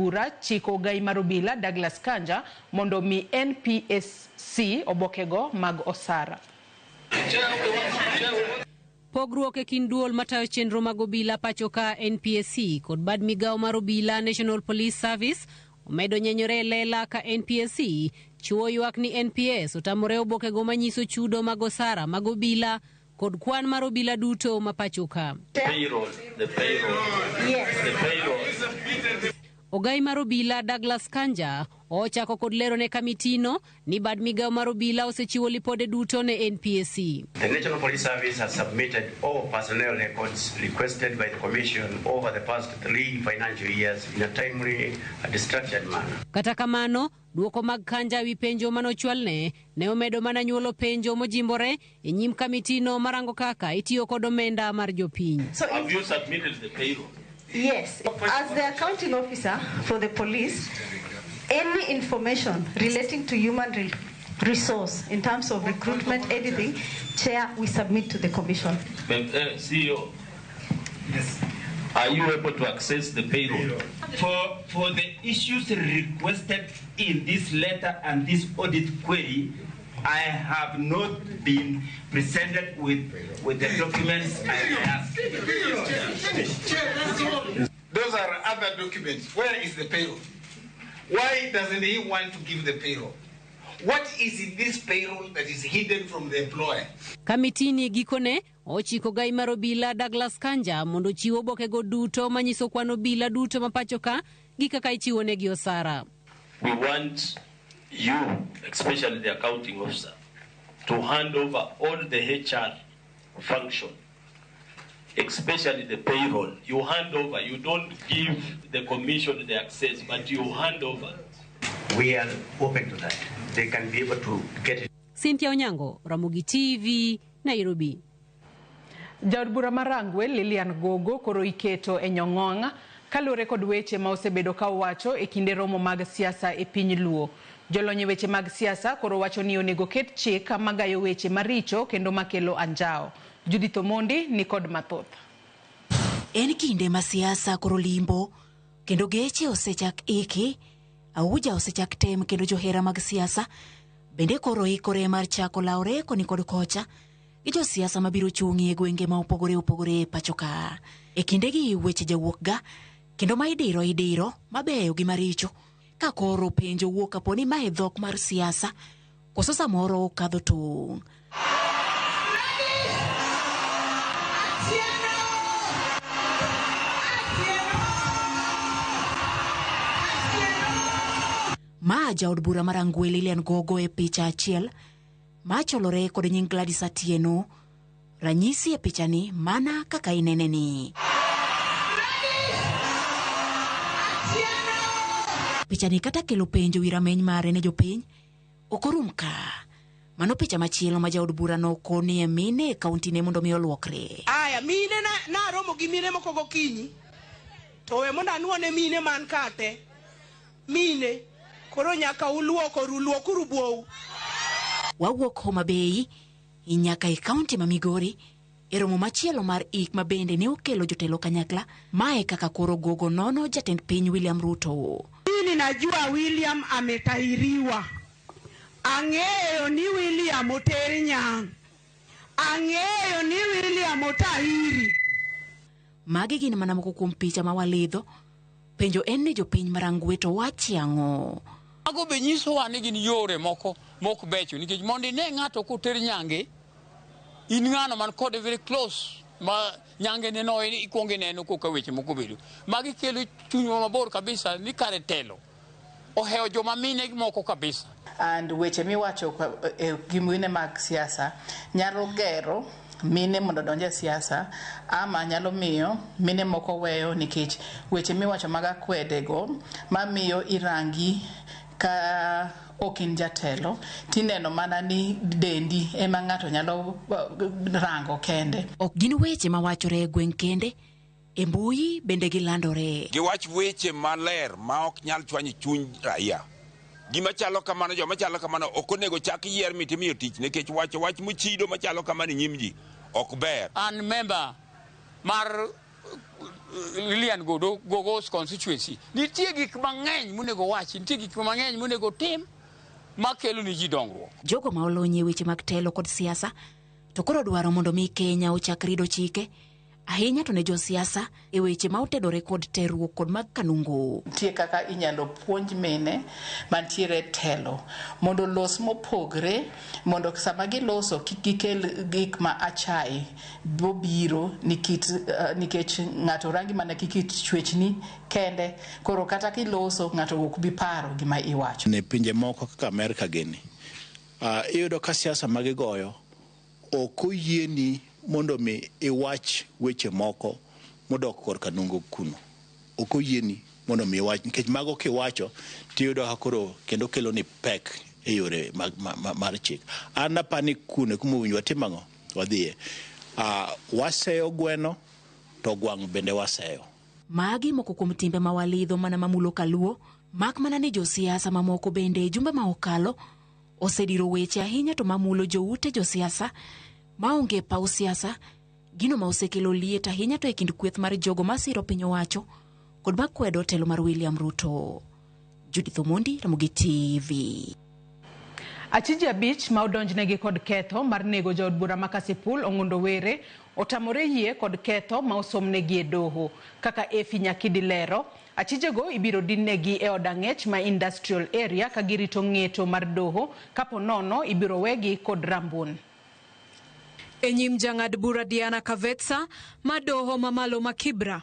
bura chiko Ogai mar obila Douglas Kanja mondo mi NPSC obokego mag osara. Pogruok e kind duol matayo chenro mag obila pachoka NPSC kod bad migawo mar obila National Police Service omedo nyenyore lela ka NPSC chiwo ywak ni NPS otamore obokego manyiso chudo mag osara mag obila kod kwan mar obila duto mapachoka. Ogai mar obila Douglas Kanja ochako kod lero ne kamitino ni bad migawo mar obila osechiwo lipode duto ne NPSC. The National Police Service has submitted all personnel records requested by the Commission over the past 3 financial years in a timely and structured manner. Kata kamano, duoko mag Kanja wi penjo manochwalne ne omedo mana nyuolo penjo mojimbore e nyim kamitino marango kaka itiyo kod omenda mar jopiny. So have you submitted the payroll? Yes. As the accounting officer for the police, any information relating to human resource in terms of recruitment, anything, Chair, we submit to the Commission. CEO, yes. Are you able to access the payroll? For the issues requested in this letter and this audit query, I have not been presented with the documents I asked. Those are other documents. Where is the payroll? Why doesn't he want to give the payroll? What is in this payroll that is hidden from the employer? Kamitini gikone ochiko Ogai mar obila Douglas Kanja mondo chiwo obokego duto manyiso kwan obila duto mapachoka gi kaka ichiwo negi osara. We want you, especially the accounting officer, to hand over all the HR function, especially the payroll. You hand over, you don't give the commission the access, but you hand over. We are open to that. They can be able to get it. Cynthia Onyango, Ramogi TV, Nairobi. Jaod bura marangwe Lilian Gogo koro iketo e nyong'ong'a kalure kod weche ma osebedo ka wacho e kinde romo mag siasa e piny Luo. Jolony weche mag siasa koro wacho ni onego ket chik magayo weche maricho kendo makelo anjao. Judith Omondi ni kod mathoth. En kinde ma siasa koro limbo kendo geche osechak iki, auja osechak tem kendo johera mag siasa bende koro ikore mar chako laure koni kod kocha gi jo siasa mabiro chungi e gwenge ma opogore pachoka. E kinde gi weche jawuok ga kendo ma idiro mabeyo gi maricho ka koro penjo wuok kaponi ma e dhok mar siasa koso samoro kadho tung'. Ma jaod bura marangwe Lilian Gogo e picha achiel ma cholore kod nying Gladys Atieno, ranyisi e pichani mana kaka ineneni. Pichani kata kelo penjo wi rameny mare ne jopiny okorum ka. Mano picha machielo ma jaod bura no koni e mine e kaunti ne mondo mi olwokre. Aya mine na romo gi mine moko gokinyi to we mondo anuone mine man kate mine koro nyaka ulwokuru buou. Wawuok Homa Bay nyaka e kaunti ma Migori e romo machielo mar ik ma bende ne okelo jotelo kanyakla mae kaka koro Gogo nono jatend piny William Ruto. Mimi najua William ametahiriwa. Ang'eyo ni William oteri nyang'. Ang'eyo ni William otahiri. Magi gin mana moko kuom picha ma walidho. Penjo en ni jopiny marangwe to wachi ang'o. Ago be nyiso wa ni gin yore moko becho nikech mondo ne ng'ato koter nyange in ng'ano man kode very close ma nyange ne no ikuonge neno koka weche moko bedo magi kelo chuny mabor kabisa ni kare telo oheo joma mine moko kabisa. And weche miwacho gi mine mag siasa nyalo gero mine mondo donje siasa ama nyalo miyo mine moko weyo nikech weche miwacho mag akwedego mamiyo irangi ka okin jatelo tineno mana ni dendi ema ng'ato nyalo rango kende. Ok gin weche mawachore e gweng' kende, e mbui bende gilandore. Giwach weche maler ma ok nyal chwanyo chuny raia. Gima chalo kamano joma chalo kamano ok onego chak yier mitimiyo tich nikech wacho wach mochido machalo kamano nyim ji ok ber. An member mar Lilian Gogo's constituency. Nitie gik mang'eny monego wachi, nitie gik mang'eny monego tim makelo ni ji dongruok. Jogo ma olony e weche mag telo kod siasa to koro dwaro mondo mi Kenya ochak rido chike ahinya to ne josiasa e weche ma otedore kod terruok kod mag kanungo. Tie kaka inyalo puonj mine mantiere telo mondo los mopogre mondo sama giloso kik gikel gik ma achai bobiro nikech ng'ato rangi mana kikit chwechni kende koro kata kiloso ng'ato ok bi paro gima iwacho. Ne pinje moko kaka Amerika gini iyudo ka siasa magigoyo ok oyieni mondo mi iwach weche moko modok kor kanungo kuno. Ok oyieni mondo mi iwach nikech mago kiwacho tiyudo hakoro kendo kelo ni pek e yore mar chik. An napani kuno kuma winjwa timang'o wadhiye. Waseyo gweno to gwang' bende waseyo. Magi moko kuom timbe mawalidho mana mamulo kaluo mak mana ni josiasa mamoko bende jumbe ma okalo osediro weche ahinya to mamulo joute josiasa maonge paw siasa gino ma osekelo liet ahinya to e kind kweth mar jogo masiro piny owacho kod makwedo telo mar William Ruto. Judith Omondi, Ramogi TV. Achije abich ma odonjnegi kod ketho mar nego jaod bura ma Kasipul Ong'ondo Were otamore yie kod ketho ma osomnegi e doho. Kaka Efi Nyakidi lero, achijego ibiro dinnegi e od ang'ech ma industrial area ka girito ng'eto mar doho kapo nono ibiro wegi kod rambun. Enyim jang'ad bura Diana Kavetsa ma doho mamalo ma Kibra.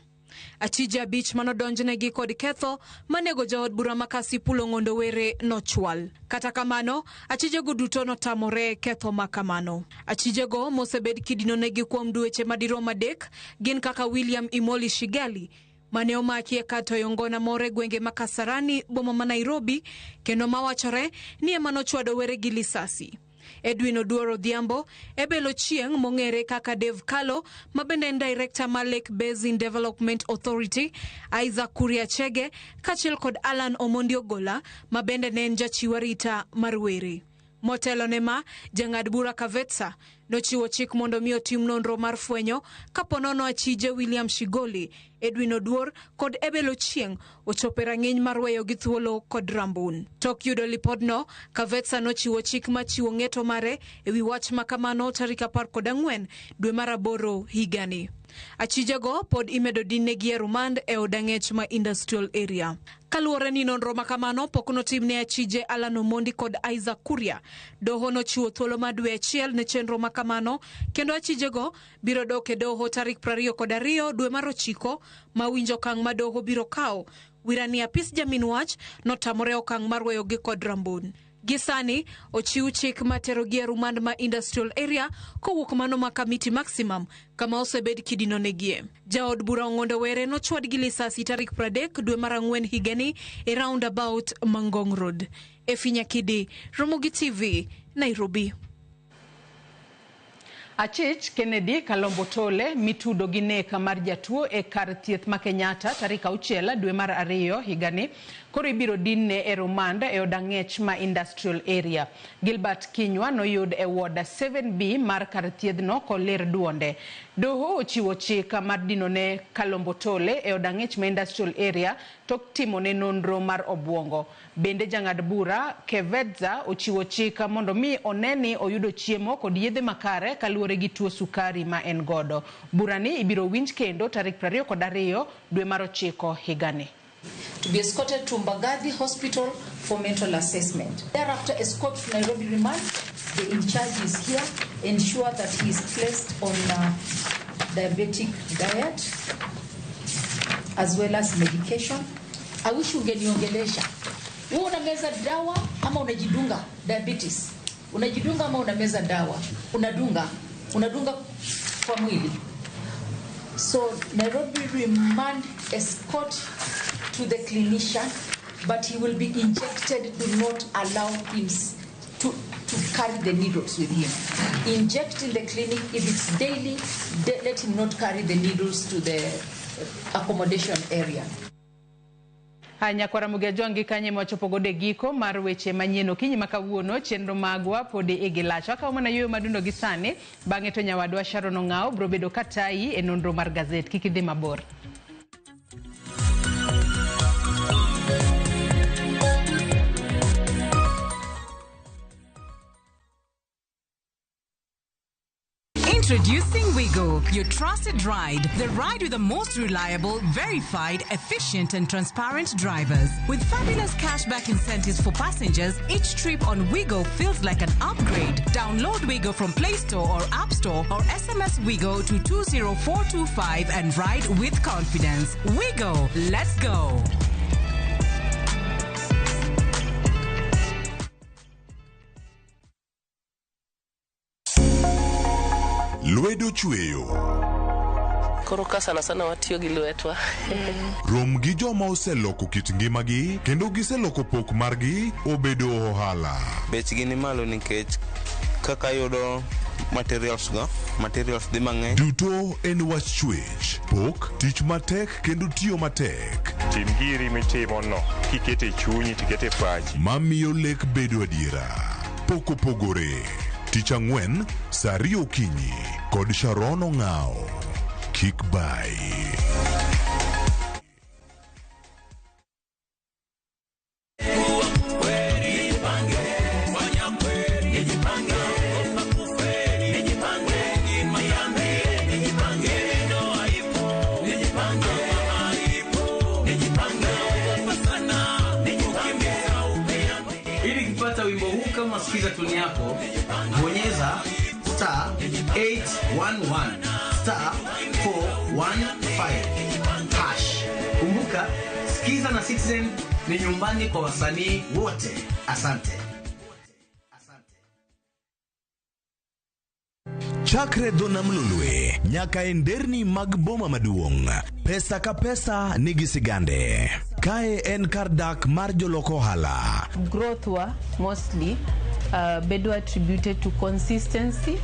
Achije abich manodonjnegi kod ketho manego jaod bura ma Kasipul Ong'ondo Were nochwal. Kata kamano, achijego duto notamore ketho makamano. Achijego mosebed kidinonegi kuom dweche madirom adek gin kaka William Imoli Shigali mane omaki e kato yongona more gwenge ma Kasarani boma ma Nairobi kendo mawachore ni ema nochwado Were gi lisasi. Edwin Oduor Odhiambo, Ebelo Chieng mong'ere kaka Dave Kalo, mabende en director ma Lake Basin Development Authority, Isaac Kuria Chege, kachel kod Alan Omondi Ogola, mabende ne en jachiw arita mar Were. Motelo ne ma, jang'ad bura Kavetsa nochiwo chik mondo mi otim nonro mar fwenyo kaponono achije William Shigoli, Edwin Oduor kod Ebelo Chieng ochope rang'iny mar weyo gi thuolo kod rambun. Tok yudo lipodno, Kavetsa nochiwo chik machiwo ng'eto mare ewi wach makamano tarik 14 dwe mar aboro higani. Achijego pod imedo dinnegi e rumand e od ang'ech ma industrial area. Kaluwore ni nonro makamano pok notimne achije Alan Omondi kod Isaac Kuria, doho nochiwo thuolo mar dwe achiel ne chenro makamano kendo achijego biro dok e doho tarik 22 dwe mar 9 ma winjo okang' ma doho biro kawo. Wirani apis jamin wach notamore okang' mar weyo gi kod rambun. Gisani ochiw chik materogi e rumand ma industrial area kowuok mano ma Kamiti Maximum kama osebed kidinonegie. Jaod bura Ong'ondo Were nochwad gi lisasi tarik 30 dwe mar 4 higani e roundabout Mangong Road. Efi Nyakidi, Ramogi TV, Nairobi. Achich Kennedy Kalombo Tole mitudo gi neka mar jatuo e kar thieth ma Kenyatta tarik 6 dwe mar 2 higani koro ibiro dinne e rumanda e od ang'ech ma industrial area. Gilbert Kinywa noyud e ward 7B mar kar thiedhno koler duonde. Doho ochiwo chik mar dinone Kalombo Tole e od ang'ech ma industrial area tok timone nonro mar obwongo. Bende jang'ad bura Kevedza ochiwo chik mondo mi oneni oyudo chiemo kod yedhe makare kaluwore gi tuo sukari ma en godo. Burani ibiro winj kendo tarik 22 dwe mar 9 higani. To be escorted to Mbagathi Hospital for mental assessment. Thereafter, escort to Nairobi remand. The in charge is here. Ensure that he is placed on diabetic diet as well as medication. I wish ungeniongelesha. Wewe unameza dawa ama unajidunga diabetes? Unajidunga ama unameza dawa? Unadunga kwa mwili. So Nairobi remand escort to the clinician, but he will be injected. Do not allow him to carry the needles with him. Inject in the clinic. If it's daily, let him not carry the needles to the accommodation area. Hanya kwa Ramogi Ajongi kanye mwachopo gode giko mar weche manyeno kinyi makawuono chenro magwa podi igilacho. Aka umana yoyo madundo gisane bang'e to nyawadwa Sharon Ong'ao brobedo katai e nonro mar gazet kikidhi mabor. Introducing Wigo, your trusted ride. The ride with the most reliable, verified, efficient and transparent drivers. With fabulous cashback incentives for passengers, each trip on Wigo feels like an upgrade. Download Wigo from Play Store or App Store or SMS Wigo to 20425 and ride with confidence. Wigo, let's go. Lwedo chweyo. Koro ka sana sana watiyo gi lwetwa. Rom gi joma oseloko kit ngimagi kendo giseloko pok margi obedo ohala. Bechgi ni malo nikech kaka yudo materials dhi mang'eny. Duto en wach chwech, pok, tich matek kendo tiyo matek. Tim giri mitimono kikete chunyi tikete pachi. Mamiyo lek bedo adiera. Pok opogore. Tich ang'wen, saa 2 okinyi kod Sharon Ong'ao. Kik bai. Ili kupata wimbo huu kama sikiza tuni yako, bonyeza *811 *415 hash. Kumbuka, sikiza na Citizen ni nyumbani kwa wasanii wote. Asante. Chakre dona mlulwe, nyaka enderni mag boma maduong'. Pesa ka pesa nigi sigande. Kae en kardak mar joloko hala. Growth wa mostly bedo attributed to consistency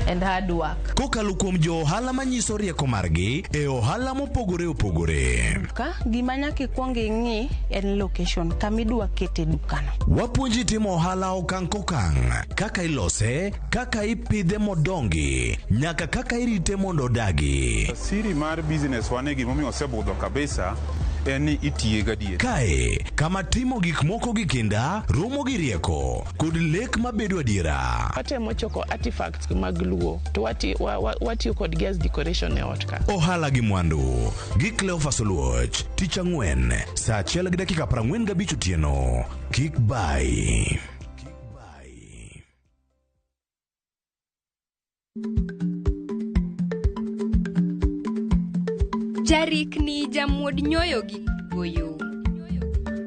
and hard work. Kokalo kuom jo ohala manyiso rieko margi e ohala mopogore opogore. Ka gima nyaka ikwongo ing'i en location kamidwa kete dukano. Wapuonji timo ohala okang' kokang', kaka ilose, kaka ipidhe modongi, nyaka kaka irite mondo odagi. Siri mar business wane gimomiyo osebudho kabisa en itiye gadier. Kae kama timo gik moko gi kinda, romo gi rieko kod lek mabedo adiera. Watemo choko artifacts mag luo to watiyo kod gas decoration e ot ka. Ohala gi mwandu gi Cleophas Oluoch, tich ang'wen saa 1:45 otieno. Kik bai. Jarik ni jamuod nyoyo gi goyo.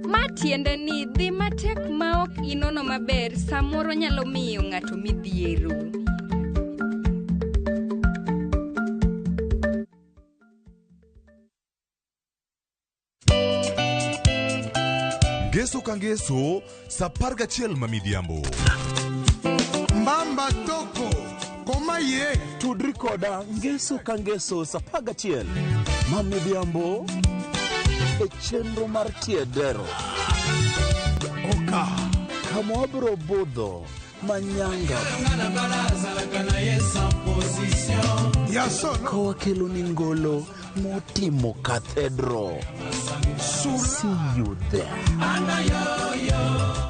Matiende ni dhi matek ma ok inono maber samoro nyalo miyo ng'ato midhiero. Ngeso ka ngeso, saa 11 mamidhiambo. Mbamba toko, koma ye. Tudri koda ngeso ka ngeso saa 11 mamidhiambo e chenro mar tiedero. Oka kama wabro budho manyanga kowa kelo ni ngolo motimo cathedral. See you there.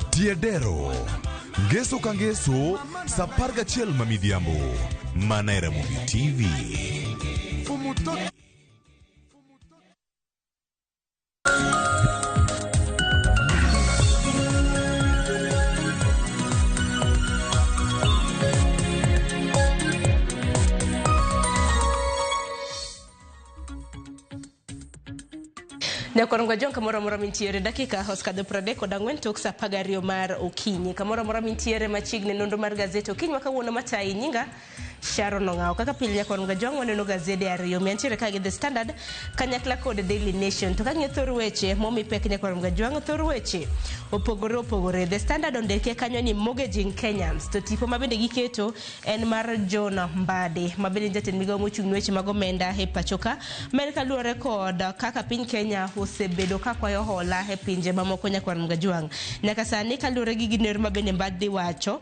Tiedero, ngeso ka ngeso, saa 11 mamidhiambo. Mana e Ramogi TV. Nyakorongo jonka moro moro mintiere dakika hoskadho 34 tok saa 12 mar okinyi. Kamoro moro mintiere machiegni nondo mar gazeti okinyi makawuono matai nyinga Sharon Ong'ao. Kaka pile nyakorongo jong waneno gazeti ariyo miantiere kagi The Standard kanyakla kod Daily Nation. To kang'e thor weche momi pek nyakorongo jong thor weche opogore. The Standard ondike kanyo ni mortgaging Kenyans. To tipo mabende giketo en mar John Mbade mabende jatend migao mochung' weche mag omenda e pachoka. Men kaluore kod kaka piny Kenya osebedo ka kwayo hola e pinje mamoko nyakorongo jwang. Nyaka sani kaluore gi giner mabende Mbade wacho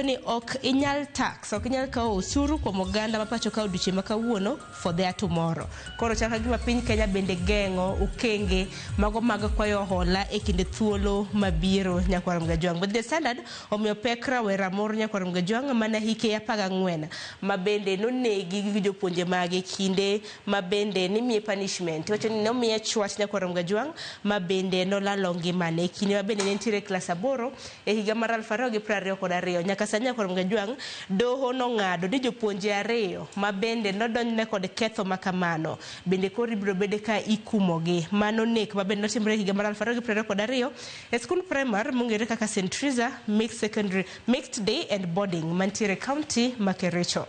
ni ok inyal tax, ok inyal kawo osuru osuru kuom oganda ma pacho ka odiochieng' ma kawuono for their tomorrow. Koro chaka gima piny Kenya bende geng'o okenge mago mag kwayo hola e kinde thuolo mabiro Nyakwarom Gajwang'. But the standard omiyo pek rawera moro Nyakwarom Gajwang' mana hike 14 ma bende nonegi gi jopuonje mage kinde ma bende nimiye punishment. Wacho ni nomiye chwach Nyakwarom Gajwang' ma bende nolalo ngimane kinde ma bende ne nitiere klas 8 e higa mar 2022 nyaka sani Nyakwarom Gajwang' doho nong'ado ni jopuonje 2 ma bende nodonjne kod ketho makamano bende koro ibiro bede ka ikumogi. Mano nek ma bende notimre higa mar 2022 e skul primar mong'ere kaka St. Teresa Mixed Day and Boarding mantiere county ma Kericho.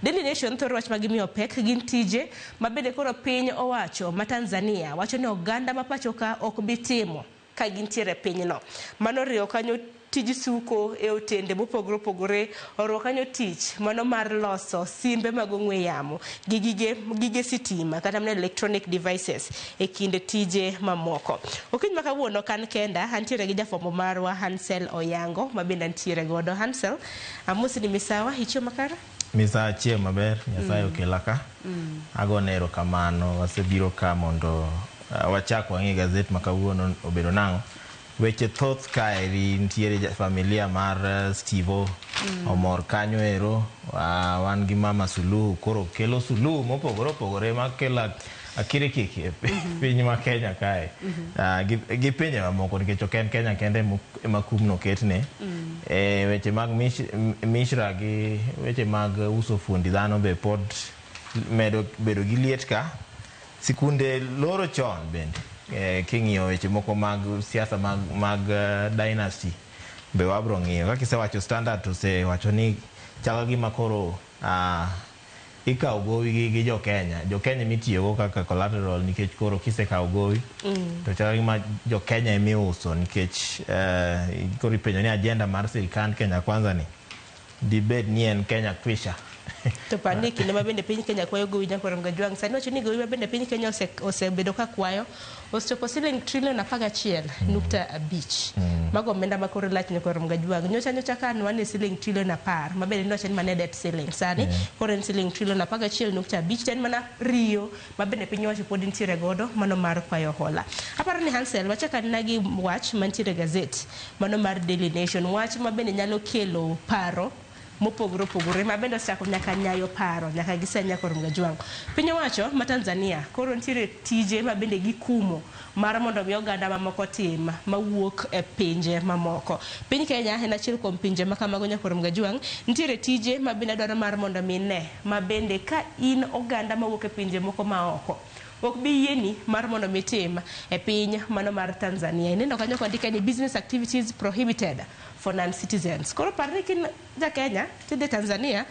Daily Nation thoro wach magimiyo pek gin tije ma bende koro piny owacho ma Tanzania wacho ni oganda ma pacho ka ok bitimo ka gintiere pinyno. Mano riyo kanyo tiji suko e otende mopogore opogore, oro kanyo tich mano mar loso simbe mag ong'we yamo gi gige sitima kata mana electronic devices e kinde tije mamoko. Okiny ma kawuono kan kenda antiere gi jafwambo marwa Hansel Oyango ma bende antiere godo. Hansel, amosi ni misawa ichio makara? Misa chie maber, Nyasaye okela ka. Agone erokamano, wasebiro ka mondo wachak wang'i gazet ma kawuono obedo nang'o. Weche thoth kaeri nitiere familia mar Steve omor kanyo ero, wan gi Mama Suluhu koro kelo suluhu mopogore opogore makelo akiri kiki piny ma Kenya kae. Gi pinje mamoko nikech ok en Kenya kende ema kumno ketne. Weche mag mishra gi weche mag uso fuondi dhano be pod medo bedo gi liet ka. Sikunde loro chon bende. King'iyo weche moko mag siasa mag dynasty be wabro ng'iyo. Kaka isewacho Standard to se wacho ni chalo gima koro ikawo gowi gi jo-Kenya mitiyogo kaka collateral nikech koro kisekawo gowi to chalo gima jo-Kenya imiuso nikech koro ipenjo ni agenda mar sirikand Kenya Kwanza ni dibed ni en Kenya Kwisha. To pani kinde ma bende piny Kenya kwayo gowi Nyakwarom Gajwang'. Sani wacho ni gowi ma bende piny Kenya osebedo ka kwayo osechopo siling trilion 11.5 mago omenda ma koro lach Nyakwarom Gajwang'. Nyocha kan wan e siling trilion 10 ma bende nowacho ni mane debt ceiling. Sani koro en siling trilion 11.5 ten mana riyo ma bende piny owacho pod nitiere godo mano mar kwayo hola. Aparo ni Hansel wachaka nagi wach mantiere gazet mano mar Daily Nation, wach ma bende nyalo kelo paro mopogore opogore ma bende osechako nyaka nyayo paro nyaka gise Nyakwarom Gajwang'. Piny owacho ma Tanzania koro nitiere tije ma bende gikumo mar mondo mi oganda mamoko tim mawuok e pinje mamoko. Piny Kenya en achiel kuom pinje ma kamago Nyakwarom Gajwang'. Nitiere tije ma bende dwaro mar mondo mi ne ma bende ka in oganda mawuok e pinje moko maoko ok bi yieni mar mondo mitim e piny mano mar Tanzania. Ineno kanyo kondike ni business activities prohibited for non-citizens. Koro parni kin ja Kenya tidhi Tanzania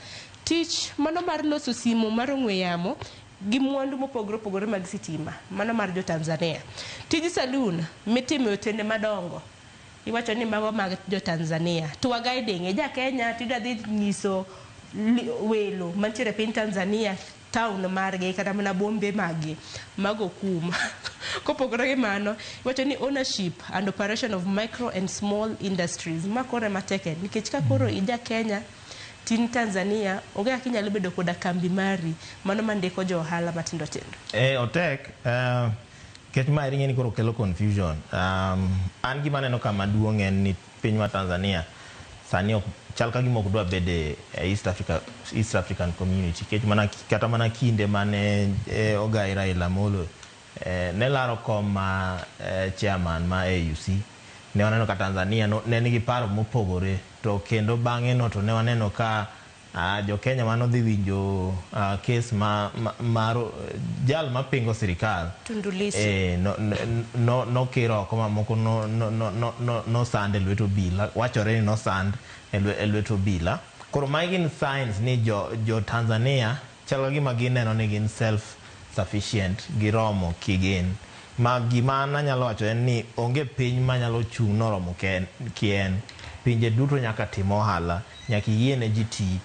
tich mano mar loso simu mar ong'we yamo gi mwandu mopogore opogore mag sitima mano mar jo Tanzania. Tij saloon mitimo e otende madongo iwacho ni mago mag jo Tanzania. Tour guiding e ja Kenya tidadhi nyiso welo mantiere piny Tanzania town margi kata mana bombe magi mago kuma. Kopogore gi mano iwacho ni ownership and operation of micro and small industries ma kore mateke nikech ka koro ija Kenya tin Tanzania onge kaka inyalo bedo koda kambi mari mano mandiko jo ohala matindo tindo. Otek ket ma ring'e ni koro kelo confusion. An gima neno kama duong' en ni piny ma Tanzania sani ok chal ka gima ok dwa bede East African community kata mana kinde mane ogai Raila Amolo ne laro kom ma chairman ma AUC ne waneno ka Tanzania ne nigi paro mopogore to kendo bang'e no to ne waneno ka jo Kenya mano dhi winjo kes mar jal mapingo sirikal Tundu Lissu no kiro oko mamoko no sand e lweto bila wachore ni no sand e lweto bila. Koro mai gin signs ni jo Tanzania chalo gima gineno ni gin self sufficient giromo kigin ma gima nanyalo wacho en ni onge piny manyalo chung' noromo kien pinje duto nyaka tim ohala nyaka yiene ji ti.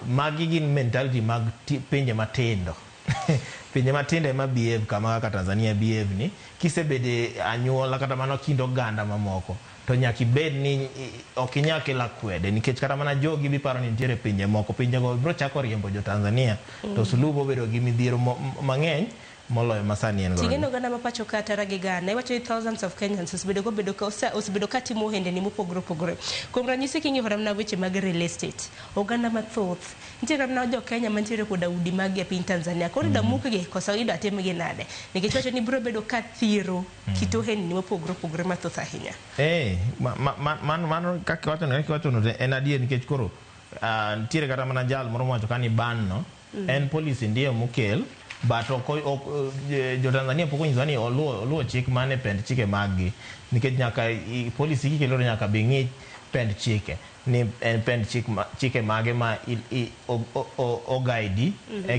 Magi gin mentality mag pinje matindo pinje matinde ma behave kama kaka Tanzania behave ni kisebede anyuola kata mana kind oganda mamoko to nyaka ibed ni ok inyal kelo akwede nikech kata mana jogi biparo ni nitiere pinje moko pinjego biro chako riembo jo Tanzania to suluhu bedo gi midhiero mang'eny moloyo masani en godo. Tigeno gana mapacho ka tara gi gana iwacho ni thousands of Kenyans osebedo ka timo ohendni mopogore opogore. Kuom ranyisi king'iyo ramna weche mag real estate oganda mathoth nitiere ramna jo Kenya mantiere koda udi mag e piny Tanzania koro da mukgi kosa ida timgi nade nikech wacho ni biro bedo ka thiro kit ohendni mopogore opogore mathoth ahinya. Man kaka wacho no en adier nikech koro nitiere kata mana jal moro wacho kani ban no en policy ndiyo mokel but jo Tanzania pok onyiso ni oluwo chik mane pend chike maggi nikech nyaka policy kikelo nyaka be ng'i pend chike ni en pend chike mage ma ogaidi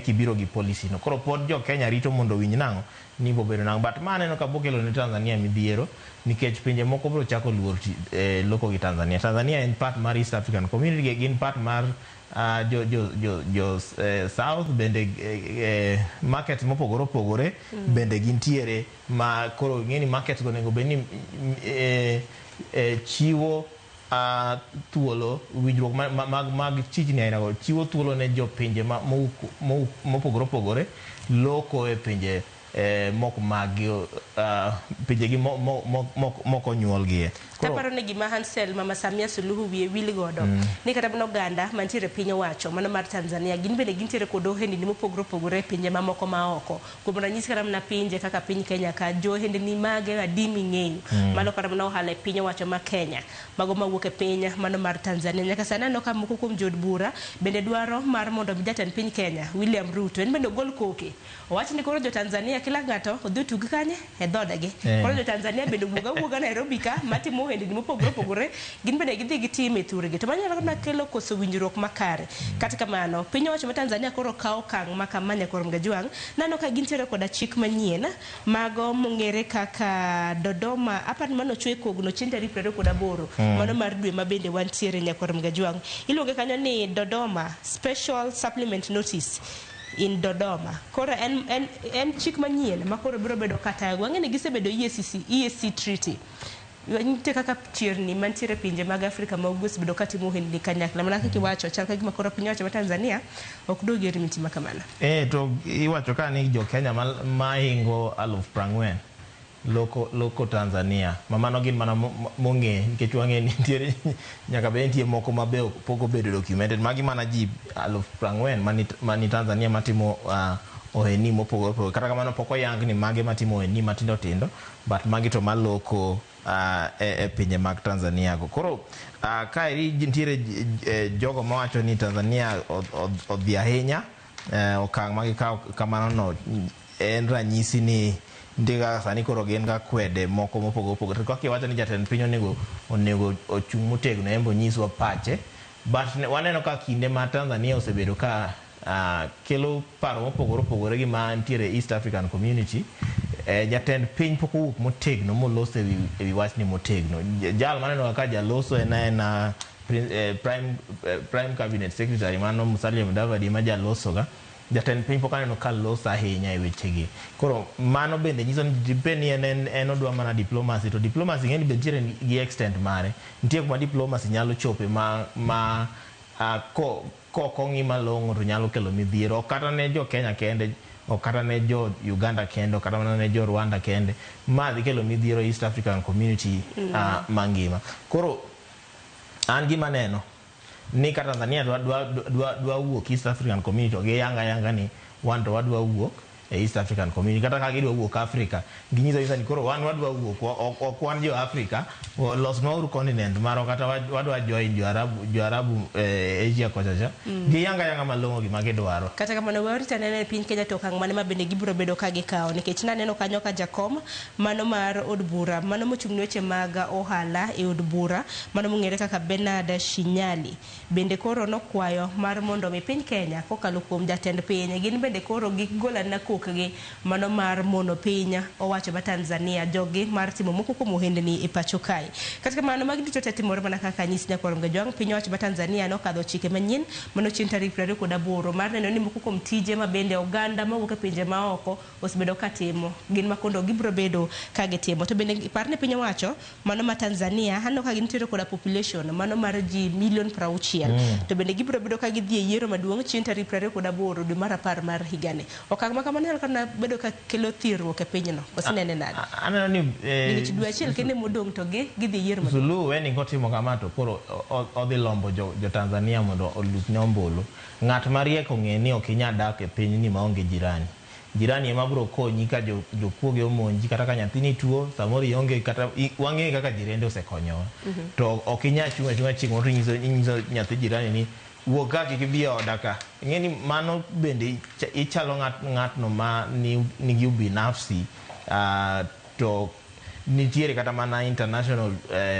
kibiro gi policy no koro pod jo Kenya rito mondo winj nang'o ni bobedo nang'o but maneno ka bokelo ne Tanzania midhiero nikech pinje moko biro chako luor loko gi Tanzania. Tanzania en part mar East African Community gin part mar jo South bende market mopogore opogore bende gintiere ma koro ng'eni market go nego beni chiwo thuolo winjruok mag chichni aina go chiwo thuolo ne jo pinje mopogore opogore loko e pinje moko mag pinje gi moko nyuolgie. Taparo ne gima Hansel Mama Samia Suluhu wiye wil godo ni kata mana oganda mantiere piny owacho mano mar Tanzania gin bende gintiere kod ohendni mopogore opogore pinje mamoko maoko kuom ranyisi kata mana pinje kaka piny Kenya ka jo ohendni mage adimi ng'eny mano kata mana ohala e piny owacho ma Kenya mago mawuok e piny mano mar Tanzania nyaka sani aneno ka moko kuom jod bura bende dwaro mar mondo jatend piny Kenya William Ruto en bende ogol koke owacho ni koro jo Tanzania kila ng'ato odhi tug kanye e dhodegi koro jo Tanzania bende wuoga Nairobi ka matimo ohendni mopogore opogore gin bende gidhi gitime thurgi to manyalo na kelo koso winjruok makare kata kamano piny owacho ma Tanzania koro kawo okang' ma kamanya koro Mgajwang' nano ka gintiere koda chik manyien mago mong'ere kaka Dodoma apart mano chwe kogno chieng' tarik 28 mano mar dwe ma bende wantiere nyakor Mgajwang' iluonge kanyo ni Dodoma Special Supplement Notice in Dodoma. Kora en chik manyien ma koro biro bedo kata wang'eni gisebedo EAC treaty nite kaka chirni mantiere pinje mag Afrika ma ugwe bedo katimo ohendni kanyakla mana kaka iwacho chal kaka makoro piny owacho ma Tanzania ok dogi rimiti makamano to iwacho ka ni jo Kenya mahingo 40,000 loko Tanzania mamano gin mana mong'e nikech wang'e nitiere nyaka be nitie moko mabe pok obedo documented magi mana ji 40,000 mani Tanzania matimo ohendni mopogore opogore kata kamano pok oyang ni mage matimo ohendni matindo tindo but magi to maloko e pinje mag Tanzania go koro ka nitiere jogo mawacho ni Tanzania odhi ahinya okang' magikawo kamano no en ranyisi ni ndiga sani koro gin ga kwede moko mopogore opogore kaka iwacho ni jatend piny onego ochung' motegno embo nyiswa pache but waneno ka kinde ma Tanzania osebedo ka kelo paro mopogore opogore gi ma nitiere East African Community jatend piny pok owuok motegno moloso ewi wach ni motegno jal maneno kaka jaloso en prime cabinet secretary mano Musalia Mudavadi ma jaloso ga jatend piny pok aneno ka loso ahinya e wechegi koro mano bende nyiso ni dipeni en odwa mana diplomacy to diplomacy ng'eni be nitiere gi extent mare nitie kuma diplomacy nyalo chope ma kong'i malong'o to nyalo kelo midhiero kata ne jo Kenya kende o kata ne jo Uganda kende o kata ne jo Rwanda kende ma dhi kelo midhiero East African Community mangima koro an gima neno ni kata Tanzania dwa wuok East African Community gi yanga ni wan to wadwa wuok e East African Community kata ka gidwa wuok Africa ginyiso ni koro wan wadwa wuok ok wan jo Africa los nwauru continent maro kata wadwa join jo Arabu Asia kochacha gi yanga malong'o gima gidwaro kata kamano warita nene piny Kenya to okang' mane ma bende gibiro bedo ka gikawo nikech naneno kanyo ka jakom mano mar od bura mano mochung' weche mag ohala e od bura mano mong'ere kaka Bernard Shinyali bende koro nokwayo mar mondo mi piny Kenya kokalo kuom jatend piny gin bende koro gigolana pokgi mano mar mono pinya owacho ba Tanzania jogi mar timo moko kuom ohendni e pacho kae. Kata kamano magi duto timore mana kaka nyisi nyakwarom Gajwang, piny owacho ba Tanzania nokadho chike manyien mano chieng' tarik 28 mar neno ni moko kuom tije ma bende oganda mawuok e pinje maoko osebedo katimo gin makondo gibiro bedo ka gitimo. To bende par ne piny owacho mano ma Tanzania hano ka gintiere koda population mano mar ji milion 60 to bende gibiro bedo ka gidhi e yiero maduong' chieng' tarik 28 dwe mar 10 mar higani. Okang' ma kamano kana bedo ka kelo thirruok e pinyno osenene nade? Aneno ni nikech dwe achiel kende modong' to gidhi yiero maduong'. Suluhu weni kotimo kamato koro odhi lombo jo Tanzania mondo olutne ombulu. Ng'at mariek ong'e ni ok inyal dak e piny ni maonge jirani ema biro konyi ka jokuoge omonji kata ka nyathini tuo samoro ionge kata wang'e kaka jirende osekonyowa. To ok inyal chung' chieng' moro inyiso nyathi jirani ni wuok ka kik ibi e oda ka. Ing'e ni mano bende ichalo ng'atno ma nigi ubinafsi to nitiere kata mana international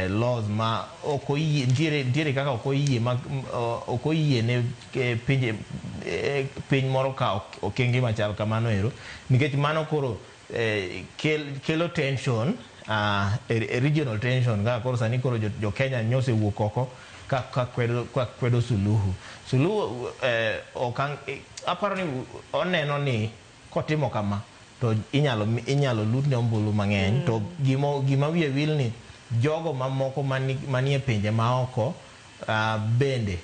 laws ma ok oyie nitiere kaka ok oyie ne piny moro ka okenge machal kamano ero nikech mano koro kelo tension regional tension ga koro sani koro jo Kenya nyose wuok oko ka kwedo Suluhu aparo ni oneno ni kotimo kama to inyalo lutne ombulu mang'eny to gima wiye wil ni jogo mamoko manie pinje maoko bende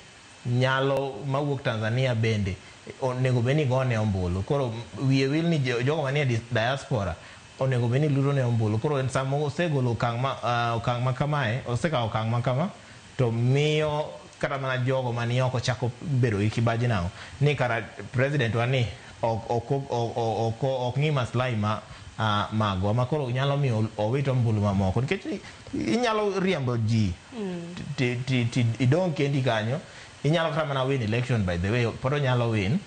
nyalo mawuok Tanzania bende onego beni gone ombulu. Koro wiye wil ni jogo manie diaspora onego beni lutone ombulu. Koro samo osegolo okang' ma kamae osekawo okang' ma kama to miyo kata mana jogo manie oko chako bedo gi kibaji nao ni kara president wani ok ng'i maslahi magwa ma koro nyalo miyo owit ombulu mamoko nikech inyalo riembo ji idong' kendi kanyo inyalo kata mana win election by the way pod onyalo win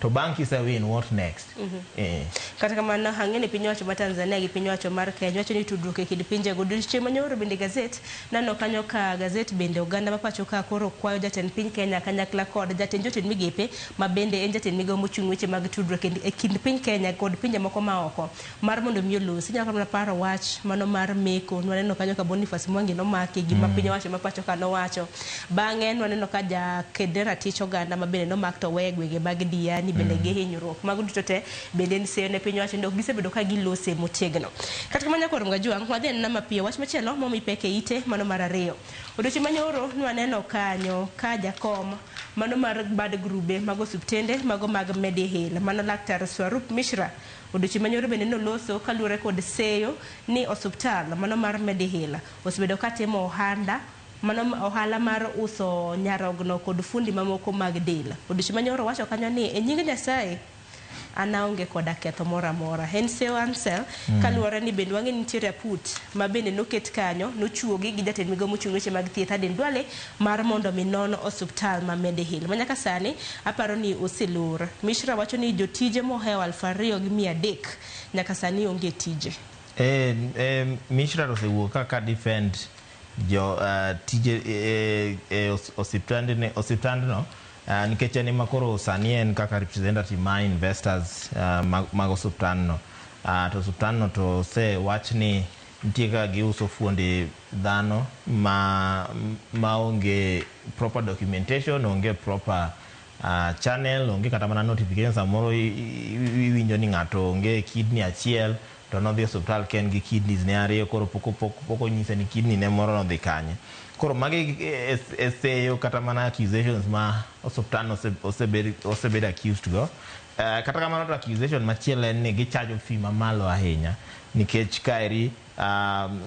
to bang' kise win what next. Kata kamano hang'e ni piny owacho ma Tanzania gi piny owacho mar Kenya wacho ni tudruok e kind pinje go odiochieng' manyoro bende gazet nano kanyo ka gazet bende oganda ma pacho ka koro kwayo jatend piny Kenya kanyakla kod jatend jotend migepe ma bende en jatend migawo mochung' weche mag tudruok e kind piny Kenya kod pinje moko maoko mar mondo mi olosi. Inyalo mana paro wach mano mar meko nwaneno kanyo ka Boniface Mwangi nomaki gima piny owacho ma pacho ka nowacho bang'e nwaneno ka ja Kedera tich oganda ma bende nomak to we gwenge mag Diani bende gihinyruok mago duto te bende ni se ne piny owacho ndok gisebedo ka gilose motegno. Kata kamano Nyakwarom Gajwang' wadhi en nama piyo wach machielo momi peke ite mano mar ariyo odiochieng' manyoro nwaneno kanyo ka jakom mano mar bad grube mag osuptende mago mag Mediheal mano Laktar Swarup Mishra odiochieng' manyoro bende noloso kaluwore kod seyo ni osuptal mano mar Mediheal osebedo katimo ohala mar uso nyarogno kod fundi mamoko mag del. Odiochieng' manyoro wacho kanyo ni e nying Nyasaye anaonge koda ketho moro amora. En seyo Ansel kaluwore ni bende wang'e nitiere aput ma bende noket kanyo nochuogi gi jatend migawo mochung' weche mag thieth Aden Duale mar mondo mi non osuptal ma Mediheal manyaka sani aparo ni oselor. Mishra wacho ni jotije mohewo 2,300 nyaka sani onge tije. Mishra osewuok ka defend jo tije osiptandno nikech en ema koro sani en kaka representative ma investors mag osiptandno to osiptandno to se wach ni nitie ka giuso fuonde dhano ma onge proper documentation, onge proper channel, onge kata mana notification. Samoro iwinjo ni ng'ato onge kidney achiel to nodhi osiptal ka en gi kidneys ne ariyo koro pok onyise ni kidney ne moro nodhi kanye. Koro magi eseyo kata mana accusations ma osiptal osebed accused go. Kata kamano to accusation machielo en ni gichajo fee mamalo ahinya nikech kaeri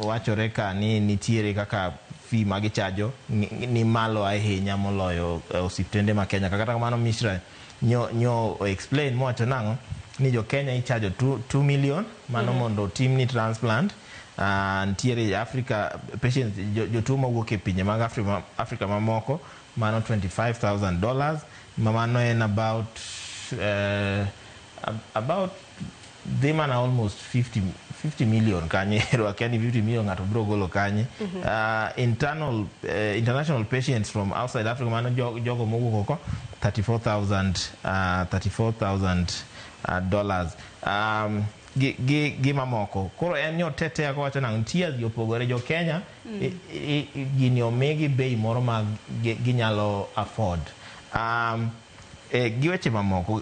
wachore ka ni nitiere kaka fee ma gichajo ni malo ahinya moloyo osiptende ma Kenya. Kata kamano Mishra nyo explain mowacho nang'o ni jo Kenya ichajo 2 million mano mondo tim ni transplant. Nitiere Africa patients jotuo mawuok e pinje mag Africa mamoko mano $25,000 mano en about they man almost 50 million kanye rwakani 50 million ng'ato bro golo kanye. International patients from outside Africa mano jogo mowuok oko 34,000 dollars. Gi mamoko. Koro en yo tete ako wacho nang tiers yopogore jo Kenya gini omegi bei moro ma ginyalo afford. Giweche mamoko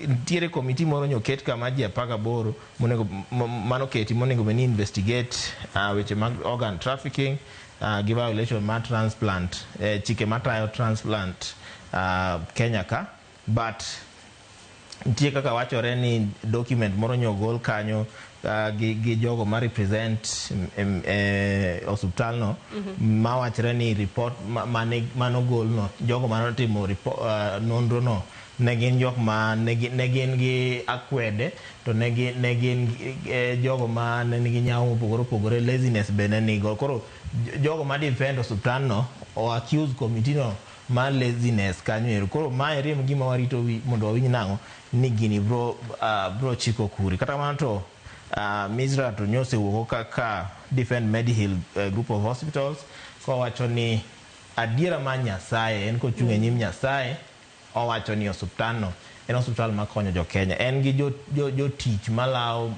ntiere komiti moro nyoket kama ji 18 mano keti monego beni investigate weche mag organ trafficking gi violation ma transplant chike matayo transplant Kenya ka, but ntie kaka wachore ni document moro nyogol kanyo gi jogo ma represent osuptal no ma wachre ni report mano gol no jogo mano timo nonro no ne gin jok ma ne gin gi akwede to ne gin jogo ma ne nigi nyawo pogore laziness bene ni go. Koro jogo ma defend osuptal no o accuse committee no ma laziness kanyo. Koro ma erim gima warito mondo wawinj nango ni gini bro chiko kuri kata mana to Misra to nyose wuoko kaka Defend Medihill group of hospitals ko wacho ni adiera ma Nyasaye en kochung' e nyim Nyasaye owacho ni osuptalno en osuptal makonyo jo Kenya. En gi jo tich malao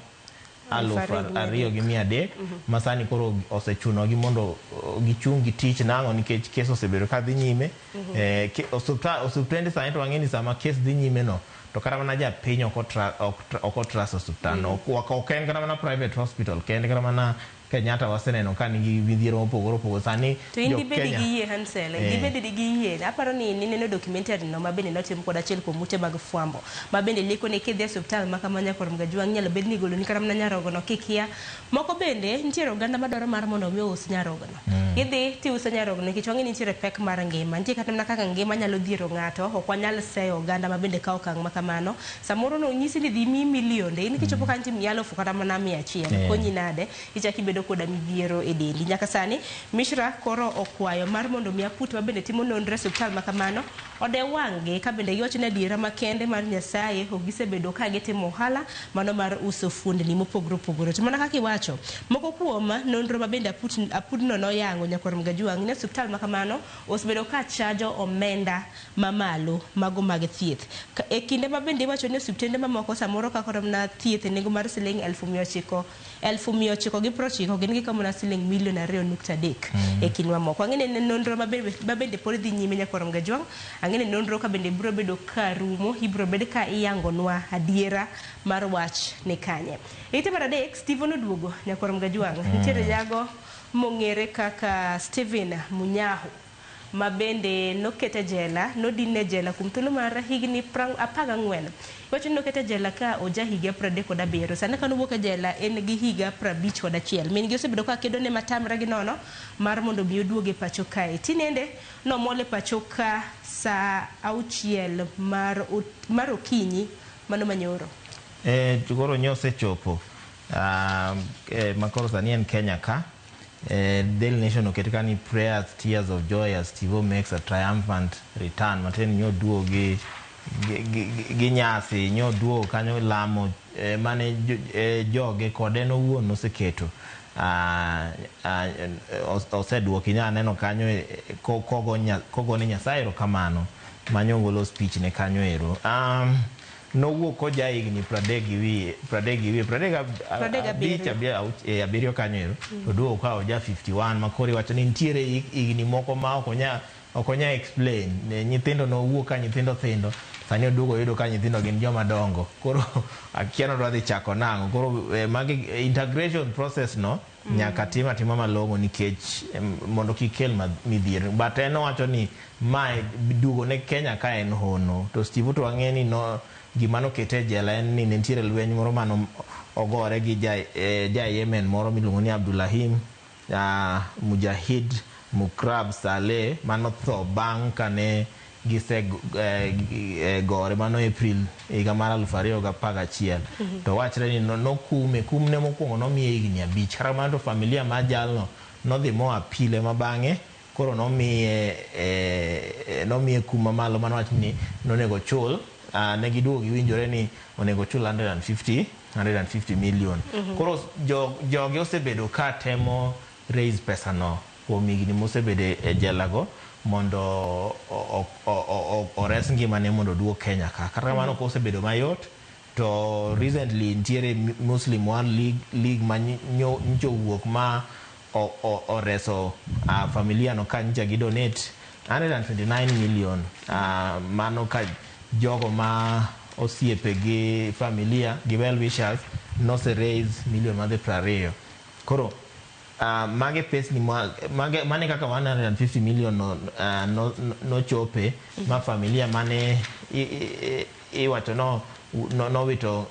2,300 masani koro osechuno gi mondo gichung' gi tich nango nikech kes osebedo ka dhi nyime. Osuptende sani to wang'eni sama kes dhi nyime no to kata mana ja piny oko trust osuptal no. Ok en kata mana private hospital kende, kata mana Kenyatta waseneno ka nigi midhiero mopogore sani to in dibedi gi yie Hansel, dibedi gi yie. Aparo ni neno documentary no mabende notim kod achiel kuom ute mag fwambo mabende liko ni kidhi osuptal makamanya kor Mgajwang' nyalo bed ni golo ni kata mana nyarogo no kikia. Moko bende nitiere oganda madwaro mar mondo mi ous nyarogo no. Idhi ti uso nyarogo nikech wang'e ni nitiere pek mar ngima. Nitie kata mana kaka ngima nyalo dhiero ng'ato, ok wanyal seyo oganda mabende kawo okang' makamano. Samoro no nyisi ni dhi mi milionde in kichopo kanti 1,000 kata mana 100 konyi nade ichaki bedo koda midhiero e dendi. Nyaka sani Mishra koro okwayo mar mondo mi aput mabende timo nonro osuptal makamano ode wang'e ka bende giwacho ni adiera makende mar Nyasaye ok gisebedo ka gitimo ohala mano mar uso fuondni mopogore. To mana kaka iwacho moko kuom nonro mabende apudno noyango nyakor Mgajwang' ni osuptal makamano osebedo ka chajo omenda mamalo mago mag thieth. E kinde mabende iwacho ni osuptende mamoko samoro ka koro na thieth nego mar siling 990 gin gi kama na siling milion 2.3 e kinwa moko. Ang'ene nonro mabende pod dhi nyime nyakor Mgajwang'. Ang'ene nonro ka bende biro bedo ka rumo, ibiro bedo ka iyangonwa adiera mar wach ni kanye. Ite mar adek Stephen oduogo nyakor Mgajwang'. Nitiere jago mong'ere kaka Stephen Munyahu mabende nokete jela, nodine jela kuom thuolo mar higni 14. Wacho ni nokete jela ka oja higa 37. Sani ka nowuok e jela en gi higa 51. Min gi osebedo ka kedo ne matamre gi nono mar mondo bi oduoge pacho kae. Tinende no mole pacho ka saa 6 mar okinyi mano manyoro. Koro nyose chopo makoro sani en Kenya ka. Daily Nation oketika ni prayers tears of joy as Tivo makes a triumphant return. Maten nyo duo gi nyasi nyo duo kanyo lamo mane joge kode no wuon oseketo oseduoki nya neno kanyo kogo ne Nyasaye erokamano manyongolo speech ne kanyo ero. No ko ja higni 37 kanyo ero to duo ka oja 51 makori wacho ni ntiere higni moko ma okonya explain nyithindo no wuok ka nyithindo thindo sani oduogo yudo ka nyithindo gin joma dongo koro akiano dwa dhi chako nango koro magi integration process no nyaka tima malong'o nikech mondo kikel midhiero but en wacho ni mai duogo ne Kenya ka en hono to Steve to wang'eni no gima nokete jela en ni nitiere lweny moro mano ogore gi ja Yemen moro miluongo ni Abdullahim Mujahid Mukrab Saleh mano tho bang' kane gise gore mano April higa mar 2011 to wachre ni kumne mokwongo nomiye higni 5 kata mana to familia ma jalno nodhi mo apile mabang'e koro nomiye kuma malo mano wach ni nonego chul ne giduogo giwinjore ni onego chul 150 million. Koro jogi osebedo ka temo raise pesa no kuom higni mosebedo e jelago mondo ores ngimane mondo duog Kenya ka. Kata mano ko osebedo mayot to recently ntiere Muslim One League ma nyocho wuok ma oreso familia no ka ncha gi donate 129 million mano ka jogo ma osiepe gi familia gi well wishers no se raise million ma de 20 koro mage pesni mane kaka 150 million no chope ma familia mane iwacho no wito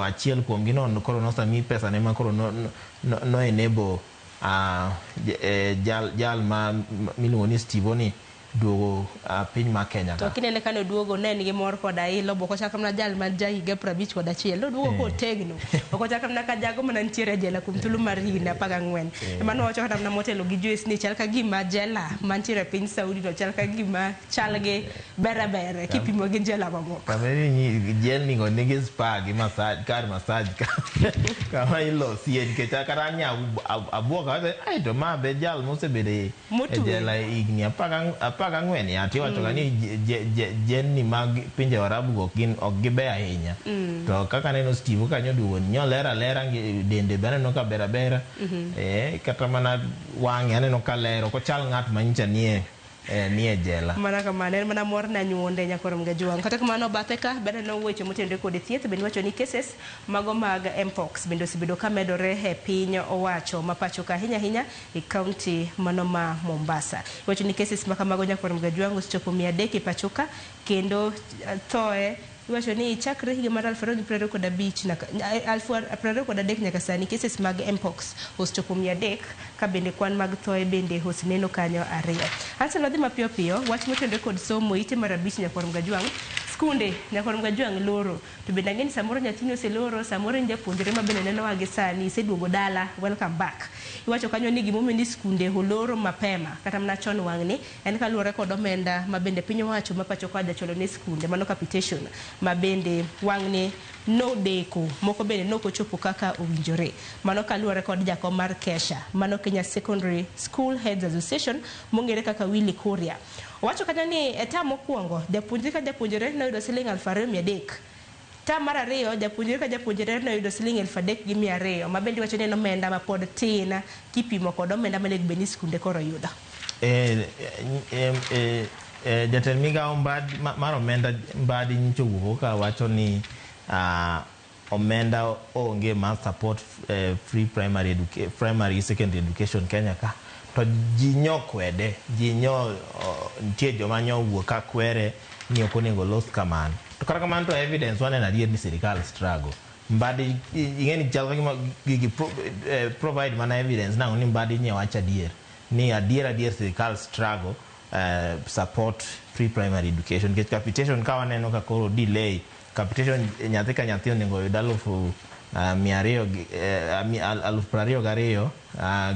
achiel kuom gi no koro no sami pesa ne ma koro no enable jal ma miluongo ni Stevoni duogo piny ma Kenya to kinene kane duogo ne nigi mor koda ilo boko chakamna jal ma jahiga 51 no duogo ko tegno boko chakamna ka jago mana ntiere jela kum tulu mar hina 14 emano wacho kata na motelo gi juice ni chal ka gima jela mantiere piny Saudi to chal ka gima chalge bere kipimo gi jela mamoko kameri ni jel ni nigi spa gi massage kama ilo sien ke takara nya abuoka ai to ma be jal mosebede jela igni apaga ngwen ya tiwa to ni jenni mag pinje Arabu go gin ok gibe ahinya to kaka neno Steve kanyo duon nyo lera dende bana no ka bera kata mana wange aneno ka lero ko chal ngat manyicha nie jela mana kamane mana mor na nyuonde nyakorom ga juang kata kamano bateka bana no weche motende kod thieth bende wacho ni cases mago mag mpox bende sibedo ka medore e piny owacho mapacho ka hinya e county mano ma Mombasa wacho ni cases makamago nyakorom ga juang osechopo 300 pachoka kendo toe wacho ni chakre higa mar 2025 nyaka sani cases mag mpox osechopo 300 ka bende kwan mag thoe bende oseneno kanyo ariyo. Anselo dhi mapiyo wach motende kod somo ite mar 5 nyakorom ga juang skunde nyakorom ga juang loro to bende ngeni samoro nyathini oseloro samoro japuonjre ma bende neno wage sani seduogo dala welcome back iwacho kanyo ni gimomiyo ni skunde oloro mapema kata mna chon wang'ni en kaluwore kod omenda ma bende piny owacho ma pacho kwa jacholo ne skunde mano capitation ma bende wang'ni no deko moko bende no kochopo kaka owinjore mano kaluwore kod jakom mar Kesha mano Kenya Secondary School Heads Association mongere kaka Willy Kuria wacho kanyo ni eta mokwongo japuonjre ka japuonjre no yudo siling 2,300 ta mar ariyo japuonjre ka japuonjre no yudo siling 3,200 ma bende wacho ni en omenda ma pod tin kipimo kod omenda ma nek beni skunde koro yudo jatend migao mar omenda Mbadi nyicho wuok ka wacho ni omenda onge ma support free primary secondary education Kenya ka to jinyo kwede jinyo nitie joma nyo wuok ka kwere ni ok onego los kamano to kata kamano to evidence waneno adier ni sirikal struggle Mbadi ingeni chal gigi provide mana evidence na ni Mbadi nye wacha adier ni adier sirikal struggle support free primary education get capitation ka waneno ka koro delay capitation nyathi ka nyathi onego yud 222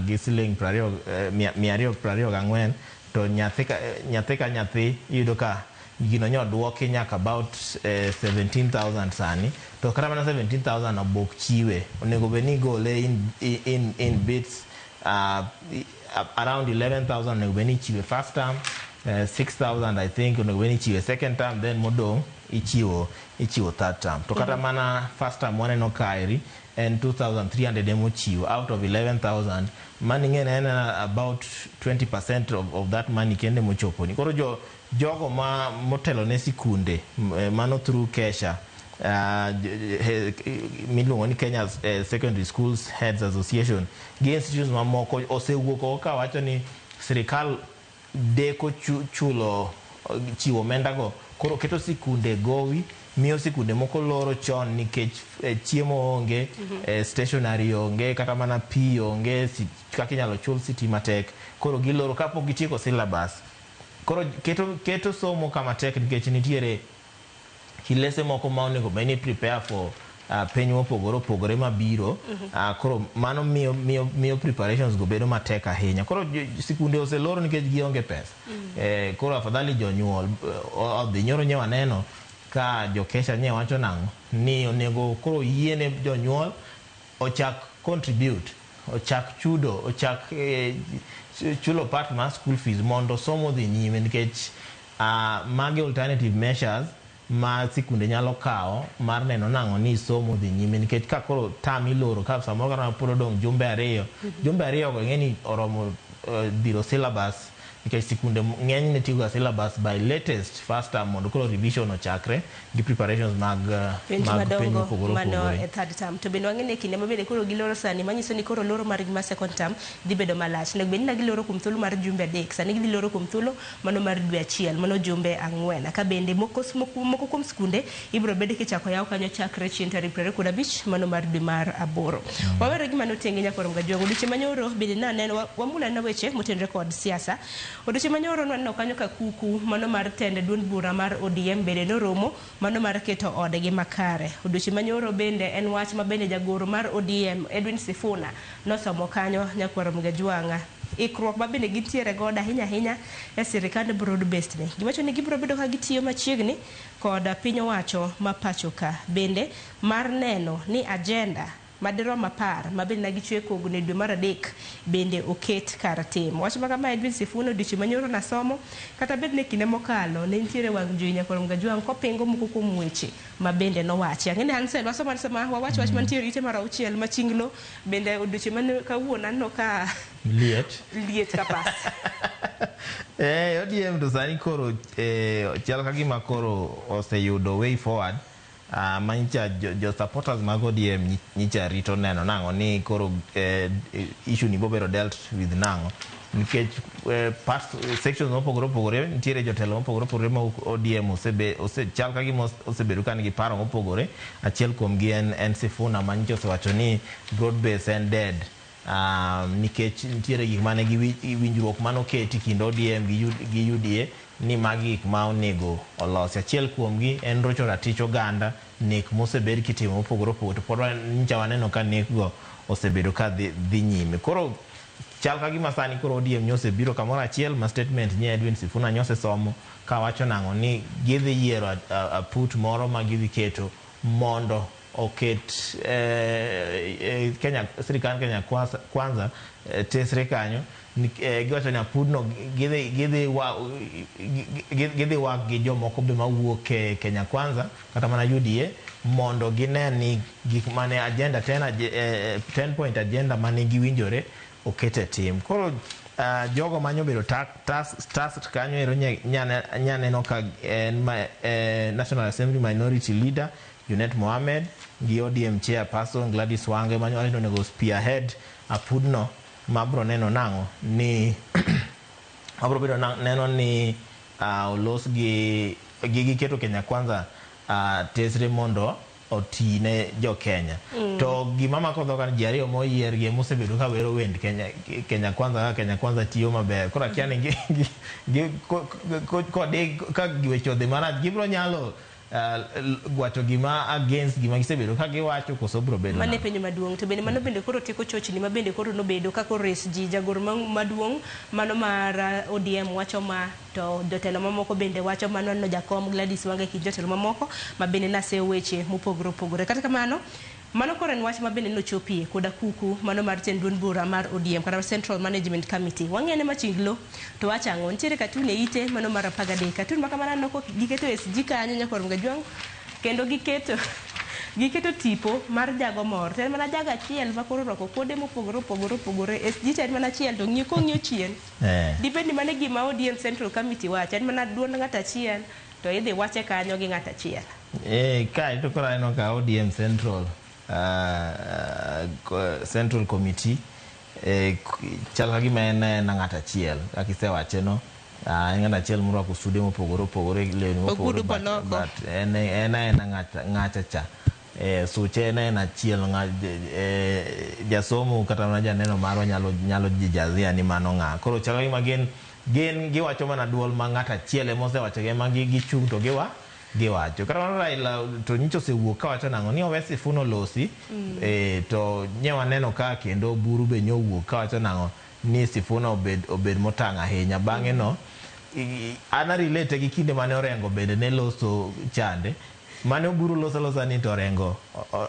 gi siling 224 to nyathi ka nyathi yudo ka gino nyo duoki nyaka about 17,000 sani to kata mana 17,000 obok chiwe onego beni gole in bits around 11,000 onego beni chiwe first term 6,000 I think onego beni chiwe second term then modong ichiwo third term to kata mana first term waneno kaeri and 2,300 emo chiwo out of 11,000 money ngene about 20% of that money kende mochopo ni koro jogo motelo ne sikunde mano through Kesha miluongo ni Kenya Secondary Schools Heads Association gi institutions mamoko osewuoko ka wacho ni sirikal deko chulo chiwo omenda go koro keto sikunde gowi miyo sikunde moko loro chon nikech chiemo onge stationary onge kata mana pi onge kaka inyalo chul sitima tek koro giloro kapok gitieko syllabus koro keto somo kama tek nikech nitiere kilese moko ma onego beni prepare for penj mopogore mabiro koro mano miyo preparations go bedo matek ahinya koro sikunde oseloro nikech gionge pesa koro afadhali jonyuol odhi nyoro nye waneno ka jokesha nye wacho nang'o ni onego koro yiene jonyuol ochak contribute ochak chudo ochak chulo part ma school fees mondo somo dhi nyime nikech magi alternative measures ma sikunde nyalo kawo mar neno nang'o ni somo dhi nyime, nikech ka koro tam iloro ka samoro kana pod odong' jumbe ariyo go ng'eni oromo dhiro syllabus, nikech sikunde ng'eny ne tiyo ga syllabus by latest first term mondo koro revision ochakre gi preparations mag penj opogore mano opogore. e third term. To bende wang'e ni kinde mabende koro giloro sani manyiso ni koro loro mar gima second term dhi bedo malach. Nego bende na giloro kuom thuolo mar jumbe 3, sani gidhi loro kuom thuolo mano mar dwe achiel, mano jumbe 4. Ka bende moko kuom skunde ibiro bede kichako yaw kanyo chakre chieng' tarik 25 mano mar dwe mar 8. Wawere gi mano tenge nyakoro mga jogo duche manyoro bende na neno wamula na weche motenre kod siasa. Oduche manyoro nwanno kanyo ka kuku mano mar tende duond bura mar ODM bende noromo mano mar keto ode gi makare. Oduche manyoro bende en wach ma bende jagoro mar ODM Edwin Sifuna nosomo kanyo nyakwaro mga jwanga. Ikruok ma bende gintiere godo ahinya e sirikand broad based ne. Giwacho ni gibiro bedo ka gitiyo machiegni kod piny owacho ma pacho ka bende mar neno ni agenda madero mapar mabende na gichwe kogune dwe mar 3 bende oket kar tim. Wach ma kama Edwin Sifuna duche manyoro na somo kata bed ne kinde mokalo ne ntiere wang joinya kor mga jwang kopingo moko kuom weche ma bende no wachi. Ang'ene Hansel waso mar sama wach man tiere ite mar 6 machinglo bende oduche man kawuono anno ka liet kapas. ODM to sani koro chal ka gima koro oseyudo way forward. Manyicha jo supporters mag ODM nyicha rito neno nang'o ni koro issue ni bobero dealt with nang'o, nikech sections mopogore opogore nitiere jotelo mopogore opogore ma ODM chal ka gima osebedo ka nigi paro mopogore. Achiel kuom gi en Sifuna manyicha osewacho ni broad base en dead, nikech nitiere gik mane gi winjruok manoketi kind ODM gi UDA ni magi gik ma onego olosi. Achiel kuom gi en rocho ratich oganda, nek mosebed kitimo mopogore opogore, to pod nyicha waneno ka nek go osebedo ka dhi nyime. Koro chal ka gima sani koro ODM nyose biro kamoro achiel ma statement nye Edwin Sifuna nyose somo ka wacho nang'o ni gidhi yiero aput moro ma gidhi keto mondo oket sirikand Kenya Kwanza tesre kanyo. Giwacho ni apudno gidhi wak gi jomoko be mawuok Kenya Kwanza kata mana UDA mondo gine ni gik mane agenda 10 point agenda mane giwinjore okete tim. Koro jogo manyo bedo task kanyo ero nyaneno ka National Assembly Minority Leader Junet Mohamed gi ODM Chairperson Gladys Wange manyo onego spearhead apudno mabro neno nang'o ni abro bedo neno ni olos gi keto Kenya Kwanza tesre mondo otine jo Kenya. To gima mako dhoga ji ariyo moyier gi mosebedo ka wero wend Kenya Kwanza tiyo maber. Koro akia ni ka giwecho dhi marach gibro nyalo gwacho gima against gima gisebedo ka giwacho koso bro bedo mane penyo maduong'. To bende mano bende koro teko chochni ma bende koro nobedo ka koro res ji jagoro maduong' mano mar ODM wacho ma, to jotelo mamoko bende wacho mano no jakom Gladys Wange ki jotelo mamoko ma bende nase weche mopogore opogore. Kata kamano mano koro en wach ma bende nochopie koda kuku mano mar duond bura mar ODM kata Central Management Committee. Wang'ene machinglo to wachango nitiere katune ite mano mar 13 katun makamana noko giketo SG kanyo nyakor mga jwang kendo giketo tipo mar jago mor. Ten mana jago achiel ma koro roko kode mopogore opogore SG ten mana achiel to ng'iyo kong'iyo chien. Dipendi mane gima ODM Central Committee wacho en mana duond ng'at achiel to idhi wache kanyo gi ng'at achiel. Ka ito koro aneno ka ODM Central Committee chal ka gima en ng'at achiel kaka isewache no. Ng'at achiel morwako sude mopogore opogore lewni mopogore but en ng'at cha suche en achiel jasomo kata mana janeno marwa nyalo jijazia ni mano ng'a. Koro chal ka gima gin giwacho mana duol ma ng'at achiel emosewacho gi ema gichung' to giwacho. Kata mana Raila to nyicho osewuok ka wacho nang'o ni owe Sifuna losi to nye waneno ka kendo buru be nyowuok ka wacho nang'o ni Sifuna obed motang' ahinya. Bang'e no ana relate gi kinde mane Orengo bende ne loso chande mane Oburu losa ni to Orengo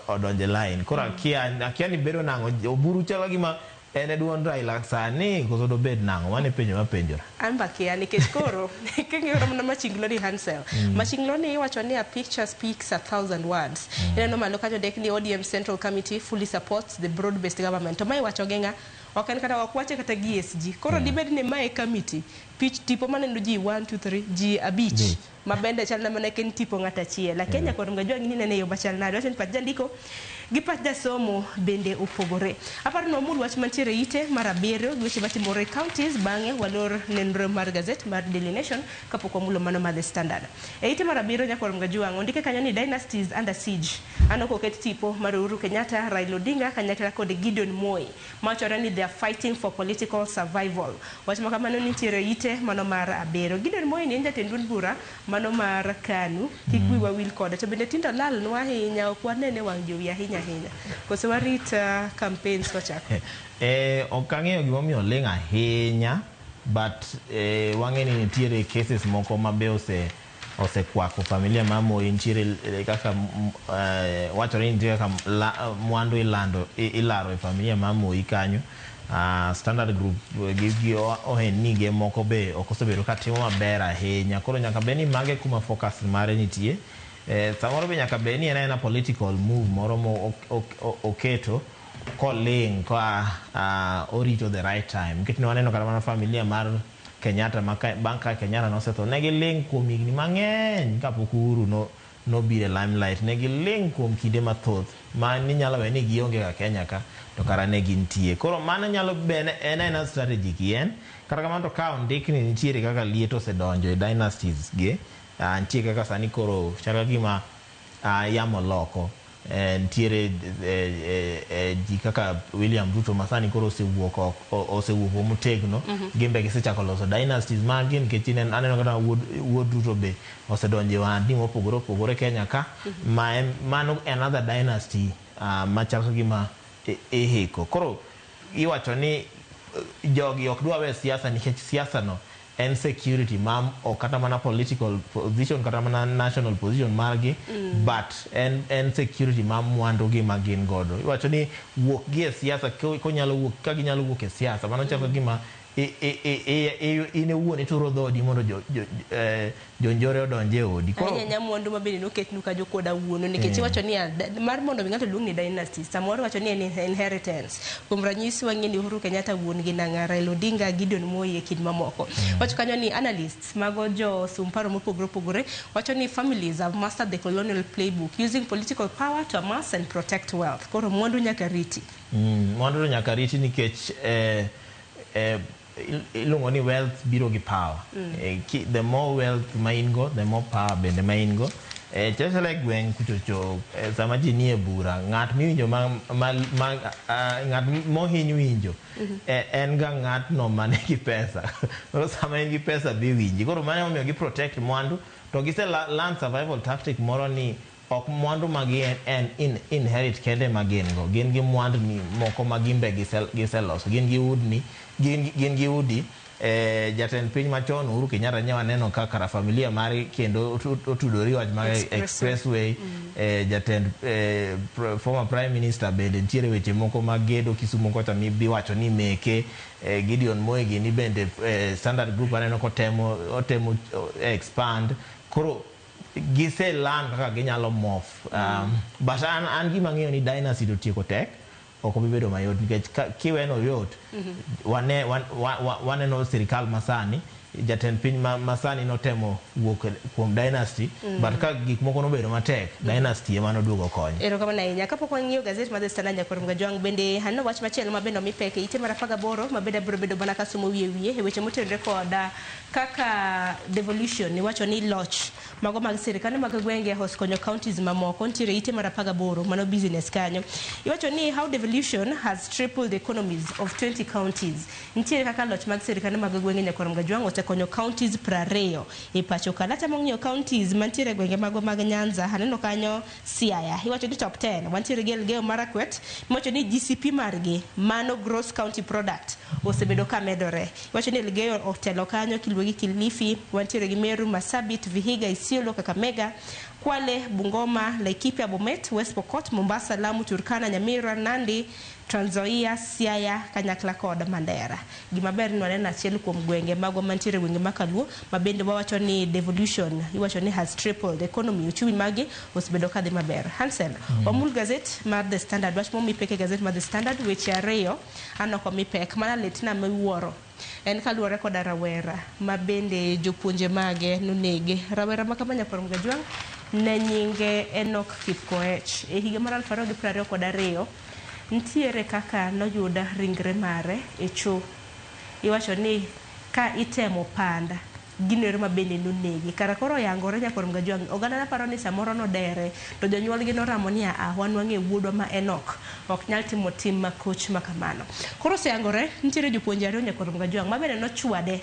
odonje line. Koro akia ni bedo nang'o Oburu chalo gima ene duon Raila sani koso do bed nango mane penjo mapenjora amba kia nikech koro king'iro mana machinglo ni Hansel machinglo ni iwacho ni a picture speaks 1,000 words ineno malo kajo dek ni ODM Central Committee fully supports the broad based government to mai wacho genga okan kata wakwache kata GSG koro dibed ni mae committee pitch tipo maneno ji 1 2 3 ji abich mabende chal na mana ken tipo ngata chiel la Kenya koro ngajwa ngini nene yo bachal na wacho pat jandiko gi pat da somo bende opogore aparo no mul wach mantiere ite marabero weche matimore counties bange walor nenro mar gazette mar Daily Nation kapok wamulo mano mar The Standard e ite marabero nyakor ngajwa ngondike kanyo ni dynasties under siege anoko ket tipo mar Uhuru Kenyatta Raila Odinga kanyakla kod Gideon Moi machore ni they are fighting for political survival wach makamano nitiere ite mano mar abero Gideon Moi ni jatend bura mano mar KANU kigwi wawil kode to bende tindo lal nwa hinya okwanene wang jowi ahinya koso warit campaigns wachako okang'eyo gimomiyo ling ahinya but wang'eni nitiere cases moko mabe osekwako familia ma Moi nitiere kaka wachore nitiere kaka mwandu ilaro e familia ma Moi kanyo Standard Group gi ohenige moko be okosebedo katimo maber ahinya koro nyaka beni mage kuma focus mare nitie samoro be nyaka beni ena political move moro mo oketo koling kwa orito the right time kitno waneno kata mana familia mar Kenyatta banka Kenyatta no seto negi ling kuom higni mang'eny kapok Uhuru no bire limelight negi ling kuom kinde mathoth ma ni nyalo we ni gionge ka Kenya ka to kara ne gintie koro mano nyalo bene ena strategy kien kata kamano to ka ndikni nitiere kaka lieto sedonjo e dynasties ge ntie kaka sani koro chaka gima yamo loko ntiere ji kaka William Ruto masani koro osewuok motegno gimbe gisechako loso dynasties magin kechinen aneno kata wuod Ruto be osedonje wandi mopogore Kenya ka mano another dynasty machako gima eheko koro iwacho ni jogi ok dwa we siasa nikech siasa no and security mam o kata mana political position kata mana national position margi but and security mam mwandu gi magin godo iwacho ni wuok gi siasa ko nyalo wuok ka ginyalo wuok e siasa mano chako gima ine wuone turo dhodi mondo jonjore odonje odi koro nyamwandu mabende noket nuka jokoda wuono nikech wacho ni mar mondo ng'ato luong ni dynasty samoro wacho ni inheritance kuom ranyisi wang'eni Uhuru Kenyatta wuon gi nanga Raila Odinga Gideon Moi e kid mamoko wacho kanyo ni analysts mago jo sumparo mopogore wacho ni families have mastered the colonial playbook using political power to amass and protect wealth koro mwandu nyaka riti nikech ilungo ni wealth biro gi power the more wealth maingo the more power bende maingo just like when kuchocho sama ji nie bura ng'at miwinjo ng'at mohiny winjo en ga ng'at no mane gi pesa koro sama en gi pesa bi winji koro mane omiyo gi protect mwandu to gise learn survival tactic moro ni ok mwandu magi en inherit kende magin go gin gi mwandu ni moko magimbe giseloso gin gi udi jatend piny machon Uhuru Kenyatta nyawa neno kaka familia mari kendo otudori wach mag expressway jatend former prime minister bende ntiere weche moko magedo Kisumu kocha bi wacho ni meke Gideon Moi ni bende Standard Group aneno kotemo expand koro gise land kaka ginyalo mof but an gima ng'eyo ni dynasty to tieko tek oko bibedo mayot nikech kiweno yot waneno sirikal masani jatend piny masani notemo wuok kuom dynasty but ka gik moko nobedo matek dynasty ema noduogo konyo erokamano ahinya kapok wang'iyo gazet mar The Standard nyakor Mgajwang bende hano wach machielo mabende omipeke ite mar 18 mabende biro bedo bana kasumo wiye e weche motenore koda kaka devolution ni wacho ni loch mago mag sirikal mag gwenge hos konyo counties mamoko ntiere ite mar 18 mano business kanyo iwacho ni how devolution has tripled the economies of 20 counties ntiere kaka loch mag sirikal mag gwenge nyakor Mgajwang konyo counties prareyo e pacho kalata mong'yo counties mantiere gwenge mago mag Nyanza haneno kanyo Siaya iwacho ni top 10 wantiere gi Elgeyo Marakwet iwacho ni GCP margi mano gross county product osebedo ka medore iwacho ni Elgeyo otelo kanyo Kilwegi Kilifi wantiere gi Meru Masabit Vihiga Isiolo Kakamega Kwale, Bungoma, Laikipia, Bomet, West Pokot, Mombasa, Lamu, Turkana, Nyamira, Nandi, Trans Nzoia, Siaya, Kanyakla kod Mandera. Gima ber ni waneno achiel kuom gwenge magwa mantiere gwenge makaluo mabende wawacho ni devolution iwacho ni has tripled economy uchumi magi osebedo kadhi maber. Hansel, wamul gazet mar The Standard wach momi peke gazet mar The Standard weche ariyo anoko mi pek mana letina miwuoro en kaluwore koda rawera mabende jopuonje mage nonege. Rawera makamanya Nyakorom Gajwang' ne nyinge Enoch Kipkoech e higa mar 2022 ntiere kaka noyuda ringre mare e cho. Iwacho ni ka itemo panda ginero mabende nonegi kara koro yangore Nyakorom Gajwang' oganda na paro ni samoro nodere to jonyuol gi noramo ni wan wang'e wuodwa ma Enoch ok nyal timo tim makoch makamano. Koro seyangore ntiere jopuonje ariyo Nyakorom Gajwang' mabende nochwade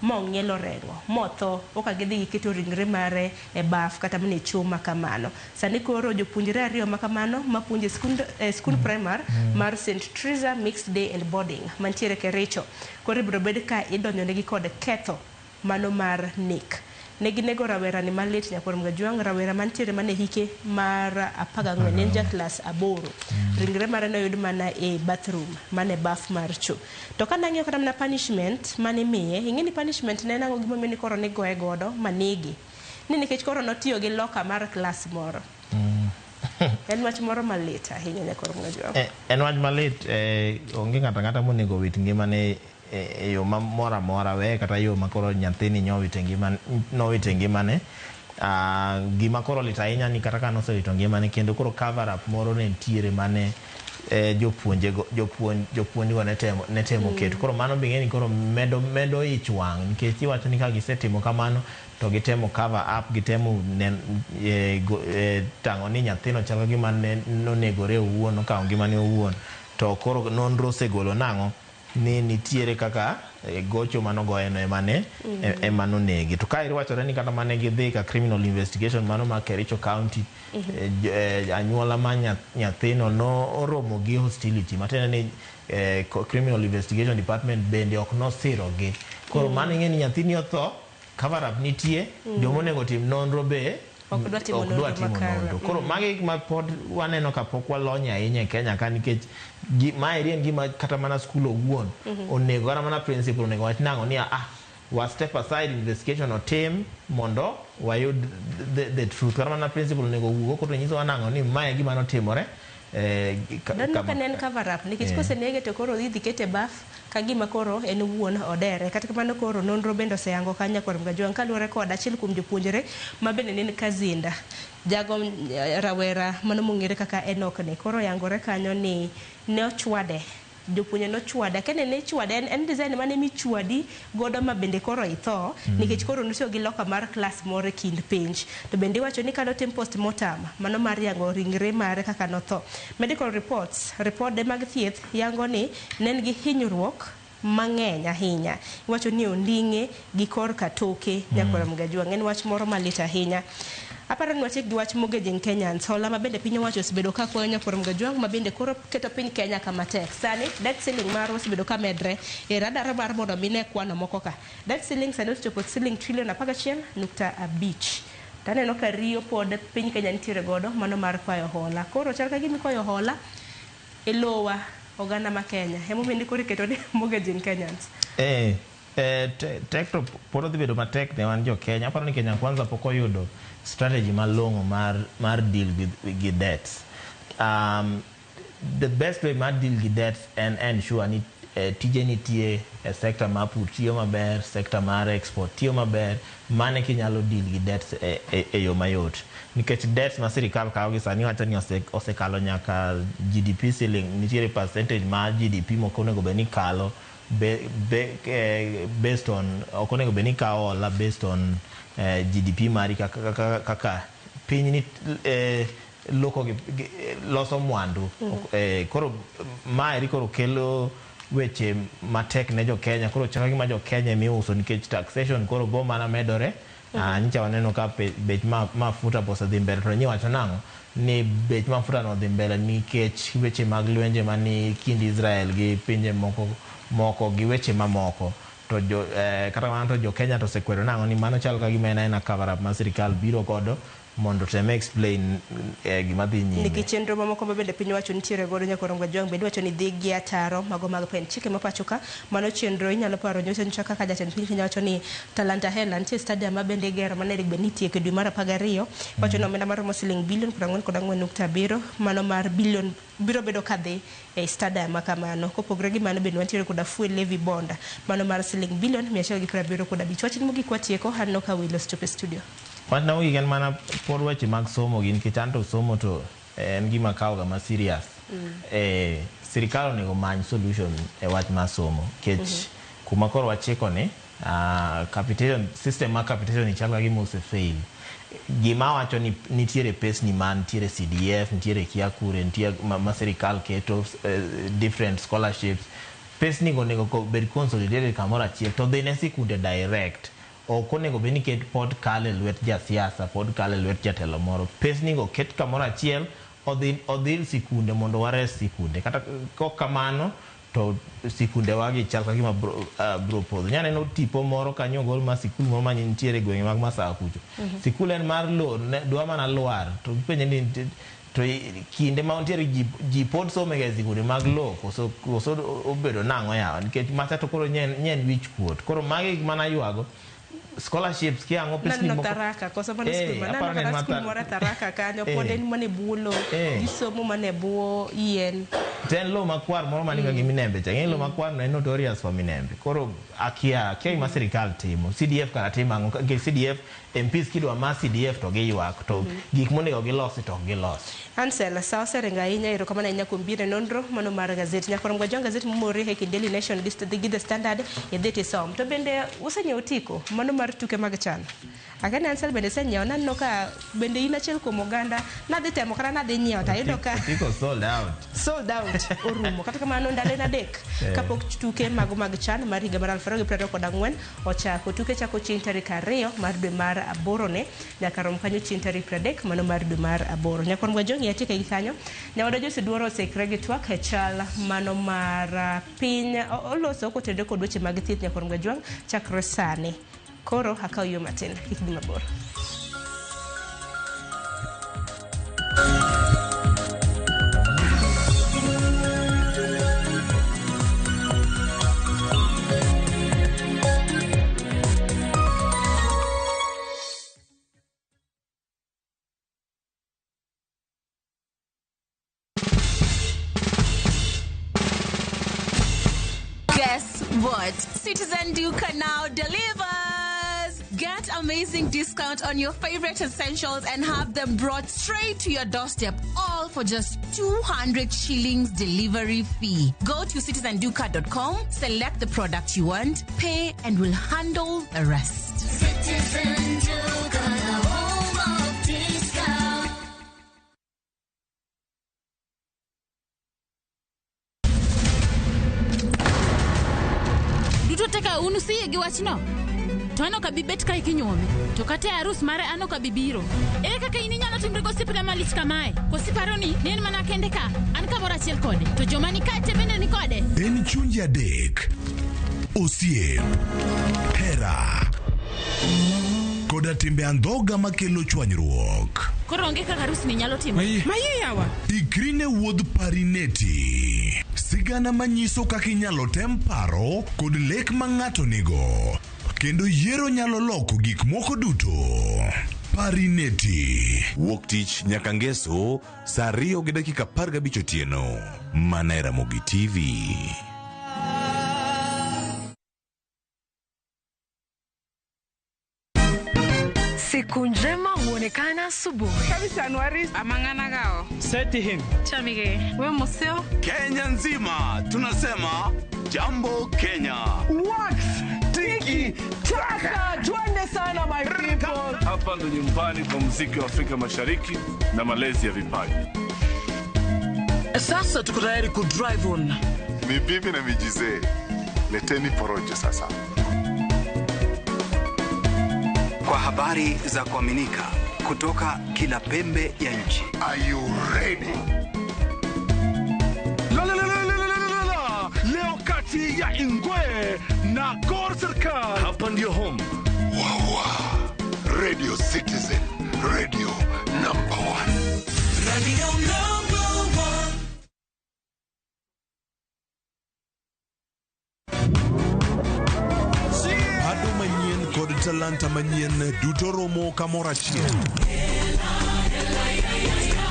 mong'ielo rengo motho oka gidhi giketo ringre mare e baf kata mane chuma kamano. Sani koro jopuonjre ariyo makamano mapuonje school primary mar St. Teresa Mixed Day and Boarding mantiere Kericho koro ibiro bed ka idonjonegi kod ketho mano mar nek. Neginego rawera ni malit Nyakorom Gajwang' rawera mantiere mane hike mar 14 ninja class 8 ringre mare noyud mana e bathroom mane baf mar cho. To kanang'io kata mana punishment mane miye ing'eni punishment ne nango gima meni koro ni goye godo manigi ni nikech koro notiyo gi loka mar class moro. En wach moro malit ahinya Nyakorom Gajwang'. En wach malit onge ng'ata monego wit ngimane e yo mora mora we kata yo makoro nyathini nyowite ngimane gima koro lit ahinya ni kata kano osewito ngimane kendo koro cover up moro ne ntiere mane jopuonj go ne temo keto koro mano bing'eni koro medo ich wang' nikech iwacho ni ka gisetimo kamano to gitemo cover up gitemo tang'o ni nyathino chal gima nonegore owuon okawo ngimane owuon to koro nonro osegolo nang'o ni nitiere kaka gocho manogoyeno emano negi to ka iwachore ni kata mane gidhi ka criminal investigation mano ma Kericho County anyuola ma nyathino no oromo gi hostility matene ni criminal investigation department bende ok nosirogi koro mano ing'eni nyathini otho cover up nitie jomonego tim nonro be ok dwa timo nonro koro magi ma pod waneno kapok walony ahinya e Kenya ka nikech ma en gima kata mana skul owuon onego kata mana principal onego wach nang'o ni wa step aside investigation otim mondo wayud the truth kata mana principal onego wuo koro nyiso wanang'o ni ma e gima notimore kanen cover up nikech kosenege to koro idhi kete baf ka gima koro en wuon odere kata kamano koro nonro bende oseyango ka Nyakorom Gajwang' kaluwore kod achiel kuom jopuonjre ma bende nen Kazinda jago rawera mano mong'ere kaka Enoch ne koro yangore kanyo ni ne ochwade jopuonje nochwada kene ne chwada en design mane michwadi godo ma bende koro itho nikech koro notiyo gi loka mar class moro kind penj to bende wacho ni kano tim postmortem mano mar yango ringre mare kaka notho. Medical reports repode mag thieth yango ni nen gi hinyruok mang'eny ahinya iwacho ni onding'e gi kor katoke Nyakorom Gajwang' en wach moro malit ahinya. Aparo ni wachik gi wach Mogejing Kenyans hola mabende piny owacho osebedo ka kwayo Nyakorom Gajwang' mabende koro keto piny Kenya kama tek. Sani debt ceiling mar osebedo ka medre e radar mar mondo mine kwano moko ka. Debt ceiling sani osechopo siling trilion 11.5. Taneno ka riyo pod piny Kenya nitiere godo mano mar kwayo hola. Koro chal ka gimi kwayo hola e lowa oganda ma Kenya. Hemo bende koro keto ni Mogejing Kenyans. Tek to pod odhi bedo matek ne wan jo Kenya. Aparo ni Kenya kwanza pok oyudo strategy malong'o mar deal with debts. The best way mar deal with debts and ensure ni tije nitie e sector mar pur tiyo maber, sector mar export tiyo maber, mane kinyalo deal with debts e yo mayot. Nikech debts ma sirikal kawo gi sani wacho ni osekalo nyaka GDP ceiling, nitiere percentage mar GDP moko onego bed ni kalo based on okonego bed ni kawo hola based on GDP mari kaka piny ni loko loso mwandu koro maeri koro kelo weche matek ne jo Kenya koro chaka gima jo Kenya miuso nikech taxation koro bo mana medore nyicha waneno ka bech mafuta posa dhi mbele to nyi wacho nang'o ni bech mafuta no dhi mbele nikech weche mag lwenje mani kind Israel gi pinje moko gi weche mamoko to kata mana to jo Kenya to sekwero nang'o ni mano chal ka gima en cover up ma sirikal biro godo mondo teme explain gima dhi nyime. Niki chenro mamoko bende piny wacho nitiere godo Nyakwaro Gajwang' bende wacho ni dhi gi ataro mago mag pen chike mapacho ka mano chenro inyalo paro nyocha nyocha kaka jatend piny Kenya wacho ni Talanta Hela nitie stadium ma bende gero mane bende nitie e dwe mar 12 wacho ni omenda mar siling bilion 44.7 mano mar bilion biro bedo kadhi e stadium ma kamano kopogre gi mano bende nitiere koda fuel levy bond mano mar siling bilion 175 wacho ni mogik watieko hanno ka wilo stop studio. Wana wigi en mana por weche mag somo gin kichanto somo to en gima kawo gama serious. Sirikal onego many solution e wach mar somo kech kuma koro wachiko ni capitation system ma capitation ichalga gima ose fail. Gima wacho ni nitiere pesni man nitiere CDF nitiere Kiakure nitiere ma sirikal keto different scholarships pesni go nego bed consolidated kamoro achiel to dhi ne sikunde direct. Okonego beni ket pod kale lwet jasiasa pod kale lwet jatelo moro pesni go ket kamoro achiel odhi sikunde mondo wares sikunde kata kok kamano to sikunde wagi chal ka gima bro podho nyane no tipo moro kanyo gol ma sikul moro manye nitiere gwenge mag Masawa kucho sikul en mar lo dwa mana lwar to penye ni to kinde ma nitiere ji pod some ga sikunde mag lo koso obedo nango yawa nikech macha to koro nyen wich kuot koro magi mana ywago scholarships kiango pesni moko taraka koso mane skul mora taraka kanyo pod en mane bulo gisomo mane buo yen ten lo makwar moro mane gi minembe cha lo makwar no notorious for minembe koro akia ma serikal timo CDF kara timo ke CDF MPs kidwa ma CDF to giywak to gik monego gilosi to gilosi Ansel sawa serenga inya iro kama na inya kumbire nondro mano mar gazeti Nyakwaro Gajwang' gazeti momori he Daily Nation list the Standard e dheti som to bende usenye otiko mano mar tuke mag chan akane Ansel bende senye onanno ka bende ina chel kuom oganda na dhi temo kara na dhi nyiewo ta yudo ka otiko sold out orumo kata kamano ndalo na dek kapok tuke mago mag chan mar higa mar 2024 ochako tuke chako chieng' tarik 2 mar dwe mar 8 ne nyaka rom kanyo chieng' tarik 30 mano mar dwe mar 8 Nyakwaro Gajwang' yatike gi kanyo nyawado Jose Dwaro osekre gi twak e chal mano mar piny oloso kotede kod weche mag thieth Nyakwaro Gajwang' chakre sani koro akaw yo matin kik bi mabor. Guess what? Citizen Duca now delivers! Get amazing discount on your favorite essentials and have them brought straight to your doorstep, all for just 200 shillings delivery fee. Go to citizenduca.com, select the product you want, pay, and we'll handle the rest. Citizen Duca, the home of discount. Duto teka unusie gi wachno. To ano ka bibet ka ikinyuome. To kate arus mare ano ka bibiro. Ere kaka ininyalo timre gosipre malich kamae. Kosiparo ni nen mana kende ka. An ka mora achiel kode. To joma ni kate bende ni kode. En chunje adek. Osiep. Hera. Koda timbe andhoga makelo chwanyruok. Koro onge kaka arus ni nyalo timo. Maye yawa. Ikrine wuodh Parineti. Sigana manyiso kaka inyalo tem paro kod lek ma ng'ato nigo. Kendo yiero nyalo loko gik moko duto. Parineti. Wuok tich nyaka ngeso saa 2:15 otieno. Mana Ramogi TV. Siku njema huonekana asubuhi. Kabisa Anuari amangana gao. Seti him. Chamige. We museo. Kenya nzima tunasema jambo Kenya. Wax, tiki, taka. Twende sana my people. Hapa ndo nyumbani kwa muziki wa Afrika Mashariki na malezi ya vipaji. Sasa tuko tayari ku drive on. Mibibi na mijize. Leteni porojo sasa. Kwa habari za kuaminika kutoka kila pembe ya nchi. Are you ready? Leo kati ya Ingwe na Gor Serikali. Hapa ndio home. Wawa. Radio Citizen. Radio number 1. Radio number 1. Pado manyien kod talanta manyien duto romo kamoro achiel.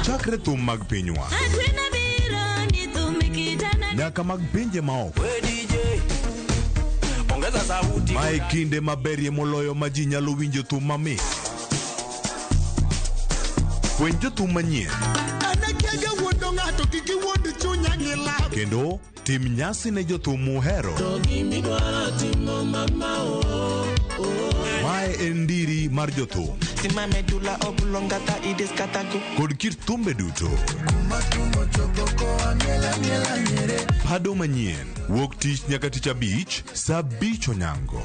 Chakre thum mag pinywa nyaka mag pinje maoko. Mae kinde maberie moloyo ma ji nyalo winjo thum mamit. Puonj jothum manyien kendo tim nyasi ne jothum muhero. Mae en ndiri mar jothum kod kit thumbe duto. Pado manyien wuok tich nyaka tich abich saa 5 onyango.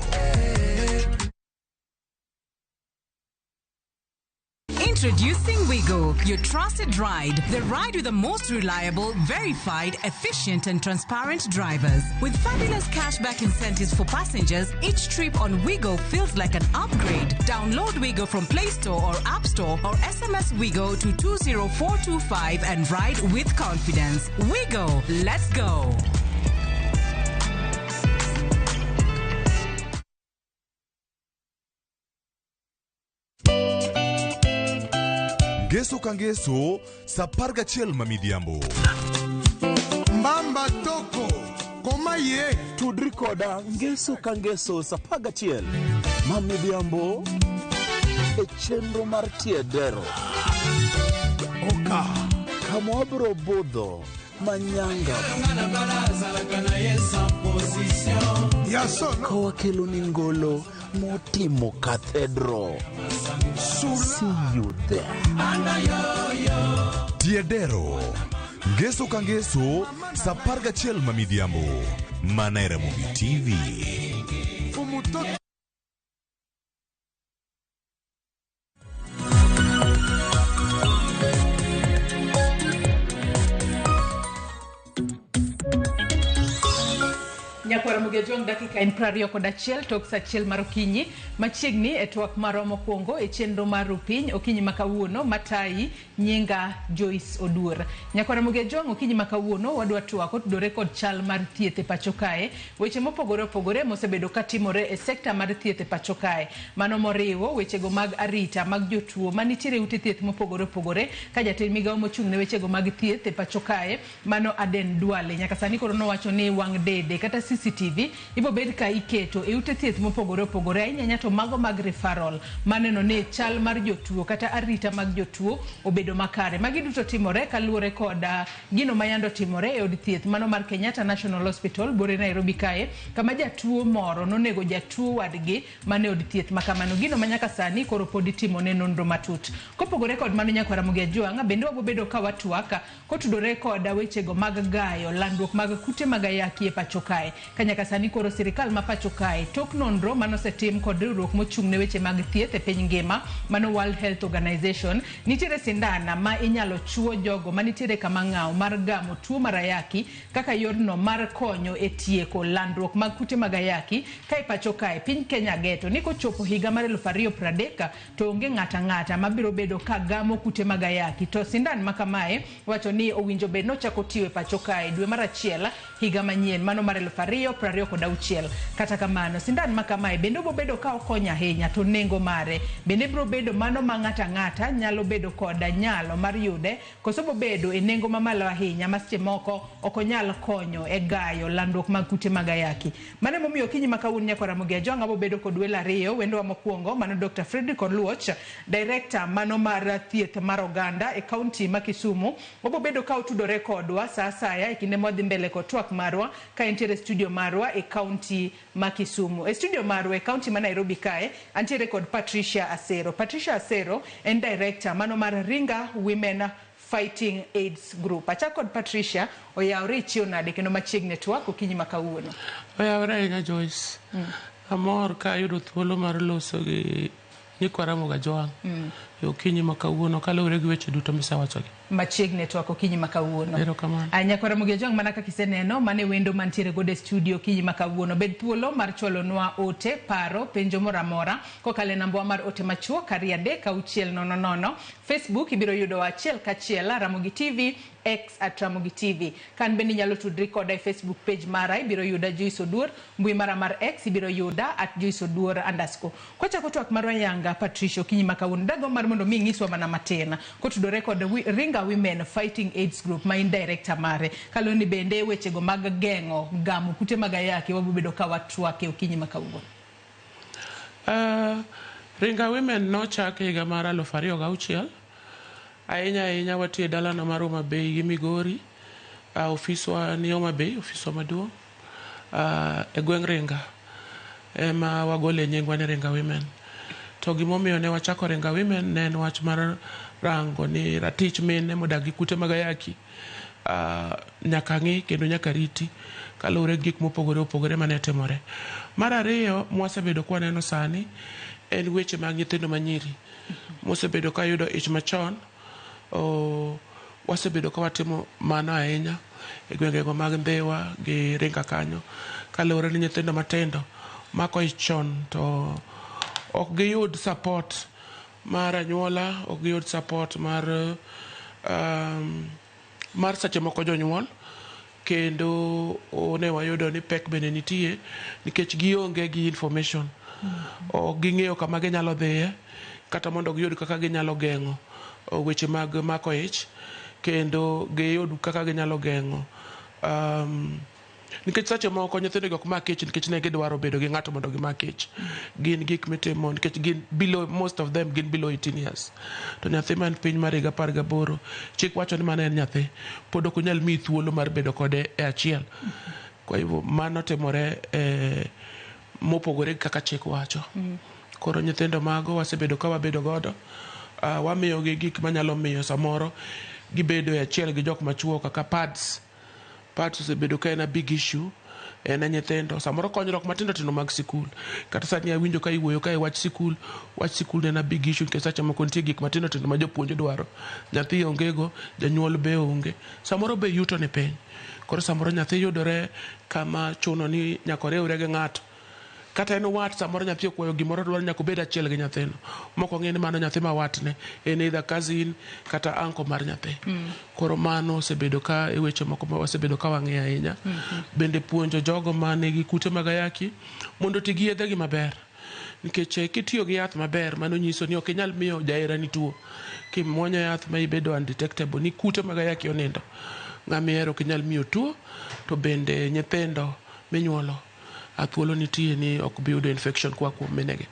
Introducing Wigo, your trusted ride. The ride with the most reliable, verified, efficient, and transparent drivers. With fabulous cashback incentives for passengers, each trip on Wigo feels like an upgrade. Download Wigo from Play Store or App Store or SMS Wigo to 20425 and ride with confidence. Wigo, let's go. Ngeso kangeso saparga chiel mamidhiambo. Mbamba toko koma ye tudri koda ngeso kangeso sapaga chiel mamidhiambo e chenro mar tiedero. Oka kama wabro budho manyanga kowa kelo ni ngolo motimo cathedral. See you there. Tiedero ngeso kangeso saparga chiel mamidhiambo Manera Movie TV. Nyakwara Mugejong dakika en 21 tok sa achiel mar okinyi machiegni e twak maro mokwongo e chenro mar Rupiny okinyi makawuono matai nyinga Joyce Oduor. Nyakwara Mugejong okinyi makawuono wadwa twak otudore kod chal mar thieth e pacho kae, weche mopogore opogore mosebedo katimore e sekta mar thieth e pacho kae. Mano moriwo wechego mag arita mag jotuo manitiere ute thieth mopogore opogore ka jatend migawo mochung' ne wechego mag thieth e pacho kae mano Aden Duale nyaka sani koro nowacho ni wang' dede kata CCTV ibo bed ka iketo e ute thieth mopogore opogore ahinya to mago mag referral maneno ne chal mar jotuo kata arita mag jotuo obedo makare. Magi duto timore kaluwore kod gino mayando timore e od thieth mano mar Kenyatta National Hospital bore Nairobi kae kama jatuo moro nonego jatuo wadgi mane od thieth makamano. Gino manyaka sani koro pod itimo ne nonro matut. Kopogore kod mano Nyakwara Mugejong bende wabobedo ka watwaka kotudore kod wechego mag gayo landruok mag kute mag ayaki e pacho kae. Kanyaka sani koro sirikal ma pacho kae tok nonro mano setim kod riwruok mochung' ne weche mag thieth e piny ngima mano World Health Organization nitiere sindana ma inyalo chuo jogo manitiere kama ng'aw mar gamo tuo mar ayaki kaka yorno mar konyo e tieko landruok mag kute mag ayaki ka e pacho kae piny Kenya geto ni kochopo higa mar 2030 to onge ng'ata mabiro bedo ka gamo kute mag ayaki. To sindan makamae wacho ni owinjo bed no chako tiyo e pacho kae dwe mar achiel higa manyien mano mar 2026. Kata kamano sindan makamae bende obobedo ka okonya ahinya to nengo mare bende biro bedo mano ma ng'ata nyalo bedo koda nyalo mar yude koso bobedo e nengo mamalo ahinya maseche moko okonyal konyo e gayo landruok mag kute mag ayaki. Mane momiyo okinyi makawuono Nyakwara Mugejong bobedo kod welo ariyo wendo wa mokwongo mano Dr. Fredrick Oluoch, director mano mar thieth mar oganda e kaunti ma Kisumu obobedo ka otudore kodwa sa asaya e kinde modhi mbele kod twak marwa ka entiere studio marwa e kaunti ma Kisumu. E studio marwa e kaunti ma Nairobi kae antiere kod Patricia Asero. Patricia Asero en director mano mar Ringa Women Fighting AIDS Group. Acha kod Patricia oyawre chiyo nade kendo machiegni twak okinyi makawuono. Oyawre ga Joyce. Amor ka yudo thuolo mar loso gi Nyakwara Mugejong. okinyi ma kawuono kaluwore gi weche duto misewachogi. Machiegni to okinyi ma kawuono. Erokamano. Nyakwara Mugiajong, mana kaka iseneno mane wendo mantiere gode studio okinyi ma kawuono. Bed thuolo mar chwalonwa ote, paro, penjo moro amora kokalo e nambwa mar ote machuok 36000. Facebook ibiro yudo achiel kachiel Ramogi TV, X @Ramogi TV. Kan bende nyalo tudri koda e Facebook page mara ibiro yuda Joyce Oduor, mbui mara mar X ibiro yuda @JoyceOduor_. Kwachako twak marwa yanga Patricia okinyi ma kawuono, dago mar mondo mi ngiswa mana matin kotudore kod Ringa Women Fighting AIDS Group ma in director mare. Kaloni bende weche go mag gengo gamo kute mag ayaki wabubedo ka watwake okinyi ma kawuono. Ringa Women nochak higa mar 2006. Ahinya watie dalano mar Homa Bay gi Migori. Ofiswa ni Homa Bay, ofiswa maduong'. E gweng' Ringa ema wagole nyingwa ni Ringa Women. To gimomiyo ne wachako Ringa Women ne en wach mar rango ni ratich mine modak gi kute mag ayaki nyaka ng'i kendo nyaka riti kaluwore gi gik mopogore opogore mane timore. Mar ariyo mwasebedo kwa neno sani en weche mag nyithindo manyiri mosebedo ka yudo ich machon. Wasebedo ka watimo mano ahinya e gwengego mag Ndhewa gi Ringa kanyo kaluwore ni nyithindo matindo mako ich chon to ok giyud support mar anyuola, ok giyud support mar seche moko jonyuol, kendo ne wayudo ni pek bende nitie nikech gionge gi information. Ok ging'eyo kama ginyalo dhiye kata mondo giyud kaka ginyalo geng'o weche mag mako ich, kendo giyud kaka ginyalo geng'o nikech seche moko nyithindo go mak ich nikech ne gidwaro bedo gi ng'ato mondo gimak ich. Gin gik mitimo nikech gin below, most of them gin below 18 years. To nyathi man piny mar higa 18 chik wacho ni mana en nyathi pod ok onyal mi thuolo mar bedo kode e achiel. Kwa hivyo mano timore mopogore kaka chik wacho. Koro nyithindo mago wasebedo ka wabedo godo, wamiyo gi gik manyalo miyo samoro gibedo e achiel gi jok machuo kaka pads osebedo ka en a big issue en nyithindo samoro konyruok matindo tindo mag sikul. Kata sani awinjo ka iwuoyo ka wach sikul en a big issue nikech seche moko nitie gik matindo tindo ma jopuonj dwaro, nyathi ongego, janyuol be onge, samoro be yuto ni piny. Koro samoro nyathi yudore kama chuno ni nyaka riwre gi ng'ato, kata en wat samoro nyathi okwayo gimoro dwaro nyaka obed achiel gi nyathino, moko ng'e ni mano nyathi ma watne en either cousin kata anko mar nyathi. Koro mano osebedo ka e weche moko ma wasebedo ka wang'e ahinya. Bende puonjo jogo mane gi kute mag ayaki mondo ti gi yedhegi maber, nikech kitiyo gi yath maber mano nyiso ni ok inyal miyo jaherani tuo. Kimuonyo yath ma ibedo undetectable ni kute mag ayaki onindo, ng'amihero ok inyal miyo tuo. To bende nyithindo minyuolo thuolo nitie ni ok bi yudo infection kwa kuom minegi.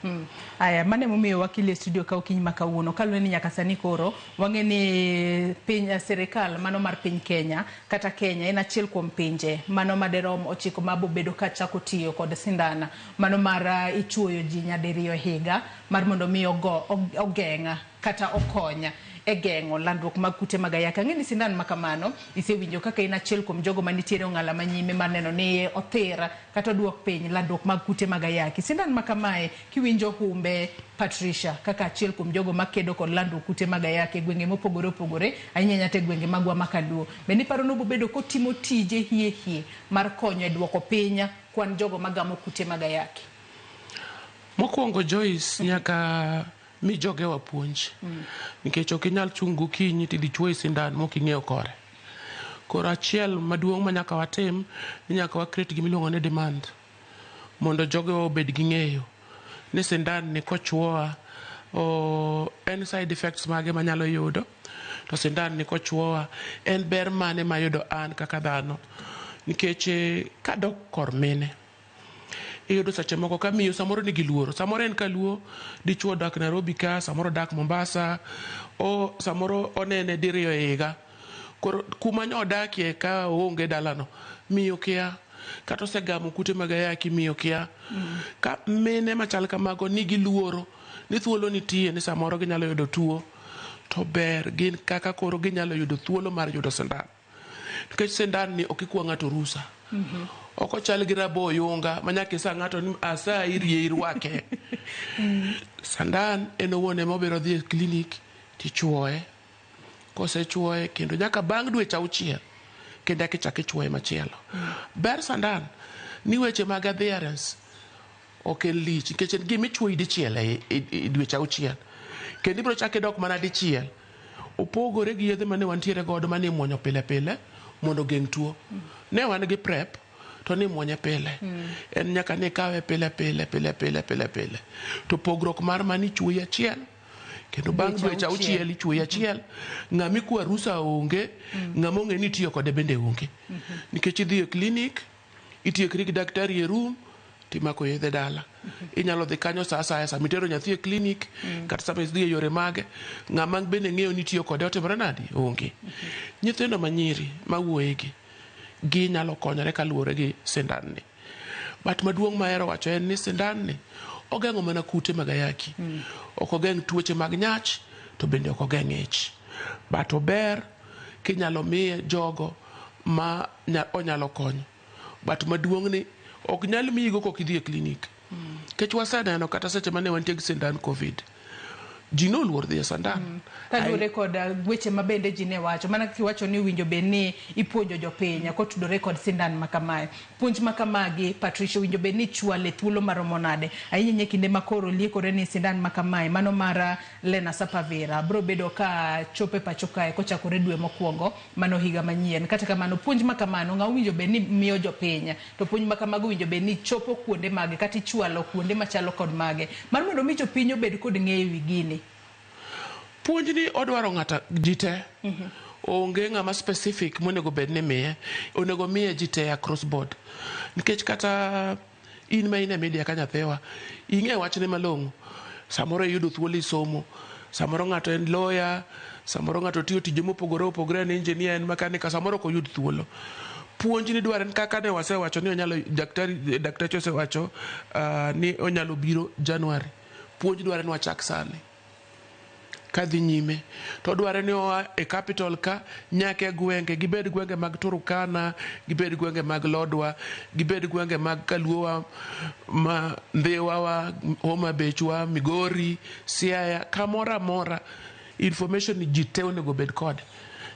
Aya, mane momiyo wakili studio ka okinyi ma kawuono kaluwore ni nyaka sani koro wang'e ni piny sirikal mano mar piny Kenya kata Kenya en achiel kuom pinje mano maderom 9 mabo bedo ka chako tiyo kod sindana mano mar ichuoyo ji nyadiriyo higa mar mondo mi ogeng'a kata okonya e geng'o landruok mag kute mag ayaki. Ang'e ni sindan makamano isewinjo kaka in achiel kuom jogo manitiere ong'ala manyime mar neno ni othira kata duok piny landruok mag kute mag ayaki. Sindan makamae kiwinjo humbe Patricia kaka achiel kuom jogo makedo kod landruok kute mag ayaki gwenge mopogore opogore ahinya nyate gwenge magwa makaluo, bende paro no bobedo kotimo tije hie mar konyo e duoko piny kwan jogo magamo kute mag ayaki? Mokwongo Joyce nyaka mi joge wapuonj, nikech ok inyal chungo kinyi tidhi chuoyi sindan mok ing'eyo kore. Koro achiel maduong' ma nyaka watim ni nyaka wakreti gimiluongo ni demand mondo joge obed gi ng'eyo ni sindan ni kochuowa en side effects mage manyalo yudo, to sindan ni kochuowa en ber mane mayudo an kaka dhano. Nikech kadok kor mine iyudo seche moko ka miyo samoro nigi luoro, samoro en kaluo dichuo dak Nairobi ka, samoro dak Mombasa, samoro onene diriyo e higa. Koro kuma odakie ka onge dalano miyo kia kata osegamo kute mag ayaki miyo kia. Ka mine machal kamago nigi luoro ni thuolo nitie ni samoro ginyalo yudo tuo, to ber gin kaka koro ginyalo yudo thuolo mar yudo sindan. Nikech sindan ni ok ikwa ng'ato rusa. oko chal gi rabo yunga manyaka sa ng'ato ni asa irie irwake. Sandan en owuon ema obiro dhi e klinik tichuoye. Kosechuoye kendo nyaka bang' dweche 6 kendo eka ichak ichuoye machielo. Ber sandan ni weche mag adherence ok en lich nikech en gima ichuoyi dichiel e dweche 6 kendo ibiro chak idok mana dichiel. Opogore gi yedhe mane wantiere godo mane imuonyo pile pile mondo geng' tuo. Ne wan gi prep to ni muonye pile. En nyaka ni kawe pile pile. To pogruok mar mani chuoyi achiel kendo bang' dweche 6 ichuoyi achiel. Ng'ami kwa rusa onge, ng'ama ong'e ni tiyo kode bende onge. Nikech idhi e klinik, itiekri gi daktari e room, timako yedhe dala. Inyalo dhi kanyo sa asaya sa mitero nyathi e klinik kata sama idhi e yore mage. Ng'ama bende ng'eyo ni tiyo kode otimore nadi onge. Nyithindo manyiri mawuoyegi gi nyalo konyore kaluwore gi sindan ni. But maduong' mahero wacho en ni sindan ni ogeng'o mana kute mag ayaki. Ok ogeng' tuoche mag nyach to bende ok ogeng' ich. But ober kinyalo miye jogo ma onyalo konyo. But maduong' ni ok nyal miyigo kok idhi e klinik. Kech waseneno kata seche mane wantie gi sindan Covid. Ji noluor dhi e sandan. Kaluwore kod weche mabende ji ne wacho. Mana kiwacho ni winjo be ni ipuonjo jopiny kotudore kod sindan makamae. Puonj makamagi, Patricia, winjo be ni chwale thuolo maromo nade. Ahinya kinde makoro liekore ni sindan makamae. Mano mara Lena Sapavira. Bro bedo ka chope pacho kae kochakore dwe mokwongo. Mano higa manyien. Kata kamano puonj makamano ng'a winjo be ni miyo jopiny. To puonj makamago winjo be ni chopo kuonde mage kata ichwalo kuonde machalo kod mage. Mar mondo mi jopiny obed kod ng'eyo wi gini. Puonj ni odwaro ng'ata jite. Onge ng'ama specific monego bed ni miye. Onego miye jite across board. Nikech kata in ma in e media ka nyathiwa, ing'e wachne malong'o. Samoro yudo thuolo isomo. Samoro ng'ato en lawyer. Samoro ng'ato tiyo tije mopogore opogore, en engineer, en makanika. Samoro ok oyud thuolo. Puonj ni dwaren kaka ne wasewacho ni onyalo daktari osewacho ni onyalo biro January. Puonj dwaren wachak sani. Kadhi nyime to dware ni oa e capital ka nyake gwenge, gibed gwenge mag Turukana, gibed gwenge mag Lodwa, gibed gwenge mag Kaluowa, ma Ndhewa, Homa Bechwa, Migori, Siaya, kamora mora. Information ni jite onego bed kode.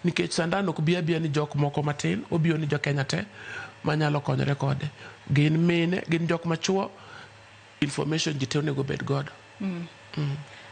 Nikech sandan ok biya ni jok moko matin, obiyo ni jok Kenya te manyalo konyore kode. Gin mine, gin jok machuo, information jite onego bed godo.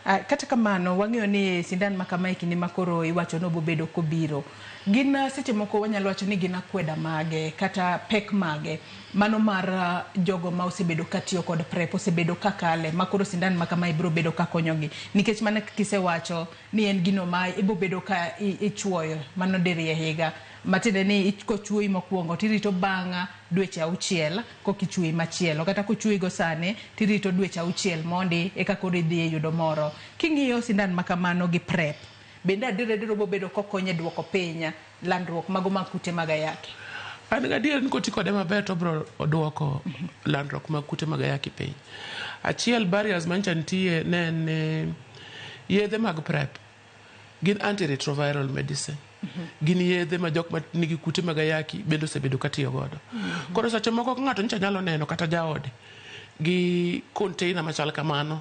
Kata kamano wang'eyo ni sindan makamae kinde makoro iwacho no bobedo kobiro. Gin seche moko wanyalo wacho ni gin akweda mage kata pek mage. Mano mar jogo ma osebedo katiyo kod prep osebedo kakale makoro sindan makamae biro bedo kakonyogi. Nikech mana kisewacho ni en gino ma ibobedo ka ichuoyo mano diri e higa. Matinde ni kochuoyi mokwongo tirito bang'a dweche 6 kokichuoyi machielo kata kochuoyi go sane tirito dweche 6 mondi eka koro idhi e yudo moro. King'iyo sindan makamano gi prep bende adire bobedo kokonye duoko piny landruok mago mag kute mag ayaki. An gadier ni koti kode maber to bro oduoko landruok mag kute mag ayaki piny. Achiel barriers mancha nitie ne yedhe mag prep gin antiretroviral medicine. Gin yedhe ma jok ma nigi kute mag ayaki bendo osebedo katiyo godo. Koro seche moko ng'ato ncha nyalo neno kata jaode gi container machal kamano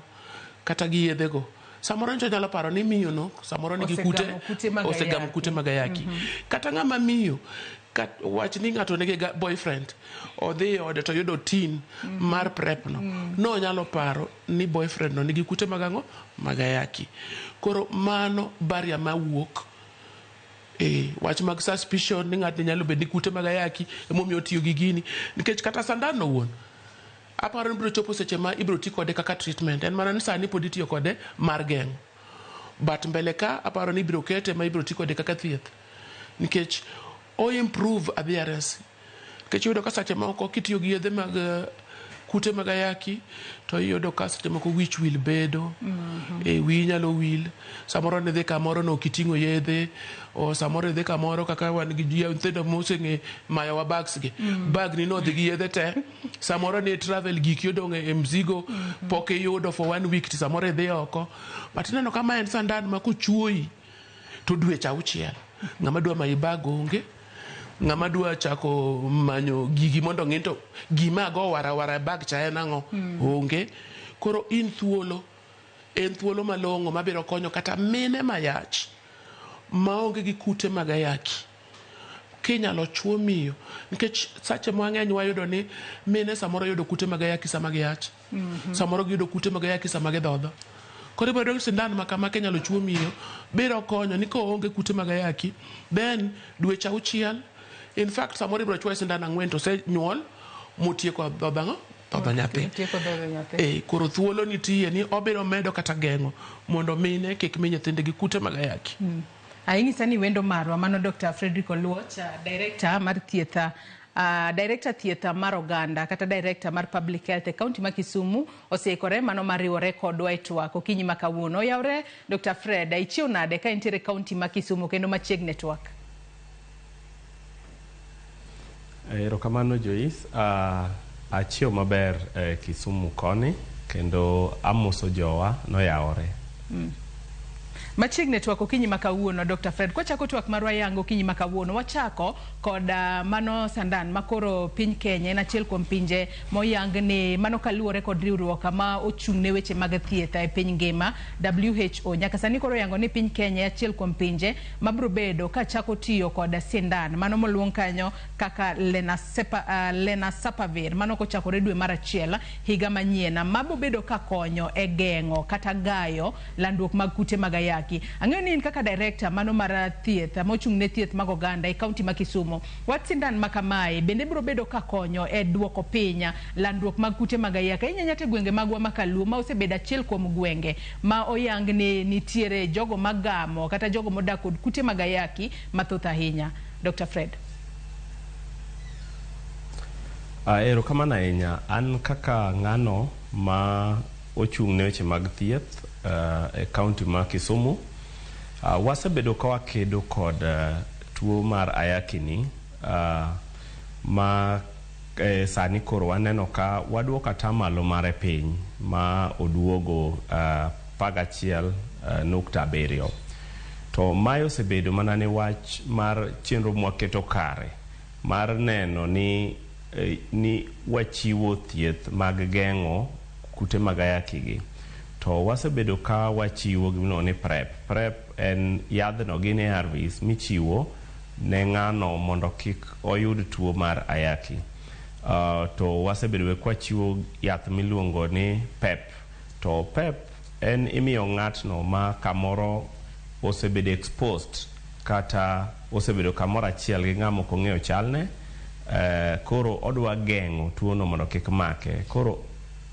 kata gi yedhe go. Samoro ncha nyalo paro ni miyo no samoro nigi kute osegamo kute mag ayaki. Kata ng'ama miyo wach ni ng'ato nigi boyfriend odhi ode to yudo tin mar prep no nyalo paro ni boyfriend no nigi kute mag ayaki. Koro mano barrier mawuok wach mag suspicion ni ng'ato nyalo bed ni kute mag ayaki emomiyo tiyo gi gini. Nikech kata sandan no wuon aparo ni biro chopo seche ma ibiro ti kode kaka treatment. En mana ni sani pod itiyo kode mar geng'. But mbele ka aparo ni ibiro kete ma ibiro ti kode kaka thieth. Nikech o improve adherence. Nikech yudo ka seche moko kitiyo gi yedhe mag kute mag ayaki to iyudo ka seche moko wich wil bedo. Wi nyalo wil. Samoro ne dhi kamoro no kiting'o yedhe. O samoro dhi kamoro kaka wan gi nyithindo moseng'e mayo wa bags gi. Bag ni no dhi gi yedhe te. Samoro ne travel gik yodong' e mzigo pok iyudo for 1 week. Samoro dhi oko. But neno kama en sandan ma kochuoyi to dweche 6. Ng'ama dwa mai bag onge. ng'ama dwa chako manyo gigi mondo ng'e to gima go wara bag cha en ang'o onge. Koro en thuolo malong'o mabiro konyo kata mine mayach maonge gi kute mag ayaki kinyalo chuo miyo, nikech sache mang'eny wayudo ni mine samoro yudo kute mag ayaki sama giyach, samoro giyudo kute mag ayaki sama gidhodho. Koro bedo gi sindan makama kinyalo chuo miyo biro konyo ni koonge kute mag ayaki, then dweche 6, in fact samoro ibiro chuo sindan 4 to se nyuol motieko dhodho nyathi. Koro thuolo nitie ni obiro medo kata geng'o mondo mine kik mi nyithindgi kute mag ayaki. Ing'isa ni wendo marwa mano Dr. Frederick Oluoch, Director mar thieth, Director thieth mar oganda kata Director mar Public Health e kaunti ma Kisumu oseikore mano mariwore kodwa e twak okinyi ma kawuono. Yawre Dr. Fred, ichiew nade ka intiere kaunti ma Kisumu kendo machiegni twak? Erokamano Joyce, achiew maber Kisumu koni kendo amoso jowa noyawore. Machiegni twak okinyi ma kawuono Dr. Fred, kwachako twak marwa yango okinyi ma kawuono, wachako kod mano sandan makoro piny Kenya en achiel kuom pinje moyang ni mano kaluwore kod riwruok ma ochung' ne weche mag thieth e piny ngima WHO. Nyaka sani koro yango ni piny Kenya achiel kuom pinje mabro bedo ka chako tiyo kod sindan mano moluong kanyo kaka Lenacapavir mano kochakore dwe mar 1 higa manyien mabro bedo ka konyo e geng'o kata gayo landruok mag kute mag ayaki. Ang'eyo ni kaka director mano mar thieth mochung' ne thieth mag oganda e kaunti ma Kisumu, wat sindan makamae bende biro bedo ka konyo e duoko pinya landruok mag kute mag ayaki inyanyate gwenge magwa makaluo ma osebedo achiel kuom gwenge ma oyang ni nitiere jogo magamo kata jogo modak kod kute mag ayaki mathoth ahinya. Dr. Fred. Erokamano ahinya, an kaka ng'ano ma ochung' ne weche mag thieth e kaunti ma Kisumu, wasebedo ka wakedo kod tuo mar ayaki ni ma sani koro waneno ka waduoko atamalo mare piny ma oduogo 11.7. To mae osebedo mana ne wach mar chenro mwaketo kare mar neno ni wachiwo thieth mag geng'o kute mag ayaki gi. To wasebedo ka wachiwo gimno ni PrEP en yadhno gin ARVs michiwo ne ng'ano mondo kik oyud tuo mar ayaki. To wasebedo ka wachiwo yath miluongo ni PEP. To PEP en imiyo ng'atno ma kamoro osebedo exposed kata osebedo kamoro achiel gi ng'ama ok ong'eyo chalne, koro odwa geng'o tuono mondo kik make. Koro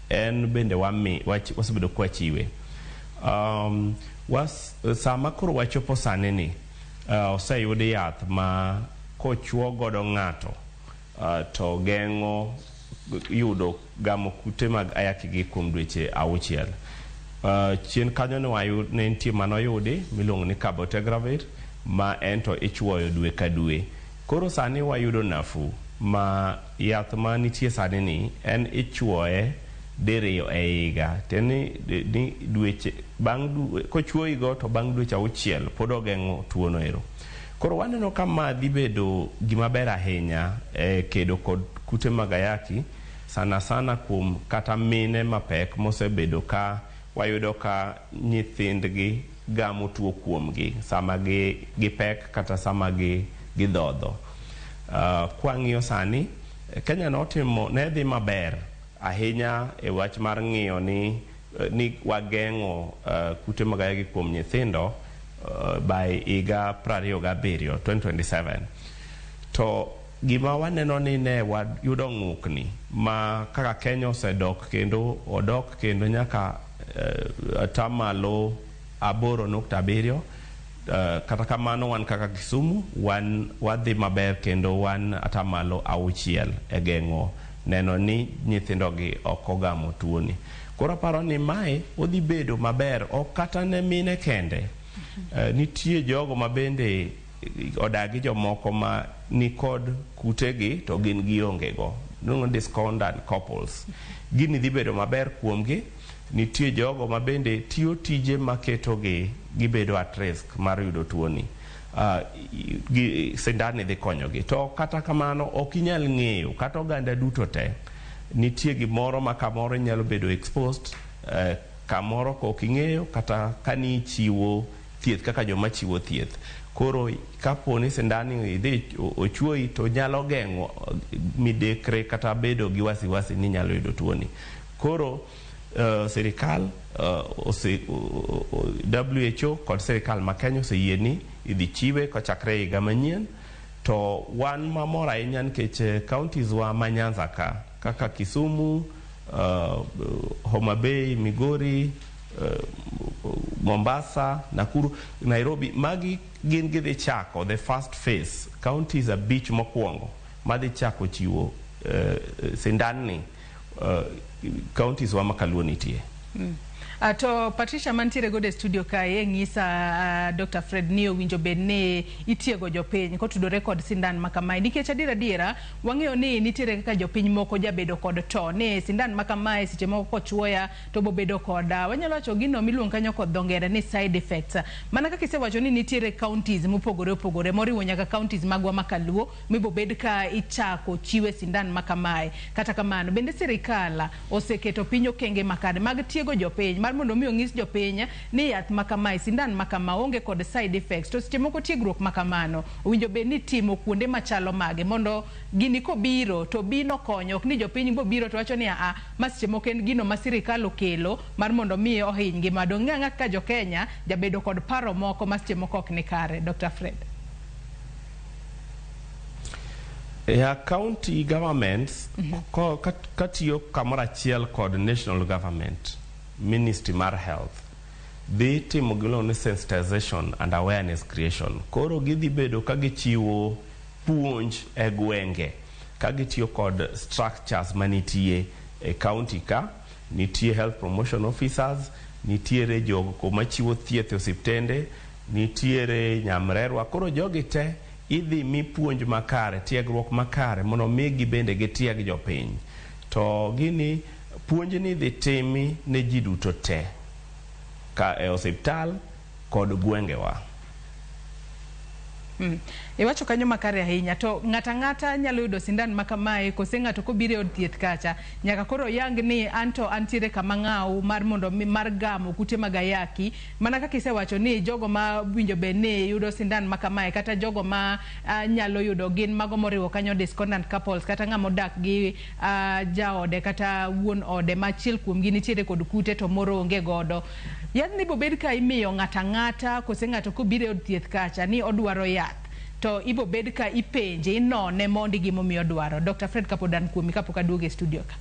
en bende wasebedo kwa chiwe. Sama koro wachopo sani ni oseyudi yath ma kochuo godo ng'ato to geng'o yudo gamo kute mag ayaki gi kuom dweche 6. Chien kanyo ne nitie manoyudi miluongo ni Cabotegravir ma ento ichuoyo dwe ka dwe. Koro sani wayudo nafu ma yath ma nitie sani ni en ichuoye diriyo e higa. Teni dweche kochuoyi go to bang' dweche 6 pod ogeng'o tuono ero. Koro waneno kama dhi bedo gima ber ahinya kedo kod kute mag ayaki sana kuom kata mine mapek mosebedo ka wayudo ka nyithindgi gamo tuo kuomgi sama gipek kata sama gidhodho. Kwang'iyo sani Kenya ne dhi maber ahinya e wach mar ng'iyo ni wageng'o kute mag ayaki kuom nyithindo by higa 2027. To gima waneno ni ne wayudo ng'ukni ma kaka Kenya osedok kendo odok kendo nyaka atamalo 8.7. Kata kamano wan kaka Kisumu wadhi maber kendo wan atamalo 6 e geng'o neno ni nyithindo gi ok ogamo tuoni. Koro paro ni mae odhi bedo maber ok kata ne mine kende. Nitie jogo ma bende odagi jomoko ma ni kod kutegi to gin gionge go, no discordant couples. Gini dhi bedo maber kuomgi. Nitie jogo ma bende tiyo tije maketogi gibedo at risk mar yudo tuoni. sindan dhi konyogi. To kata kamano ok inyal ng'eyo kata oganda duto te nitie gimoro ma kamoro nyalo bedo exposed, kamoro ko ok ing'eyo kata kani chiwo thieth kaka joma chiwo thieth. Koro kapo ni sindani idhi ochuoyi to nyalo geng'o midekre kata bedo gi wasiwasi ni nyalo yudo tuoni. Koro sirikal WHO kod sirikal ma Kenya oseyie ni idhi chiwe kochakre higa manyien. To wan mamor ahinya nikech counties wa ma Nyanza ka kaka Kisumu, Homa Bay, Migori, Mombasa, Nakuru, Nairobi, magi gin gidhi chako the first phase. Counties abich mokwongo madhi chako chiwo sindan ni counties wa makaluo nitie. To Patricia mantiere go de studio kae ng'isa Dr. Fred ni owinjo bed ni itiego jopiny kotudore kod sindan makamae nikech adiera wang'eyo ni nitiere kaka jopiny moko jabedo kod to ni sindan makamae seche moko kochuoya to bobedo kod wanyalo wacho gino miluongo kanyo kod dhongere ni side effects. Mana kaka isewacho ni nitiere counties mopogore opogore moriwo nyaka counties magwa makaluo mibobed ka ichako chiwe sindan makamae. Kata kamano bende sirikal oseketo piny okenge makare mag tiego jopiny mar mondo mi ong'is jopiny ni yath makamae sindan makama onge kod side effects. To seche moko tiegruok makamano owinjo bed ni timo kuonde machalo mage mondo gini kobiro to bino konyo, ok ni jopiny bobiro to wacho ni ma seche moko en gino ma sirikal okelo mar mondo mi ohiny ngima. Dong' ng'a ka jo Kenya jabedo kod paro moko ma seche moko ok ni kare. Dr. Fred. County governments katiyo kamoro achiel kod national government, Ministry mar Health, dhi timo gilo ni sensitization and awareness creation. Koro gidhi bedo ka gichiwo puonj e gwenge ka gitiyo kod structures manitie e county ka. Nitie health promotion officers, nitiere jogo machiwo thieth e osiptende, nitiere nyamrerwa. Koro jogi te idhi mi puonj makare, tiegruok makare mondo migi bende gitieg jopiny. To gini puonj ni dhi timi ne ji duto te ka e osiptal kod gwengewa. Iwacho kanyo makare ahinya. To ng'ata nyalo yudo sindan makamae kose ng'ato kobiro od thieth kacha nyaka koro yang ni anto antiere kama ng'aw mar mondo mar gamo kute magayaki. Mana kaka isewacho ni jogo ma winjo be ni yudo sindan makamae kata jogo ma nyalo yudo gin mago moriwo kanyo discordant couples kata ng'amo dak gi jaode kata wuon ode ma achiel kuom gi nitiere kod kute to moro onge godo. Yath ni bobed ka imiyo ng'ata kose ng'ato kobiro od thieth kacha ni odwaro yath to ibo bed ka ipenje inone mondi gimomiyo dwaro. Dr. Fred kapodan kuomi kapok aduogo e studio ka.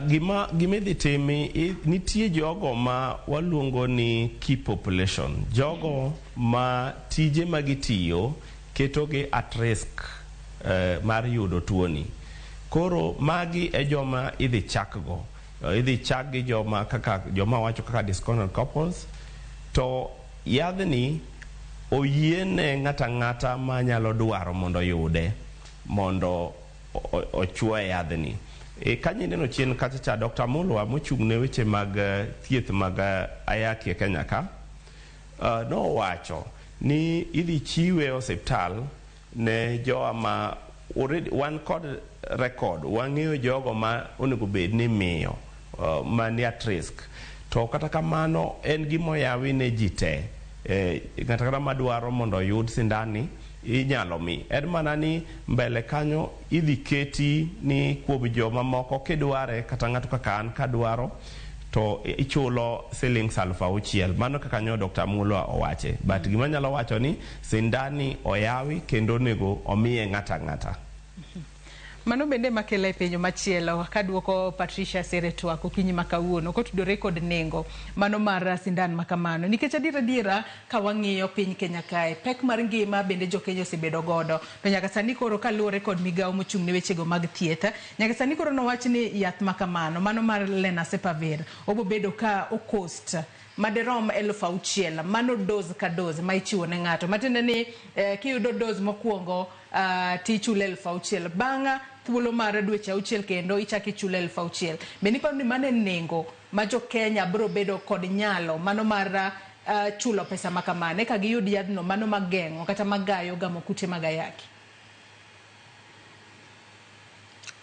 Gima idhi timi nitie jogo ma waluongo ni key population, jogo ma tije magitiyo ketogi at risk mar yudo tuoni. Koro magi e joma idhi chakgo. Idhi chak gi joma wacho kaka discordant couples. To yadhni oyiene ng'ata ma nyalo dwaro mondo yude mondo ochwoe yadhni. Kanyindeno chien kacha cha Dr. Mulwa mochung'ne weche mag thieth mag ayaki e Kenya ka nowacho ni idhi chiwe osiptal ne jowa ma already wan kod record, wang'eyo jogo ma onego bed ni miyo ma ni at risk. To kata kamano en gimoyawi ne ji te. Ng'ata kata madwaro mondo yud sindani inyalo mi. En mana ni mbele kanyo idhi keti ni kuom joma moko kidware kata ng'ato kaka an kadwaro to ichulo shillings 6,000. Mano kaka nyo Dr. Mulwa owache. But gima nyalo wacho ni sindani oyawi kendo nego omiye ng'ata. Mano bende makele penyo machielo kaduoko Patricia Seretwa kokinyi makawuono kotudore kod nengo mano mar sindan makamano nikech adiera ka wang'iyo piny Kenya kae pek mar ngima bende jo Kenya osebedo godo to nyaka sani koro kaluwore kod migawo mochung' ne wechego mag thieth nyaka sani koro nowach ni yath makamano mano mar Lenacapavir obo bedo ka okost maderom 6,000 mano dose ka dose ma ichiwo ne ng'ato matende ni kiyudo dose mokwongo tichule 1,000 banga thuolo mar dweche 6 kendo ichaki chule 1,000. Bende paro ni mane nengo ma jo Kenya bro bedo kod nyalo mano mar chulo pesa makamane ka giyud yadhno mano mageng'o kata magayo gamo kute mag ayaki?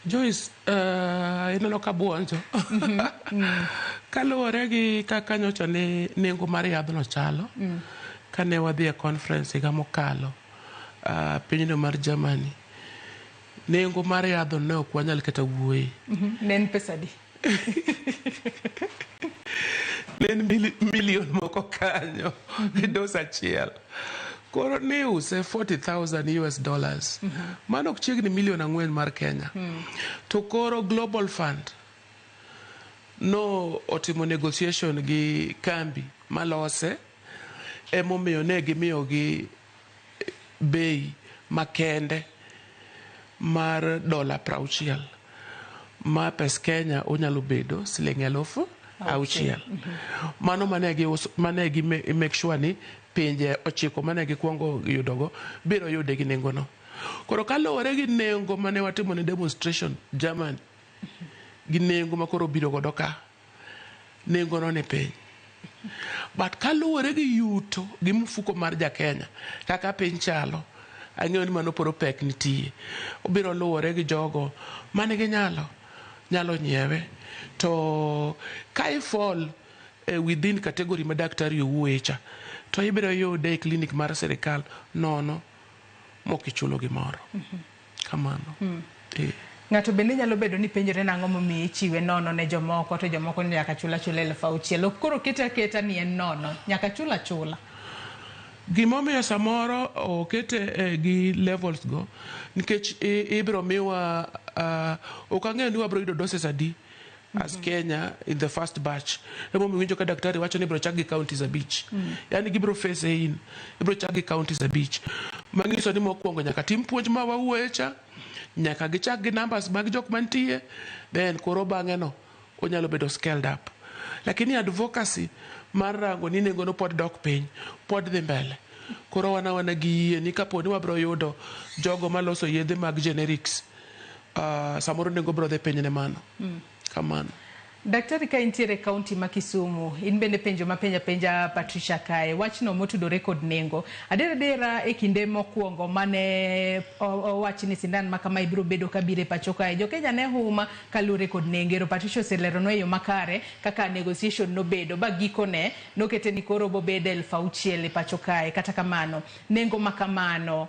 Joyce, ineno ka buonjo. Kaluwore gi kaka nyocha ne nengo mar yadhno chalo, kane wadhi e conference higa mokalo, pinyno mar Germany, nengo mar yadhno ne ok wanyal kata wuoye. Ne en pesa di? Ne en milion moko kanyo, dos achiel. Koro ne use $40,000. Mano ok chiegni milion 4 mar Kenya. To koro Global Fund no otimo negotiation gi kambi malose, emomiyo ne gimiyogi bei makende mar $60 ma pes Kenya onyalo bedo $6,000. Mano mane gi make sure ni pinje 9 mane gikuongo yudogo biro yude gi nengono. Koro kaluwore gi nengo mane watimo ne demonstration Germany, gi nengo makoro biro godo ka, nengono ne piny. But kaluwore gi yuto gi mfuko mar Jakenya, kaka piny chalo, ang'eyo ni mano poro pek nitie. Obiro luwore gi jogo mane ginyalo nyiewe. To ka ifall within category ma daktari owuoye cha, to ibiro yude e klinik mar sirikal nono mokichulo gimoro. Kamano. Ng'ato bende nyalo bedo ni penjore nang'o momiyo ichiwe nono ne jomoko to jomoko nyaka chula $6,000. Koro keta ni en nono, nyaka chula. Gimomiyo samoro okete gi levels go, nikech ibiro miwa ok ang'eyo ni wabiro yudo doses adi as Kenya in the first batch. Emomiyo winjo ka daktari wacho ni ibiro chak gi counties 5. Yani gibiro face in, ibiro chak gi counties 5. Manyiso ni mokwongo nyaka tim puonj ma wawuoye cha, nyaka gichak gi numbers mag jok mantie, then koro bang'e no onyalo bedo scaled up. Lakini advocacy mar rango ni nengo no pod dok piny, pod dhi mbele. Koro wana gi yie ni kapo ni wabiro yudo jogo maloso yedhe mag generics, samoro nengo biro dhi piny ne mano. Kamano. Daktari ka intiere kaunti ma Kisumu, in bende penjo ma penja Patricia kae, wachno motudore kod nengo. Adera e kinde mokwongo mane wach ni sindan makama ibiro bedo kabire pacho kae. Jo Kenya ne huma kalure kod nengero. Patricia oselerano e yo makare kaka negotiation no bedo. Ba gikone nokete ni koro bo bede $6,000 pacho kae. Kata kamano, nengo makamano.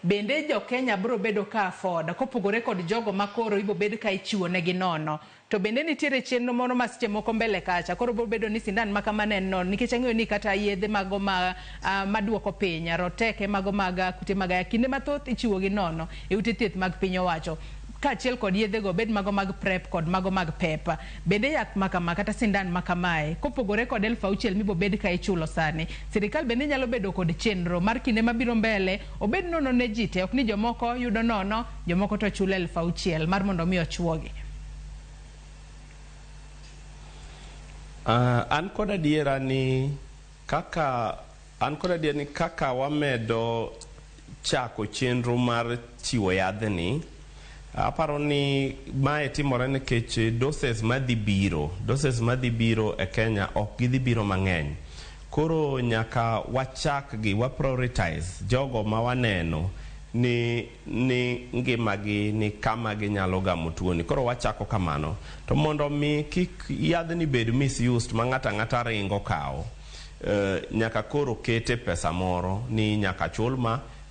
Bende jo Kenya biro bedo ka afford kopogore kod jogo makoro ibo bedo ka ichiwo negi nono. To bende nitiere chenro moro ma seche moko mbele kacha koro biro bedo ni sindan makamane nono, nikech ang'eyo ni kata yedhe mago maduoko piny roteke mago mag kute mag kinde mathoth ichiwo gi nono e ute thieth mag piny owacho. Kaachiel kod yedhe go bed mago mag PrEP kod mago mag PEP. Bende yath makama kata sindan makamae kopogore kod $6,000 mibo bed ka ichulo sani. Sirikal bende nyalo bedo kod chenro mar kinde mabiro mbele obed nono ne ji te, ok ni jomoko yudo nono, jomoko to chulo $6,000 mar mondo mi ochuogi. An kod adiera ni kaka wamedo chako chenro mar chiwo yadhni, aparo ni mae timore nikech doses madhi biro e Kenya ok gidhi biro mang'eny. Koro nyaka wachak gi prioritize jogo ma waneno ni ngimagi ni kama ginyalo gamo tuoni. Koro wachako kamano. To mondo mi kik yadhni bed misused ma ng'ata ringo kawo, nyaka koro kete pesa moro ni nyaka chul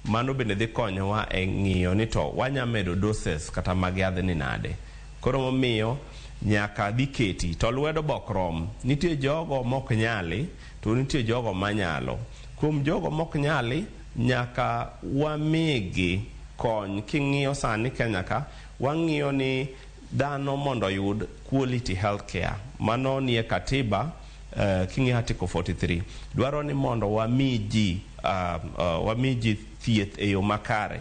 mano bende dhi konyowa e ng'iyo ni to wanyamedo doses kata mag yadhni nade. Koro momiyo nyaka dhi keti to lwedo bokrom. Nitie jogo mok nyali to nitie jogo manyalo. Kuom jogo mok nyali nyaka wamigi kony. King'iyo sani Kenya ka wang'iyo ni dhano mondo yud quality healthcare, mano nie katiba. King'iyo article 43 dwaro ni mondo wamiji thieth e yo makare,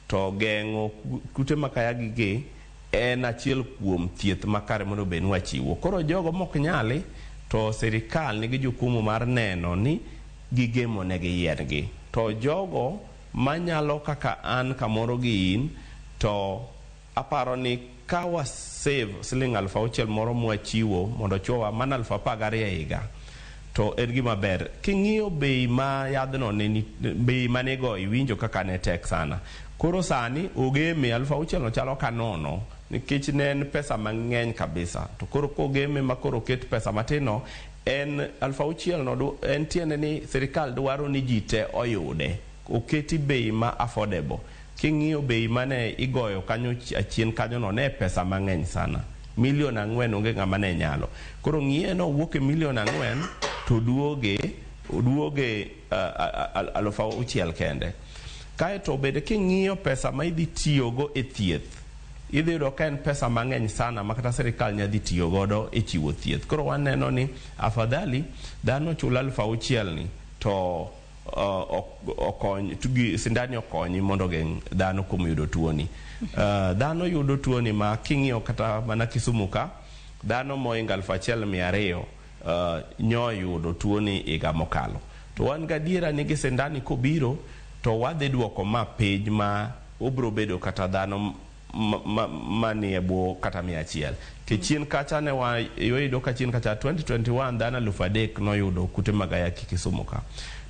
to geng'o kute makayagi gi en achiel kuom thieth makare mondo ben wachiwo. Koro jogo mok nyali to sirikal nigi jukumu mar neno ni gigemo ne gi yiergi. To jogo manyalo kaka an kamoro gi in, to aparo ni ka save $6,000 moro mwachiwo mondo chowa mana $12,000 higa, to en gima ber. King'iyo bei ma yadhno ne bei manego iwinjo kaka ne tek sana. Koro sani ogeme 6,000 no chalo kanono nikech ne en pesa mang'eny kabisa. To koro kogeme ma koro ket pesa matino en 6,000 no en tiende ni sirikal dwaro ni ji te oyude. Oketi bei ma affordable. King'iyo bei mane igoyo kanyo achien kanyo no ne pesa mang'eny sana. 4,000,000 onge ng'ama ne nyalo. Koro ng'iye no wuok 4,000,000 to duoge 6,000 kende. Kae to bede king'iyo pesa ma idhi tiyogo e thieth, idhi yudo ka en pesa mang'eny sana ma kata sirikal nyadhi tiyo godo e chiwo thieth. Koro waneno ni afadhali dhano chul 6,000 ni to okony tugi sindani okonyi mondo geng' dhano kuom yudo tuoni. Dhano yudo tuoni ma king'iyo kata mana Kisumu ka dhano moingo 1,200 nyoyudo tuoni higa mokalo. To wan gadiera ni sindani kobiro to wadhi duoko ma page ma obro bedo kata dhano manie bwo kata 100. Chien kacha ne wa yoido ka chien kacha 2021 dhano 3,000 noyudo kute mag ayaki Kisumu ka.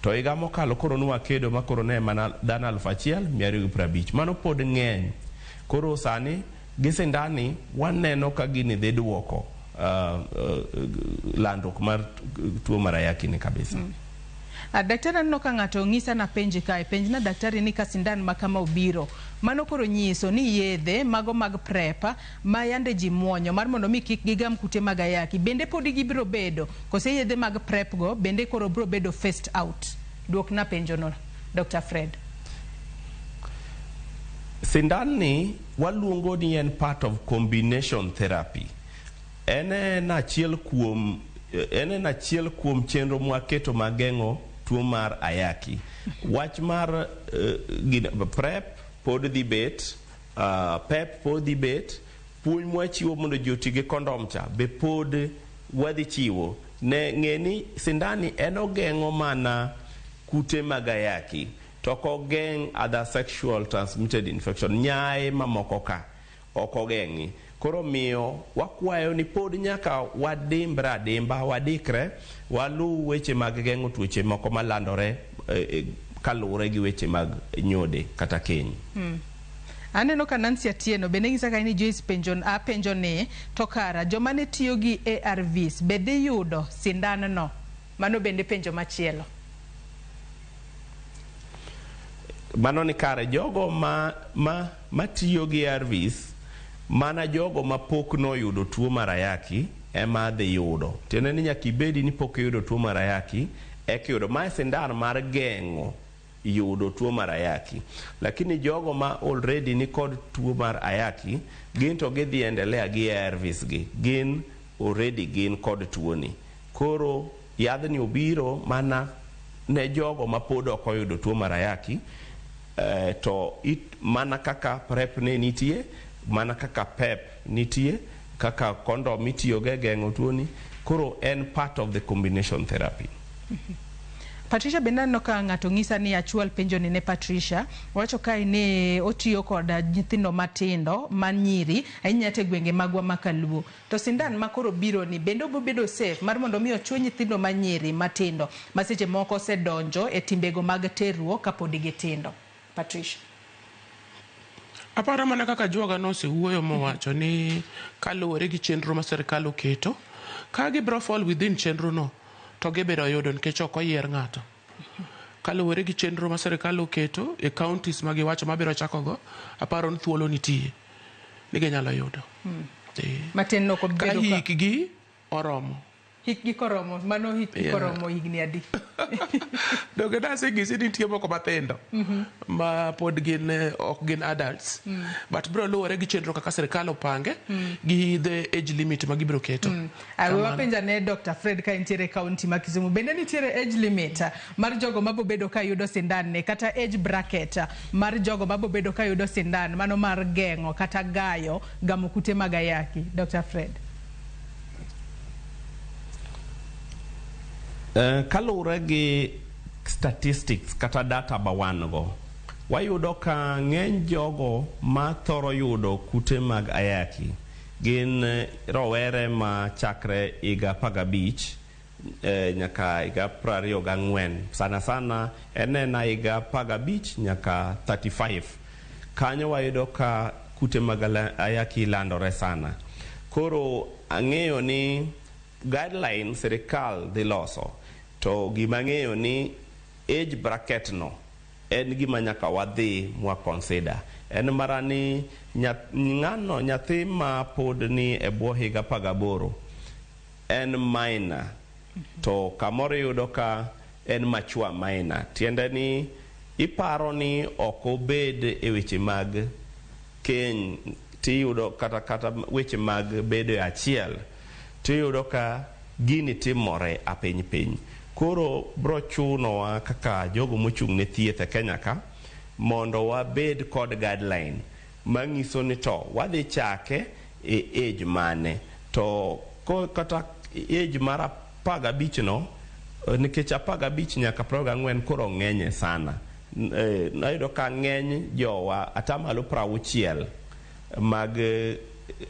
To higa mokalo koro nuwa kedo ma koro ne mana dhano 1,250. Mano pod ng'eny. Koro sani gisindani waneno ka gini dhi duoko landruok mar tuo mar ayaki ni kabisa. Daktari no ka ng'ato ng'isa na penji kae, penj na daktari ni ka sindan makama obiro. Mano koro nyiso ni yedhe mago mag PrEP ma yande ji muonyo mar mondo mi kik gigam kute mag ayaki. Bende pod gibiro bedo, kose yedhe mag PrEP go bende koro biro bedo phased out. Duok na penjo no, Dr. Fred. Sindan ni waluongo ni en part of combination therapy. Ene na achiel kuom chenro mwaketo mageng'o tuo mar ayaki. Wach mar PrEP pod dhi bet, PEP pod dhi bet, puonj mwachiwo mondo ji oti gi kondom cha be pod wadhi chiwo. Ne ng'eni sindani en ogeng'o mana kute mag ayaki, to ogeng' other sexual transmitted infection, nyaye mamoko ka ok ogeng'i. Koro miyo wakwayo ni pod nyaka wadikre walu weche mag geng'o tuoche moko malandore kaluwore gi weche mag nyode kata keny. Aneno ka Nancy Atieno bende ng'isa ka ni Joyce penjo ni to kara joma ne tiyo gi ARVs be dhi yudo sindan no. Mano bende penjo machielo. Mano ni kare jogo ma tiyo gi ARVs mana jogo ma pok noyudo tuo mar ayaki ema dhi yudo. Tiende ni nyaka ibedi ni pok yudo tuo mar ayaki eka yudo. Ma sindan mar geng'o yudo tuo mar ayaki. Lakini jogo ma already ni kod tuo mar ayaki gin to gidhi endelea gi ARVs gi. Gin already gin kod tuo ni. Koro yadhni obiro mana ne jogo ma pod ok oyudo tuo mar ayaki, to mana kaka PrEP ne nitie, mana kaka PEP nitie, kaka kondom itiyo ge geng'o tuoni. Koro en part of the combination therapy. Patricia benda no ka ng'ato ng'isa ni achual penjo ni ne Patricia wacho kai ne otiyo koda nyithindo matindo manyiri ahinya te gwenge magwa makaluo. To sindan makoro biro ni bende obo bedo safe mar mondo mi ochuo nyithindo manyiri matindo ma seche moko se donjo e timbego mag terruok kapod gitindo. Patricia. Aparo mana kaka joga nosewuoyo mowacho ni kaluwore gi chenro ma sirikal oketo, ka gibiro fall within chenro no to gibiro yudo nikech ok oyier ng'ato. Kaluwore gi chenro ma sirikal oketo e counties ma giwacho mabiro chakogo, aparo ni thuolo nitie ni ginyalo yudo. Matin no kod bedo ka hikgi oromo. Hikgi koromo, mano hikgi koromo higni adi. Doge nase gisi nitie moko mathindo ma pod gin ok gin adults, but bro luwore gi chenro kaka sirikal opange gi the age limit ma gibiro keto. Wapenja ne Dr. Fred ka intiere county ma Kisumu bende nitiere age limit mar jogo mabo bedo ka yudo sindan ne kata age bracket mar jogo mabo bedo ka yudo sindan mano mar geng'o kata gayo gamo kute mag ayaki. Dr. Fred. Kaluwore gi statistics kata data bawango, wayudo ka ng'eny jogo ma thoro yudo kute mag ayaki gin rowere ma chakre higa 15 nyaka higa 24 sana sana en higa 15 nyaka 35 kanyo wayudo ka kute mag ayaki landore sana. Koro ang'eyo ni guideline sirikal dhi loso, to gima ang'eyo ni age bracket no en gima nyaka wadhi mwa consider. En mara ni ng'ano nyathi ma pod ni e bwo higa 18 en minor, to kamoro yudo ka en mature minor. Tiende ni iparo ni ok obed e weche mag keny, tiyudo kata weche mag bedo achiel, tiyudo ka gini timore a piny. Koro bro chunowa kaka jogo mochung' ne thieth e Kenya ka mondo wabed kod guideline manyiso ni to wadhi chake e age mane, to kata age mar 15 no, nikech 15 nyaka 24 koro ng'enye sana. Nayudo ka ng'eny jowa atamalo 60 mag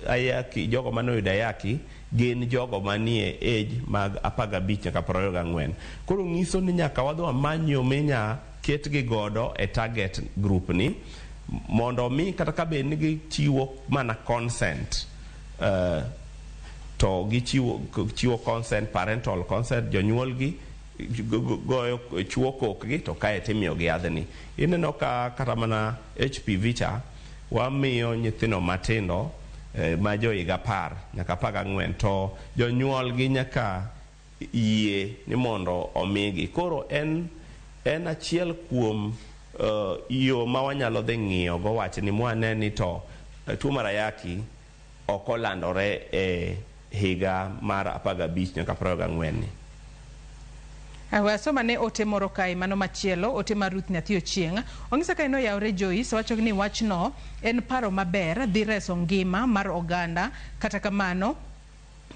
ayaki, jogo manoyudo ayaki gin jogo manie age mag 15 nyaka 24. Koro nyiso ni nyaka wadhi wamanyo minya ketgi godo e target group ni mondo mi kata ka bed ni gichiwo mana consent, to gichiwo consent, parental consent, jonyuolgi goyo chuo kokgi to kae timiyogi yadhni. Ineno ka kata mana HPV cha wamiyo nyithindo matindo ma jo higa 10 nyaka 14, to jonyuolgi nyaka yie ni mondo omigi. Koro en achiel kuom yo ma wanyalo dhi ng'iyo go wach ni mwane ni to tuo mar ayaki ok olandore e higa mar 15 nyaka 24 ni. Wasoma ne ote moro kae mano machielo, ote mar Ruth Nyathi Ochieng'. Ong'isa ka ino yawre Joyce, wacho ni wachno en paro maber dhi reso ngima mar oganda. Kata kamano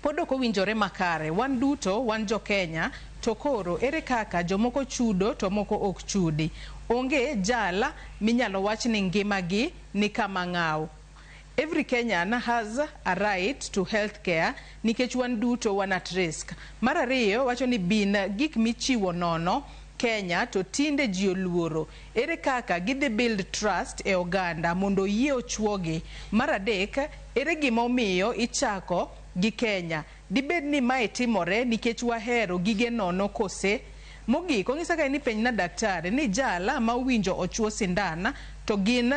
pod ok owinjore makare. Wan duto wan jo Kenya, to koro ere kaka jomoko chudo to moko ok chudi. Onge jala minyalo wach ni ngimagi ni kama ng'aw. Every Kenyan has a right to health care nikech wan duto wan at risk. Mar ariyo wacho ni bin gik michiwo nono Kenya to tinde ji oluoro. Ere kaka gidhi build trust e oganda mondo yie ochuogi. Mar adek, ere gima omiyo ichako gi Kenya. Dibed ni mae timore nikech wahero gige nono kose. Mogik, ong'isa ka ni penj na daktari ni jala ma winjo ochuo sindan to gin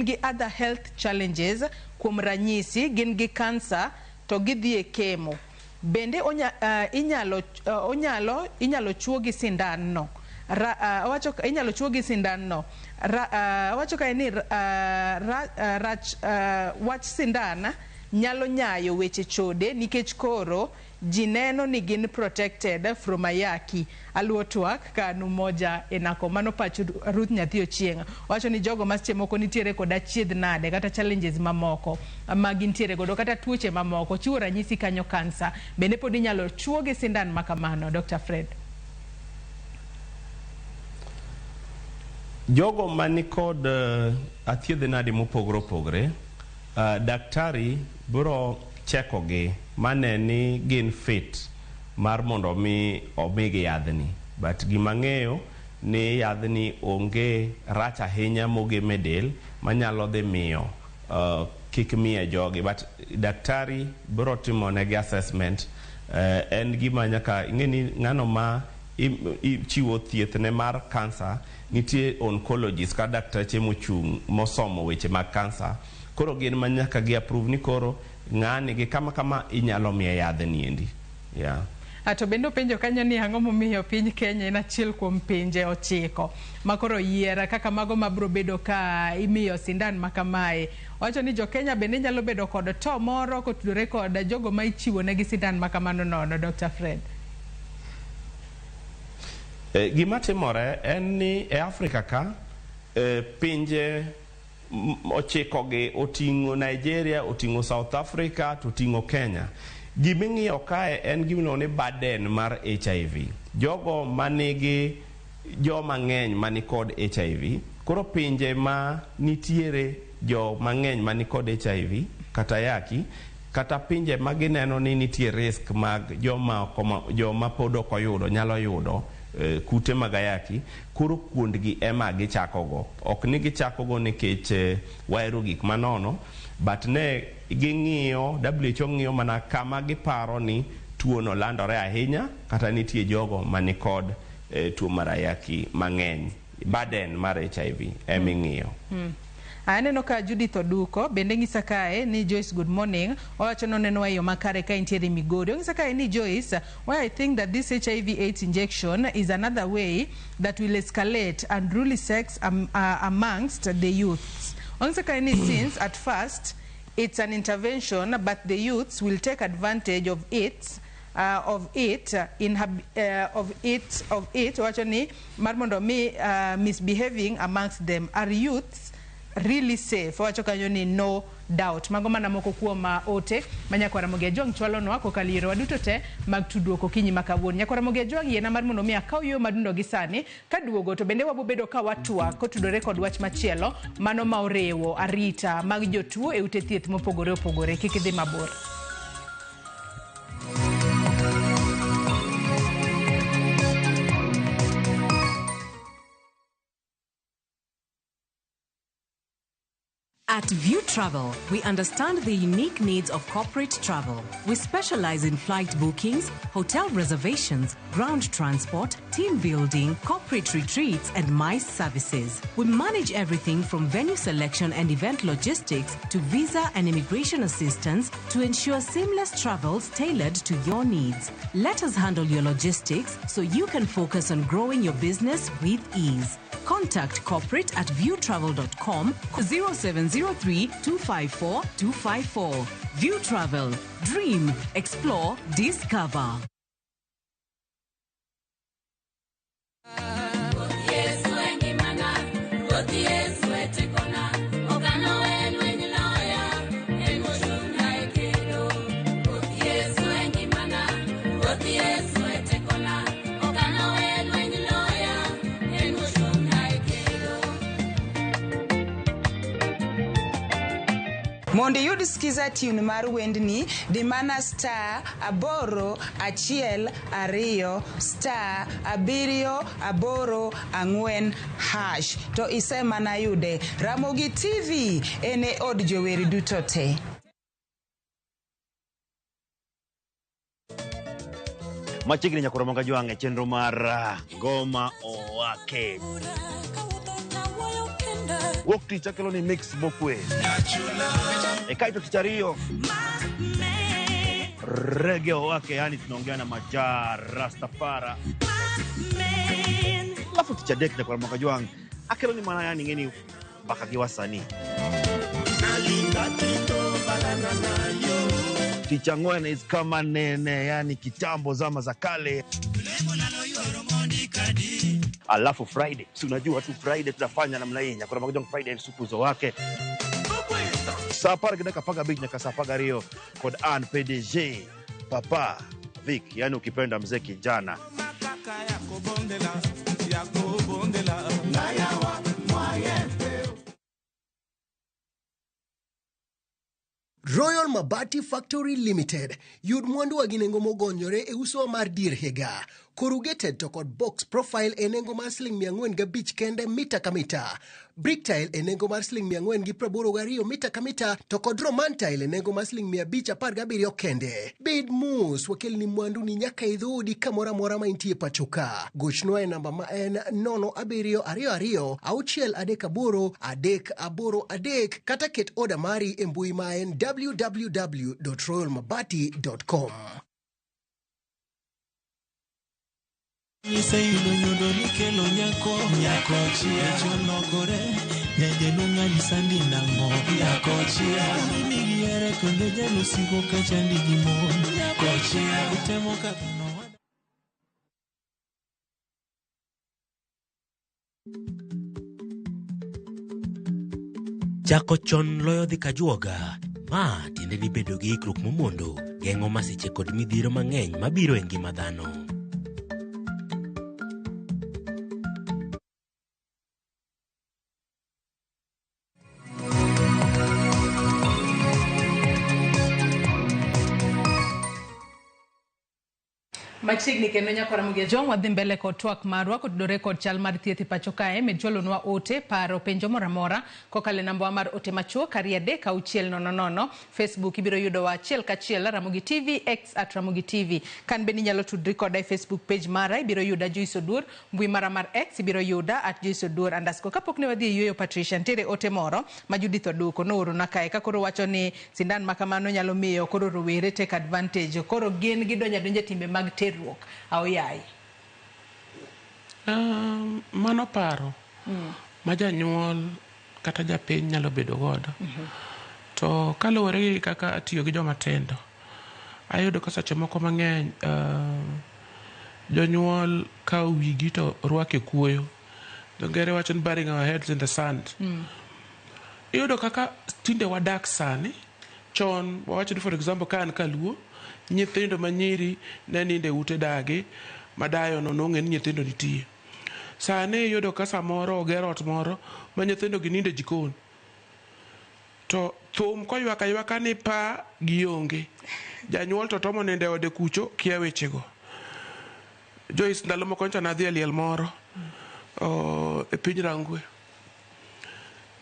gi other health challenges, kuom ranyisi gin gi cancer to gidhi e kemo. Bende inyalo chuo gi sindan no. Inyalo chuo gi sindan no. Wacho ka ni wach sindan nyalo nyayo weche chode nikech koro ji neno ni gin protected from ayaki. Aluo twak kanu moja enako mano pacho Ruth Nyathi Ochieng'. Wacho ni jogo maseche moko nitiere kod achiedh nade kata challenges mamoko ma gintiere godo kata tuoche mamoko, chiwo ranyisi kanyo kansa, bende pod inyalo chuo gi sindan makamano. Dr. Fred. Jogo mani kod athiedh nade mopogore opogore, daktari biro chekogi mane ni gin fit mar mondo mi omigi yadhni. But gima ng'eyo ni yadhni onge rach ahinya moge medel manyalo dhi miyo kik miye jogi. But daktari biro timo negi assessment. En gima nyaka ing'eni ng'ano ma chiwo thieth ne mar kansa nitie oncologist ka daktache mochung' mosomo weche mag kansa. Koro gin ma nyaka gi approve ni koro ng'ani gi kama inyalo miye yadhni endi. Yeah. Ato bendo penjo kanyo ni ang'o momiyo piny Kenya en achiel kuom pinje 9 makoro yiera kaka mago mabro bedo ka imiyo sindan makamae. Wacho ni jo Kenya bende nyalo bedo kod to moro kotudore kod jogo ma ichiwo negi sindan makamano nono. Dr. Fred. Gima timore en ni e Afrika ka pinje 9 gi oting'o Nigeria, oting'o South Africa, to oting'o Kenya. Giming'iyo kae en gimino ni burden mar HIV. Jogo manigi jo mang'eny mani kod HIV. Koro pinje ma nitiere jo mang'eny mani kod HIV kata yaki kata pinje magineno ni nitie risk mag joma pod ok oyudo nyalo yudo kute mag ayaki, koro kuondgi ema gichakogo. Ok ni gichakogo nikech wahero gik manono, but ne ging'iyo, WHO ng'iyo mana kama giparo ni tuono landore ahinya, kata nitie jogo manikod tuo mar ayaki mang'eny. Burden mar HIV eming'iyo. Aneno ka Judith Oduko bende ng'isa kae ni Joyce good morning, owacho noneno yo makare ka intiere Migori. Ng'isa kae ni Joyce, why I think that this HIV/AIDS injection is another way that will escalate unruly sex amongst the youths. Ng'isa kae ni since at first it's an intervention, but the youths will take advantage of it. Wacho ni mar mondo mi misbehaving amongst them. Are youths really safe? Wacho kanyo ni no doubt. Mago mana moko kuoma ote manyakwara moge jong chwalo no ako kaliro waduto te mag tudruok okinyi makawuon. Nyakwara moge jong yena mar mondo mi akaw yo madundo gi sani kaduogo to bende wabobedo ka watwa kotudore kod wach machielo mano ma orewo arita mag jotuo e ute thieth mopogore opogore. Kik idhi mabor. At View Travel, we understand the unique needs of corporate travel. We specialize in flight bookings, hotel reservations, ground transport, team building, corporate retreats, and MICE services. We manage everything from venue selection and event logistics to visa and immigration assistance to ensure seamless travels tailored to your needs. Let us handle your logistics so you can focus on growing your business with ease. Contact corporate at viewtravel.com 0703 254 254. View Travel. Dream, explore, discover. Mondo yud skiza tune mar wendni di mana star 812 star 784 hash to ise mana yude. Ramogi TV ene od joweri duto te. Machiegni Nyakwara Monga Jwang' chenro mar Ngoma Owake. Wok tich akelo ni mix bokwe. Kaito tichario. Reggae Owake, yani tunaongea na Majar Rastafara. Alafu tichadek Nyakwara Monga Jwang' akelo ni mana yani ngeni bakagi wasani. Ticha Ngwen is kama nene, yani kitambo zama za kale. Alafu Friday, si unajua tu Friday tutafanya namna hii. Nyakwara Monga Jwang' Friday supu zo wake. Sapara kidaka paga beach nyaka sapaga Rio kod an PDG Papa Vic, yani ukipenda mzee kijana. Royal Mabati Factory Limited yud mwandu wa ginengo mogonyore e uso mar dir higa. Corrugated to kod box profile enengo mar sling 405 kende mita ka mita. Brick tile enengo mar sling 482 mita ka mita to kod roman tile enengo mar sling 517 kende. Bed mus wakel ni mwandu ni nyaka idhudi kamora mora ma intie pachoka. Gochno e namba ma en 0722 638 kata ket oda mari e mbui ma en www.royalmabati.com. Isayudo nyundo nikelo nyako chia chologore nyaje nung'ani sandi nang'o nyako chia nigiere kendo jalo siko kachandi gimon nyako chia utemo kakuno. Chako chon loyo dhi kajuoga. Ma tiende ni bedo gi ikruok momondo geng'o masiche kod midhiro mang'eny mabiro e ngima dhano. Machiegni kendo nyakora mugia jong wadhi mbele kod twak marwa kotudore kod chal mar thieth e pacho kae med chwalonwa ote paro penjo moramora kokale namba mar ote machuo kari 36000. Facebook ibiro yudo wa achiel kachiel Ramogi TV X @Ramogi TV. Kan beni nyalo tudri koda e Facebook page mara ibiro yuda Joyce Odur, mbui mara mar X ibiro yuda @JoyceOdur_. Kapok ne wadhi yueyo Patricia ntere ote moro ma Judith Oduko nooro na kae ka koro wacho ni sindan makamano nyalo miyo koro rowere take advantage koro gin gidonja donje timbe mag terruok aoyai. Mano paro ma janyuol kata japiny nyalo bedo godo. To kaluwore gi kaka atiyo gi joma tindo, ayudo ka seche moko mang'eny jonyuol kawo wigi to rwake kuoyo. Dongere wacho ni burying our heads in the sand. Iyudo kaka tinde wadak sani, chon wawacho ni for example ka an kaluo, nyithindo manyiri ne ninde ute dage, madayo no nong'e ni nyithindo nitie. Sani iyudo ka samoro ogero ot moro ma nyithindo gi ninde jikon. To thum koywaka ywaka ni pa gionge. Janyuol to tomo ninde ode kucho kia wechego. Joyce ndalo moko ncha nadhi e liel moro e piny Rangwe.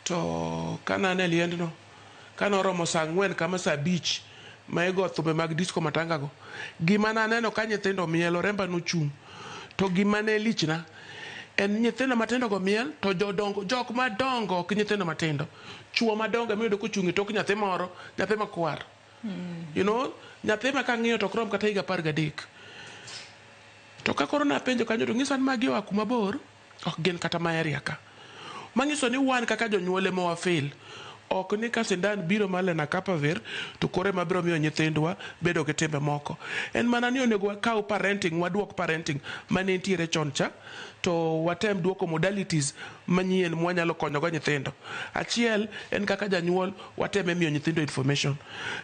To kana ne liendno, kana oromo saa 4 kama saa 5 ma igo thumbe mag disco matangago. Gima naneno ka nyithindo mielo remba nochung'. To gima ne lichna en nyithindo matindo go miel to jodongo jok madongo ok nyithindo matindo. Chuo madongo miyudo kochung' e tok nyathi moro, nyathi makwar. You know, nyathi ma kang'iyo to krom kata higa 13. To ka koro napenjo kanyo to ng'iso ni magi oa kuma bor, ok gin kata ma area ka. Manyiso ni wan kaka jonyuol ema wafil. Ok ni ka sindan biro male na Kapavir to kore mabiro miyo nyithindwa bedo gi timbe moko. En mana ni onego wakaw parenting, waduok parenting mane nitiere chon cha, to watem duoko modalities manyien mwanyalo konyogo nyithindo. Achiel en kaka janyuol wateme miyo nyithindo information.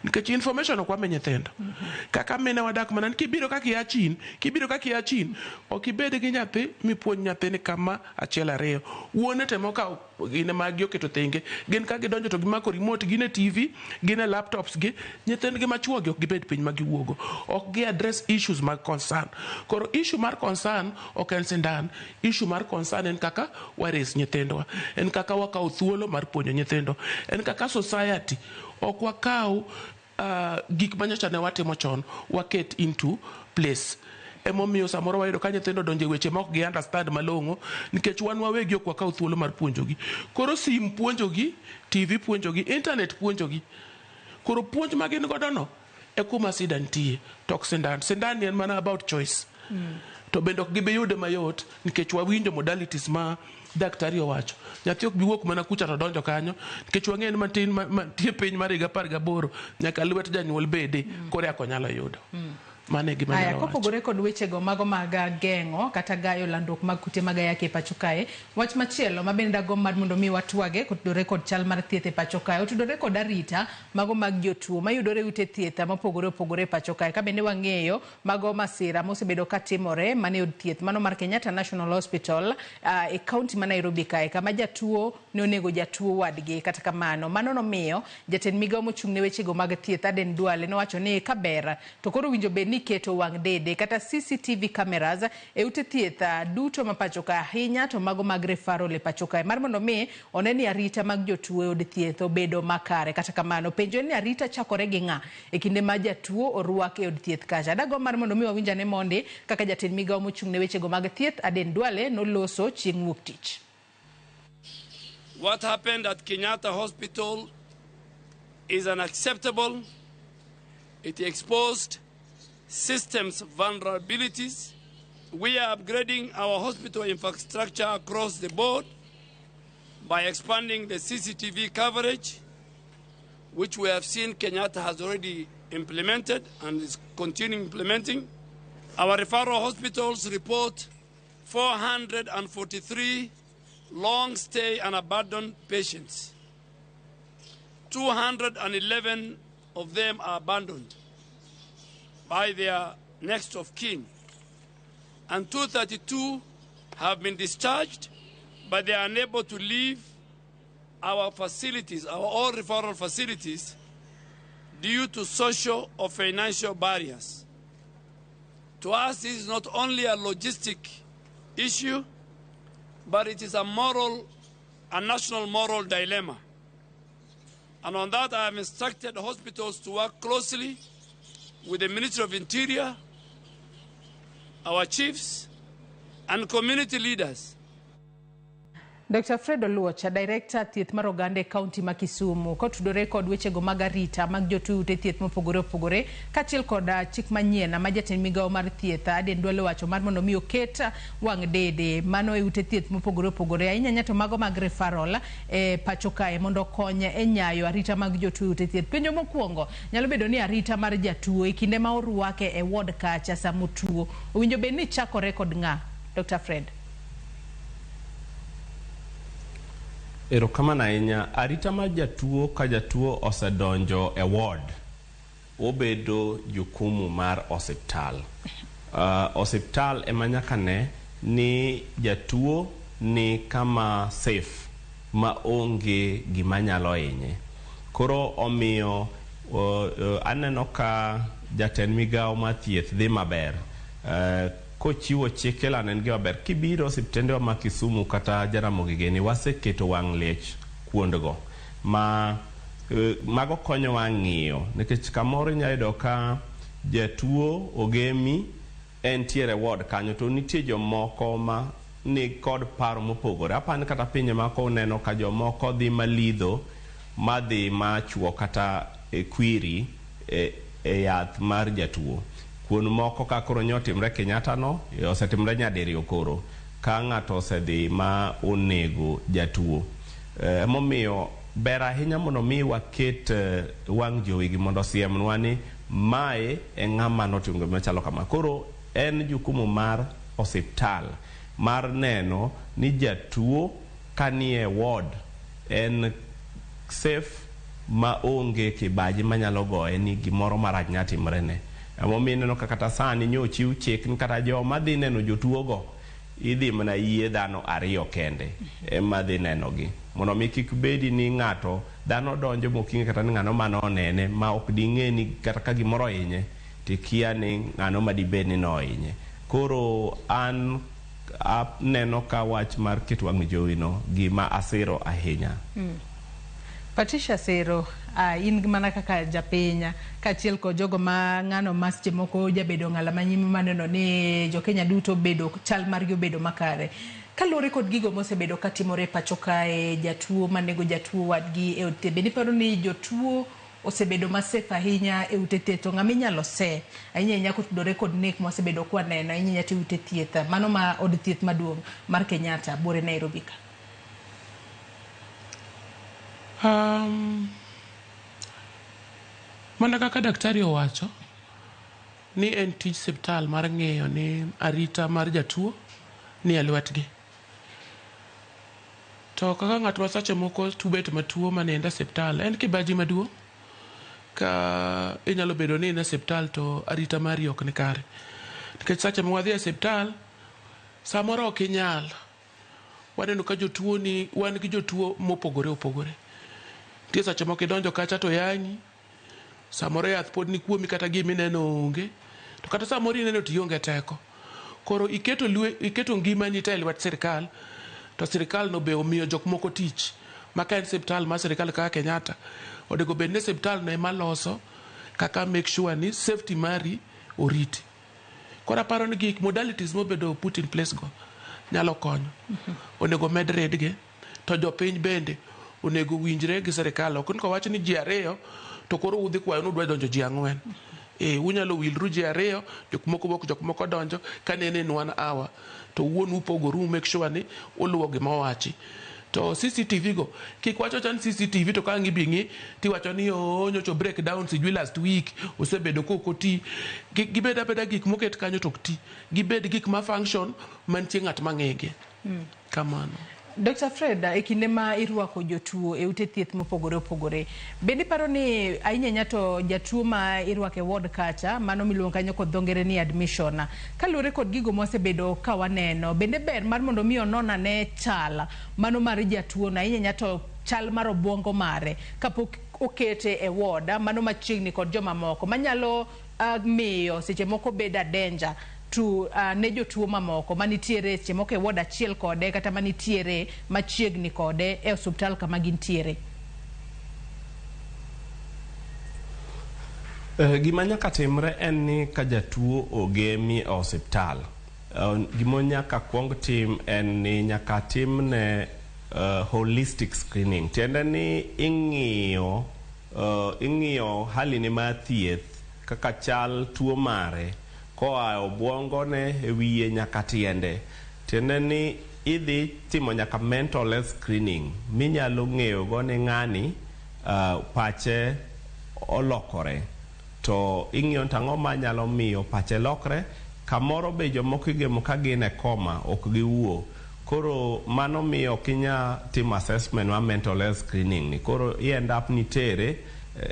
Nikech information ok wame nyithindo. Kaka mine wadak mana kibiro kaka ia chin, ok ibed gi nyathi mipuonj nyathini kama achiel ariyo. Wuone temo kawo gine magi oketo thenge, gin ka gidonjo to gimako remote, gine TV, gine laptops gi, nyithindgi machuogi ok gibed piny magiwuogo. Ok gi address issues mag concern. Koro issue mar concern ok en sindan. Issue mar concern en kaka wares nyithindwa. En kaka wakaw thuolo mar puonjo nyithindo. En kaka society ok wakaw gik manyocha ne watimo chon waket into place. Emomiyo samoro wayudo ka nyithindo donje weche ma ok gi understand malong'o nikech wan wawegi ok wakaw thuolo mar puonjogi. Koro sim puonjogi, TV puonjogi, internet puonjogi. Koro puonj ma gin godo no e kuma sida nitie. Tok sindan. Sindan en mana about choice. To bende ok gibe yude mayot nikech wawinjo modalities ma daktari owacho. Nyathi ok biwuok mana kucha to donjo kanyo nikech wang'eyo ni matin mantie piny mar higa 18 nyaka lwet janyuol bede kore ako nyalo yudo. Mane gima nyalo wacho. Kopogore kod wechego mago mag geng'o kata gayo landruok mag kute mag ayaki e pacho kae, wach machielo ma bende dago mar mondo mi watwage kotudore kod chal mar thieth e pacho kae, otudore kod arita mago mag jotuo mayudore ute thieth mopogore opogore e pacho kae. Ka bende wang'eyo mago masira mosebedo katimore mane od thieth mano mar Kenyatta National Hospital e kaunti ma Nairobi kae, kama jatuo ne onego jatuo wadgi. Kata kamano mano nomiyo jatend migawo mochung' ne wechego mag thieth Aden Duale nowacho ni kaber to koro winjo bed keto wang' dede kata CCTV cameras e ute thieth duto ma pacho ka, ahinya to mago mag referral e pacho ka, mar mondo mi oneni arita mag jotuo e od thieth obedo makare. Kata kamano penjo ni arita chakore gi ng'a e kinde ma jatuo orwak e od thieth kacha. Dago mar mondo mi wawinjane mondi kaka jatend migawo mochung' ne wechego mag thieth Aden Duale noloso chieng' wuok tich. What happened at Kenyatta Hospital is unacceptable. It exposed systems vulnerabilities. We are upgrading our hospital infrastructure across the board by expanding the CCTV coverage, which we have seen Kenyatta has already implemented and is continuing implementing. Our referral hospitals report 443 long-stay and abandoned patients. 211 of them are abandoned by their next of kin, and 232 have been discharged, but they are unable to leave our facilities, our all referral facilities, due to social or financial barriers. To us, this is not only a logistic issue, but it is a national moral dilemma. And on that, I have instructed hospitals to work closely with the Ministry of Interior, our chiefs, and community leaders. Dr. Fred Oluocha, Director Thieth mar Oganda e County ma Kisumu, kotudore kod wechego mag arita mag jotuo ute thieth mopogore opogore, kaachiel kod chik manyien ma jatend migawo mar thieth Aden Duale wacho mar mondo mi oket wang' dede mano e ute thieth mopogore opogore, ahinya nyato mago mag referral e pacho kae mondo okony e nyayo arita mag jotuo ute thieth. Penjo mokwongo, nyalo bedo ni arita mar jatuo e kinde ma orwake e ward kacha sama otuo, owinjo bed ni chakore kod ng'a? Dr. Fred. Erokamano ahinya. Arita mar jatuo ka jatuo osedonjo e ward, obedo jukumu mar osiptal. Osiptal ema nyaka ne ni jatuo ni kama safe ma onge gima nyalo hinye. Koro omiyo aneno ka jatend migawo mar thieth dhi maber. Kochiwo chike lanen gi maber. Kibiro osiptende wa ma Kisumu kata Jaramogi gini waseketo wang' lech kuondgo mago konyo wa ng'iyo, nikech kamoro inyayudo ka jatuo ogemi entiere ward kanyo to nitie jomoko ma ni kod paro mopogore. Apani kata pinye mako uneno ka jomoko dhi malidho madhi machuo kata kwiri e yath mar jatuo. Kuon moko ka koro nyotimre Kenyatta no osetimre nyadiriyo koro ka ng'ato osedhi ma onego jatuo. Momiyo ber ahinya mondo mi waket wang' jowi gi mondo siemnwa ni mae e ng'ama notimo gima chalo kama. Koro en jukumu mar osiptal mar neno ni jatuo kanie ward en safe ma onge kibaji manyalo goye ni gimoro marach nyatimre ne. Momiyo neno kata sani nyochiw chik ni kata joma dhi neno jotuo go idhi mana yie dhano ariyo kende ema dhi neno gi, mondo mi kik bedi ni ng'ato dhano donjo mokinge kata ni ng'ano mano onene ma ok ding'e ni kata ka gimoro hinye tikia ni ng'ano madibed ni no hinye. Koro an neno ka wach mar keto wang' jowi no gima asiro ahinya. Patricia Sero, in mana kaka japenya kaachiel kod jogo ma ng'ano masche moko jabedo ng'ala manyime maneno ni jo Kenya duto bedo chal margi obedo makare. Kalore kod gigo mosebedo katimore pacho kae, jatuo manego jatuo wadgi e ute bende paro ni jotuo osebedo masafe ahinya e ute thieth, to ng'ama inyalo se ahinya kotudore kod nek mosebedo kwaneno ahinya te ute thieth mano ma od thieth maduong' mar Kenyatta bore Nairobi ka. Mana kaka daktari owacho ni en tij siptal mar ng'eyo ni arita mar jatuo ni e lwetgi. To kaka ng'at ma sache moko tubet matuo manenda siptal en kibaji maduong' ka inyalo bedo ni in e siptal to arita mari ok ni kare. Nikech sache ma wadhi e siptal samoro ok inyal waneno ka jotuo ni wan gi jotuo mopogore opogore. Tie sache moko idonjo kacha to yanyi, samoro yath pod ni kuomi kata gimi neno onge, to kata samoro ineno tionge teko. Koro iketo ngimani te e lwet sirikal, to sirikal no be omiyo jok moko tich. Maka en siptal ma sirikal kaka Kenyatta, odego bed ni siptal no ema loso kaka make sure ni safety mari oriti. Kora paro ni gik modalities mobedo put in place go nyalo konyo. Onego med redge, to jopiny bende onego winjre gi sirikal. Ok ni kowacho ni ji ariyo to koro udhi kwayo ni udwa donjo ji 4. Unyalo wilru ji ariyo, jok moko donjo ka nene in 1 hour to wuon upogoru make sure ni uluwo gima owachi. To CCTV go kik wacho chan CCTV to ka ngi bingi ti wacho ni nyocho breakdown sijui last week osebedo kokoti. Gibeda beda gik moket kanyo to ti gibed gik ma function mantie ng'at mang'ege. Kamano. Dr. Fred, e kinde ma irwako jotuo e ute thieth mopogore opogore, bende paro ni ahinya nyato jatuo ma irwake ward kacha mano miluongo kanyo kod dhongere ni admission, kalure kod gigo mosebedo ka waneno, bende ber mar mondo mi onona ne chal mano mar jatuo na ahinya nyato chal mar obwongo mare kapok okete e ward mano machiegni kod joma moko manyalo miyo seche moko beda danger to ne jotuo mamoko manitiere seche moko e ward achiel kode kata manitiere machiegni kode e osuptal kama gintiere? Gima nyaka timre en ni ka jatuo ogemi e osiptal, gima nyaka kuong tim en ni nyaka timne holistic screening. Tiende ni ing'iyo hali ni mar thieth, kaka chal tuo mare koa obwongo ne e wiye nyaka tiende. Tiende ni idhi timo nyaka mental health screening minyalo ng'eyo go ni ng'ani pache olokore. To ing'iyo tang'o ma nyalo miyo pache lokre. Kamoro be jomoko igemo ka gin e koma, ok giwuo. Koro mano miyo kinya timo assessment wa mental health screening ni. Koro i end up ni tere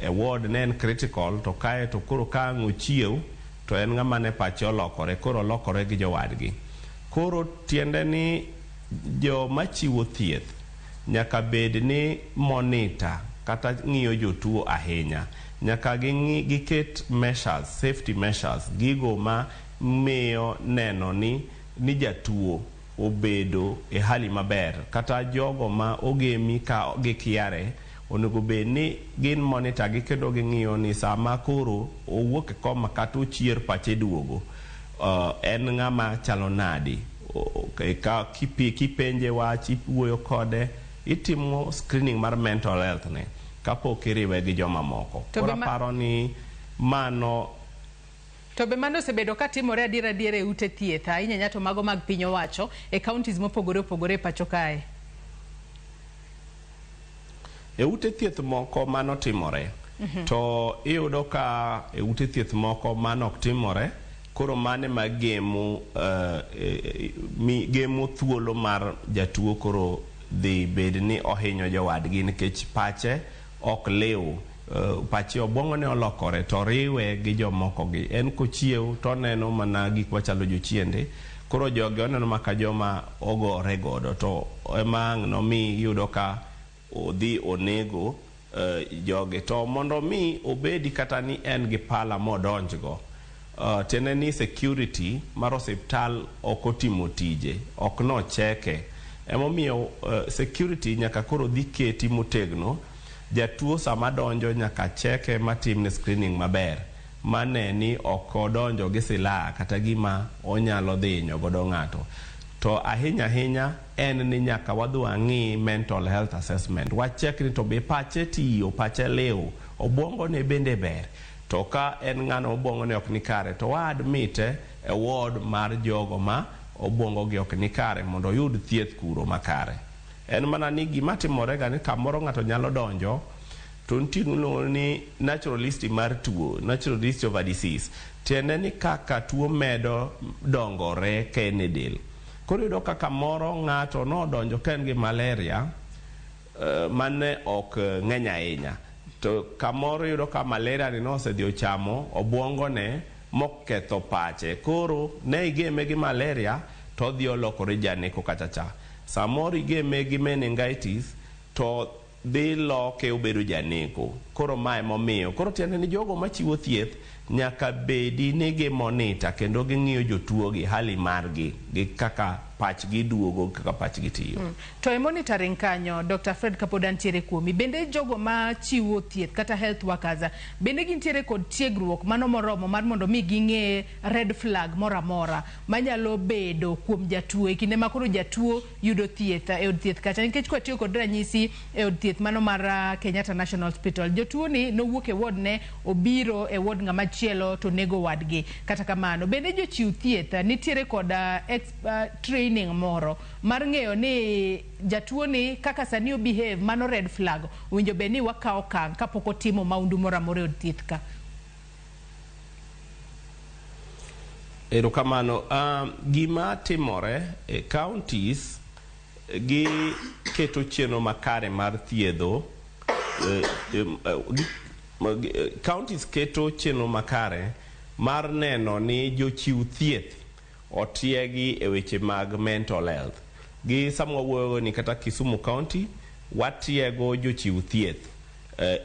e ward ne en critical, to kae to koro ka ang' ochiew to en ng'ama ne pache olokore, koro olokore gi jowadgi. Koro tiende ni jo machiwo thieth nyaka bed ni monitor kata ng'iyo jotuo ahinya. Nyaka giket measures, safety measures, gigo ma miyo neno ni jatuo obedo e hali maber, kata jogo ma ogemi ka gikiare onego bed ni gin monitor gi kendo ging'iyo ni sama koro owuok e koma kata ochier pache duogo, en ng'ama chalo nadi. Ka kipenje wach, iwuoyo kode, itimo screening mar mental health ne kapok iriwe gi joma moko. Koro paro ni mano. To be mano osebedo ka timore adiera e ute thieth ahinya nyato mago mag piny owacho e counties mopogore opogore pacho kae? E ute thieth moko mano timore. To iyudo ka e ute thieth moko mano ok timore. Koro mane ma gemo thuolo mar jatuo koro dhi bed ni ohinyo jowadgi nikech pache ok liw. Pache obwongo ne olokore to riwe gi jomoko gi. En kochiew to neno mana gik machalo jochiende. Koro jogi oneno maka joma ogore godo, to ema ang' no mi yudo ka odhi onego jogi. To mondo mi obedi kata ni en gi pala modonjgo, tiende ni security mar osiptal ok otimo tije, ok nocheke. Emomiyo security nyaka koro dhi keti motegno. Jatuo sama donjo nyaka cheke matimne screening maber, mane ni ok odonjo gi silaha kata gima onyalo dhi hinyo godo ng'ato. To ahinya en ni nyaka wadhi wang'i mental health assessment. Wachek ni to be pache tiyo, pache liw, obwongo ne bende ber. To ka en ng'ano obwongo ne ok ni kare, to wa admite e ward mar jogo ma obwongo gi ok ni kare mondo oyud thieth kuro makare. En mana ni gima timore ga ni kamoro ng'ato nyalo donjo to nitie ni natural history mar tuo, natural history of a disease. Tiende ni kaka tuo medo dongore ka en e del. Koro yudo ka kamoro ng'ato nodonjo ka en gi malaria mane ok ng'eny ahinya. To kamoro yudo ka malaria ni nosedhi ochamo obwongo ne moketho pache. Koro ne igeme gi malaria to dhi olokore janeko kachacha. Samoro igeme gi meningitis to dhi loke obedo janeko. Koro mae momiyo. Koro tiende ni jogo machiwo thieth nyaka bedi ni gi monitor kendo ging'iyo jotuo gi hali margi gi kaka pachgi duogo, kaka pachgi tiyo. To e monitoring kanyo, Dr. Fred kapod antiere kuomi, bende jogo ma chiwo thieth kata health workers bende gintiere kod tiegruok mano moromo mar mondo mi ging'e red flag moramora manyalo bedo kuom jatuo e kinde ma koro jatuo yudo thieth e od thieth kacha? Nikech kwatiyo kod ranyisi e od thieth mano mar Kenyatta National Hospital, jotuo ni nowuok e ward ne obiro e ward ng'ama chielo to nego wadgi. Kata kamano bende jochiw thieth nitiere kod training moro mar ng'eyo ni jatuo ni kaka sani o behave, mano red flag, winjo be ni wakao kang kapok otimo maundu moro amora e od thieth ka. Erokamano. Gima timore e counties gi keto chenro makare mar thiedho. Counties keto chenro makare mar neno ni jochiw thieth otiegi e weche mag mental health. Gi samwa wuoyo ni kata Kisumu County watiego jochiw thieth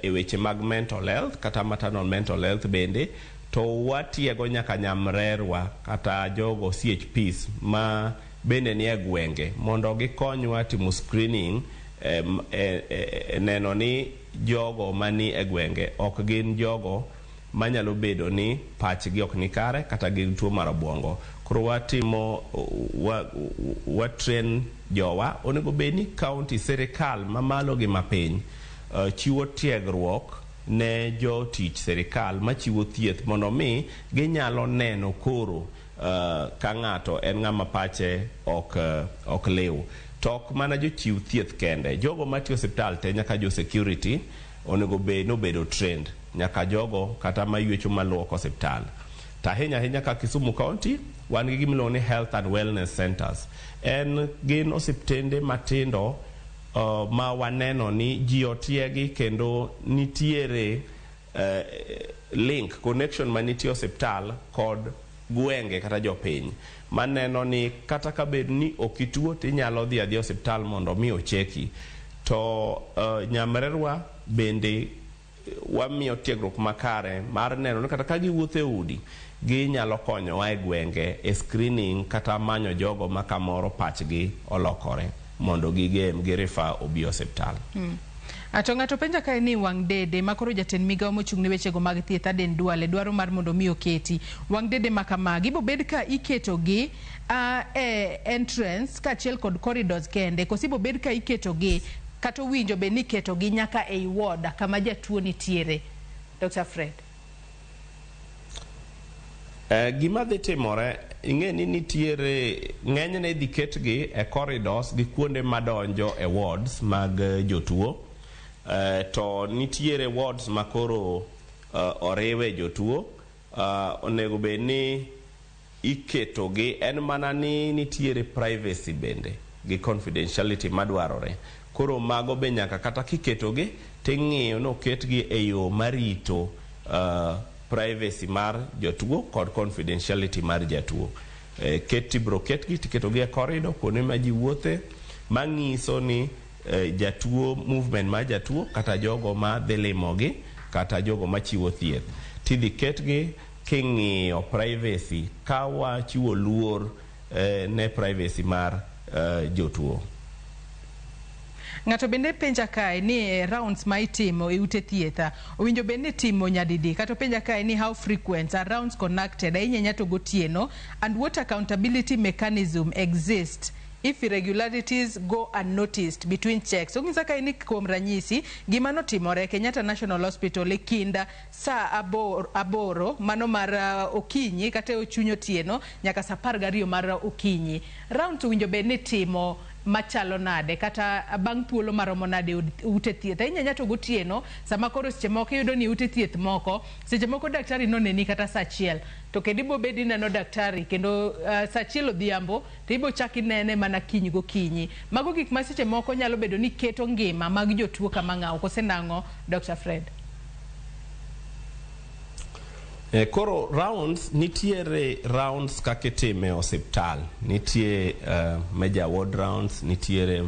e weche mag mental health kata maternal mental health bende. to watiego nyaka nyamrerwa kata jogo CHPs ma bende nie gwenge mondo gikonywa timo screening neno ni jogo mani e gwenge ok gin jogo manyalo bedo ni pachgi ok ni kare kata gin tuo mar obwongo. Koro watimo train jowa onego bed ni county serikal mamalo gi mapiny chiwo tiegruok ne jotich serikal machiwo thieth mondo mi ginyalo neno koro ka ng'ato en ng'ama pache ok lew. Tok mana jochiw thieth kende, jogo matiyo osiptal te nyaka jo security onego bed nobedo trained, nyaka jogo kata maywecho maluoko osiptal. Ahinya ka Kisumu County wan gi gimiluongo ni health and wellness centers. Gin osiptende matindo ma waneno ni ji otiegi kendo nitiere link connection manitie osiptal kod gwenge kata jopiny maneno ni kata ka bed ni okituo tinyalo dhi osiptal mondo mi ocheki. To nyamrerwa bende wamiyo tiegruok makare mar neno ni kata ka giwuotho e udi ginyalo konyowa e gwenge e screening kata manyo jogo ma kamoro pachgi olokore mondo gigem girifa obi osiptal. Ato ng'ato penja kae ni wang' dede makoro jatend migawo mochung' ne wechego mag thieth Aden Duale dwaro mar mondo mi oketi wang' dede makamagi bo bed ka iketogi entrance kaachiel kod corridors kende kosi bo bed ka iketogi kata winjo be ni ketogi nyaka ei ward kama jatuo nitiere. Dr. Fred. Gima dhi timore ing'e ni nitiere ng'enyne dhi ketgi e corridors gi kuonde madonjo e wards mag jotuo. To nitiere wards makoro oriwe jotuo onego bed ni iketogi en mana ni nitiere privacy bende gi confidentiality madwarore. Koro mago be nyaka kata kiketogi ting'iyo no ketgi e yo marito privacy mar jotuo kod confidentiality mar jatuo. Ketgi tiketogi e corridor kuonde ma ji wuothe mang'iso ni jatuo movement ma jatuo kata jogo ma dhi limogi kata jogo machiwo thieth tidhi ketgi king'iyo privacy ka wachiwo luor ne privacy mar jotuo. Ng'ato bende penja kae ni rounds ma itimo e ute thietha owinjo bende itimo nyadidi kata penja kae ni how frequent are rounds conducted ahinya to gotieno and what accountability mechanism exists if irregularities go unnoticed between checks. Ong'isa kae ni kuom ranyisi gima notimore Kenyatta National Hospital e kinda saa aboro mano mar okinyi kata ochunyo otieno nyaka saa 12 mar okinyi. Rounds owinjo bende itimo machalo nade kata bang' thuolo maromo nade ute thieth ahinya to gotieno sama koro seche moko yudo ni ute thieth moko seche moko daktari noneni kata saa achiel to kendo ibo bedi neno daktari kendo saa achiel odhiambo to ibo chaki nene mana kiny gokinyi. Mago gik ma seche moko nyalo bedo ni keto ngima mag jotuo kama ng'aw kose nang'o Dr. Fred. Koro rounds nitiere rounds kaka itime osiptal nitie major ward rounds nitiere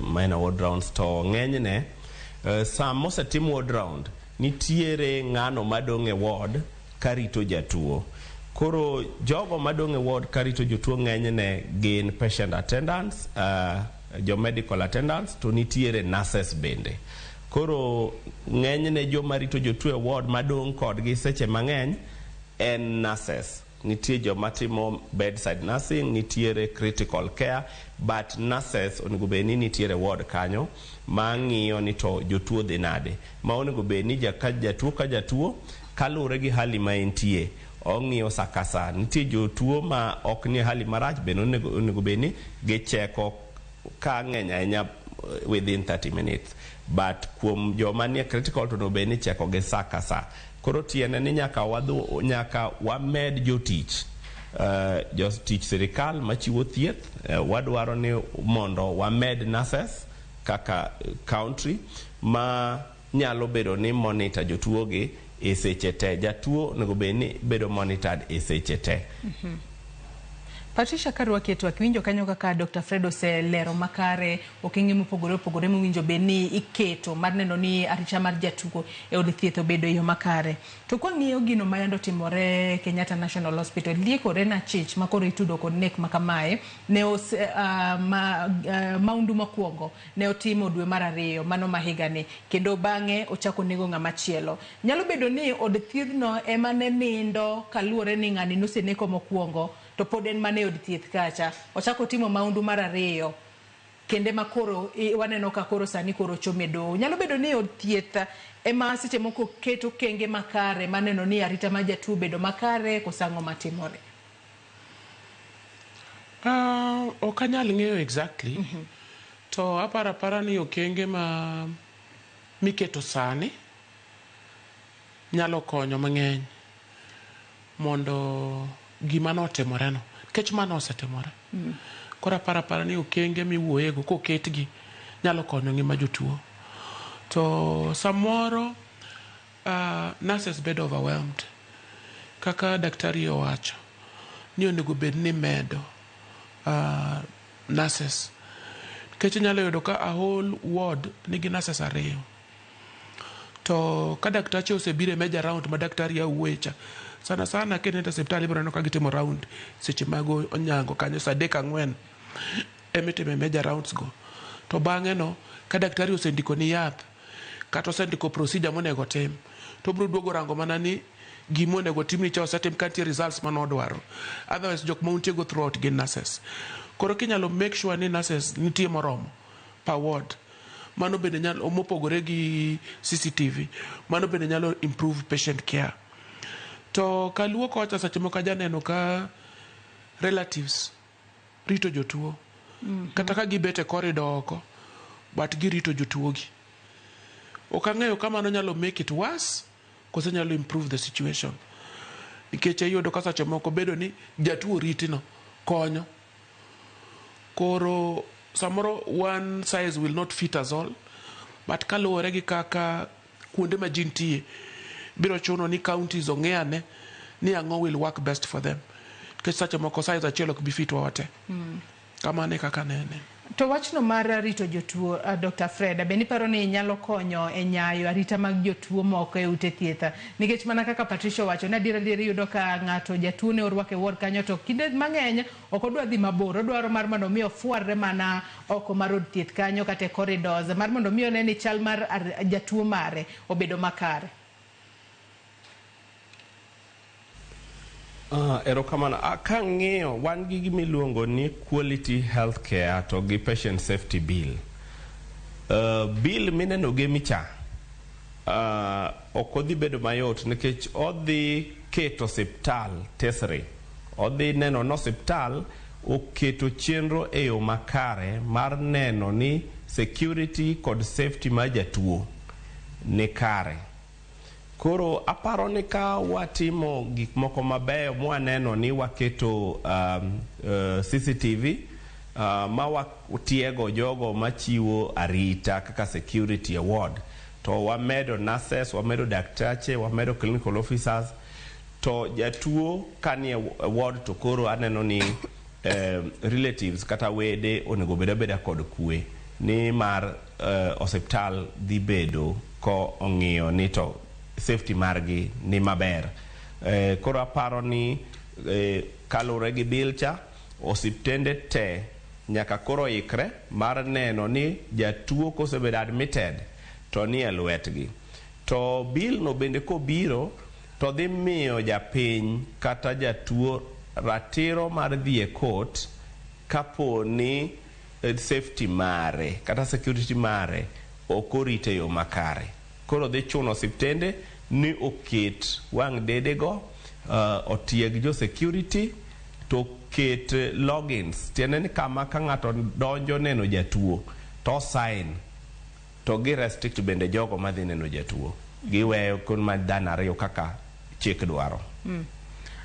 minor ward rounds to ng'enyne sama osetim ward round nitiere ng'ano madong' e ward karito jatuo. Koro jogo madong' e ward karito jotuo ng'enyne gin patient attendants, jo medical attendants to nitiere nurses bende. Koro ng'enyne joma rito jotuo e ward madong' kodgi seche mang'eny en nurses. Nitie joma timo bedside nursing, nitiere critical care, but nurses onego bed ni nitiere ward kanyo ma ng'iyo ni to jotuo dhi nade. Ma onego bed ni jatuo ka jatuo kalure gi hali ma entie ong'iyo saa ka saa. Nitie jotuo ma ok ni hali marach bende onego bed ni gicheko ka ng'eny ahinya within 30 minutes. But kuom joma nie critical to no be ni cheko gi saa ka saa. Koro tiene ni nyaka wamed jotich jotich sirikal machiwo thieth wadwaro ni mondo wamed nurses kaka country ma nyalo bedo ni monitor jotuo gi e seche te. Jatuo nego be ni bedo monitored e seche te. Patricia Karua keto akiwinjo kanyo kaka Dr. Fred oselero makare okenge mopogore opogore mowinjo beni iketo mar neno ni arita mar jatugo e od thieth obedo yo makare. To kwang'iyo gino mayando timore Kenyatta National Hospital liekore na chich makoro itudo kod nek makamae ne maundu makuongo ne otimo dwe mar 2 mano mahigani kendo bang'e ochako nego ng'ama chielo. Nyalo bedo ni od thiethno ema ne nindo kaluwore ni ng'ani noseneko mokuongo to pod en mane od thieth kacha ochako timo maundu mar 2 kende makoro waneno ka koro sani koro chomedo. Nyalo bedo ni od thieth ema seche moko keto kenge makare maneno ni arita ma jatuo bedo makare kosango matimore. Okanyal ng'eyo exactly. To apara ni okenge ma miketo sani nyalo konyo mang'eny mondo gima notimore no kech mano osetimore. Kora para ni okenge miwuoyego koketgi nyalo konyo ngima jotuo. To samoro nurses bed overwhelmed kaka daktari owacho ni onego bed ni medo nurses kech nyalo yudo ka a whole ward nigi nurses 2 to ka daktachi osebire major round ma daktari awuocha sana kene ta hospital ibro ka gitimo round seche mago onyango kanyo sa 3-4 emitime major rounds go. To bang'e no ka daktari osendiko ni yath kata osendiko procedure monego tim to bro duogo rango mana ni gimo onego tim ni cha osetim kantie results manodwaro. Otherwise jok mauntie go throughout gin nurses. Koro kinyalo make sure ni nurses nitie moromo per ward. Mano bende nyalo mopogore gi CCTV. Mano bende nyalo improve patient care. To kaluo kocha seche moko janeno ka relatives rito jotuo kata ka gibete corridor oko but girito jotuo gi. Okang'eyo kama no nyalo make it worse kose nyalo improve the situation. Nikech yudo ka seche moko bedo ni jatuo ritino konyo. Koro samoro one size will not fit us all, but kaluwore gi kaka kuonde ma jin tie biro chuno ni counties ong'eane ni ang'o will work best for them. Kech seche moko size achiel ok bi fit wate. Kamane kaka nene. To wachno mar rito jotuo Dr. Fred beni paro ni nyalo konyo e nyayo arita mag jotuo moko e ute thieth nikech mana kaka Patricia wacho na dira yudo ka ng'ato jatuo ne orwake ward kanyo to kinde mang'eny ok odwa dhi mabor odwaro mar mondo mi ofuarre mana oko mar od thieth kanyo kata corridors mar mondo mi one ni chal mar jatuo mare obedo makare. Erokamano kang'iyo wan gi gimiluongo ni quality healthcare to gi patient safety bill. Bill mineno gi micha ok odhi bedo mayot nikech odhi keto osiptal tesre. Odhi neno no osiptal oketo chenro e yo makare mar neno ni security kod safety ma jatuo ni kare. Koro aparo ni ka watimo gik moko mabeyo mwaneno ni waketo CCTV ma watiego jogo machiwo arita kaka security award to wamedo nurses, wamedo daktache, wamedo clinical officers to jatuo kanie ward to koro aneno ni relatives kata wede onego beda kod kwe ni mar hospital dhi bedo ko ong'iyo ni to safety margi ni maber. Koro aparo ni kalure gi bilcha osiptende te nyaka koro ikre mar neno ni jatuo kosebedo admitted to ni e lwetgi. To bill no bende kobiro to dhi miyo japiny kata jatuo ratiro mar dhi e court kapo ni safety mare kata security mare okorite yo makare. Koro dhi chuno osiptende ni oket wang' dedego otieg jo security to ket logins tiende ni kama ka ng'ato donjo neno jatuo to sign to gi restrict bende jogo madhi neno jatuo giweyo kun ma dhano 2 kaka chik dwaro.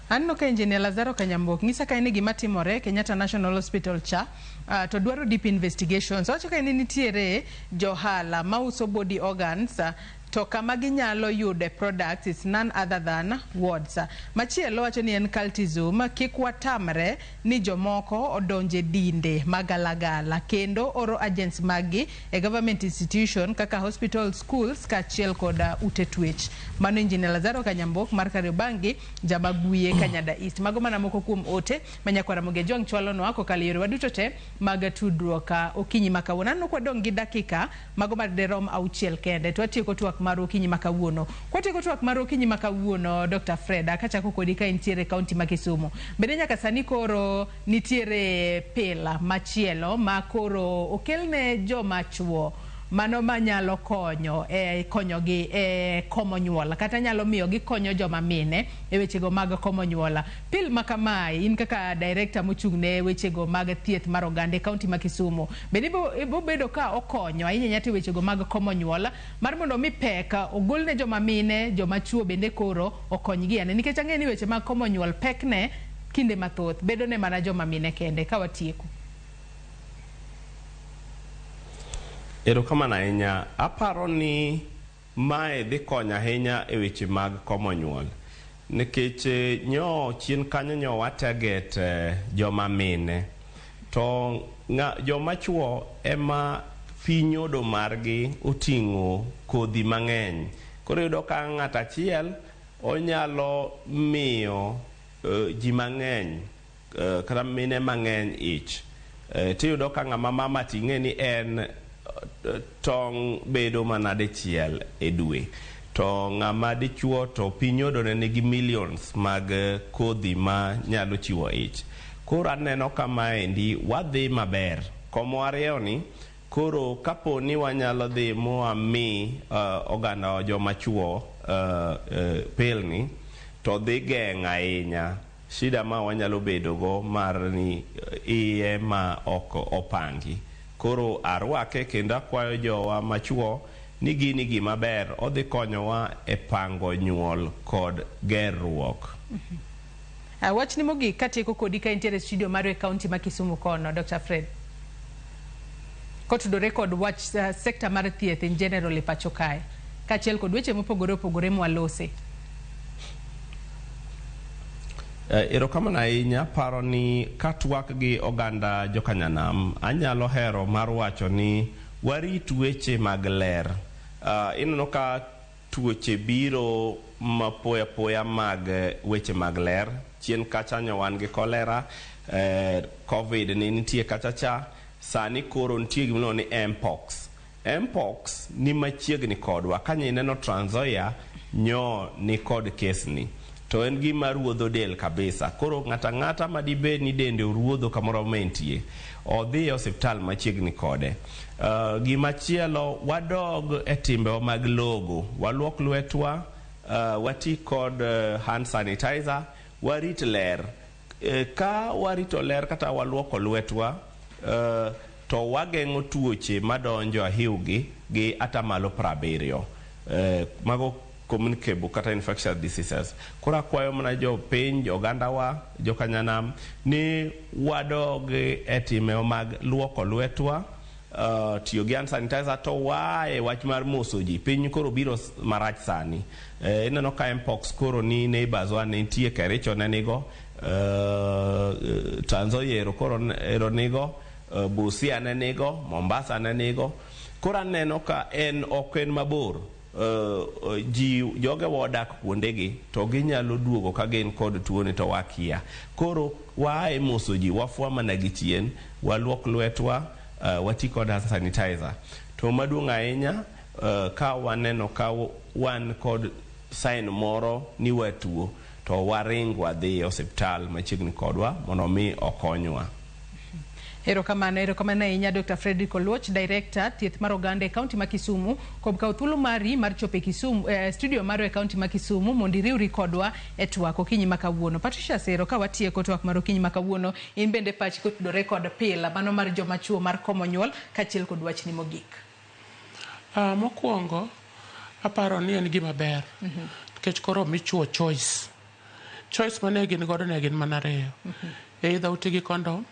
Anno ka Engineer Lazaro Kanyambok ngisa ka ni gima timore Kenyatta National Hospital cha to dwaro deep investigations. Wacho ka ni nitiere johala mauso body organs to to kama ginyalo yude products is none other than wards. Machielo wacho ni en cultism, kik watamre ni jomoko odonje dinde magalagala kendo oro agents magi e government institution kaka hospital, schools kachiel koda ute twech. Mano Injinia Lazaro Kanyambok mar Kariobangi Jamaguye Kanyada East. Mago mana moko kuom ote manyakwara Mogejong chwalo no ako kaliero waduto te mag tudruok okinyi makawuono. Nano kwadong gi dakika mago mar derom auchiel kende to atieko twak mar okinyi makawuono. Kwatieko twak mar okinyi makawuono Dr. Fred akachako kodi ka intiere kaunti ma Kisumu. Bende nyaka sani koro nitiere pela machielo ma koro okelne joma chuo mano manyalo konyo konyogi komo nyuola kata nyalo miyo gi konyo joma mine e wechego mag komo nyuola. Pil makamae in kaka director mochungne wechego mag thieth mar oganda kaunti ma Kisumu. Bende ibo bedo ka okonyo ahinya nyati wechego mag komo nyuola mar mondo mi pek ogolne joma mine, joma chuo bende koro okonygi ane nikech ang'e ni weche mag komo nyuol pekne kinde mathoth bedo ne mana joma mine kende. Ka watieko. Erokamano ahinya, aparo ni mae dhi konyo ahinya e weche mag komo nyuol nikech nyo chien kanyo nyo watarget joma mine to joma chuo ema pinyodo margi oting'o kodhi mang'eny. Koro yudo ka ng'ato achiel onyalo miyo ji mang'eny kata mine mang'eny ich. Tiyudo ka ng'ama mama ting'e ni en tong bedo mana dichiel e dwe to ng'ama dichuo to pinyodo ne nigi millions mag kodhi ma nyalo chiwo ich. Koro aneno kama endi wadhi maber komo ariyo ni koro kapo ni wanyalo dhi moa mi oganda joma chuo pelni to dhi geng'a ahinya shida ma wanyalo bedogo mar ni iye ma ok opangi. Koro arwake kendo akwayo jowa machuo ni gini gima ber odhi konyowa e pango nyuol kod gerruok. Wach ni mogik katieko kodi ka intiere studio mar kaunti ma Kisumu kono Dr. Fred. Kotudore kod wach sekta mar thieth in general e pacho kae kachiel kod weche mopogore opogore mwalose. Erokamano ahinya, paro ni katwak gi oganda jokanyanam anyalo hero mar wacho ni warit weche mag ler. Ineno ka tuoche biro mapoya poya mag weche mag ler. Chien kacha nyowan gi kolera, covid ni nitie kacha cha, sani koro nitie gimilo ni mpox. Mpox ni machiegni kodwa kanye ineno Trans Nzoia nyo ni kod kesni. To en gima ruodho del kabisa. Koro ng'ata madibe ni dende ruodho kamoro mentie odhi e osiptal machiegni kode. Gima chielo wadog e timbe mag logo, waluok lwetwa, wati kod hand sanitizer, warit ler. Ka warito ler kata waluoko lwetwa to wageng'o tuoche madonjo ahiugi gi atamalo 70. Mago communicable kata infectious diseases. Kora kwayo mana jo piny, oganda wa, jo kanyanam ni wadog e time mag luoko lwetwa, tiyo gi hand sanitizer to wae wach mar moso ji. Piny koro biro marach sani. Ineno ka mpox koro ni neighbors wa nitie Kericho ne nigo, Trans Nzoia koro nigo, Busia ne nigo, Mombasa ne nigo. Koro aneno ka ok en mabor. Joge wadak kuondegi to ginyalo duogo ka gin kod tuoni to wakia. Koro wae moso ji, wafwa mana gi chien, waluok lwetwa, wati kod hand sanitizer. To maduong' ahinya ka waneno ka wan kod sign moro ni watuo to waring wadhi e osiptal machiegni kodwa mondo mi okonywa. Erokamano ahinya Dr. Fredrick Oluoch, Director thieth mar oganda e kaunti ma Kisumu, kuom kawo thuolo mari mar chopo Kisumu studio mar e kaunti ma Kisumu mondo iriwri kodwa e twak okinyi ma kawuono. Patricia Sero, ka watieko twak mar okinyi ma kawuono, in bende pachi kotudore kod pila mano mar joma chuo mar komo nyuol kachiel kod wachni mogik. Mokwongo aparo ni en gima ber nikech koro michuo choice mane gin godo ne gin mana ariyo. Either uti gi condom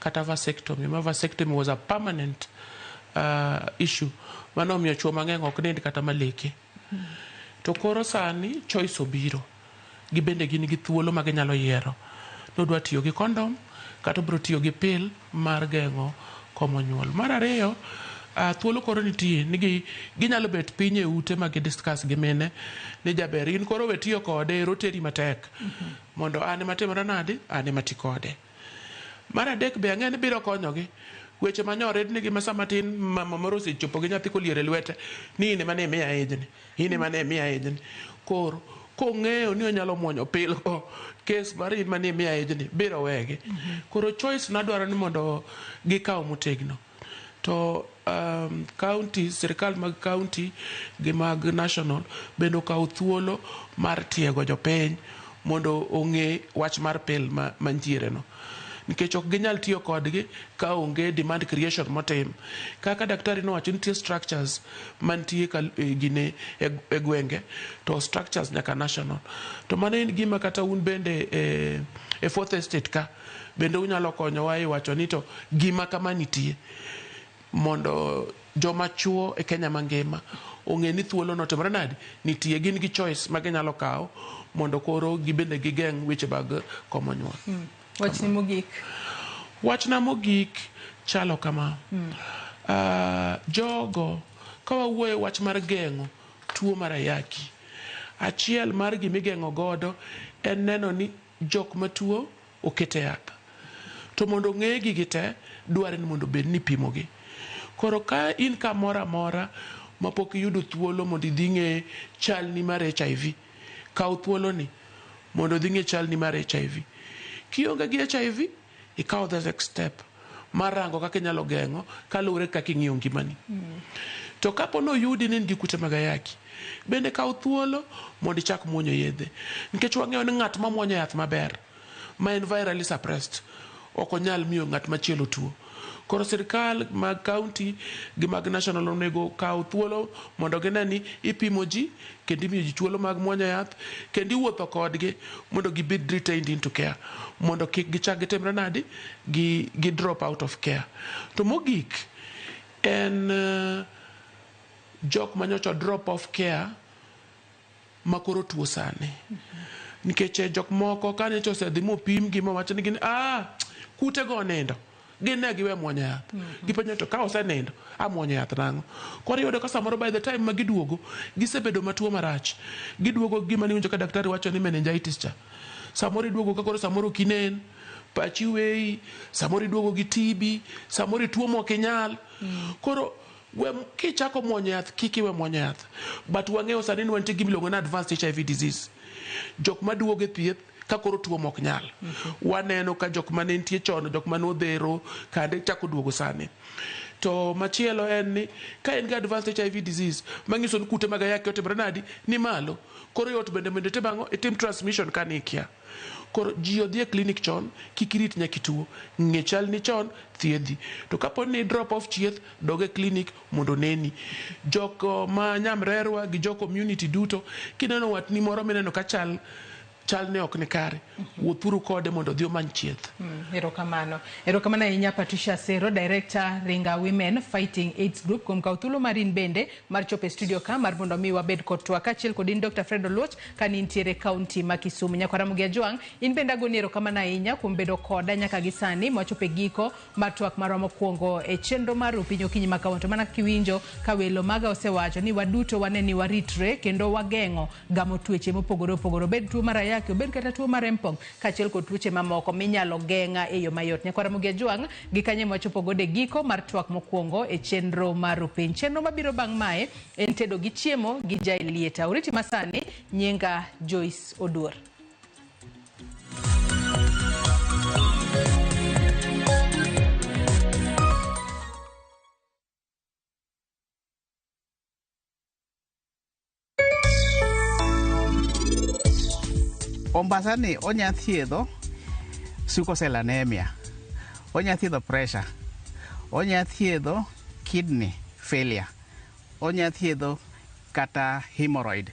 kata vasectomy. Vasectomy was a permanent issue. Mano miyo chuo mang'eny ok nind kata maleke. To koro sani choice obiro. Gibende gin gi thuolo ma ginyalo yiero. Nodwa tiyo gi kondom kata bro tiyo gi pil mar geng'o komo nyuol. Mar ariyo, thuolo koro nitie ni ginyalo bet piny e ute ma gidiscuss gi mine ni jaber in koro we tiyo kode roteri matek mondo an matimore nade an mati kode. Mar adek be ang'e ni biro konyogi weche manyore nigi masa matin mama moro osechopo gi nyathi koliere lwete ni ine mane miya ejni ine mane miya ejni koro kong'eyo ni onyalo muonyo pil ko kes mar in mane miya ejni biro wegi. Koro choice nadwaro ni mondo gikaw motegno. To county, sirikal mag county gi mag national bendo kaw thuolo mar tiego jopiny mondo ong'e wach mar pil mantiere no. Nikech ok ginyal tiyo kodgi ka onge demand creation motim. Kaka daktari nowacho nitie structures mantie gine e gwenge to structures nyaka national. To mano en gima kata un bende e fourth estate ka bende unyalo konyowa e wacho ni to gima kama nitie mondo joma chuo e Kenya mangima ong'e ni thuolo no timore nade nitie gin gi choice ma ginyalo kawo mondo koro gibende gigeng' weche mag komo nyuol. Wachni mogik. Wachna mogik chalo kama. Jogo ka wawuoyo wach mar geng'o tuo mar ayaki. Achiel mar gimigeng'o godo en neno ni jok matuo okete yath. To mondo ng'e gigi te dware ni mondo bed ni pimogi. Koro ka in kamoro amora mapok iyudo thuolo mondo idhi ng'e chalni mar HIV, kaw thuolo ni mondo idhi ng'e chalni mar HIV. Kionge gi HIV, ikaw the next step mar rango kaka inyalo geng'o kaluwore kaka ing'iyo ngimani. To kapo no yudi ni gi kute mag ayaki, bende kaw thuolo mondo ichak muonyo yedhe. Nikech wang'eyo ni ng'at ma muonyo yath maber, ma en virally suppressed, ok onyal miyo ng'at machielo tuo. Koro sirikal mag county gi mag national onego kaw thuolo mondo gine ni ipimo ji kendo imiyo ji thuolo mag muonyo yath kendo iwuotho kodgi mondo gibed retained into care mondo kik gichak gitimre nadi gi drop out of care. To mogik en jok manyocha drop off care makoro tuo sani. Nikech jok moko ka nyocha osedhi mopim gi mowacho ni gin kute go nindo gine giwe muonyo yath. Gipenjo to ka osenindo amuonyo yath nang'o. Koro iyudo ka samoro by the time ma giduogo gisebedo matuo marach. Giduogo gima niwinjo ka daktari wacho ni meningitis cha. Samoro iduogo ka koro samoro kinen, pachi weyi, samoro iduogo gi TB, samoro tuo mokinyal. Koro kichako muonyo yath kik iwe muonyo yath. But wang'eyo sani ni wantie gimiluongo ni advanced HIV disease. Jok maduogo e thieth ka koro tuo mok nyal. Waneno ka jok mane nitie chon, jok mane odhero kande chako duogo sani. To machielo en ni ka en gi advanced HIV disease manyiso ni kute mag ayaki otimore nadi ni malo. Koro yot bende itim transmission ka nikia. Koro ji odhi e clinic chon kik irit nyaka tuo. Ng'e chal ni chon thiedhi. To kapo ni drop off chieth dog e clinic mondo neni. Jok ma nyamrerwa gi jo community duto kineno watni moro mineno ka chal ne ok ni kare. Wuothuru kode mondo odhi omany chieth. Erokamano ahinya Patricia Sero, Director Ringa Women Fighting AIDS Group, kuom kawo thuolo mar in bende mar chopo e studio ka mar mondo mi wabed kod twak achiel kod in Dr. Fred Oluoch ka nintiere kaunti ma Kisumu. Nyakwara Mugia Jwang, in bende agoni erokamano ahinya kuom bedo koda nyaka gi sani mwachopo e giko mar twak marwa mokwongo e chenro mar Opiny Okinyi ma kawuono. To mana kiwinjo ka welo maga osewacho ni waduto wane ni waritre kendo wageng'o gamo tuoche mopogore opogore, bed tuo mar ayaki, obed kata tuo mar mpong kaachiel kod tuoche mamoko minyalo geng'a e yo mayot. Nyakwara Mugia Jwang, gi kanye mwachopo godo e giko mar twak mokwongo e chenro mar Opiny. Chenro mabiro bang' mae en tedo gi chiemo gi Jailieta. Uriti masani, nyenga Joyce Oduor. Ombasani onya thiedho sickle cell anemia, onya thiedho pressure, onya thiedho kidney failure, onya thiedho kata hemorrhoid.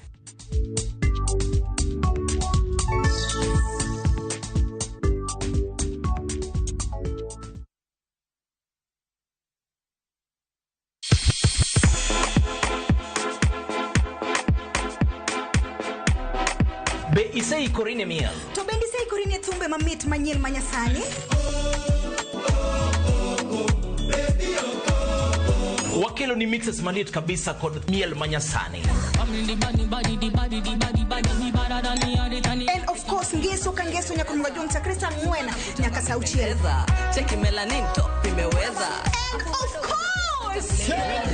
ikori ne miel. To bende se ikori ne thumbe mamit manyien manyasani? Wakelo ni mixes malit kabisa kod miel manyasani. And of course, ngeso kangeso nyakumwa jonta Krista Mwena nyaka sauchieza. Cheki melanin top imeweza. And of course,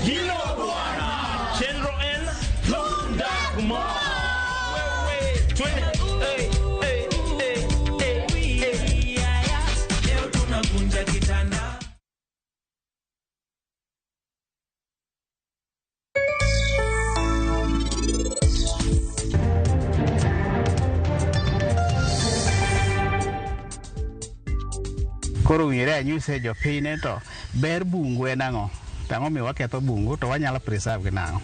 Hilo bwana. Chenro N Dagma. Wewe twende. Leo tunakunja kitanda. Koro winjore anyise jopiny to ber bungu en ang'o? Tang'o mi waketho bungu to wanyalo preserve gi nang'o?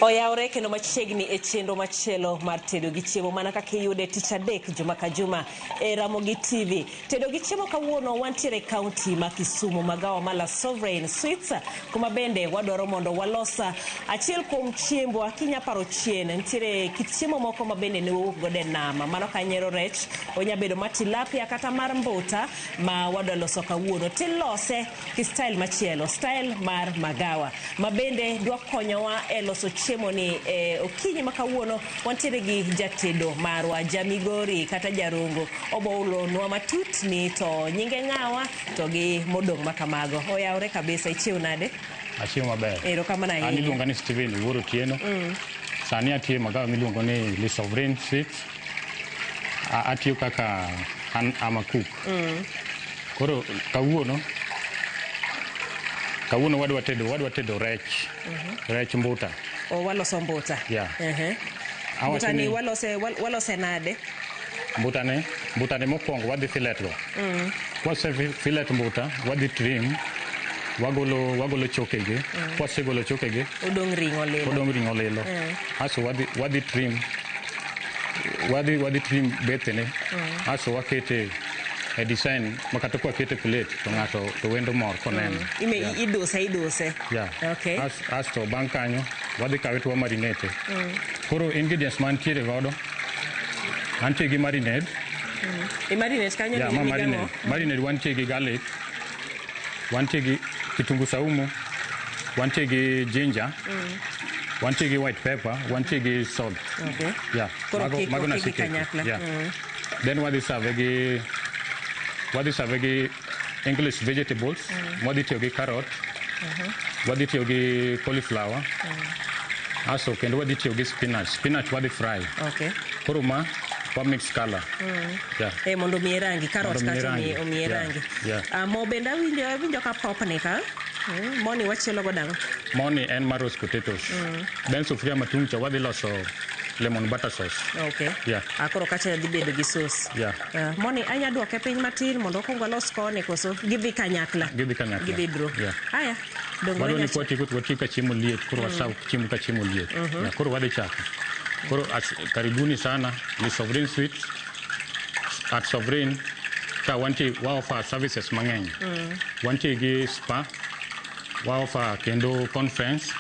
Oyaore kendo machiegni e chenro machielo mar tedo gi chiemo mana kaka iyude tich adek juma ka juma e Ramogi TV. Tedo gi chiemo kawuono wantiere kaunti ma Kisumu, magawa mala Sovereign Sweets, kuma bende wadwaro mondo walosa achiel kuom chiembwa kinya paro chien. Ntiere kit chiemo moko ma bende ne wuok gode nama, mano kanyero rech, onya bedo matilapia kata mar mbuta ma wadwa loso kawuono. Tilose ki style machielo, style mar magawa, ma bende dwa konyowa e loso chiemo ni okinyi makawuono wantiere gi jatedo marwa Jamigori kata Jarungo oboulo nwa matut ni to nyinge ng'awa to gi modong' makamago. Oyaore kabisa, ichiw nade? Achiw maber. Ero kamana ahinya. Ani luonga ni Steven Wuoro Tieno. Sani atiyo magawa miluongo ni Le Sovereign Sweets. Atiyo kaka ama cook. Koro kawuono wadwa tedo rech. Rech mbuta. O waloso mbuta. Yeah. Mbuta ni walose nade? Mbuta ne mokwongo wadhi filet go. Kwase filet mbuta, wadhi trim, wagolo chokege. Kwase golo chokege, odong ring'o lilo. Aso wadhi trim. Wadhi trim bethene. Aso wakete e design makata kwa kete plate to ng'ato to wendo mor koneno. Iduse. Yeah. Okay. Asto bang' kanyo wadhi kawe to marinate. Koro ingredients mantiere godo, antie gi marinade. Marinade kanyo ni migamo. Marinade wantie gi garlic, wantie gi kitungu saumu, wantie gi ginger, wantie gi white pepper, wantie gi salt. Okay. Yeah. Mago na sikeke. Yeah. Then wadhi serve gi English vegetables. Wadhi tiyo gi carrot. Wadhi tiyo gi cauliflower. Aso kendo wadhi tiyo gi spinach wadhi fry. Okay. Koro wa mix color. Yeah. Mondo miye rangi, carrot kato miye rangi. Yeah. Mo benda winjo ka pop ni ka. Moni wachielo godang'? Moni en mar roast potatoes. Then sufria matung cha wadhi loso lemon butter sauce. Okay. Yeah. Akoro kacha dhi bedo gi sauce. Yeah. Moni anya duoke piny matin mondo kong walos kone koso gidhi kanyakla. Gidhi bro. Yeah. Aya. Wadwa ni kwati ka chiemo liet, koro wasaw chiemo ka chiemo liet. Koro wadhi chako. Koro karibuni sana Le Sovereign Sweets. At Sovereign ka wa offer services mang'eny. Wantie gi spa, wa offer kendo conference.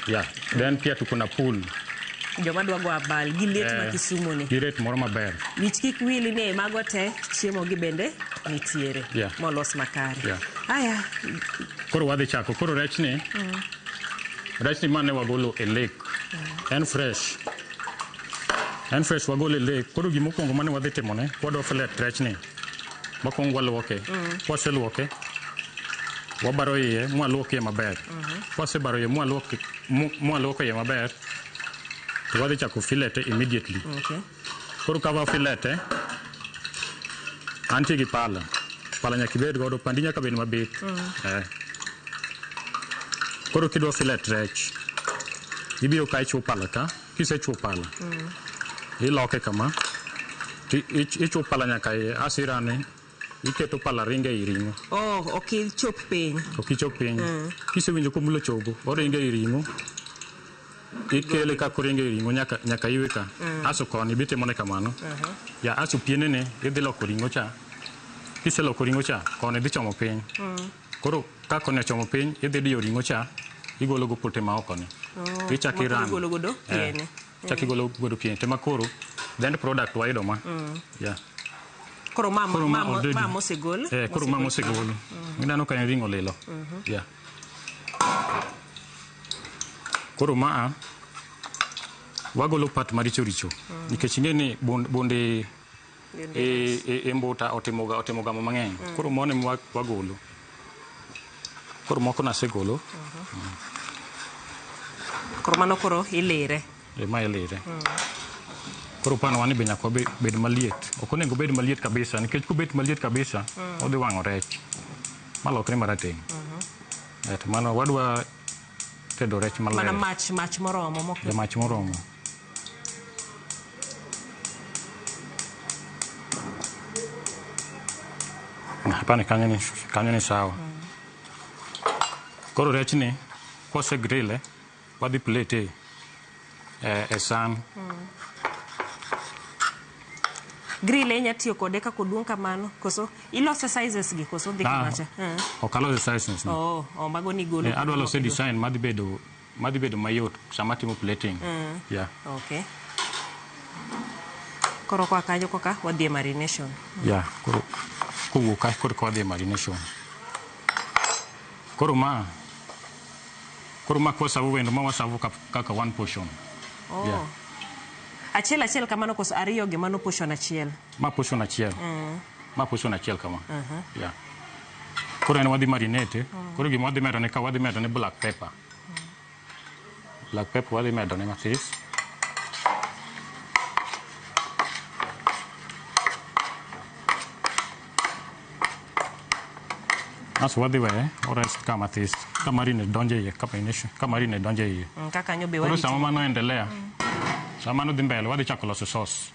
Yeah. Then pia tuko na pool. Joma dwa go abal gi liet ma Kisumu ni. Gi rate moro maber. Wich kik wili ne mago te chiemo gi bende nitiere. Yeah. Molos makare. Yeah. Aya. Koro wadhi chako. Koro rech ni mane wagolo e lake. En fresh wagolo e lake. Koro gimokwongo mane wadhi timone, wadwa filet rech ni. Wakwongo waluoke. Kwaseluoke, wabaro iye, mwaluoke maber. Kwasebaro iye, mwaluoke iye maber, to wadhi chako filete immediately. Okay. Koro kava filete, antie gi pala nyaka ibed godo, pandi nyaka bed mabith. Koro kidwa filet rech, ibiro ka ichuo pala ka, kisechuo pala, iloke kama, Ichuo pala nyaka asirane. Iketo pala ringe i ring'o. Ok ichop piny. Ok ichop piny. Kisewinjo komulo chogo, oringe i ring'o. Ikele ka koringe i ring'o nyaka iwe ka. Aso koni bitimone kamano. Ya aso pienene idhi loko ring'o cha. Kiseloko ring'o cha, koni dhi chomo piny. Koro ka koni ochomo piny, idhi diyo ring'o cha, igolo go pote ma okoni. Ichaki ran. Igolo godo piene. Chaki igolo godo piene. Tema koro, the end product wayudo ma. Yeah. Koro mama osegol. Koro mama osegol. Ineno ka en ring'o lilo. Yeah. Koro wagolo pat maricho richo. Nikech ing'e ni bonde e mbuta otimo gamo mang'eny. Koro mone wagolo. Koro moko nasegolo. Koro mano koro ilire. Ma ilire. Koro pano wani be nyaka bed maliet. Ok onego bed maliet kabisa nikech kubet maliet kabisa odhi wang'o rech. Malokre marateng'. Mano wadwa tedo rech maler. Mana mach moromo moko. Mach moromo. Hapana kanyo ni sawa. Koro rech ni kose grille wadhi plate e san. Grill inya tiyo kode ka koduong kamano koso ilose sizes gi koso dhi kamacha. Okalo sizes ni. Mago ni golo. Adwa lose design madhi bedo mayot sama timo plating. Yeah. Okay. Koro kwa kanyo koka wadhi marination. Yeah, koro kuwuok koro wadhi marination. Koro ma kwa sababu wendo ma wasavu kaka one portion. Yeah. Achiel kamano koso ariyo gi mano portion achiel. Ma portion achiel. Ma portion achiel kama. Yeah. Koro en wadhi marinate. Koro gima wadhi medone ka wadhi medone black pepper. Black pepper wadhi medone mathis. Aso wadhi weye orest ka mathis. Ka marine donje iye ka marine donje iye. Kaka nyo be wadhi. Koro sama mano endelea. Sama no dhi mbele wadhi chako loso sauce.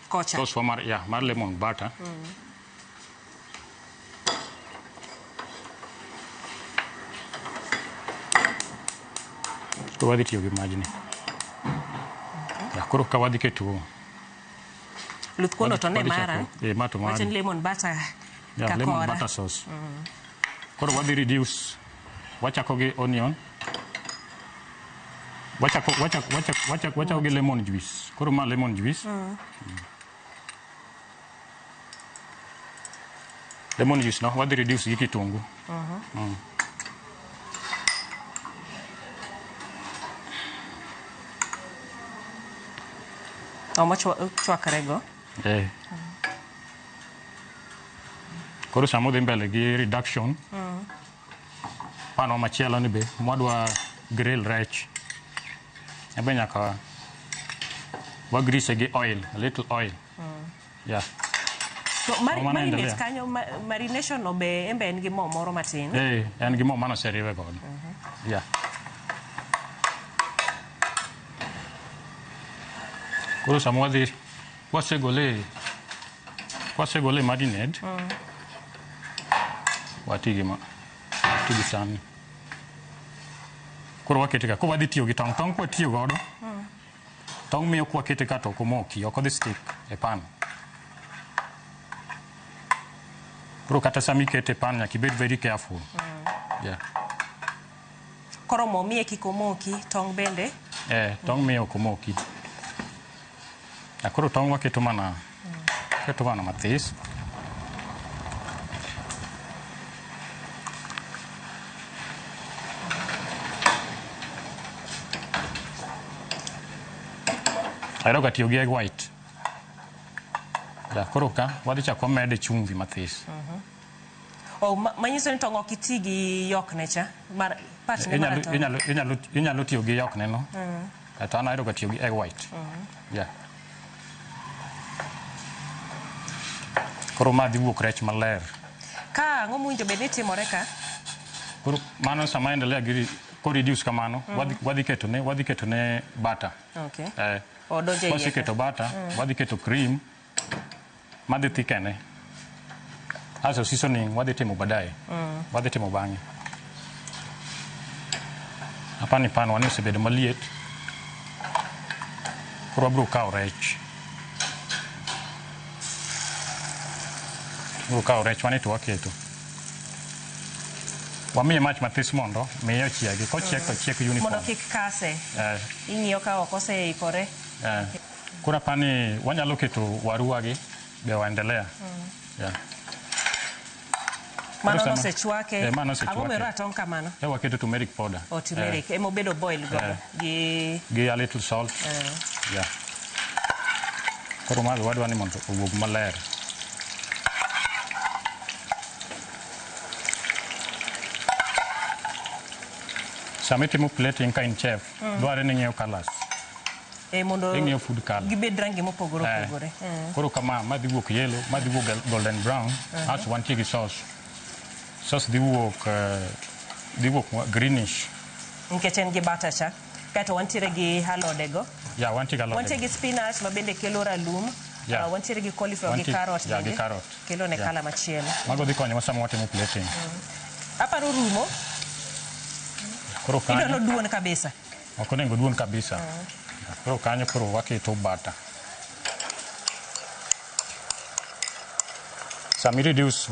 Kocha. Sauce mar lemon butter. Koro wadhi tiyo gi majni. Koro ka wadhi keto Luth kono to ne mara. Mato mara. Wachin lemon butter. Yeah, lemon butter sauce. Koro wadhi reduce. Wachako gi onion. Wachako gi lemon juice. Koro ma lemon juice. Lemon juice no wadhi reduce gi kitungu. Omo chwakrego. Koro samo dhi mbele gi reduction. Pano machielo ni be mwadwa grill rech. Ebe nyaka wagrise gi oil, a little oil. Yeah. So marinate kanyo marination obe embe en gi mo moro matin. En gi mo mano seriwe godo. Yeah. Koro samo wadhi wasegole marinade. Watigi sani. Koro wakete ka, ko wadhi tiyo gi tong' kwa tiyo godo. Tong' miyo kwa kete ka to komoki, ok odhi stick e pan. Koro kata sami kete pan nyaka ibed very careful. Yeah. Koro mo miye kikomoki, tong' bende? Tong' miyo komoki. Koro tong' waketo mana mathis. Ahero ga tiyo gi egg white. Koro ka wadhi chako mede chumvi mathis. Manyiso ni tong' ok iti gi yokne cha? Inyalo tiyo gi yokne no. To an ahero ga tiyo gi egg white. Koro ma dhi wuok rech maler. Ka ang'o mwinjo bed ni timore ka? Koro mano sama endelea gi ko reduce kamano, wadhi keto ne butter. Okay. Waseketo butter, wadhi keto cream. madhi thikene. Aso seasoning wadhi timo baadaye. Wadhi timo bang'e. Apani pan wani osebedo maliet. Koro wabiro kawo rech. Wabiro kawo rech wani to waketo. Wamiye mach mathis mondo miye ochiegi. Kochiek to chiek uniform. Mondo kik kase. Ing'iyo ka ok oseikore. Koro apani wanyalo keto waru wagi be waendelea. Mano nosechwake. Mano nosechwake. Ang'o mero ratong' kamano? Waketo turmeric powder. Turmeric. Emo bedo boil godo. Gi a little salt. Koro mago wadwa ni mondo owuog maler. Sama itimo plating ka in chef, dwarore ni ng'eyo colours. Mondo ing'eyo food color. Gibed rangi mopogore opogore. Koro kama madhi wuok yellow, madhi wuok golden brown, aso wantie gi sauce. Sauce dhi wuok greenish. Nikech en gi butter cha. Kato wantiere gi alodego. Wantie gi alodego. Wantie gi spinach ma bende kelo ralum. Wantiere gi cauliflower gi carrot. Gi carrot. Kelo ne kala machielo. Mago dhi konyo sama watimo plating. Aparo rumo. Koro kanyo. Idwaro duon kabisa. Ok onego duon kabisa. Koro kanyo koro waketo butter. Sama reduce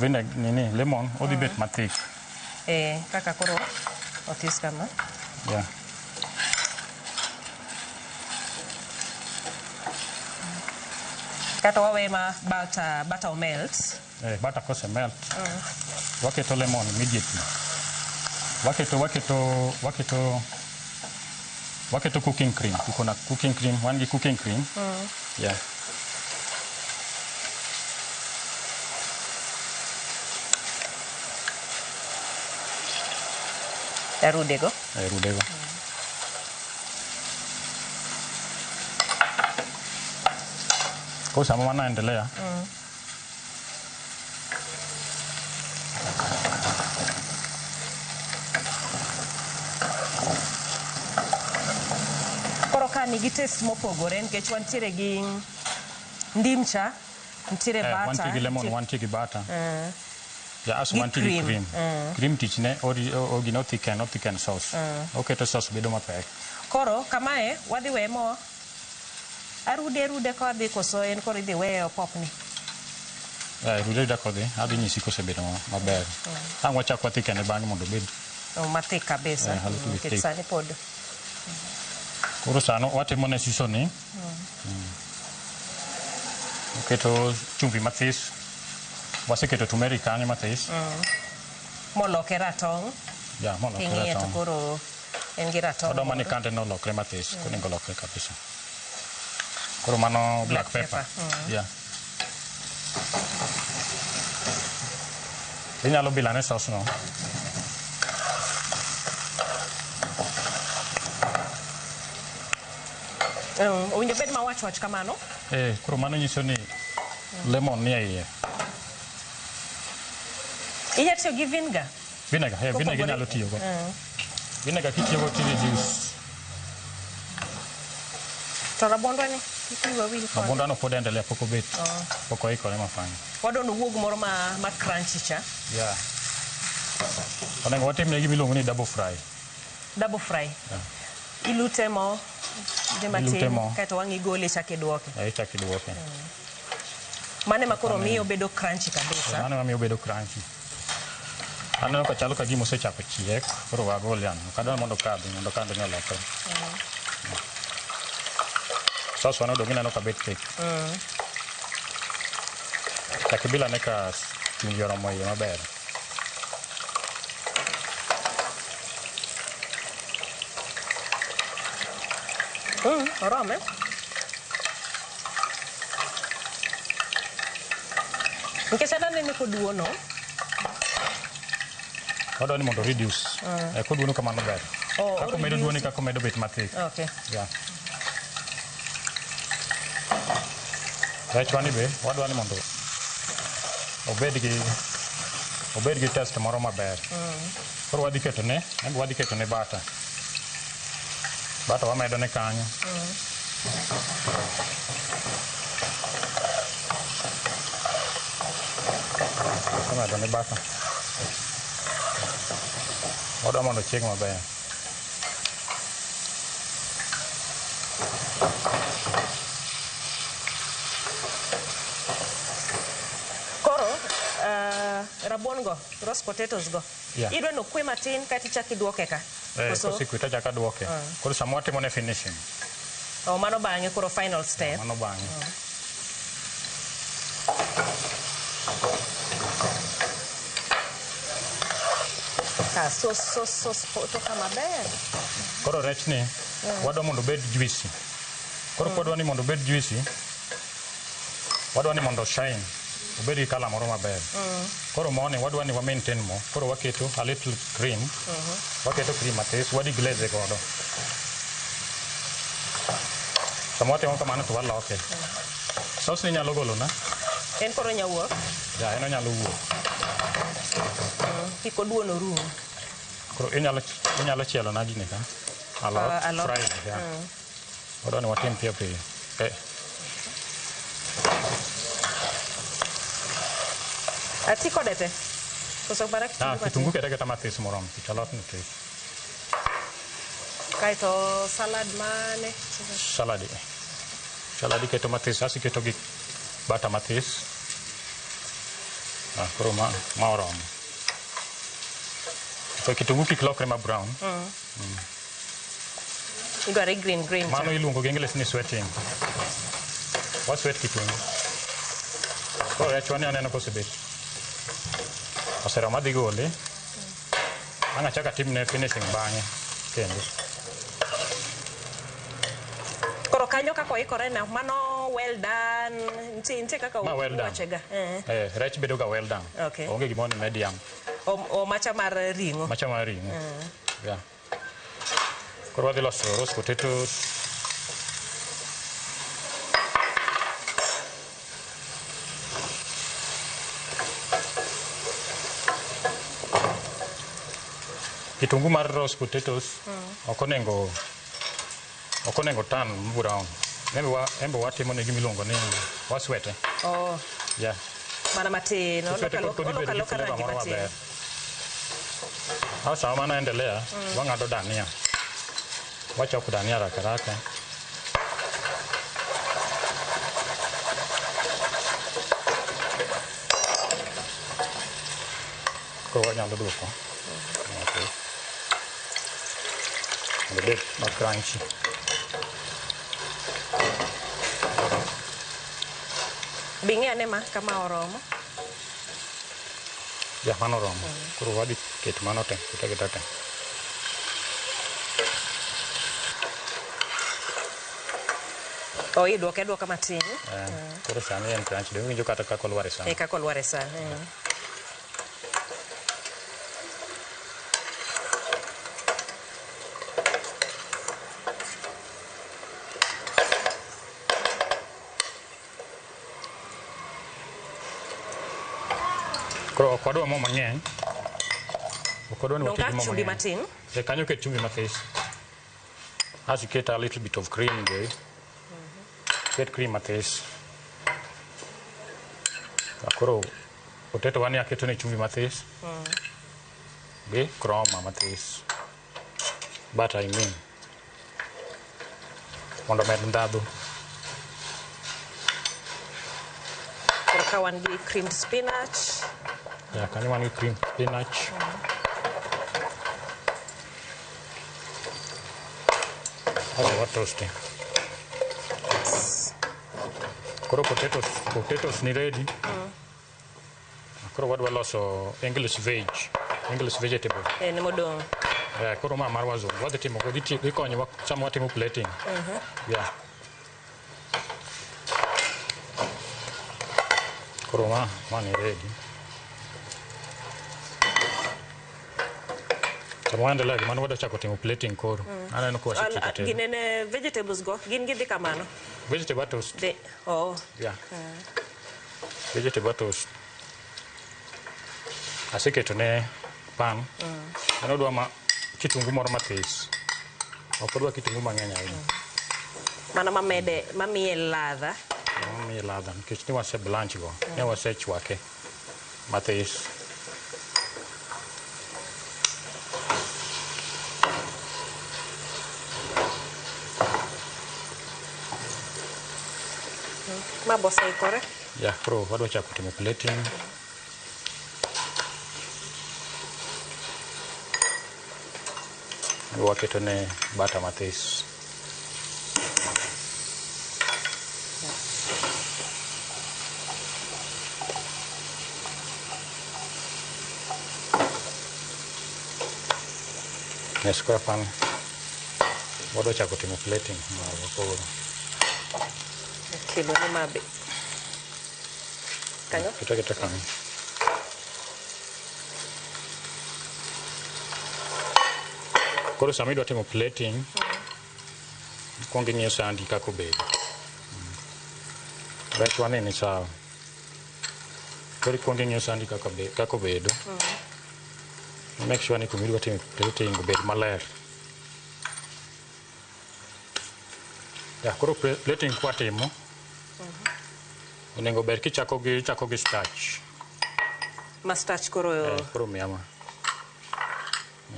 lemon, odhi bet mathik. Kaka koro otis kama. Kato wawe ma butter melt. Butter kose melt. Waketo lemon immediately. Waketo cooking cream. Kuna cooking cream, wan gi cooking cream. Rudego. Rudego. Kwa sama wanaendelea. Koro ka nigi taste mopogore nikech wantiere gi ndimcha, ntiere butter. Wantiere gi lemon, wantiere gi butter. Aso wantiere gi cream. Cream tichne original thicken sauce. Oketo sauce bedo mapek. Koro kamae wadhi weye mo arude kodhi koso en koro idhi weye opopni. Rude kodhi, adhi nyisi kosebedo maber. Ang' wachak wathikene bang'e mondo obed mathik kabisa. Nikech sani pod. Koro sano watimo ne seasoning. Oketo chumbi mathis. Waseketo turmeric kanyo mathis. Moloke ratong'. Moloke ratong'. Ing'iyo to koro en gi ratong'. Odwa mani kande nolokre mathis, konego lokre kabisa. Koro mano black pepper. Inyalo bilane sauce no. Owinjo bed ma wach kamano? Koro mano nyiso ni lemon ni e iye. Inya tiyo gi vinegar? Vinegar inyalo tiyo go. Vinegar kitiyo go to reduce. To rabondwa ni? Rabondwa no pod endelea pok obet. Pok oikore mafanya. Wadwa wuog moro ma crunchy cha. Onego watimne gimiluongo ni double fry. Double fry? Ilute mo. Kato wang' igole chak iduoke. Chak iduoke. Mane ma koro miyo bedo crunchy kabisa. Mane ma miyo bedo crunchy. Aneno ka chalo ka gima osechako chiek, koro wagol yan. Kadwa mondo kande ni olokre. Sauce wan odong' ineno ka bet thick. Chak ibilane ka chumbi oromo iye maber. Orome. Nikech anene koduono. Wadwa ni mondo reduce. Koduono kamano ber. Kako medo duoni kako medo bet mathik. Rech wani be wadwa ni mondo obed gi taste moro maber. Koro wadhi ketone butter. Butter wamedo ne kanyo. Kama ne bata. Wadwa mondo chieg maber. Koro rabuon go, roast potatoes go. Yeah. Idwe no kwe matin kati chaki duoke ka. Kosekuita chaka duoke. Koro samwa timo ne finishing. Mano bang'e koro final step. Mano bang'e. Sos poto kama ber. Koro rech ni wadwa mondo bed juicy. Koro podwa ni mondo bed juicy. Wadwa ni mondo shine. Obed gi kala moro maber. Koro moni wadwa ni wa maintain mo. Koro waketo a little cream. Waketo cream matis, wadi glaze godo. Sama timo kamano to waloke. Sos ni nyalo golo na. En koro nyawuok. Ya, en nyalo wuok. Kiko duono rum. Koro inyalo chielo na gini ka. Alot fry ya. Wadwa ni watim piyo piyo. Ati kodete. Koso barak kitungu keta matis morom, alot ni tis. Kaito salad mane? Saladi keto matis, asi keto gi bata matis. Koro ma orom. So kitungu kik lokre ma brown. Igore green. Mano iluongo gi English ni sweating. Wa sweat kitungu. Koro rech wani aneno kosebet. Osero madhi gole. Anga chaka timne finishing bang'e kendo. Koro kanyo kako ikore na mano well done. Nti kaka wachega. Rech bedo ga well done. Okay. Onge gimoni medium. O macha mar ringo. Macha mar ringo. Yeah. Koro wadhi loso roast potatoes. Kitungu mar roast potatoes okonego tan brown. Embe watimo ne gimiluongo ni waswete. Yeah. Mana matin, loka rangi matin. Sasa mana endelea, wang'ado dania. Wachoko dania raka. Koro wanyalo duoko. A bit more crunchy. Bingi anema kama oromo. Ya mano oromo. Kuro wadi ket mano te, kita te. Duoke matin. Kuro sani en crunchy. Demi winjo kata kako luare sana. Kako luare sana. Koro okwadwa mo mang'eny. Okwadwa ni watigi mo chumbi matin. Kanyo ket chumbi matis. As you get a little bit of cream there. Get cream matis. Koro potato wani aketo ne chumbi matis. Gi kroma matis. Butter I mean. Mondo med ndadhu. Koro ka wan gi creamed spinach. Yeah, can you want cream spinach? What toasting? Koro potatoes ni ready. Koro wadwa loso English vegetable. Ni modong. Yeah, koro ma mar wazungu. Wadhi timo gikonyo sama watimo plating. Yeah. Koro ma ni ready. Samwanda lagi mano wada chako timo plating koro. Aneno ko wasikete. Ginene vegetables go, gin gidhi kamano. Vegetable toast. Yeah. Vegetable toast. Aseketo ne pan. Ano dwa kitungu moro matis. Ok dwa kitungu mang'eny ahinya. Mana mamiye ladha. Mamiye ladha. Nikech ni wase blanch go. Ne wase chwake. mathis. Ma bosa ikore? Ya, koro wadwa chako timo plating. Waketo ne bata mathis. Nesko pan wadwa chako timo plating. Kilo ni mabe. Kanyo? Kita kanyo. Koro sama idwa timo plating, kuong ing'iyo sandi kako bedo. Rech wane ni sawa. Koro kuong ing'iyo sandi kako bedo. Make sure ni kuma idwa timo plating obed maler. Ya, koro plating kwa timo, onego ber kichako gi starch. Ma starch koro yo? Koro miyama.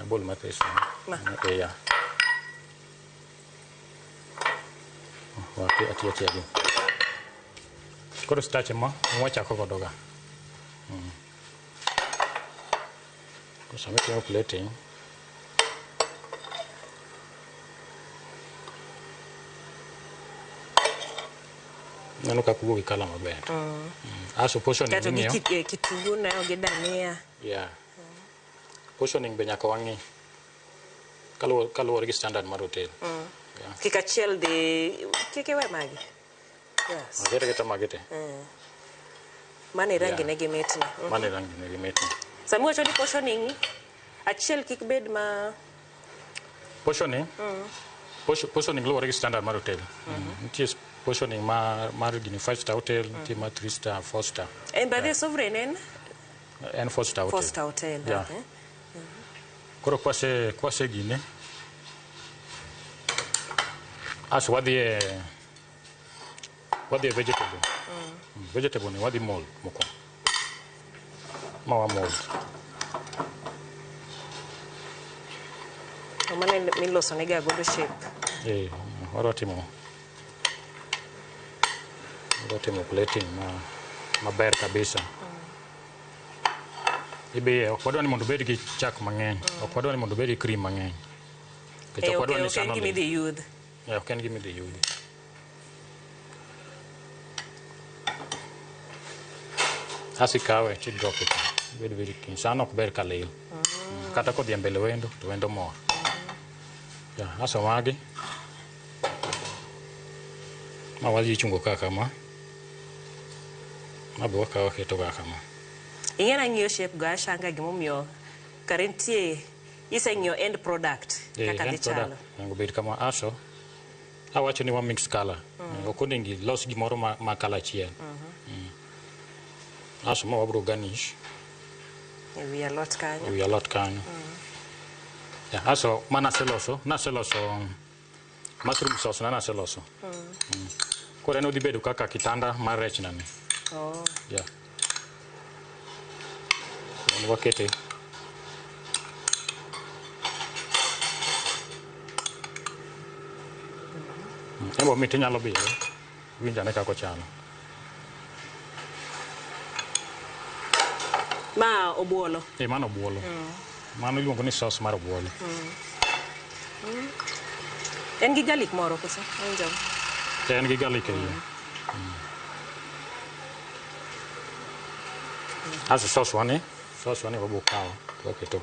Bol mathis. Ma? Ya. Waki ati adi. Koro starch ma, mwachako godoga. Koro sama timo plating. Nano kakugo gi kala maber. Aso portioning ng'iyo. Kato gi kitungu na gi dania. Yeah. Portioning be nyaka wang'i. Kaluwore gi standard mar hotel. Kik achiel di kik iwe magi. Yes. Agere kata magete. Mane rangi ne gi mitni. Mane rangi ne gi mitni. Sami wacho ni portioning achiel kik bed ma portioning. Portioning luwore gi standard mar hotel. Nitie portioning mar gini 5-star hotel, nitie mar 3-star, 4-star. En badhe sovereign en? En 4-star hotel. 4-star hotel. Yeah. Koro kwase gine. As wadhi e vegetable. Vegetable ni wadhi mold moko. Mawa mold. Mane miloso ne ga godo shape. Wadwa timo plating maber kabisa. Ibe ok wadwa ni mondo bed gi chak mang'eny, ok wadwa ni mondo bed gi cream mang'eny. Okay, give me the youth. Yeah, okay, give me the youth. Asi kawe chi drop it. Bed kin sana ok ber kalil. Kata kodhi mbele wendo to wendo mor. Ya, aso magi. Ma wazi chungo kaka ma. Mabe wakawa keto kaka ma. Ingena ng'iyo shape ga shanga gimomiyo karentie iseng'iyo end product kaka gichalo. Ngo bed kama aso. Awacho ni wa mix color. Okonengi los gimoro ma color chiel. Aso ma wabro garnish. We a lot kanyo. We a lot kanyo. Ya, aso naseloso mushroom sauce naseloso. Kore no di bedo kaka kitanda mar rech nani. Oh. Yeah. Wakete. Ebo miti nyalo biro. Winja ne kako chalo. Ma obuolo. Mano obuolo. Mano iluongo ni sauce mar obuolo. En gi garlic moro koso? En gi garlic e iye. Aso sauce wani wabo kawa. Waketo.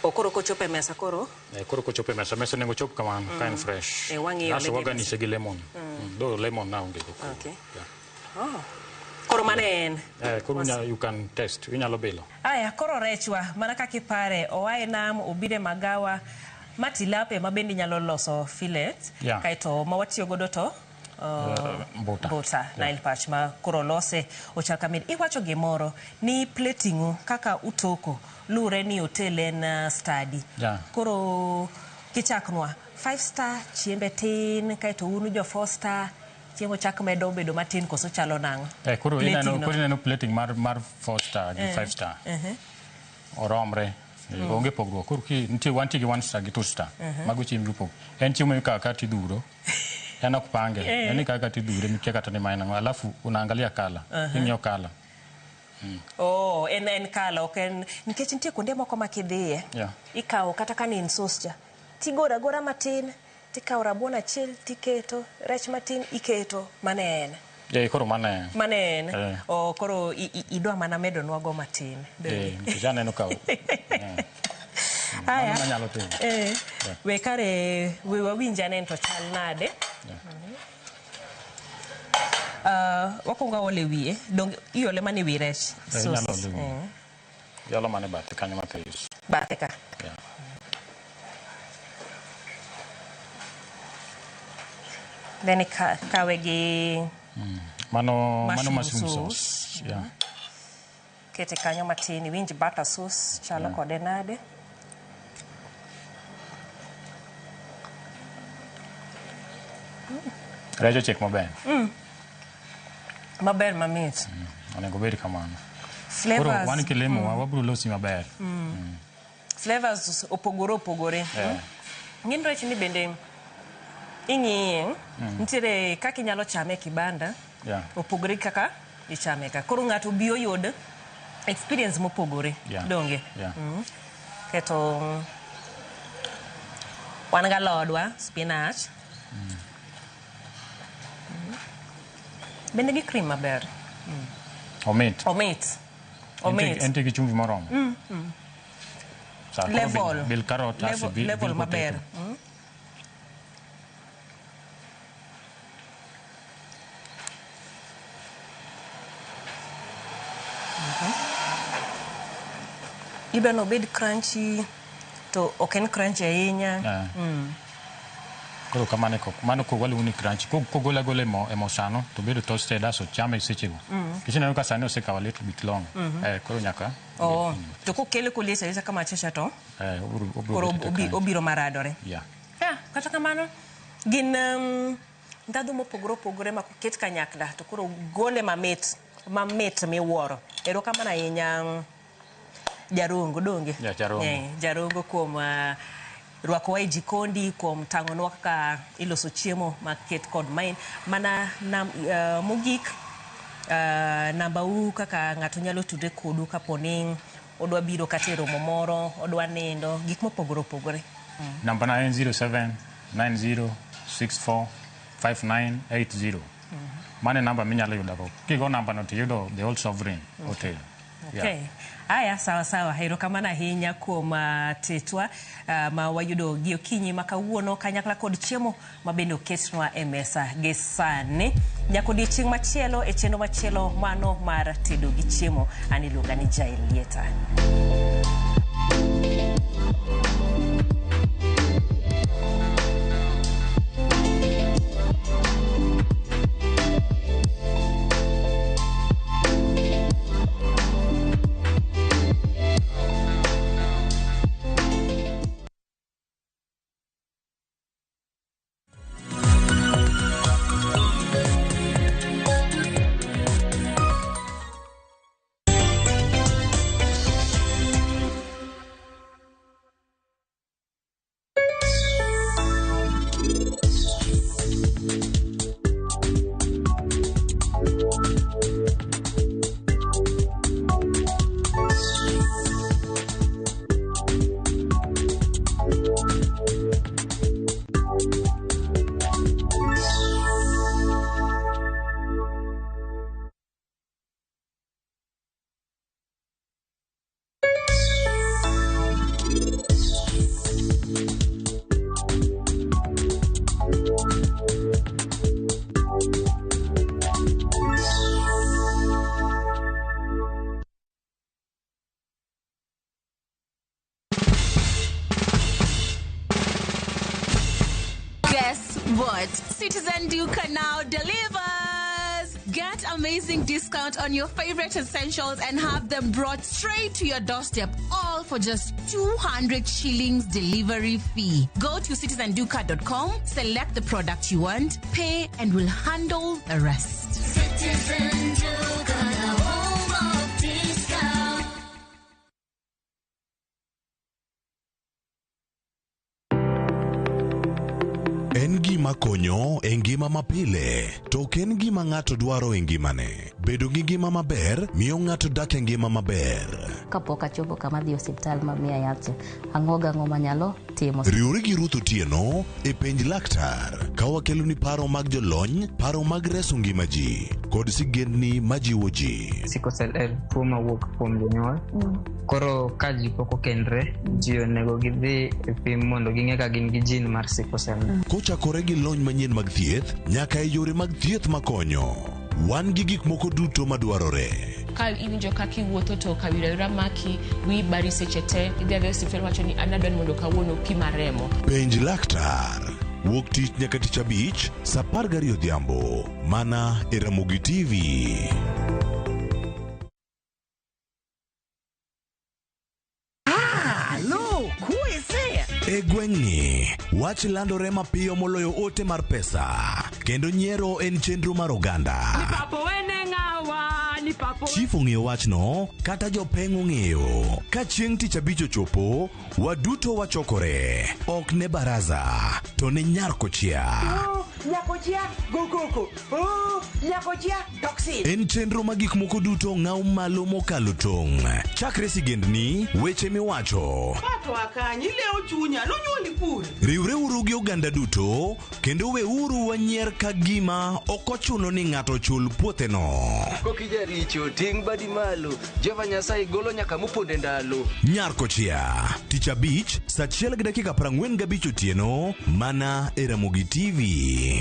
Okoro kochope mesa koro? Koro kochope mesa nego chop kamano, kind fresh. Aso waganise gi lemon. Do lemon na onge. Okay. Oh. Koro mane en? Koro you can test. Inyalo bilo. Aya, koro rechwa, mana kaka ipare, oae nam, obire magawa, matilape mabende nyalo loso fillet, kaito mawatiyo godo to butter, Nile Perch ma koro lose ochaka mid. Iwacho gimoro ni platingu kaka utoko lure ni hotel en study. Koro kichaknwa 5-star chiembe tin kaito unu jo 4-star chiemo chak medo bedo matin koso chalo nang'o? Koro ineno plating mar 4 star gi 5 star. Oromre. Onge pogruok. Koro nitie 1 star gi 2 star. Mago chiemo pog. En chiemo mikaka tiduro. En ok pange. En kaka tidure mikia kata ni maina. Alafu unaangalia kala. Ing'io kala. En kala ok en nikech nitie kuonde moko makidhiye. Ikawo kata ka ni sauce cha. Tigora gora matin. Tikawo rabuon achiel tiketo, rech matin iketo, mane en. Koro mane en. Koro idwa mana medo nwago matin. Jana eno kawo. Aya. We kare we wawinja nen to chal nade. Wakonga ole wiye, dong iole mane wi rech. Yalo mane bathe kanyo matis. Bathe ka. Then kawe gi mano mushroom sauce. Kete kanyo matini winj butter sauce chalo kode nade. Rejo chek maber. Maber mamit. Onego bed kamano. Flavors. Koro wan kilemo wabro losi maber. Flavors opogore. Ngin rech ni bende ing'iye nitiere kaka inyalo chame kibanda opogore kaka ichame ka. Koro ng'ato bio yod experience mopogore donge. Keto wan ga lodwa spinach. Bende gi cream maber. Omit. Ente gi chumvi moromo. Bil carrot level maber. Ibe no bed crunchy to oken crunchy ahinya. Koro kamane mano ko wale uni crunchy ko gola mo sano to bedo toasted aso chame sechego. Kichina ka sano se kawa little bit long. Koro nyaka. To ko kele ko lesa kama chacha to. Obiro maradore. Kata kamano gin ndadu mopogore ma ket kanyakla to koro gole mamit miwuoro. Ero kamana ahinya Jarungo donge. Jarungo kuom rwakowa e jikondi, kuom tang'onwa kaka iloso chiemo maket kod main. Mana mogik namba u kaka ng'ato nyalo tudre kodu kaponi odwa biro kata e romo moro, odwa nindo, gik mopogore. Namba na en 0790645980. Mane namba minyalo yudago. Kigo namba no tiyudo The Old Sovereign Hotel. Okay. Aya, sawa. Erokamano ahinya kuom tetwa ma wayudo gi okinyi ma kawuono kanyakla kod chiemo ma bende oketnwa e mesa gi sani. Nyaka odiechieng' machielo e chenro machielo mano mar tedo gi chiemo. An iluonga ni Jael Lieta. Guess what? Citizen Duke now delivers. Get Get amazing discount on your favorite essentials and have them brought straight to your doorstep, all for just 200 shillings delivery fee. Go to citizenduca.com, select the product you want, pay, and we'll handle the rest. Citizen Duca, home of discount. En gima konyo e ngima mapile, to ok en gima ng'ato dwaro e ngimane. Bedo gi ngima maber miyo ng'ato dak e ngima maber. Kapok achopo kama dhi osiptal mamiya yath, ang'o manyalo timo. Riwri gi Ruth Otieno e penj laktar, ka wakelo ni paro mag jolony, paro mag reso ngima ji, kod sigendni majiwo ji. Sickle cell en tuo mawuok kuom jonyuol. Koro ka ji pok okendre, ji onego gidhi e pim mondo ging'e ka gin gi jin mar sickle cell. Kochakore gi lony manyien mag thieth, nyaka e yore mag thieth makonyo. Wan gi gik moko duto madwarore. Ka iwinjo kaka iwuotho to kawira maki, wi bari seche te, idhi adhi osiptal wacho ni anadwa ni mondo kawuono pima remo. Penj laktar. Wuok tich nyaka tich abich, saa 12 odhiambo, mana e Ramogi TV. E gweng'ni, wach landore mapiyo moloyo ote mar pesa, kendo nyiero en chenro mar oganda. Chief ong'eyo wachno, kata jopeng' ong'eyo. Ka chieng' tich abich ochopo, waduto wachokore, ok ne baraza, to ne Nyarkochia. Nyakochia, gokoko. Nyakochia, toxin. En chenro ma gik moko duto ng'aw malo mokalo tong'. Chakre sigendni, weche miwacho. Pato akanyi leo chunya, nonyuoli pure. Riwre uru gi oganda duto, kendo we uru wanyier ka gima ok ochuno ni ng'ato chul puotheno. Kokija richo, ting' badi malo, Jehova Nyasaye golo nyaka moponde ndalo. Nyarkochia, tich abich, saa 1:45 otieno, mana e Ramogi TV.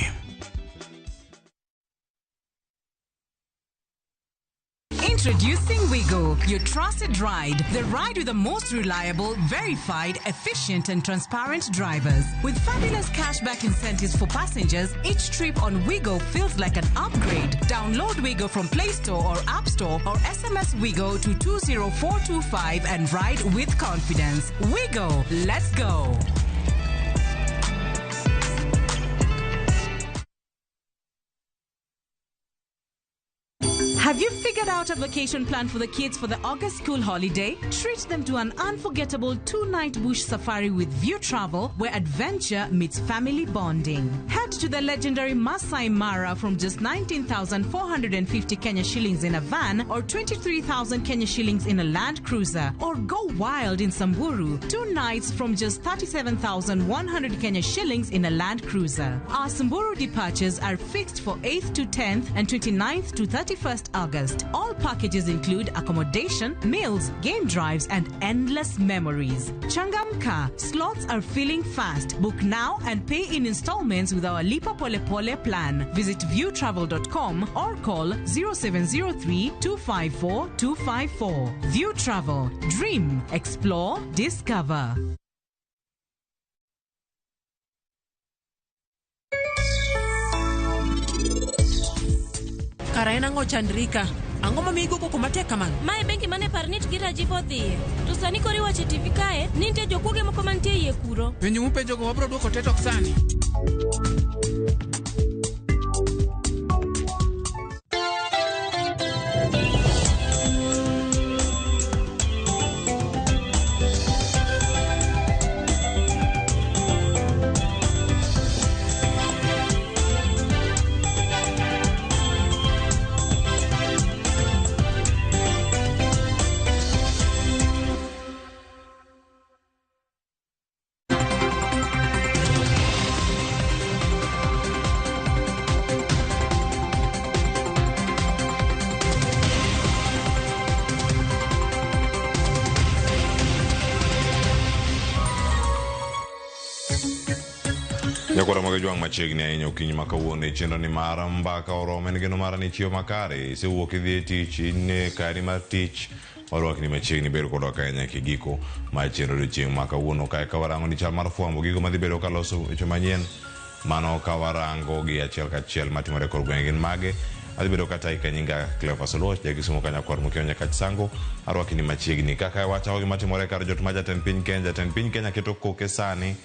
Introducing Wigo, your trusted ride. The ride with the most reliable, verified, efficient, and transparent drivers. With fabulous cashback incentives for passengers, each trip on Wigo feels like an upgrade. Download Wigo from Play Store or App Store or SMS Wigo to 20425 and ride with confidence. Wigo, let's go. Have you figured out a vacation plan for the kids for the August school holiday? Treat them to an unforgettable 2-night bush safari with View Travel, where adventure meets family bonding. Head to the legendary Masai Mara from just 19,450 Kenya shillings in a van or 23,000 Kenya shillings in a Land Cruiser. Or go wild in Samburu, 2 nights from just 37,100 Kenya shillings in a Land Cruiser. Our Samburu departures are fixed for 8th to 10th and 29th to 31st August. All packages include accommodation, meals, game drives, and endless memories. Changamka, slots are filling fast. Book now and pay in installments with our Lipa Pole Pole plan. Visit viewtravel.com or call 0703 254 254. View Travel. Dream, explore, discover. Karaina ngo chandrika. Ang'o mamigo koko matek kamano? Mae bengi mane parnit gira jipo dhiye. To sani kori wache TV kae, ninte jokuoge moko mantie iye kuro. Penjo mupenjo go wabro duoko tetok sani. Nyakora mag jwang' machiegni ahinya okinyi ma kawuono e chenro ni mar mbaka orome ni geno mara ni chiyo makare isewuok idhi e tich in kari mar tich warwakni machiegni bedo kodwa ka nyaka giko mar chenro odiochieng' ma kawuono kae ka warango ni chal mar fwambo gigo madhi bedo kaloso weche manyien mano ka warango gi achiel kachiel matimore kor gweng' gin mage adhibedo kata ikanyinga Cleophas Oluoch jakisumo Kanyakwar Mukio nyaka Chisango arwaki ni machiegni kaka wacha gi matimore kar jot ma jatend piny Kenya keto koke sani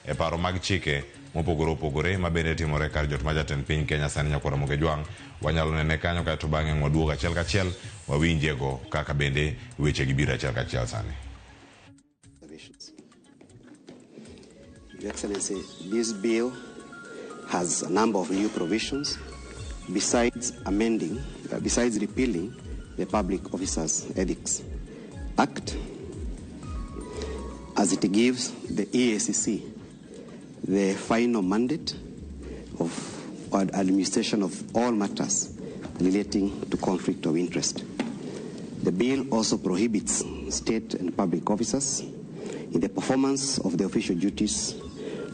e paro mag chike mopogore opogore ma bende timore kar jot ma jatend piny Kenya sani Nyakwar Mukejwang wanyalo nene kanyo kaeto bang'e waduogo achiel kachiel wawinjego kaka bende weche gibiro achiel kachiel sani. Your Excellency, this bill has a number of new provisions besides repealing the Public Officers Ethics Act, as it gives the EACC the final mandate of administration of all matters relating to conflict of interest. The bill also prohibits state and public officers in the performance of the official duties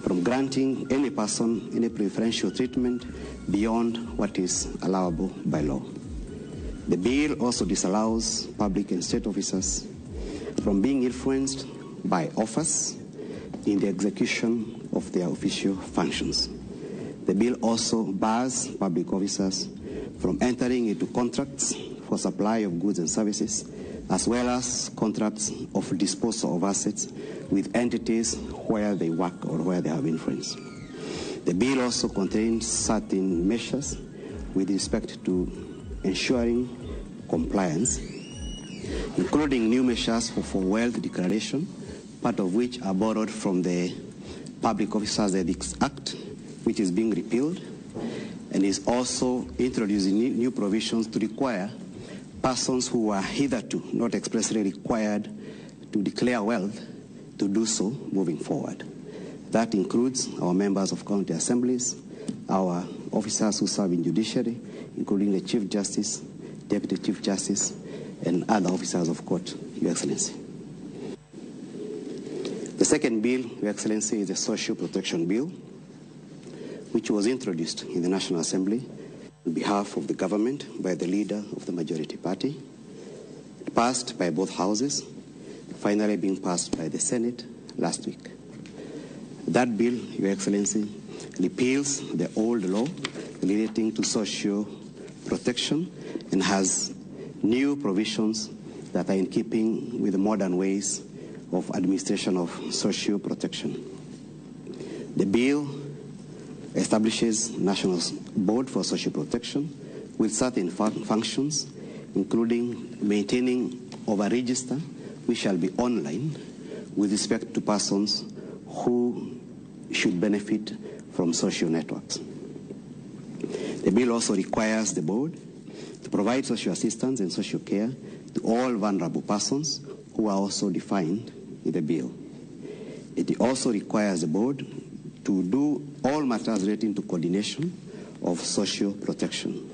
from granting any person any preferential treatment beyond what is allowable by law. The bill also disallows public and state officers from being influenced by offers in the execution of their official functions. The bill also bars public officers from entering into contracts for supply of goods and services, as well as contracts of disposal of assets with entities where they work or where they have influence. The bill also contains certain measures with respect to ensuring compliance, including new measures for wealth declaration, part of which are borrowed from the Public Officers Ethics Act, which is being repealed, and is also introducing new provisions to require persons who are hitherto not expressly required to declare wealth to do so moving forward. That includes our members of county assemblies, our officers who serve in judiciary, including the Chief Justice, Deputy Chief Justice, and other officers of court, Your Excellency. The second bill, Your Excellency, is the Social Protection Bill, which was introduced in the National Assembly on behalf of the government by the leader of the majority party. It passed by both houses, finally being passed by the Senate last week. That bill, Your Excellency, repeals the old law relating to social protection and has new provisions that are in keeping with the modern ways of administration of social protection. The bill establishes National Board for Social Protection with certain functions, including maintaining of a register which shall be online with respect to persons who should benefit from social networks. The bill also requires the board to provide social assistance and social care to all vulnerable persons who are also defined in the bill. It also requires the board to do all matters relating to coordination of social protection.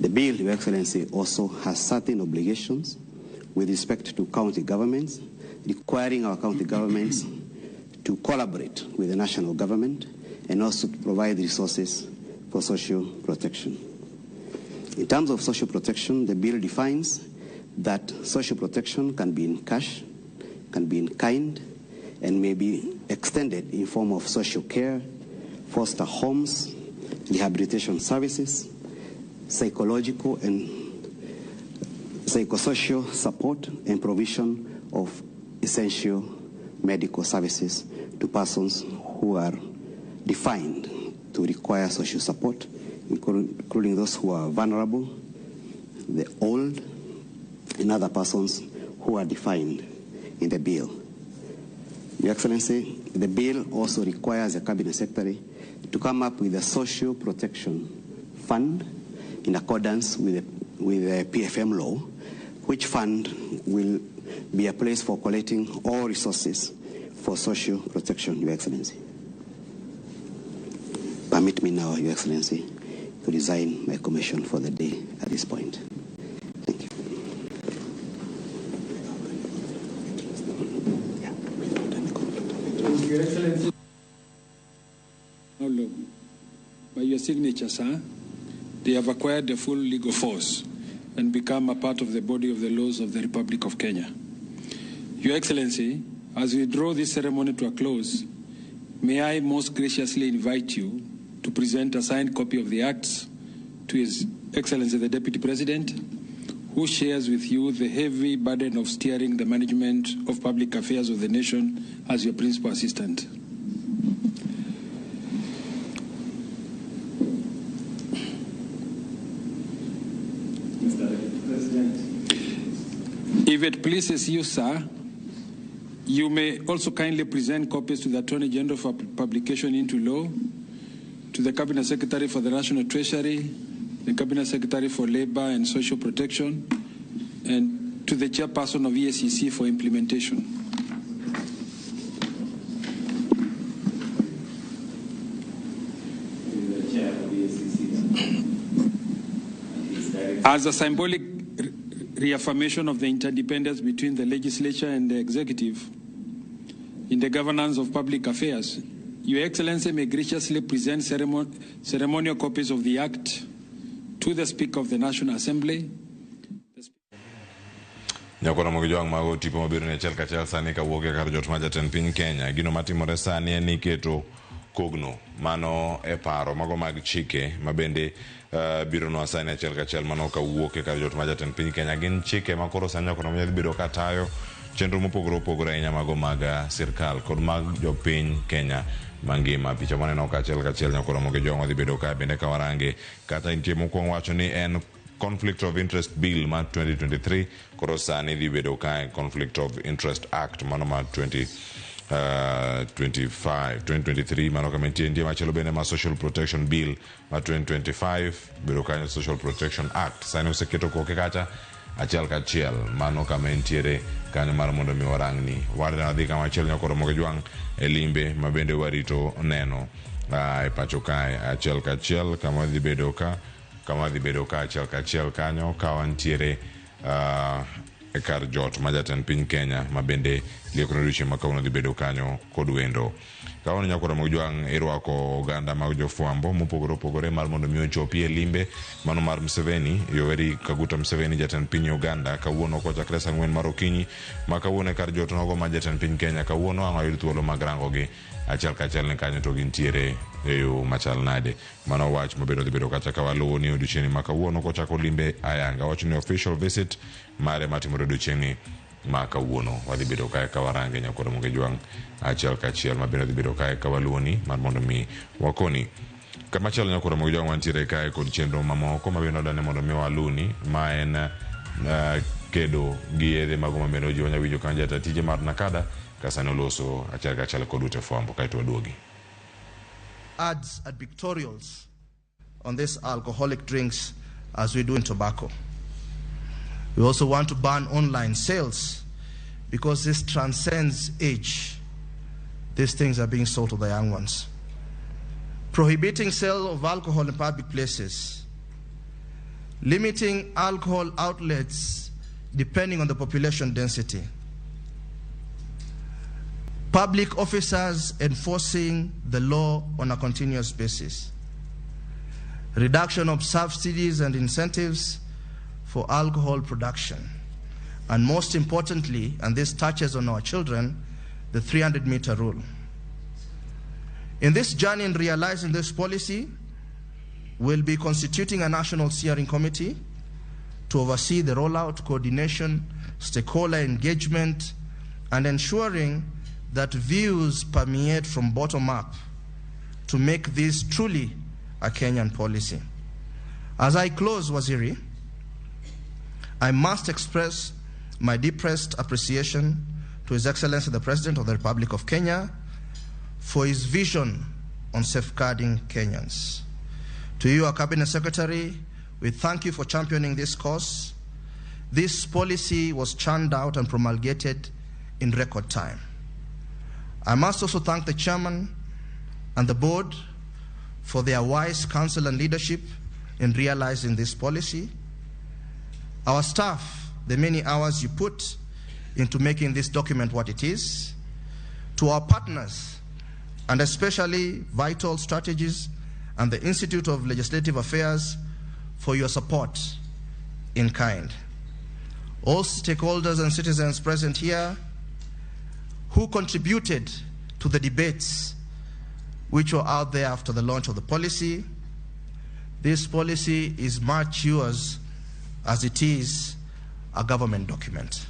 The bill, Your Excellency, also has certain obligations with respect to county governments, requiring our county governments to collaborate with the national government and also to provide resources for social protection. In terms of social protection, the bill defines that social protection can be in cash, can be in kind, and may be extended in form of social care, foster homes, rehabilitation services, psychological and psychosocial support, and provision of essential medical services to persons who are defined to require social support, including those who are vulnerable, the old, and other persons who are defined in the bill. Your Excellency, the bill also requires the Cabinet Secretary to come up with a social protection fund in accordance with the PFM law, which fund will be a place for collecting all resources for social protection, Your Excellency. Permit me now, Your Excellency, to resign my commission for the day at this point. Thank you. Your Excellency. Now look, by your signature, sir, they have acquired the full legal force and become a part of the body of the laws of the Republic of Kenya. Your Excellency, as we draw this ceremony to a close, may I most graciously invite you to present a signed copy of the acts to His Excellency the Deputy President, who shares with you the heavy burden of steering the management of public affairs of the nation as your principal assistant. If it pleases you, sir, you may also kindly present copies to the Attorney General for publication into law, to the Cabinet Secretary for the National Treasury, the Cabinet Secretary for Labor and Social Protection, and to the Chairperson of EACC for implementation. As a symbolic reaffirmation of the interdependence between the legislature and the executive in the governance of public affairs, Your Excellency may graciously present ceremonial copies of the Act to the Speaker of the National Assembly. Nyakora mogi joang mago tipo mabiro ne chel kachel sani ka woke kar jot ma jatend piny Kenya. Gino matimore sani en ni keto kogno mano e paro mago mag chike mabende biro no asani achel kachel mano ka woke kar jot ma jatend piny Kenya. Gin chike makoro sani nyakora mogi biro katayo chenro mopogore opogore ahinya mago mag sirkal kod mag jopiny Kenya mangima. Picha maneno kachel kachel nyakora mogi joang wadhi bedo ka bende ka warange kata intie mokwong wacho ni en Conflict of Interest Bill ma 2023 koro sani dhi bedo ka Conflict of Interest Act mano ma 2023 mano kama ndiye machelo bene ma Social Protection Bill ma 2025 bedo ka Social Protection Act. Sani oseketo koke kacha achiel kachiel mano kama ntiere kanyo mar mondo mi warangni warna dhi kama achiel nyakoro moge jwang e limbe mabende warito neno e pacho kae achiel kachiel kama dhi bedo ka achiel kachiel kanyo ka wantiere e kar jot ma jatend piny Kenya mabende liekno duche makauno dhi bedo kanyo kod wendo. Kawono nyakora mogjuang irwako oganda mag jofwambo mopogore opogore mar mondo mi ochopi e limbe mano mar Museveni, Yoweri Kaguta Museveni jatend piny Uganda kawuono kochakre saa 4 mar okinyi ma kawuono e kar jot nogo ma jatend piny Kenya kawuono ang' oyud thuolo mag rangogi achiel kachiel ne kanyo to gintiere e yo machal nade. Mano wach mabedo dhi bedo kacha kawaluwo ni odiochieng'ni ma kawuono kochako limbe ayanga. Wacho ni official visit mare matimore odiochieng'ni ma kawuono wadhi bedo kae kawarange nyakoro moge jwang achiel kachiel mabende dhi bedo kae kawaluwo ni mar mondo mi wakoni. Kama chielo nyakoro moge jwang wantiere kae kod chenro mamoko mabende odane mondo mi waluni ma en kedo gi yedhe mago mabende ojiwo nyawinjo kan jata tije mar Nakada kasane oloso achiel kachiel kod ute fwambo kaeto waduogi. Ads and pictorials on these alcoholic drinks as we do in tobacco. We also want to ban online sales because this transcends age. These things are being sold to the young ones. Prohibiting sale of alcohol in public places. Limiting alcohol outlets depending on the population density. Public officers enforcing the law on a continuous basis. Reduction of subsidies and incentives for alcohol production. And most importantly, and this touches on our children, the 300-meter rule. In this journey in realizing this policy, we'll be constituting a national steering committee to oversee the rollout, coordination, stakeholder engagement, and ensuring that views permeate from bottom up to make this truly a Kenyan policy. As I close, Waziri, I must express my deepest appreciation to His Excellency the President of the Republic of Kenya for his vision on safeguarding Kenyans. To you, our Cabinet Secretary, we thank you for championing this cause. This policy was churned out and promulgated in record time. I must also thank the Chairman and the Board for their wise counsel and leadership in realizing this policy. Our staff, the many hours you put into making this document what it is. To our partners, and especially Vital Strategies and the Institute of Legislative Affairs for your support in kind. All stakeholders and citizens present here who contributed to the debates which were out there after the launch of the policy, This policy is much yours as it is a government document.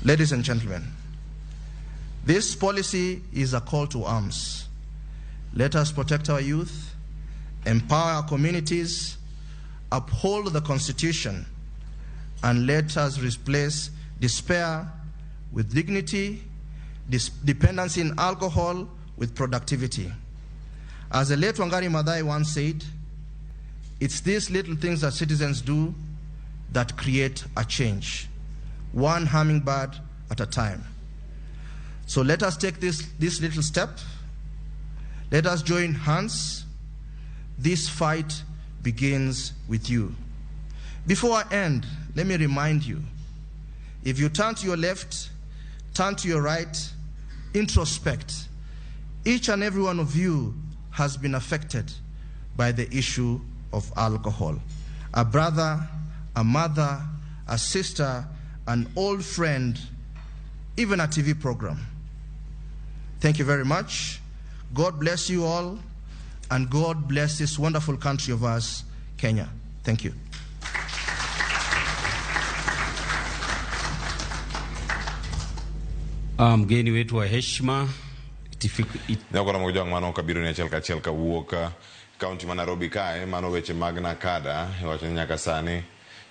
Ladies and gentlemen, this policy is a call to arms. Let us protect our youth, empower our communities, uphold the Constitution, and let us replace despair with dignity, dependency in alcohol with productivity. As the late Wangari Maathai once said, it's these little things that citizens do that create a change, one hummingbird at a time. So let us take this little step. Let us join hands. This fight begins with you. Before I end, let me remind you, if you turn to your left, turn to your right, introspect. Each and every one of you has been affected by the issue of alcohol. A brother, a mother, a sister, an old friend, even a TV program. Thank you very much. God bless you all, and God bless this wonderful country of ours, Kenya. Thank you. Mgeni wetu wa heshima nyakora mo jong mano kabiro ne achiel ka wuok kaunti ma Nairobi kae, mano weche mag Nakada wacho nyaka sani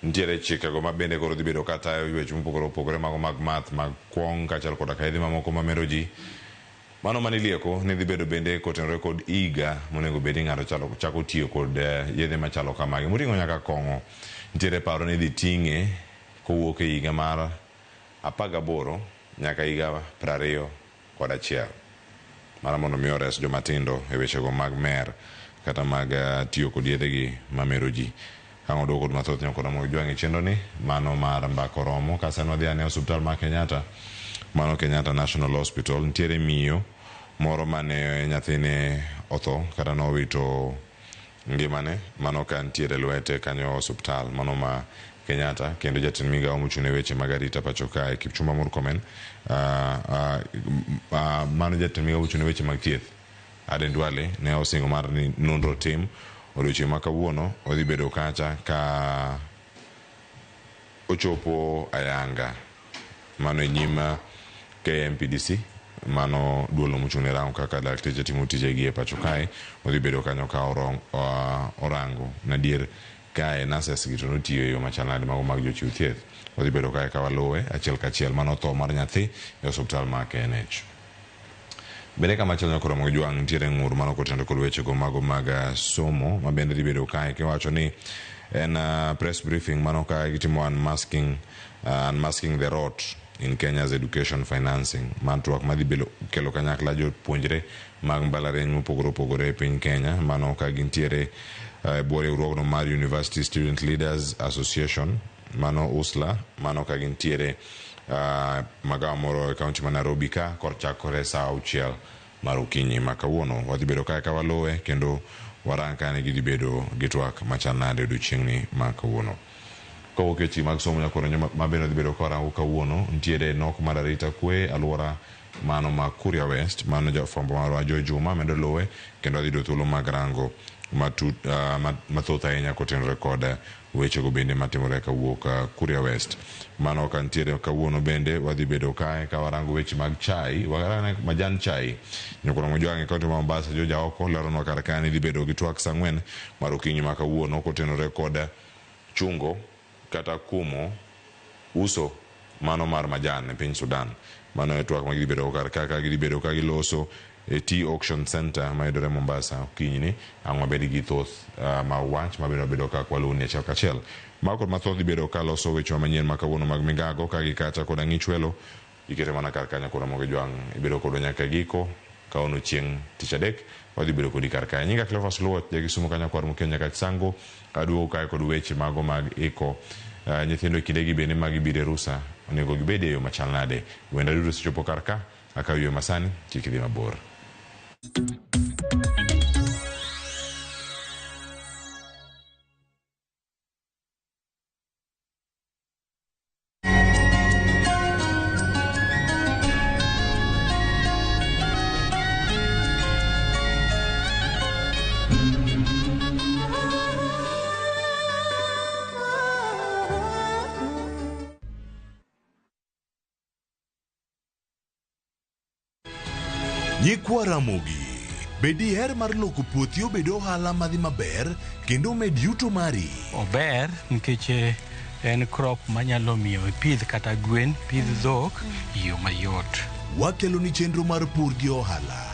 ntiere chike go mabende koro dhi bedo kata weche mopogore opogore mago mag math mag kwong kachal koda kaidhi mamoko mamero ji. Mano manilieko ni dhi bedo bende kotenore kod iga monego bedi ng'ato chako tiyo kod yedhe machalo kamagi moting'o nyaka kong'o. Ntiere paro ni dhi ting'e kowuok e higa mar 18 nyaka higa 21 mara mondo mi ores jomatindo e wechego mag mer kata mag tiyo kod yedhegi mamero ji. Ang' odoko kod mathoth nyakoda mo jwang' e chenro ni mano mar mbako romo kasen wadhi ane osuptal mar Kenyatta, mano Kenyatta National Hospital. Ntiere miyo moro mane nyathine otho kata nowito ngimane, mano ka ntiere lwete kanyo osuptal mano ma Kenyatta, kendo jatend migawo mochune weche mag arita pacho kae Kipchumba Murkomen, mano jatend migawo mochune weche mag thieth Aden Duale ne osingo mar ni nonro tim odiochieng' ma kawuono odhi bedo kacha ka ochopo ayanga mano e nyim KMPDC, mano duolo mochune rango kaka dakteche timo tijegi e pacho kae. Odhi bedo kanyo ka orango nadier kae nurses gi to notiyo e yo machal nade mago mag jochiw thieth. Odhi bedo kae ka waluwe achiel kachiel mano tho mar nyathi e osuptal mar KNH. Bende kama chal nyakoro mo jwang' ntiere ng'ur mano kotendo kod wechego mago mag somo mabende dhi bedo kae kiwacho ni en press briefing mano ka gitimo unmasking the rot in Kenya's education financing. Mantruak madhi bedo kelo kanyakla jopuonjre mag mbalariany mopogore opogore e piny Kenya, mano ka gintiere bwo riwruogno mar University Student Leaders Association, mano USLA, mano ka gintiere magawa moro e kaunti ma Nairobi ka korchakore saa 6 mar okinyi ma kawuono. Wadhi bedo kae ka waluwe kendo warang kane gidhi bedo gi twak machal nade odiochieng'ni ma kawuono. Kowuok e mag somo nyakoro mabende dhi bedo korango kawuono, ntiere nok mar arita kwe alwora mano ma Kuria West, mano jafwambo marwa Joy Juma medo luwe kendo dhi do thuolo mag rango mathoth ahinya kotenore kod wechego bende matimore kawuok Kuria West. Mano ka ntiere kawuono bende wadhi bedo kae ka warango weche mag chai, warango majan chai. Nyakoro mo jwang' e kaunti ma Mombasa Joja Oko leronwa kar kae dhi bedo gi twak saa 4 mar okinyi ma kawuono kotenore kod chungo kata kumo uso mano mar majan e piny Sudan. Mano e twak ma gidhi bedo kar ka gidhi bedo ka giloso e Tea Auction Center ma yudore Mombasa okinyi ni. Ang' mabedi gi thoth ma wach mabiro bedo ka kwaluni achiel kachiel. Mako mathoth dhi bedo ka loso weche manyien ma kawuono mag migago ka gikata kod ang'ich welo ikete mana kar kanya kod mo jwang' ibedo kod nyaka giko ka ono chieng' tich adek wadhi bedo kodi kar kae. Nyinga Cleophas Luot jagisumo kanya kwar Kenya ka sango aduogo kae kod weche mago mag iko nyithindo kindegi bende mag ibire rusa onego gibede yo machal nade. Wenda duto sechopo kar ka akaw yo masani kik idhi mabor. Nyikwa Ramogi. Bedi her mar loko puothi obed ohala madhi maber kendo med yuto mari. Ober nikech en crop manyalo miyo pidh kata gwen, pidh dhok yo mayot. Wakelo ni chenro mar pur gi ohala.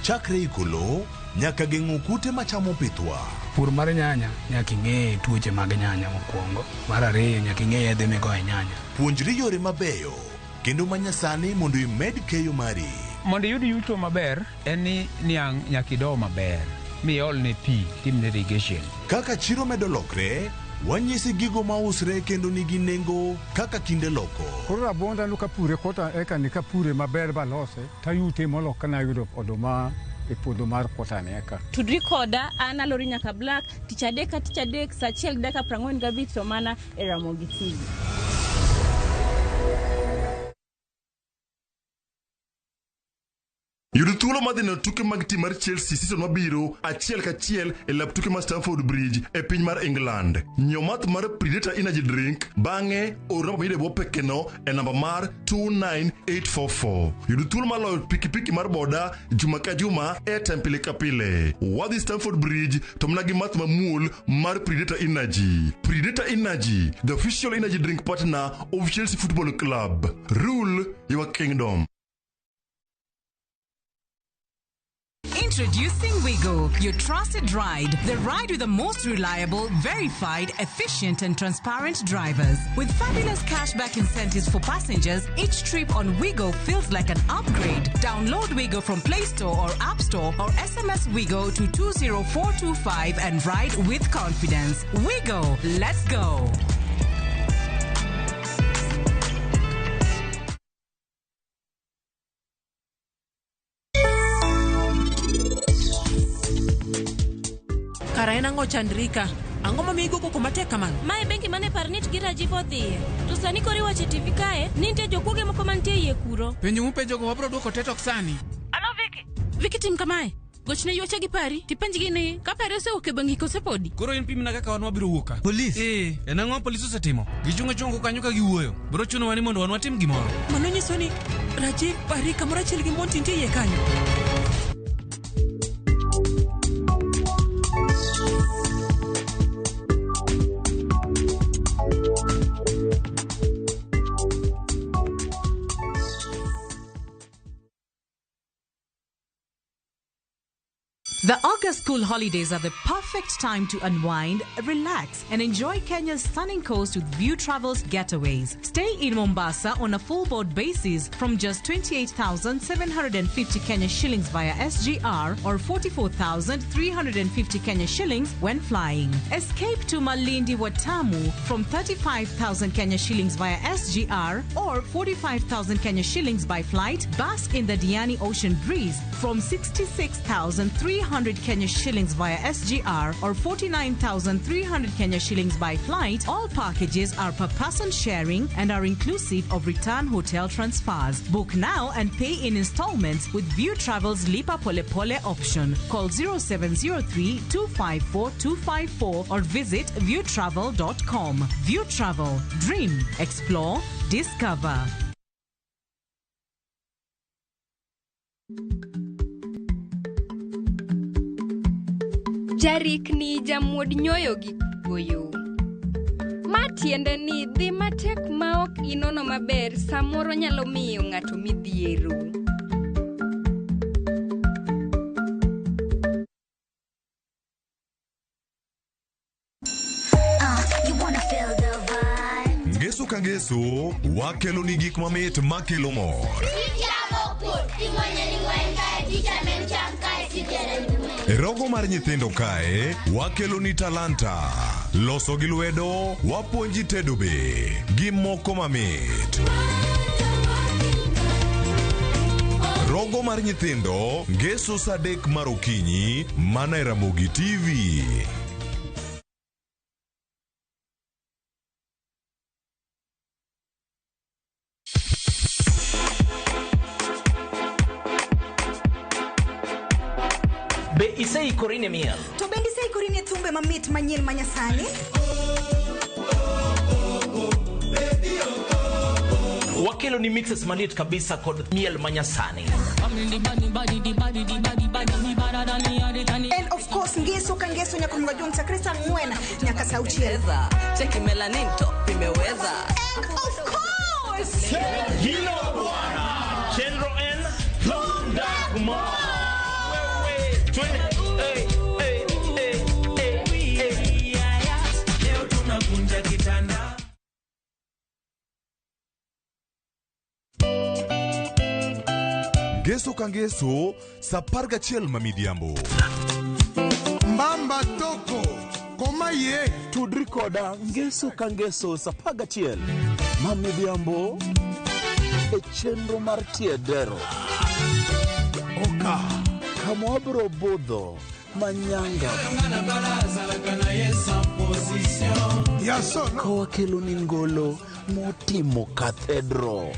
Chakre ikolo nyaka geng'o kute machamo pithwa. Pur mar nyanya nyaka ing'e tuoche mag nyanya mokwongo. Mar ariyo nyaka ing'e yedhe migoye nyanya. Puonjri yore mabeyo kendo manyasani mondo imed keyo mari. Mondo yud yuto maber en ni niang' nyaka ido maber miol ne pi timne irrigation. Kaka chiro medo lokre, wanyisi gigo mausre kendo nigi nengo kaka kinde loko. Koro rabonda no kapure kota eka ni kapure maber balose tayute molok kana yudo oduma e puodho mar kota ne eka. Tudri koda an Alori Nyaka Black tich adek sa 1:45 to mana e Ramogi TV. Yudo thuolo madhino tuke mag tim mar Chelsea season mabiro achiel kachiel e lap tuke mar Stamford Bridge e piny mar England. Nyiew math mar Predator Energy Drink bang'e or namba mayude bwo pekeno e namba mar 29844. Yudo thuolo mar loyo pikipiki mar boda juma ka juma e pile ka pile. Wadhi Stamford Bridge to mna gi math mamuol mar Predator Energy. Predator Energy, the official energy drink partner of Chelsea Football Club. Rule your kingdom. Introducing Wigo, your trusted ride. The ride with the most reliable, verified, efficient and transparent drivers. With fabulous cashback incentives for passengers, each trip on Wigo feels like an upgrade. Download Wigo from Play Store or App Store or SMS Wigo to 20425 and ride with confidence. Wigo, let's go. Kara en ang'o chandrika? Ang'o mamiyo igo koko matek kamano? Mae bengi mane parnit gira jipo dhiye. To sani kori wache TV kae, ninte jokuoge moko mantie iye kuro. Penjo mupenjogo wabro duoko tetok sani. Ano Viki? Viki tim kamae. Gochne yuache gi pari, tipenjgi ni ka pari osewuok e bengi kose podi. Koro in pimna kaka wan wabiro wuoka. Polis? En ang'o polis osetimo? Gichungo chungo kanyo ka giwuoyo. Bro chuno wani mondo wan watim gimoro. Mano nyiso ni Rajiv pari kamoro achiel gi Monty nitie iye kanyo. The August school holidays are the perfect time to unwind, relax, and enjoy Kenya's stunning coast with View Travel's getaways. Stay in Mombasa on a full board basis from just 28,750 Kenya shillings via SGR or 44,350 Kenya shillings when flying. Escape to Malindi Watamu from 35,000 Kenya shillings via SGR or 45,000 Kenya shillings by flight. Bask in the Diani Ocean Breeze from 66,300 Kenya shillings via SGR or 49,300 Kenya shillings by flight. All packages are per person sharing and are inclusive of return hotel transfers. Book now and pay in installments with View Travel's Lipa Pole Pole option. Call 0703 254 254 or visit viewtravel.com. View Travel. Dream. Explore. Discover. Jarik ni jamuod nyoyo gi goyo. Ma tiende ni dhi matek maok inono maber samoro nyalo miyo ng'ato midhiero. Ngeso ka ngeso, wakelo ni gik mamit makelo mor. E rogo mar nyithindo kae, wakelo ni talanta. Loso gi lwedo, wapuonji tedo be, gi moko mamit. Rogo mar nyithindo, ngeso sa 3 mar okinyi, mana e Ramogi TV. Be isei korine miel. To bendi sei korine thumbe mamit manyien manyasani. wakelo ni mixes maliet kabisa kod miel manyasani. And of course ngeso kangeso nyakonga jonta Krista Mwena nyaka sauchieza cheki melanin top imeweza. And of course Hilo bwana Chenro N Dagma wewe leo tunakunja kitanda. Ngeso kangeso saparga chiel mamidhiambo. Mbamba toko koma ye tudri koda ngeso kangeso sapaga chiel mamidhiambo e chenro mar tiedero. Oka kamwabro budho manyanga kawakelo ni ngolo motimo cathedral.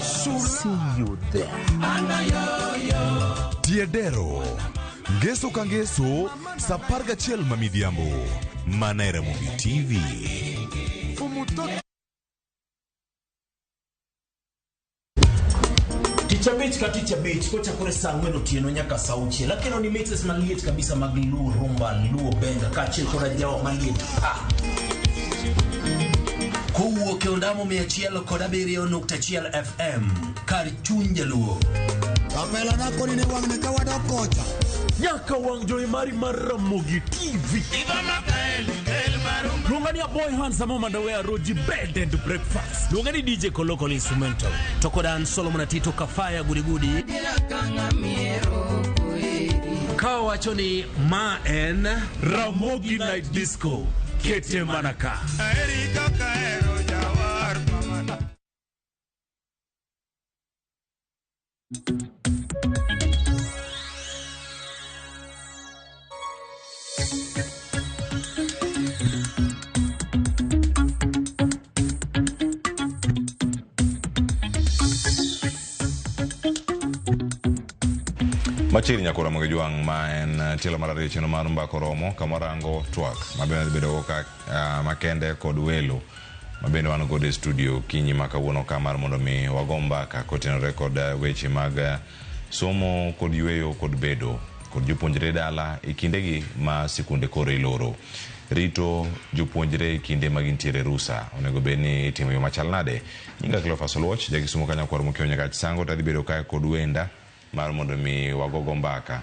See you there. Tiedero ngeso kangeso saparga chiel mamidhiambo Manera Movie TV. Ticha beach kocha kore sangweno tieno nyaka sauchi lakini ni mixes maliet kabisa maglu rumba luo benga kachil kora jawa maliet Kowuok e ondamo 107.1 FM kar chuny jaluo. Kapela nako ni wangne kawada kocha nyaka wang joy mari mar Ramogi TV. Lungani ya boy handsome mandawea roji bed and breakfast. Lungani DJ Koloko instrumental. Tokodan Solomon Tito Kafaya gudi. Kawa choni ma en Ramogi Night Disco. Kete manaka. Erika kaero jawar mamana. Machiri nyakura mgejuang ma en tielo marari chino marumba koromo kamarango twak mabena bedo ka makende kod welo mabena wano kod studio kinyi makawuono kamar mondo mi wagomba ka kotenore kod weche mag somo kod yueyo kod bedo kod jopuonjre dala ikindegi ma sikunde kore iloro rito jopuonjre kinde magintiere rusa onego beni timo yo machal nade nyinga Cleophas Oluoch jakisumo kanya kwar mukio nyaka chisango tadhi bedo ka kod wenda mar mondo mi wagogo mbaka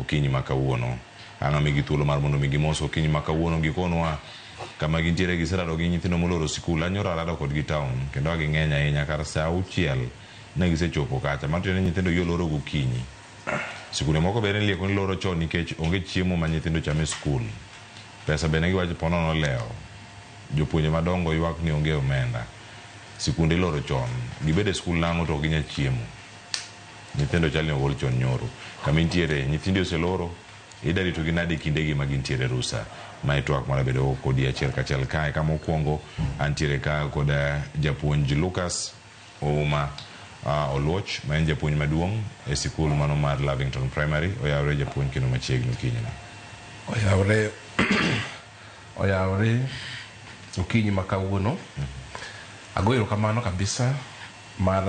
okinyi makawuono anga migi thuolo mar mondo mi gimoso okinyi makawuono gikonwa kama gintiere gisarado gi nyithindo moloro sikul anyora rado kod gi town kendo ging'eny ahinya kar saa 6 ne gisechopo kacha matene nyithindo yoloro gokinyi sikunde moko bende lieko ni loro chon nikech onge chiemo ma nyithindo chame skul pesa bende giwacho ponono leo jopuonje madongo ywak ni onge omenda sikunde loro chon gibede skul nang'o to ginya chiemo nyithindo chali ogol chon nyoro kama intiere nyithindo oseloro idari to ginade kindegi magintiere rusa ma itwak mara bedo kodi achiel kachiel kae kama okwongo antiere ka kod japuonj Lucas Ouma Oluoch ma en japuonj maduong' e sikul mano mar Lavington Primary oyawre japuonj kendo machiegni kinyi na oyawre okinyi makawuono agoyo kamano kabisa mar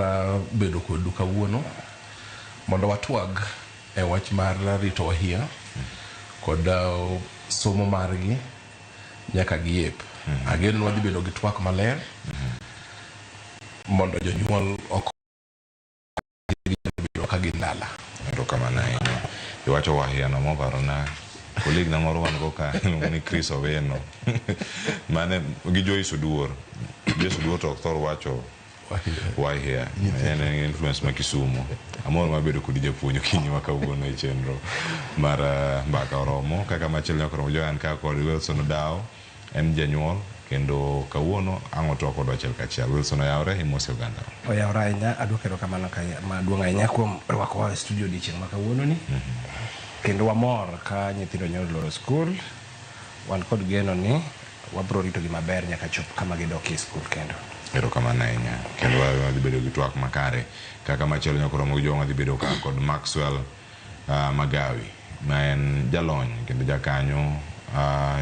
bedo kod kawuono mondo watwag e wach mar rito wahia kod somo margi nyaka giep ageno wadhi bedo gi twak maler mondo jonyuol bedo ka gindala ero kamano ahinya iwacho wahia no moparona colleague na moro wan go ka ni Chris Oweno mane gi Joyce Oduor to thor wacho wahia en influence ma Kisumu amor mabedo kod japuonjo kinyi makawuono e chenro mar mbaka oromo kaka machiel nyakoro joan ka kod Wilson Odao en janyuol kendo kawuono ang'o to kod achiel kachiel Wilson oyawre imosi oganda oyawre ahinya adwokero kamano maduong' ahinya kuom rwako studio dichieng' makawuono ni kendo wamor ka nyithindo nyalo loro skul wan kod geno ni wabro rito gi maber nyaka chop kama gidokie skul kendo ero kamano ahinya kendo wadhi bedo gi twak makare kaka machielo nyakoro mogo dhi bedo ka kod Maxwell Magawi ma en jalony kendo jakanyo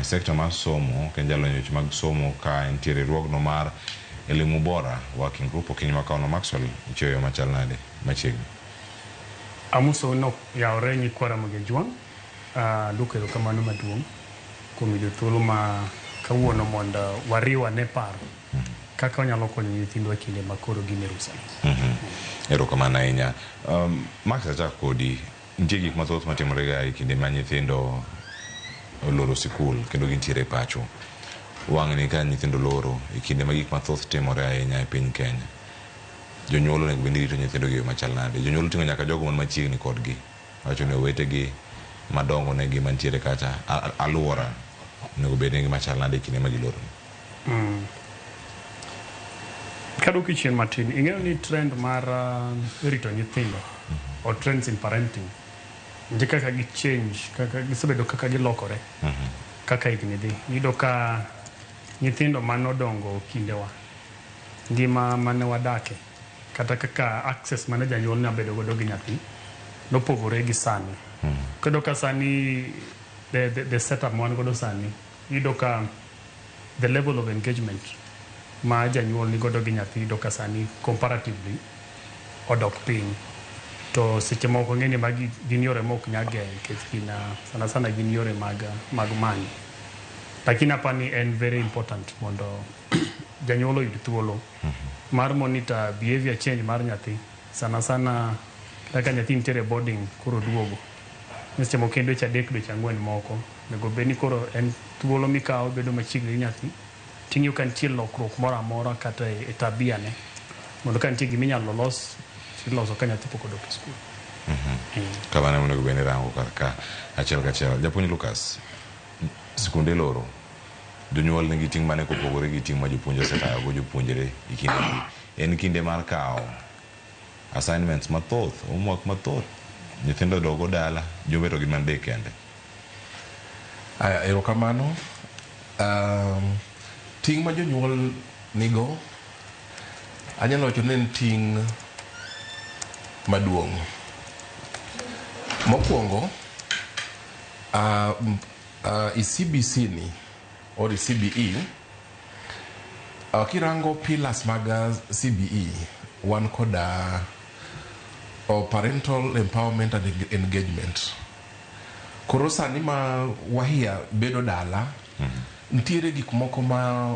sekta mar somo kendo jalony weche mag somo ka entiere riwruogno mar elimu bora working group Okinyi Makaono Maxwell ichioyo machal nade machiegni. Amuso no yaore ni kwara magejwang duke kamano maduong kuom yudo thuolo ma kawuono mondo wariwa ne paro kaka onyalo konyo nyithindwa kinde makoro gin e rusa. Erokamano ahinya. Max achak kodi, nitie gik mathoth matimore ga e kinde ma nyithindo oloro sikul kendo gintiere pacho. Wang'ni ka nyithindo loro e kinde ma gik mathoth timore ahinya e piny Kenya. Jonyuol onego bed ni rito nyithindo gi machal nade. Jonyuol ting'o nyaka jogo man machiegni kodgi. Wacho ni owetegi madongo ne gi mantiere kacha aluora onego bed ni machal nade e kinde ma giloro. Kaduki chien matin, ing'eyo ni trend mar rito nyithindo or trends in parenting nje kaka gi change, kaka gisebedo kaka gilokore kaka higni dhi. Iyudo ka nyithindo manodongo kindewa ngima mane wadake kata kaka access mane janyuol nabedo godo gi nyathi nopogore gi sani. Kendo ka sani the setup man godo sani, iyudo ka the level of engagement ma janyuol ni godo gi nyathi iyudo ka sani comparatively odok piny. To seche moko ng'eni magi gin yore mok nyageng nikech sana gin yore mag manyo. Lakini hapa ni en very important mondo janyuol oyud thuolo mar monitor behavior change mar nyathi. Sana kaka nyathi nitiere boarding koro duogo. Seche moko kendo dweche 3 dweche 4 moko nego bed ni koro en thuolo mikawo bedo machiegni gi nyathi. Ting'yo ka nitie lokruok moro amora kata e tabia ne mondo ka nitie giminyalo los iloso ka nyathi pok odok e skul. Kamano onego bed ni rango ka achiel kachiel. Japuonj Lucas, sikunde loro jonyuol nigi ting' mane kopogore gi ting' ma jopuonj osetayo go jopuonjre e kindegi. En kinde mar kawo assignments mathoth, homework mathoth, nyithindo dogo dala, jobeto gi mande kende. Erokamano. Ting' ma jonyuol nigo anyalo wacho ni en ting' maduong'. Mokwongo CBC ni or CBE kirango pillars mag CBE wan koda parental empowerment and engagement. Koro sani ma wahia bedo dala nitiere gik moko ma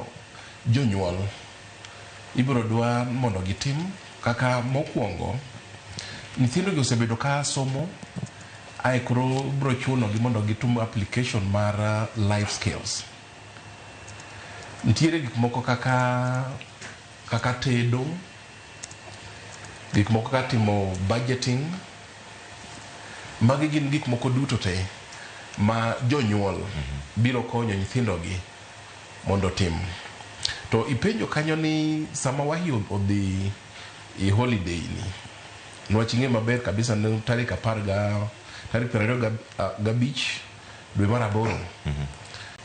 jonyuol ibiro dwa mondo gitim, kaka mokwongo nyithindo gi osebedo ka somo ai koro biro chuno gi mondo gitum application mar life skills. Nitiere gik moko kaka tedo, gik moko kaka timo budgeting. Magi gin gik moko duto te ma jonyuol biro konyo nyithindo gi mondo tim. To ipenjo kanyo ni sama wahi odhi i holiday ni nwach ing'e maber kabisa ni tarik 25 dwe mar 8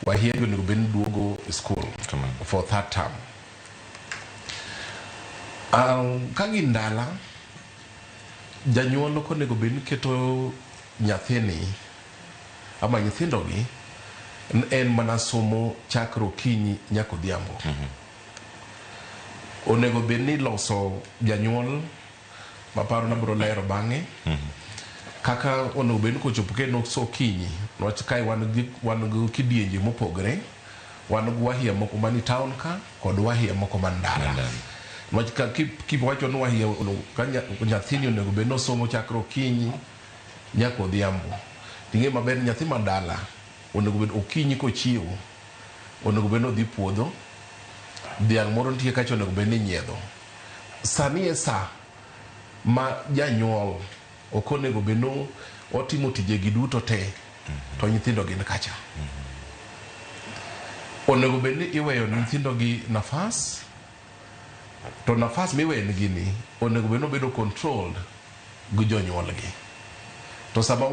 wahie onego bed ni duogo school for third term. Ka gin dala janyuol onego bed ni keto nyathini ama nyithindo gi en mana somo chakre okinyi nyaka odhiambo. Onego bed ni loso janyuol maparo na biro lero bang'e kaka onego bed ni kochopo kendo okinyi nwach kai wan gi kidienje mopogre. Wan gi wahia moko mani town ka kod wahia moko man dala. Nwach ka kiwacho ni wahia nyathini onego bed ni osomo chakre okinyi nyaka odhiambo. Ting'e maber nyathi man dala onego bed okinyi kochiewo onego bed ni odhi puodho. Dhiang' moro nitie kacha onego bed ni nyiedho. Sani e sa ma janyuol ok onego bed ni otimo tijegi duto te to nyithindo gin kacha. Onego bed ni iweyo nyithindo gi nafas, to nafas miweyo gini onego bed ni obedo controlled gi jonyuol gi. To sama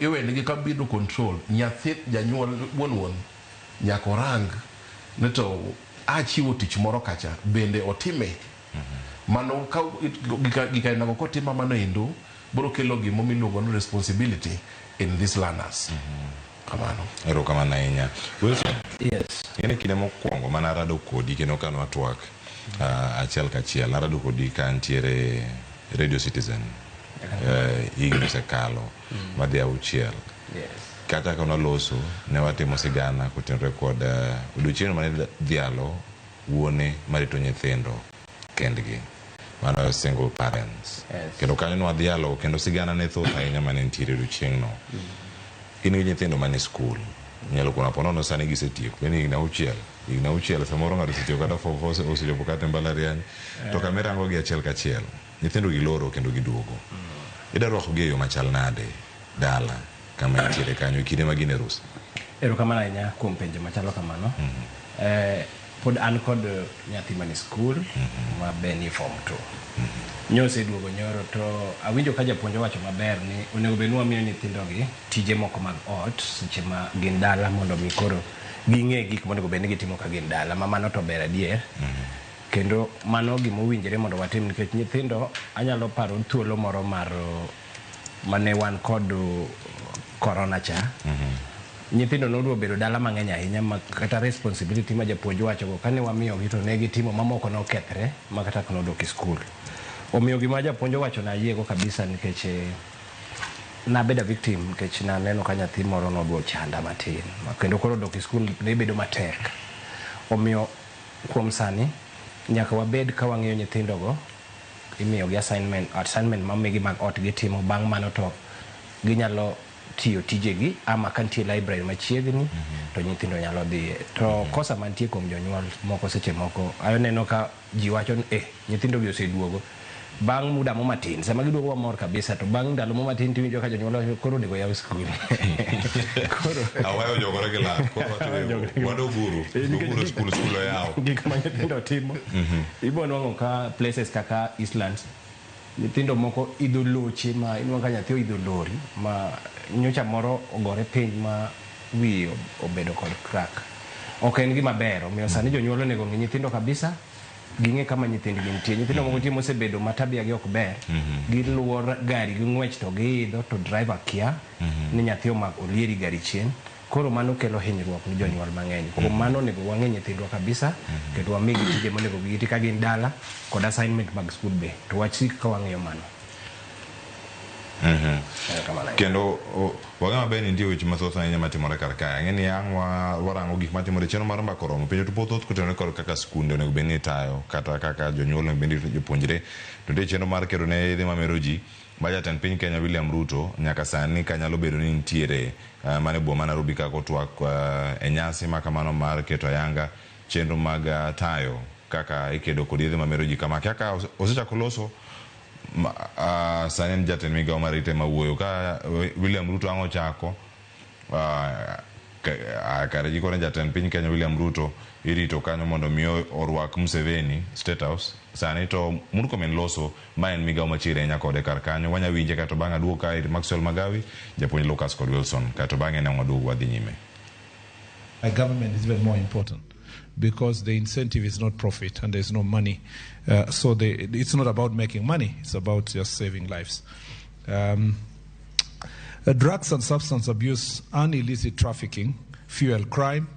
iweyo nigi ka bedo control, nyathi janyuol wuon nyaka orang ni to achiwo tich moro kacha bende otime. Mano ka gikainago kotima mano endo biro kelo gimo miluongo ni responsibility in these learners. Kamano. Erokamano ahinya. Wilson. Yes. Ene kinde mokwongo mana rado kodi kendo kano atwak achiel kachiel narado kodi ka ntiere Radio Citizen higni sekalo madhi auchiel kata ka naloso ne watimo sigana kotenore kod odiochieng' mane dhialo wuone marito nyithindo kendgi mano single parents kendo kanyo nwadhialo kendo sigana ne thoth ahinya mane ntiere odiochieng' no in gi nyithindo mane skul nyalo kuna ponono sani gisetieko bende higni auchiel samoro ng'ato osetieko kata osechopo kata e mbalariany to kamirango gi achiel kachiel nyithindo giloro kendo giduogo ida rwakogi e yo machal nade dala kama nitiere kanyo kinde ma gin e rusa. Erokamano ahinya kuom penjo machalo kamano. Pod an kod nyathi mane skul ma be ni form 2 nyose duogo nyoro to awinjo ka japuonj wacho maber ni onego bed ni wamiyo nyithindogi tije moko mag ot seche ma gin dala mondo mi koro ging'e gik monego bed ni gitimo ka gin dala ma mano to ber adier kendo mano gima owinjore mondo watim nikech nyithindo anyalo paro thuolo moro mar mane wan kod corona cha nyithindo nodwa bedo dala mang'eny ahinya ma kata responsibility ma japuonj wachogo kane wamiyogi to ne gitimo mamoko nokethre ma kata nodok e skul. Omiyo gima japuonj wacho na yiego kabisa nikech nabedo victim nikech naneno ka nyathi moro nodwa chanda matin kendo koro dok e skul ne bedo matek. Omiyo kuom sani nyaka wabed ka wang'iyo nyithindogo imiyogi assignment mamigi mag ot gitimo bang' mano to ginyalo tiyo tijegi ama ka nitie library machiegni to nyithindo nyalo dhiye to kosa mantie kuom jonyuol moko seche moko ayo neno ka ji wacho nyithindo gi oseduogo bang' muda mo matin sama giduogo wamor kabisa to bang' ndalo mo matin tiwinjo ka jonyuol koro onego yaw skul koro awayo jogore gi lak koro wado guru skul oyaw gik ma nyithindo timo ibo nwang'o ka places kaka Eastlands nyithindo moko idho loche ma inwang'o ka nyathi oidho lori ma nyocha moro ogore piny ma wi obedo kod crack ok en gima ber omiyo sani jonyuol onego ng'i nyithindo kabisa ging'e kama nyithindgi nitie nyithindo moko timo osebedo ma tabia gi ok ber giluwo gari gi ng'wech to giidho to driver kia ni nyathi olieri gari chien koro mano kelo hinyruok ni jonyuol mang'eny kuom mano onego wang'e nyithindwa kabisa kendo wamigi tije monego giti ka gin dala kod assignment mag skul be to wachik ka wang'iyo mano. Kendo wang'ama be ni nitie weche mathoth ahinya matimore kar kae ang'e ni ang' warango gik matimore chenro mar mbako romo penjo to pothoth kotenore kod kaka skunde onego bed ni tayo kata kaka jonyuol onego bed ni jopuonjre to nitie chenro mar kero ne yedhe mamero ji ma jatend piny Kenya William Ruto nyaka sani ka nyalo bedo ni nitiere mane boma Nairobi ka kotwak e nyasi ma kamano mar keto ayanga chenro mag tayo kaka ikedo kod yedhe mamero ji kama kaka osechako loso sani jatend migawo marite mawuoyo ka William Ruto ang' ochako kare ji kone jatend piny Kenya William Ruto irito kanyo mondo miyo orwak Museveni State House sani to Murkomen loso ma en migawo machiegni ahinya kode kar kanyo wanya winje kato bang' aduogo ka Maxwell Magawi japuonj Lucas kod Wilson kato bang'e ne waduogo wadhi nyime. A government is even more important because the incentive is not profit and there's no money. So it's not about making money, it's about just saving lives. Drugs and substance abuse and illicit trafficking fuel crime,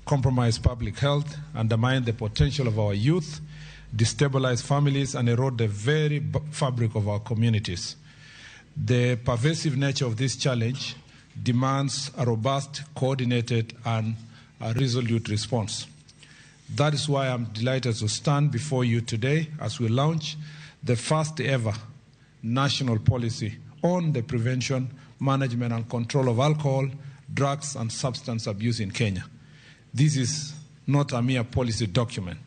compromise public health, undermine the potential of our youth, destabilize families, and erode the very fabric of our communities. The pervasive nature of this challenge demands a robust, coordinated, and a resolute response. That is why I'm delighted to stand before you today as we launch the first ever national policy on the prevention, management, and control of alcohol, drugs, and substance abuse in Kenya. This is not a mere policy document.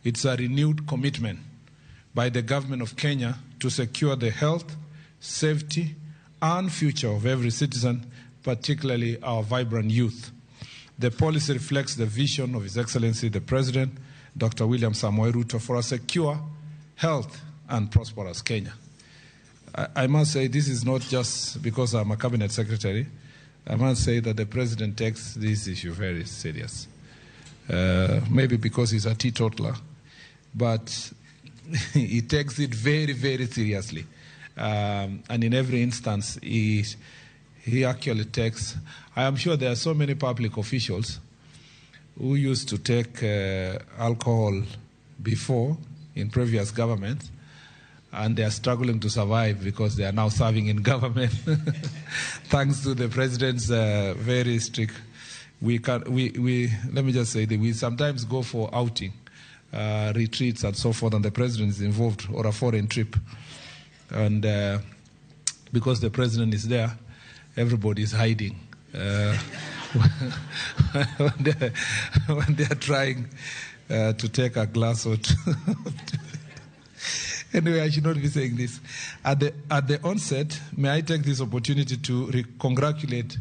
It's a renewed commitment by the government of Kenya to secure the health, safety, and future of every citizen, particularly our vibrant youth. The policy reflects the vision of His Excellency the President, Dr. William Samoei Ruto, for a secure, health, and prosperous Kenya. I must say this is not just because I'm a cabinet secretary. I must say that the President takes this issue very serious. Maybe because he's a teetotaler, but he takes it very, very seriously. And in every instance, he actually takes... I am sure there are so many public officials who used to take alcohol before in previous governments, and they are struggling to survive because they are now serving in government. Thanks to the president's very strict. Let me just say that we sometimes go for outing, retreats and so forth, and the president is involved, or a foreign trip. And because the president is there, everybody is hiding. When they are trying to take a glass or two. Anyway, I should not be saying this. At the onset, may I take this opportunity to congratulate.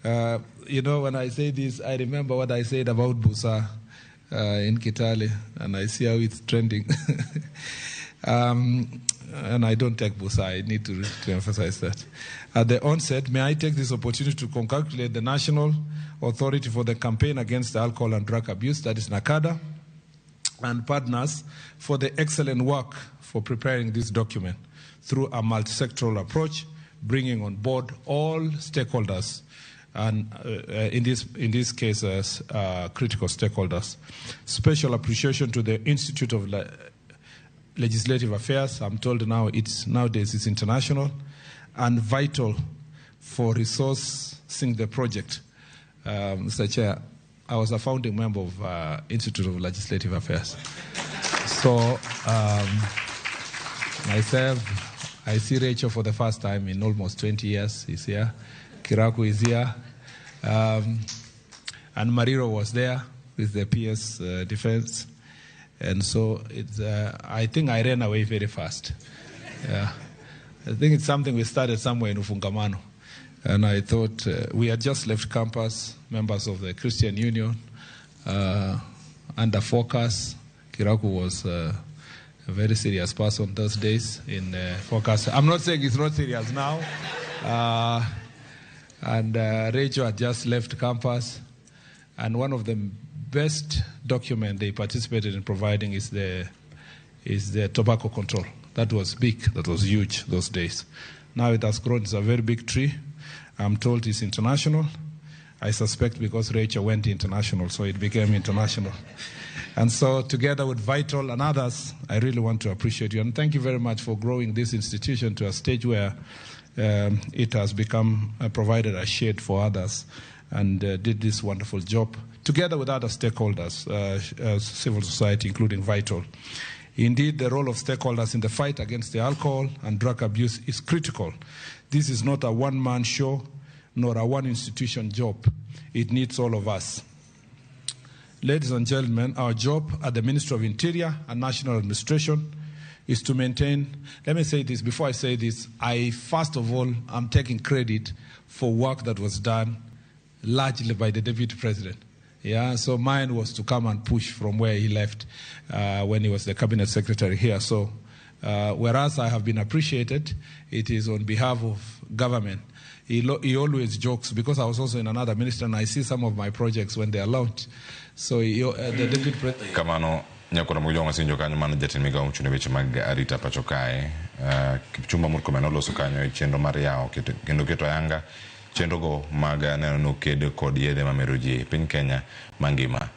When I say this, I remember what I said about Busa in Kitale, and I see how it's trending. And I don't take Busa. I need to emphasize that. At the onset, may I take this opportunity to congratulate the National Authority for the Campaign Against Alcohol and Drug Abuse, that is NACADA, and partners for the excellent work for preparing this document through a multi-sectoral approach, bringing on board all stakeholders, and in this case, critical stakeholders. Special appreciation to the Institute of Legislative Affairs. I'm told nowadays it's international, and vital for resourcing the project. Mr. Chair, I was a founding member of Institute of Legislative Affairs. So myself, I see Rachel for the first time in almost 20 years. He's here. Kiraku is here. And Mariro was there with the PS defense. And so I think I ran away very fast. Yeah. I think it's something we started somewhere in Ufungamano. And I thought we had just left campus, members of the Christian Union, under focus. Kiraku was a very serious person those days in focus. I'm not saying it's not serious now. And Rachel had just left campus. And one of the best documents they participated in providing is the tobacco control. That was big, that was huge those days. Now it has grown, it's a very big tree. I'm told it's international. I suspect because Rachel went international, so it became international. And so together with Vital and others, I really want to appreciate you. And thank you very much for growing this institution to a stage where it has become provided a shade for others and did this wonderful job together with other stakeholders, civil society, including Vital. Indeed, the role of stakeholders in the fight against the alcohol and drug abuse is critical. This is not a one-man show, nor a one-institution job. It needs all of us. Ladies and gentlemen, our job at the Ministry of Interior and National Administration is to maintain, let me say this, before I say this, first of all, I'm taking credit for work that was done largely by the Deputy President. Yeah, so mine was to come and push from where he left when he was the Cabinet Secretary here. So whereas I have been appreciated, it is on behalf of government. He always jokes, because I was also in another ministry and I see some of my projects when they are launched. So the Deputy President... Kamano, nyakura mwijonga sinjo kanyo mana jatin miga umchune weche mag arita pachokae. Kipchumba murkomeno loso kanyo chendo mariao kendo keto yanga. Chenro go maga neno kede kod yedhe mameroji piny Kenya mangima.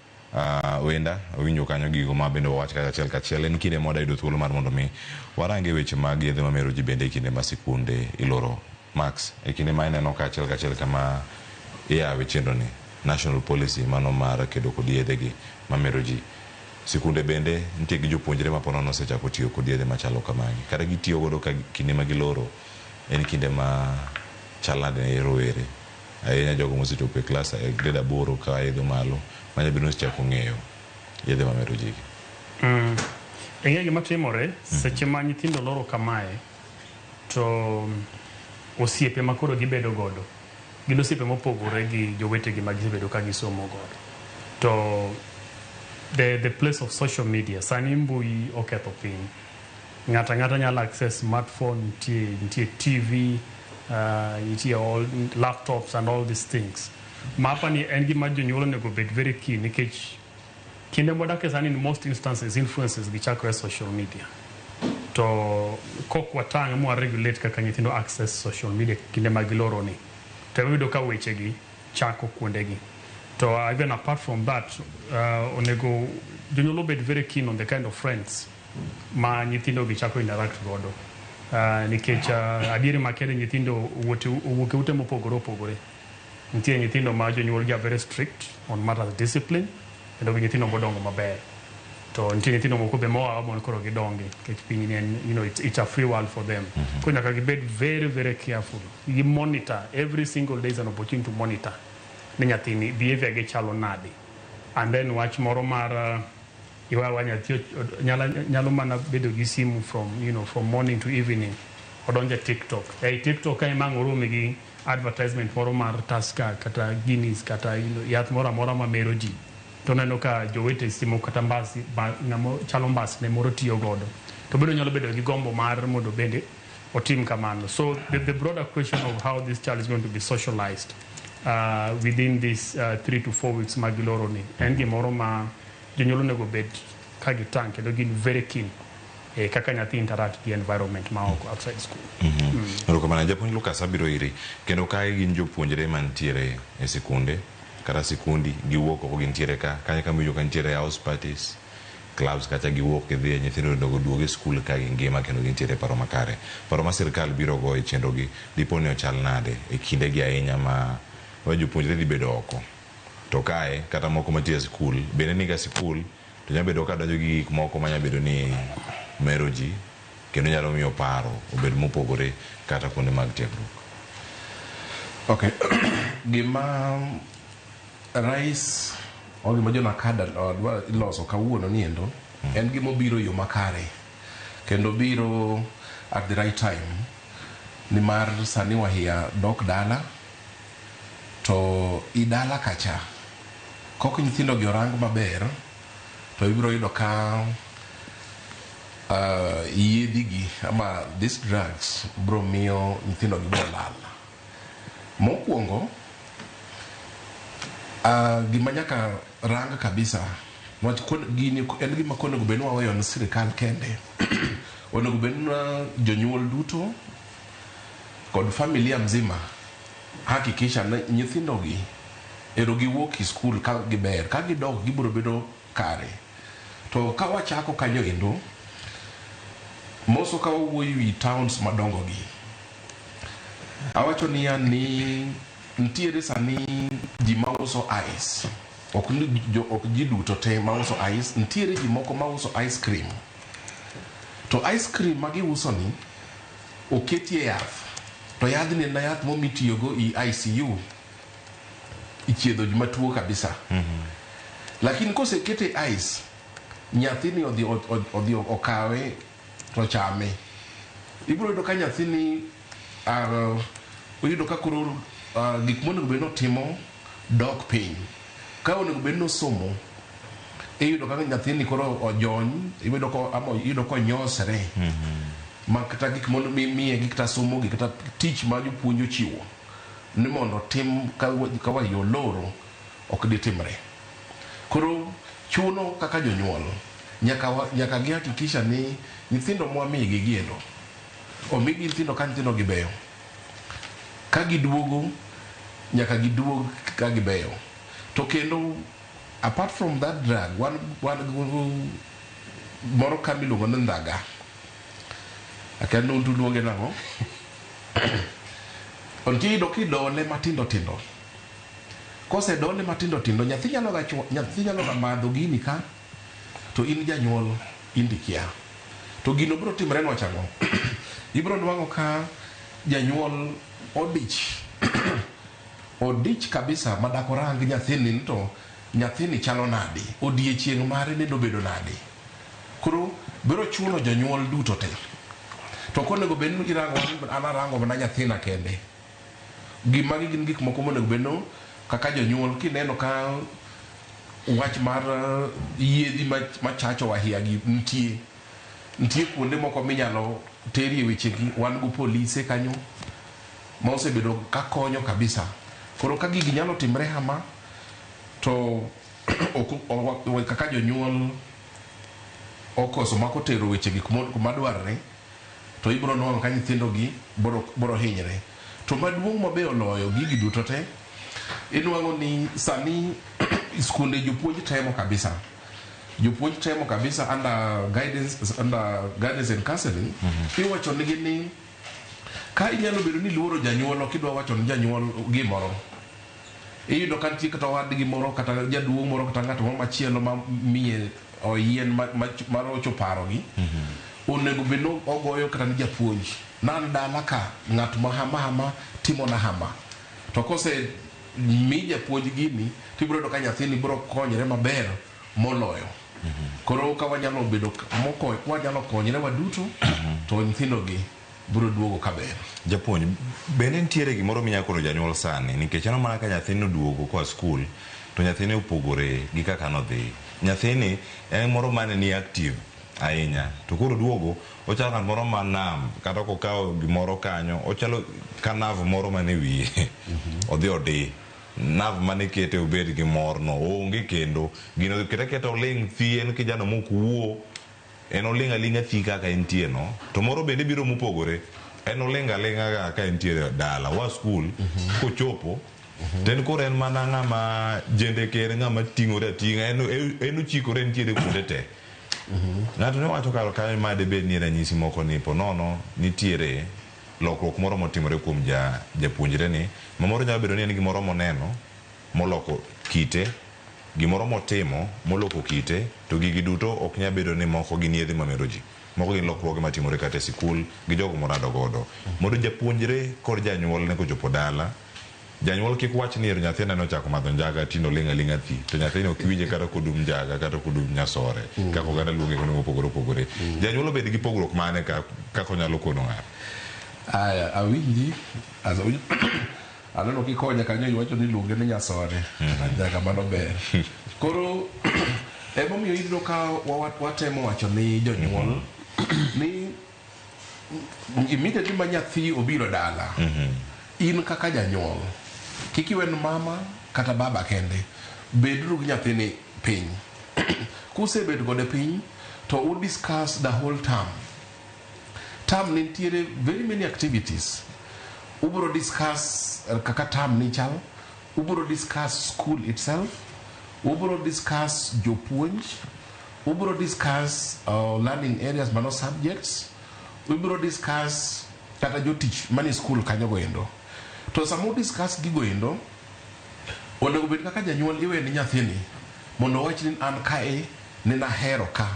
Wenda winjo kanyo gigo mabende wawach kachiel en kinde moda yudo thuolo mar mondo mi warange weche mag yedhe mameroji bende kinde ma sikunde iloro. Max, kinde ma ineno kachiel kama iyawe chenro ni national policy mano mar kedo kod yedhe gi mameroji. Sikunde bende nitie gi jopuonjre ma ponono osechako tiyo kod yedhe machalo kamagi. Kata gitiyo godo ka kinde ma giloro en kinde ma chalade ne rowere. Ahinya jogo mosechopo e klas grade 8 ka idho malo manya bino chako ng'eyo yedhe mameroji. Eng'e gima timore seche ma nyithindo loro kamae, to osiepe makoro gibedo godo gin osiepe mopogore gi jowetegi ma gisebedo ka gisomo godo. To the place of social media, sani mbui oketho piny. Ng'ata nyalo access smartphone, nitie TV, nitie all laptops and all these things. Mapa ni en gima jonyuol onego bed very keen, nikech kinde modake sani in most instances influences gichakore social media. To kok watang' mwa regulate kaka nyithindo access social media kinde magiloro ni, to yudo ka wechegi chako kuondegi. So even apart from that, onego jonyuol obed very keen on the kind of friends ma nyithindo gi chako interact godo. Nikech adieri makere nyithindo owuok e ute mopogore opogore. Nitie nyithindo ma jonyuol gi very strict on matters of discipline, kendo nyithindo modongo maber. To nitie nyithindo moko be moa mon koro gidongi, nikech piny ni you know it's a free world for them. Ko nyaka gibed very very careful. Gi monitor every single day is an opportunity to monitor ne nyathini behavior ge chalo nade. And then wach moro mar iwa nyathi nyalo mana bedo gi simu from morning to evening. Odonje TikTok. TikTok ai mangoro gi advertisement moro mar Tusker kata Guinness kata yath moro amora ma mero ji. To neno ka jowete simo kata mbasi chalo mbasi ne moro tiyo godo. To bedo nyalo bedo gi gombo mar mondo bende otim kamano. So the broader question of how this child is going to be socialized within this 3 to 4 weeks magiloro ni en gimoro ma jonyuol onego bed ka gitang kendo gin very keen kaka nyathi interact gi environment ma oko outside school. Erokamano japuonj Lucas abiro iri kendo kae gin jopuonjre mantiere e sikunde kata sikundi giwuok oko gintiere ka kanya kamiyo ka ntiere house parties clubs kata giwuok e dhie nyithindo onego duoge skul ka gingima kendo gintiere paro makare. Paro ma sirkal biro go e chenro gi diponi ochal nade e kinde gi ahinya ma jopuonjre dhi bedo oko. To kae kata moko matie skul bende ni ga skul to nyalo bedo ka donjo gi gik moko ma nyalo bedo ni mero ji kendo nyalo miyo paro obed mopogore kata kuonde mag tiegruok. Okay. Gima rais o gima jona kada iloso kawuono niendo en gima biro yo makare kendo biro at the right time ni mar sani wahia dok dala to idala kacha kok nyithindo gi orang maber to ibiro yudo ka yedhigi ama these drugs bro miyo nyithindo gi bolal. Mokwongo gima nyaka rang kabisa wach gini en gima konego bed waweyo ni sirikal kende onego bed na jonyuol duto kod familia mzima hakikisha na nyithindo gi ero giwuok e skul ka giber ka gidok gibiro bedo kare. To ka wachako kanyo endo moso ka wawuoyo wi towns madongo gi awacho ni ntiere sani ji mauso ice ok ji duto te mauso ice. Ntiere ji moko mauso ice cream to ice cream ma giuso ni oketie yath to yadhni na yath momitiyogo i ICU ichiedho ji matuo kabisa. Lakini kosekete ice nyathini odhi okawe to chame ibiro yudo ka nyathini oyudo ka koro gik monego bed notimo dok piny ka onego bed nosomo iyudo ka nyathini koro ojony iyudo ka onyosre ma kata gik mondo miye gik ta somo gik kata tich ma jopuonj ochiwo ni mondo tim ka wayo loro ok ditimre. Koro chuno kaka jonyuol nyaka gihakikisha ni nyithindo mwamigi giendo omigi nyithindo ka nyithindo gibeyo ka giduogo nyaka giduog ka gibeyo. To kendo apart from that drug one moro kamiluongo ni ndhaga akendo ntuluonge nango onti do kidole matindo tindo kose dole matindo tindo nyathi nyalo ga madho gini ka to in janyuol indikia to gino biro timre no chango ibiro nwango ka janyuol odich kabisa madako rang nyathini to nyathini chalo nade odiechieng' mare ne dobedo nade. Koro biro chuno janyuol duto te to konego bed ni irango anarango mana nyathina kende gima gin gik moko monego bed no kaka jonyuol kineno ka wach mar yedhi machacho wahia gi ntie kuonde moko minyalo teri e weche gi wan go polise kanyo ma osebedo ka konyo kabisa. Koro ka gigi nyalo timre hama to kaka jonyuol okoso mako tero weche gi kuma dwarre to ibiro nwang'o ka nyithindo gi boro hinyre. To maduong' mabe oloyo gigi duto te Inuango ni sani skunde jopuonj temo kabisa. Jopuonj temo kabisa under guidance and counseling. Iwacho nigi ni ka inyalo bedo ni luoro janyuol kidwa wacho ni janyuol gimoro. Iyudo ka nitie kata wadgi moro kata jaduong' moro kata ng'ato moro machielo ma miye oyien mar ocho parogi. Onego bed ogoyo kata ni japuonj. Nan dala ka ng'at ma hama timo na hama. To kose mi japuonj gini tibiro do ka nyathini biro konyre maber moloyo. Koro ka wanyalo bedo moko wanyalo konyre waduto to nyithindogi biro duogo kaber. Japuonj bende nitiere gimoro minyakoro janyuol sani nikech ano mana ka nyathino duogo koa skul to nyathine opogore gi kaka nodhi. Nyathini en moro mane ni active ahinya to koro duogo ochalo ng'at moro manam kata kokawo gimoro kanyo ochalo ka nav moro mane wiye odhi odi nav mane kete obed gi morno onge kendo gino keta oling' thi en kijana mokuwo en oling' aling'a thi kaka entie no to moro bende biro mopogore en oling' aling'a ka entie dala wa skul kochopo ten koro en mana ng'ama jendekere ng'ama ting'ore ating'a en ochikore nitiere kuonde te. Ng'ato ne wacho karo kanyo ma debed ni ranyisi moko ni po nono nitiere lokruok moro motimore kuom japuonjre ni mamoro nyalo bedo ni en gimoro moneno moloko kite gimoro motimo moloko kite to gigi duto ok nyalo bedo ni moko gin yedhi mamero ji moko gin lokruoge matimore kata e sikul gi jogo morado godo mondo japuonjre kod janyuol ne kochopo dala janyuol kik wach ni nyathina nochako madho njaga tino ling'a thi to nyathino ok winje kata kodum njaga kata kodum nyasore kaka oganda luonge kono opogore janyuol obed gi pogruok mane kaka onyalo kono ng'ato. Aya awinji aneno kikonya kanyo iwacho ni luonge ni nyasore njaga mano ber. Koro emomiyo iyudo ka watemo wacho ni jonyuol ni immediately ma nyathi obiro dala in kaka janyuol kik iwen mama kata baba kende bedru gi nyathini piny kusebed kode piny to u discuss the whole term nitiere very many activities ubro discuss kaka term ni chal ubro discuss school itself ubro discuss jopuonj ubro discuss learning areas mano subjects ubro discuss kata jotich mani school kanyo goendo to samo discuss gigoendo onego bed kaka janyuol iwe ni nyathini mondo wach ni an kae nena hero ka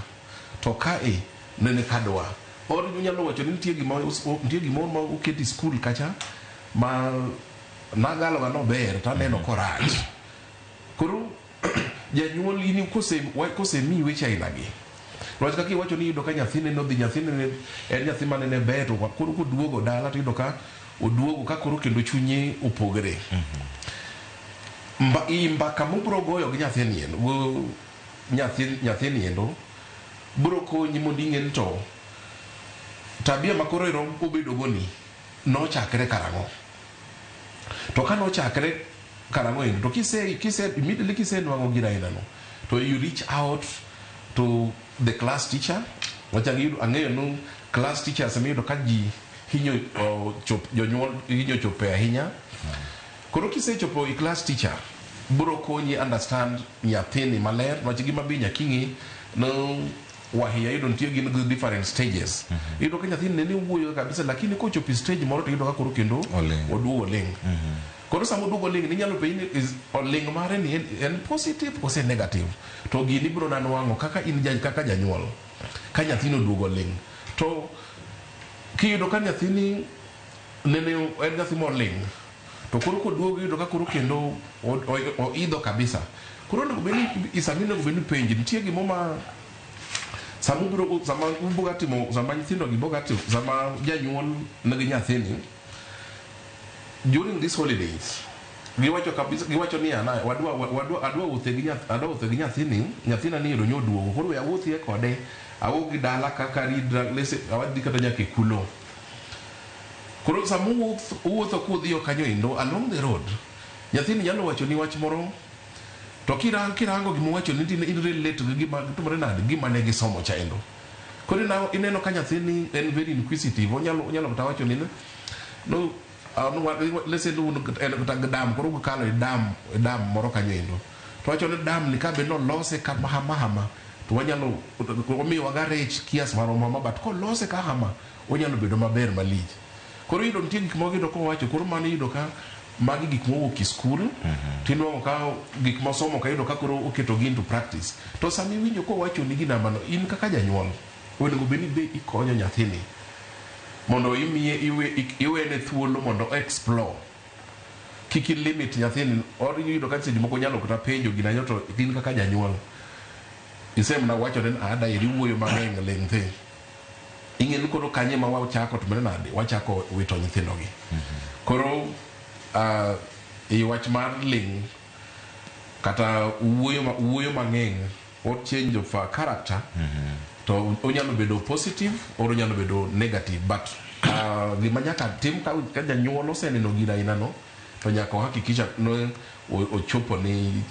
to kae nene kadwa or nyalo wacho ni nitie gimoro ma oketi school kacha ma nagalo ga no ber to aneno korach koro janyuol ini kose mi weche aina gi Rwach kaki wacho ni yudo ka nyathine no dhi nyathine en nyathi mane ne beto koro koduogo dala to yudo ka oduogo ka koro kendo chunye opogore. Mbaka mobro goyo gi nyathini endo nyathini endo bro konyi mondo ing'e to tabia makoro ero obedo goni nochakre karang'o to ka nochakre karang'o endo to immediately kise nwang'o gira aina no to you reach out to the class teacher ang'eyo no class teachers amiyo ka ji hinyo jonyuol hinyo chope ahinya koro kisechopo i class teacher bro konyi understand nyathini maler wach gima bi nyaking'i no wahiya yudo nitie gin different stages yudo ka nyathini ne wuoyo kabisa lakini kochopo stage moro to yudo ka koro kendo oduogo ling koro samo duogo ling ninyalo penj is oling mare ni en positive kose negative to gini bro nanwang'o kaka in kaka janyuol ka nyathino duogo ling to kiyudo ka nyathini nene en nyathi moling to koro koduogo yudo ka koro kendo oidho kabisa koro nego beni isamino nego beni penj nitie gimo ma sama ubogatimo sama nyithindo gibogatimo sama janyuol nigi nyathini during these holidays giwacho kabisa giwacho ni ana adwa wuothe gi nyathina ni yudo nyoduogo koro ya wuothie kode awo gi dala kaka ridra lese awadhi kata nyaka kulo koro samu wuotho kudhiyo kanyo endo along the road nyathini nyalo wacho ni wach moro to kirango gimo wacho ni in relate gi gima tumore nade gima ne gisomo cha endo koro ineno ka nyathini en very inquisitive onyalo tawacho ni no lese lu en dam koro kalo dam moro kanyo to wacho ni dam ni kabe no lose ka mahama to wanyalo mi wagarech kias maro mama but ko lose ka hama onyalo bedo maber malich koro yudo nitie gik moko yudo ko wacho koro mano yudo ka magi gik mowuok e skul tinwang'o ka gik mosomo ka yudo ka koro oketo gi into practice to sami winjo ko wacho ni ginambano in kaka janyuol onego bed ni be ikonyo nyathini mondo imiye iwene thuolo mondo explore kiki limit nyathini or yudo ka seche moko nyalo kata penjo ginanyo to in kaka janyuol isemna wacho ni ada iriwuoyo mang'eny leng'the ing'e ni koro kanye ma wachako to mene nade wachako wito nyithindogi koro e wach mar ling kata wuoyo mang'eny what change of character to onyalo bedo positive or onyalo bedo negative but gima nyaka tim ka janyuol oseneno gina inano to nyaka ohakikisha no ochopo ni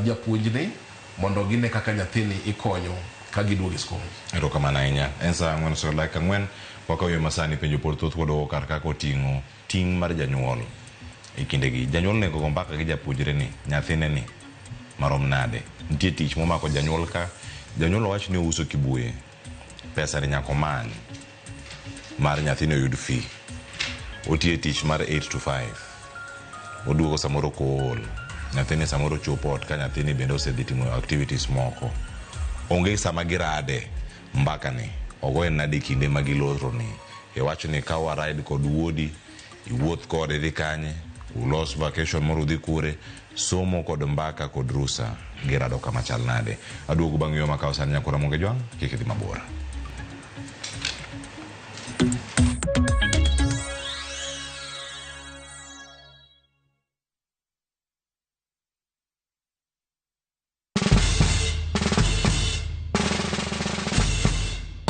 japuonjne mondo gine kaka nyathini ikonyo ka giduogo e skul. Erokamano ahinya. En saa 4:04 wakayo masani penjo pod thoth kodo kar kaka oting'o ting' mar janyuol e kindegi. Janyuol nego go mbaka gi japuonjre ni nyathine ni marom nade. Nitie tich momako janyuol ka janyuol wach ni ouso kibuye pesa ni nyako many mar nyathine oyud fee. Otie tich mar 8 to 5 oduogo samoro kool nyathine samoro chopo ot ka nyathine bende osedhi timo activities moko onge sama girade mbaka ni ogoen nadi kinde magiloro ni wacho ni ka wa ride kod wuodi iwuoth kode dhi kanye ulos vacation moro dhi kure somo kod mbaka kod rusa girado kama chal nade. Aduogo bang' yo makao sani Nyakora Monge Jwang' kik idhi mabor.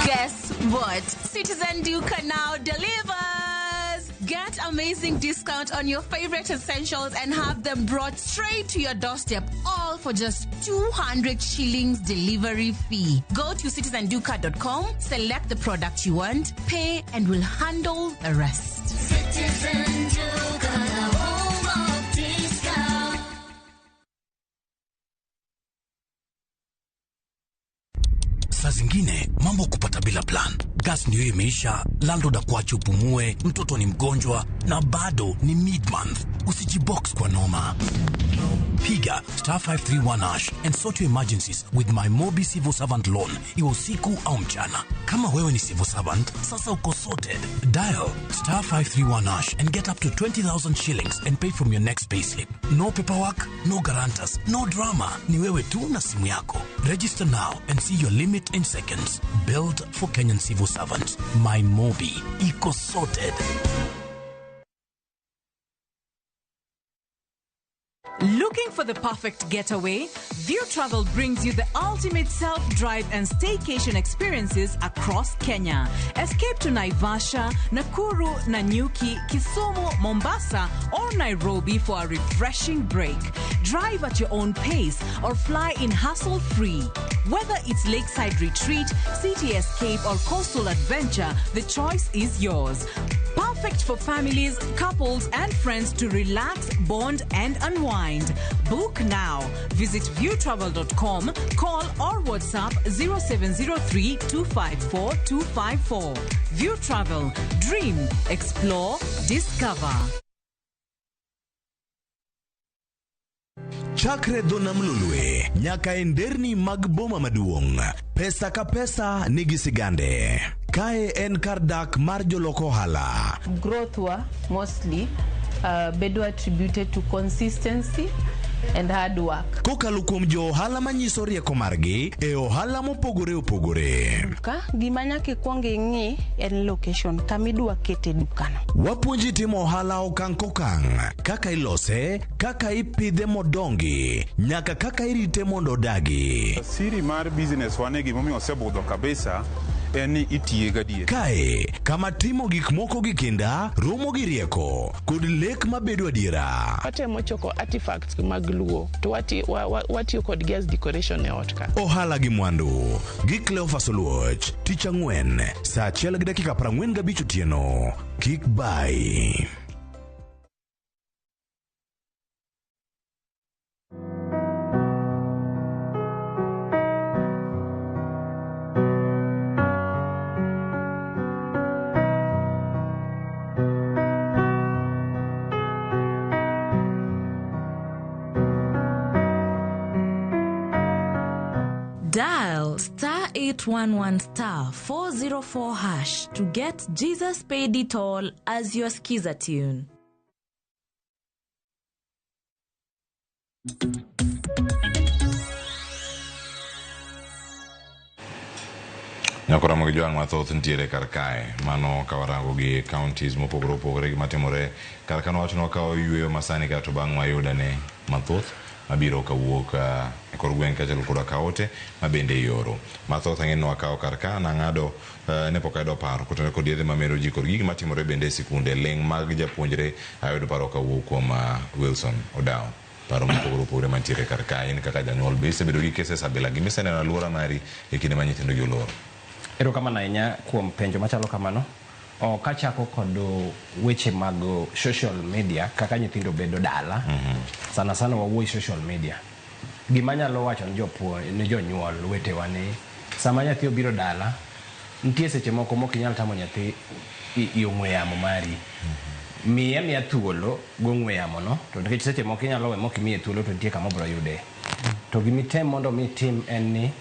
Guess what? Citizen Duca now delivers! Get amazing discount on your favorite essentials and have them brought straight to your doorstep, all for just 200 shillings delivery fee. Go to citizenduca.com, select the product you want, pay, and we'll handle the rest. Citizen Duca, home of discount. Saa zingine mambo kupata bila plan. Gas ndio imeisha, landlord akuache upumue, mtoto ni mgonjwa na bado ni mid-month. Usijibox kwa noma. Piga *531# and sort your emergencies with my Mobi Civil Servant Loan, iwe usiku au mchana. Kama wewe ni civil servant, sasa uko sorted. Dial *531# and get up to 20,000 shillings and pay from your next payslip. No paperwork, no guarantors, no drama. Ni wewe tu na simu yako. Register now and see your limit in seconds. Built for Kenyan civil servants. My Mobi, iko sorted. Looking for the perfect getaway? View Travel brings you the ultimate self-drive and staycation experiences across Kenya. Escape to Naivasha, Nakuru, Nanyuki, Kisumu, Mombasa, or Nairobi for a refreshing break. Drive at your own pace or fly in hassle-free. Whether it's lakeside retreat, city escape, or coastal adventure, the choice is yours. Perfect for families, couples, and friends to relax, bond, and unwind. Book now. Visit viewtravel.com, call or WhatsApp 0703 254 254. View Travel. Dream, explore, discover. Chakre dona mlulwe, nyaka enderni mag boma maduong'. Pesa ka pesa nigi sigande. Kae en kardak mar joloko hala. Growth wa mostly bedo attributed to consistency and hard work. Kokalo kuom jo ohala manyiso rieko margi e ohala mopogore opogore. Ka gima nyaka ikwong ing'i en location kamidwa kete dukano. Wapuonji timo ohala okang' kokang', kaka ilose, kaka ipidhe modongi, nyaka kaka irite mondo odagi. Siri mar business wane gimomiyo osebudho kabisa en ni itiye gadier. Kae, kama timo gik moko gi kinda, romo gi rieko, kod lek mabedo adiera. Watemo choko artifacts mag luo, to watiyo kod gas decoration e ot ka. Ohala gi mwandu, gi Cleophas Oluoch, tich ang'wen, saa 1:45 otieno. Kik bai. 0811 star 404 hash to get Jesus Paid It All as your skiza tune. Nyakoramo gi joang' mathoth ntiere kar kae, mano ka warango gi counties mopogore opogore gima timore kar kano wachno ka oyueyo masani ka to bang' wayudane mathoth mabiro kawuok e kor gweng' kaachiel koda kaote mabende ioro mathoth ang'e nwakawo kar ka nang'ado ne pok ayudo paro kotone kod yedhe mamero ji kod gigi matimore bende e sikunde ling' mag japuonjre ayudo paro kawuok kuom Wilson Odao paro mopogore opogore mantiere kar ka in kaka janyuol be isebedo gi keses abila gi miseneno alwora mari e kinde ma nyithindo gi oloro. Erokamano ahinya kuom penjo machalo kamano. Kachako kod weche mag social media kaka nyithindo bedo dala, sana sana wawuoyi social media. Gima nyalo wacho ne jonyuol wetewa ni sama nyathi obiro dala, nitie seche moko mok inyal tamo nyathi i ong'we yamo mari. Miya thuolo gong'we yamo no, to nikech seche moko inyalo we mok imiye thuolo to nitie kama obiro yude. To gimitem mondo mitim en ni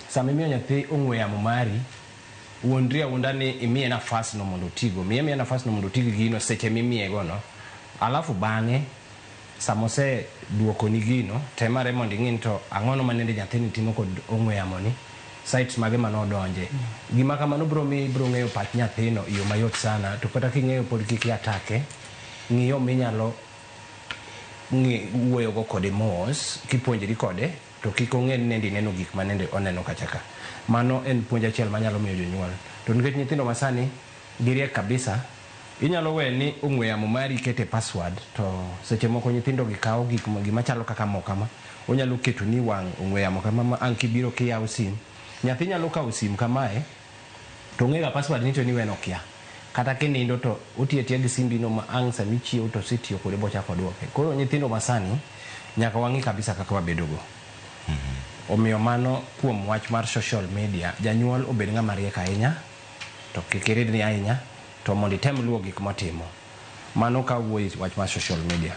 sama imiyo nyathi ong'we yamo mari, wuondri awuonda ni imiye nafas no mondo otigo. Miye nafas no mondo otigi gino seche mimiye go no. Alafu bang'e samose duoko ni gino temare mondo ing'in to ang'ono manende nyathini timo kod ong'we yamo ni, sites mage manodonje. Gima kamano biro ng'eyo pach nyathino iyo mayot sana, to kata king'eyo pod kik atake ng'iyo minyalo wuoyo go kode mos kipuonjri kode to kik ong'e ni nende ineno gik manende oneno kachaka. Mano en puonj achiel manyalo miyo jonyuol. To nikech nyithindo masani giriek kabisa, inyalo we ni ong'we yamo mari kete password, to seche moko nyithindo gikawo gima chalo kaka mokama, onyalo keto ni wang' ong'we yamo kama ma ang' kibiro kiyawo sim. Nyathi nyalo kawo sim kamae to ng'ega password ni to ni weno kia. Kata kinindo to otiyo gi simbi no ma ang' sami chiewo to sitiyo kode bochako duoke. Koro nyithindo masani nyaka wang'i kabisa kaka wabedo go. Omiyo mano kuom wach mar social media, janyuol obed ng'ama riek ahinya to kik iridni ahinya to mondo item luwo gik matimo. Mano ka wuoyi wach mar social media.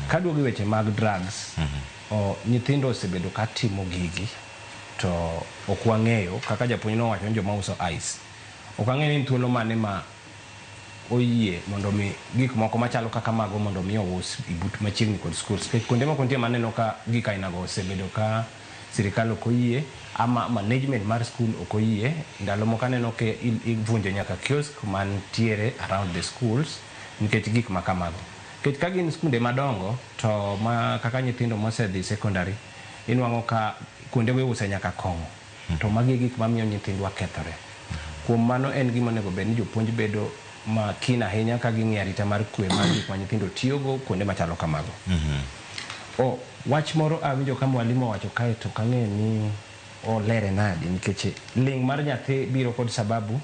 Kaduogo weche mag drugs, nyithindo osebedo ka timo gigi to ok wang'eyo kaka japuonj nowacho ni joma uso ice. Ok wang'eyo ni thuolo mane ma oyie mondo mi gik moko machalo kaka mago mondo mi ous ibut machiegni kod schools. Kuonde moko nitie maneno ka gik ainago osebedo ka sirikal ok oyie ama management mar school ok oyie. Ndalo moko aneno ke ivunjo nyaka kiosk mantiere around the schools nikech gik makamago. Nikech ka gin skunde madongo to ma kaka nyithindo mosedhi secondary, inwang'o ka kuonde go use nyaka kong'o. To magi gik mamiyo nyithindwa kethore. Kuom mano en gima onego bed ni jopuonj bedo makin ahinya ka ging'e arita mar kwe mar gik ma nyithindo tiyogo kuonde machalo kamago. Wach moro awinjo ka mwalimu owacho kae to kang'e ni olere nadi, nikech ling' mar nyathi biro kod sababu.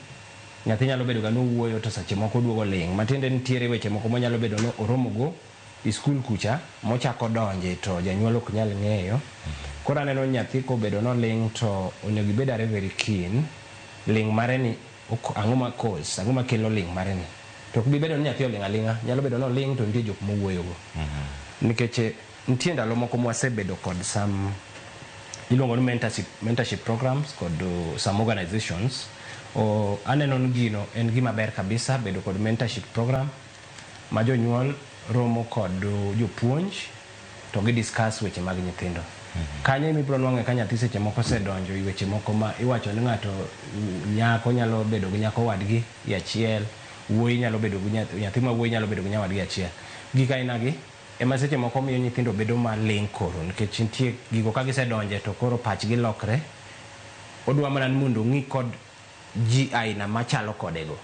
Nyathi nyalo bedo ga nowuoyo to seche moko duogo ling'. Matiende nitiere weche moko monyalo bedo no oromogo i skul kucha mochako donje to janyuol ok nyal ng'eyo. Koro aneno nyathi kobedo no ling' to onego ibed are very keen. Ling' mare ni ang'o ma cause, ang'o ma kelo ling' mare ni. To ok bibedo ni nyathi oling' aling'a, nyalo bedo no ling' to nitie jok mowuoyo go. Nikech nitie ndalo moko mwasebedo kod some iluongo ni mentorship programs kod some organizations. Aneno ni gino en gima ber kabisa bedo kod mentorship program ma jonyuol romo kod jopuonj to gi discuss weche mag nyithindo. Kanyo imibro nwang'e ka nyathi seche moko sedonjo i weche moko ma iwacho ni ng'ato nyako nyalo bedo gi nyako wadgi achiel, wuoyi nyalo bedo gi nyathi ma wuoyi nyalo bedo gi nyawadgi achiel. Gik ainagi ema seche moko miyo nyithindo bedo maling' koro, nikech nitie gigo ka gisedonje to koro pachgi lokre. Odwa mana ni mondo ong'i kod ji aina machalo kodego.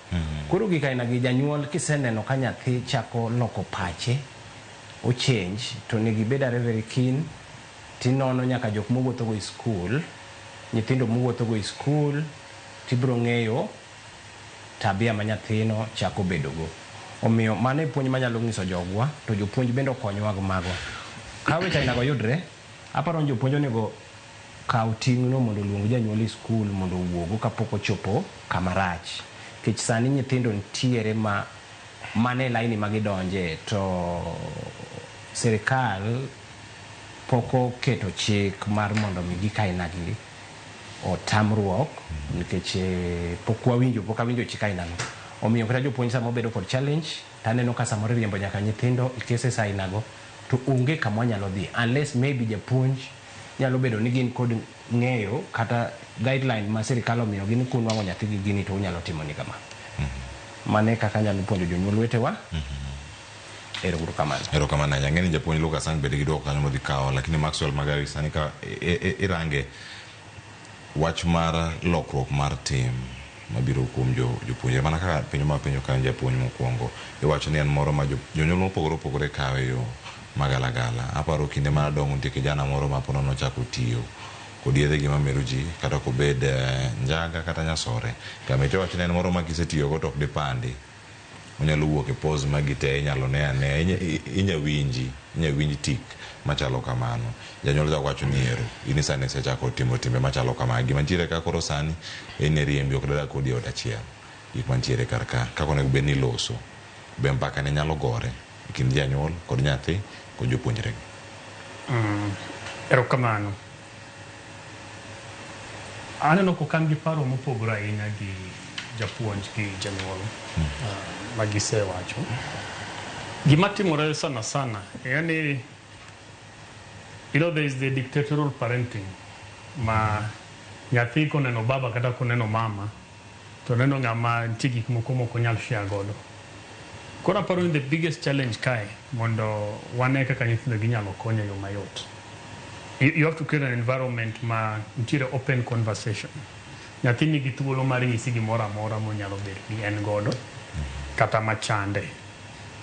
Koro gik ainagi janyuol kiseneno ka nyathi chako loko pache, o change, to negi bed are very keen. Tinono nyaka jok mowuotho go i school, nyithindo mowuotho go i school, tibro ng'eyo tabia ma nyathino chako bedo go. Omiyo mano e puonj manyalo ng'iso jogwa, to jopuonj bende okonyowa go mago. Ka weche ainago yudre, aparo ni jopuonj onego kaw ting'no mondo oluong janyuol i school mondo owuogo kapok ochopo kama rach. Nikech sani nyithindo nitiere mane laini magidonje to sirikal poko keto chik mar mondo mi gik ainagi otamruok nikech pok awinjo chik ainago. Omiyo kata jopuonj sama obedo kod challenge taneno ka samoro riembo nyaka nyithindo e cases ainago to onge kama nyalo dhi unless maybe japuonj nyalo bedo ni gin kod ng'eyo kata guideline ma sirikal omiyo gin kunwang'o nyathi gi gini to unyalo timo ni kama. Mane kaka nyalo puonjo jonyuol wetewa. Erokamano ahinya. Ng'eni japuonj Lucas sani bede gi duoko kanyo modhi kawo, lakini Maxwell Magari sani ka irange wach mar lokruok mar tim mabiro kuom jopuonje mana kaka penjo ma penjo kan japuonj mokwongo iwacho ni en moro ma jonyuol mopogore opogore kawe yo magalagala. Aparo kinde mana dongo nitie kijana moro ma pono nochako tiyo kod yedhe gi mamero ji kata kobed njaga kata nyasore kamete wacho ni en moro ma kisetiyogo to ok dipandi onyalo wuok e pose magi te inyalo ne ane inya winji tik machalo kamano. Janyuol ja wacho ni ero ini sani sechako timo timbe machalo kamano. Gima ntiere ka koro sani en riembi ok dada kodi ot achiel. Gik mantiere kar ka kako onego bed ni loso be mpaka ne nyalo gore e kind janyuol kod nyathi kod jopuonjre. Erokamano. Aneno kokan gi paro mopogore ahinya gi japuonj gi janyuol magisewacho. Gima timore sana yani there is the dictatorial parenting ma nyathi koneno baba kata koneno mama to neno ng'ama nitie gik moko moko nyal share godo. Koro aparo ni the biggest challenge kae mondo wane kaka nyithindo ginyalo konyo yo mayot. You have to create an environment ma nitiere open conversation. Nyathi nigi thuolo mar nyisi gimoro amora monyalo bedo ni en godo kata machande.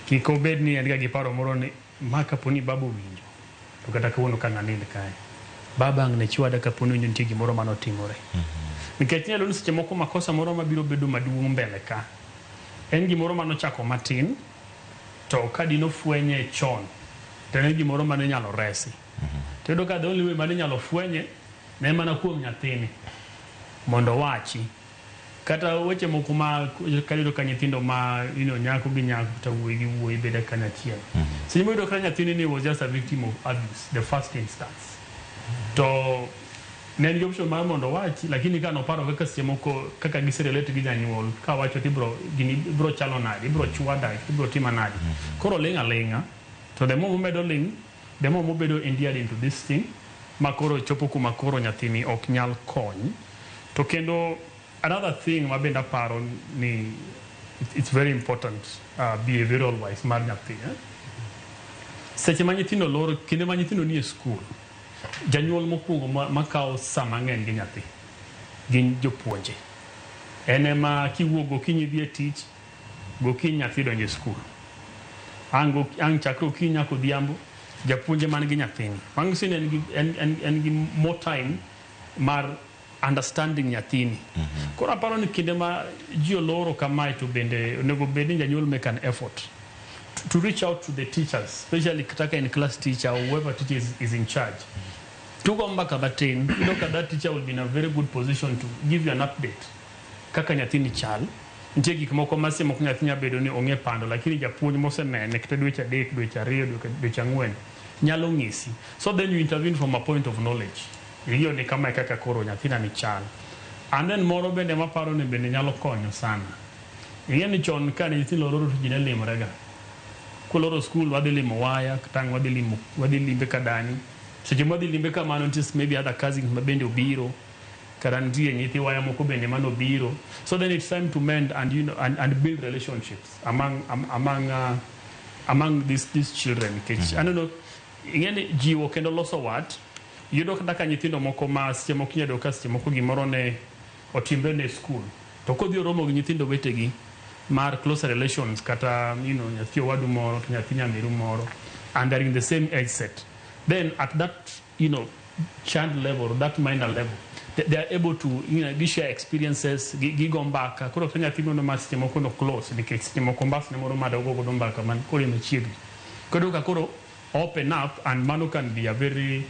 Kik obed ni en ga gi paro moro ni ma kaponi baba winjo to kata kawuono ka ng'anind kae baba ang' ne chwada kaponi winjo nitie gimoro manotimore. Nikech nyalo ni seche moko makosa moro mabiro bedo maduong' mbele ka en gimoro manochako matin to ka dino fwenye chon to en gimoro mane nyalo resi. Tedo ka the only way mane nyalo fwenye ne mana kuom nyathini mondo wachi kata weche moko ma kalido ka nyithindo ma nyako gi nyako ta wuoyi gi wuoyi beda kanyachiel. Seche moyudo ka nyathini ni was just a victim of abuse the first instance to ne en option mar mondo wachi lakini ka noparo kaka seche moko kaka giserelate gi janyuol ka wacho ti bro chalo nadi bro chwada bro tima nadi koro linga to the more medo ling the more mobedo endeared into this thing makoro chopo kuma koro nyathini ok nyal kony. To kendo another thing mabenda paro ni it's very important behavioral wise mar nyathi. Seche ma nyithindo loro kinde ma nyithindo ni e school janyuol mokwongo makawo sama ng'eny gi nyathi gin jopuonje. Ene ma kiwuok gokinyi dhi e tich gokinyi nyathi donjo e school ang' chakre okinyi nyaka odhiambo japuonje man gi nyathini manyiso ni en gi more time mar understanding nyathini. Koro aparo ni kinde ma ji oloro kamae to bende onego bed ni janyuol make an effort to reach out to the teachers, especially kaka in class teacher or whoever teacher is in charge. To go back at that teacher will be in a very good position to give you an update. Kaka nyathini chal, nitie gik moko mase moko nyathini bedo ni ong'e pando lakini japuonj mosenene kata dweche 3, dweche 2, dweche 4 nyalo ng'isi. So then you intervene from a point of knowledge. Hiyo ni kama kaka koro nyathina ni chal. And then moro bende maparo ni bende nyalo konyo sana. Ni chon ka nyithindo loro to ji ne limorega. Kuloro school wadhi limo waya katang' wadhi limbe kadani. Seche madhi limbe kamano nitie maybe other cousins ma bende obiro kata nitie nyithi waya moko bende mano biro. So then it's time to mend and and build relationships among these children. I don't know ing'eni jiwo kendo loso wat yudo kaka nyithindo moko ma seche moko nyado ka seche moko gimoro ne otimbe ne school to kodhi oromo gi nyithindo wetegi mar close relations kata nyathi owadu moro to nyathi nyamiru moro and they're in the same age set, then at that child level, that minor level, they are able to share experiences gigo mbaka koro ka nyathi no mas seche moko no close nikech seche moko mbas ne moro madogo godo mbaka man koro machiegni koro ka koro open up and mano can be a very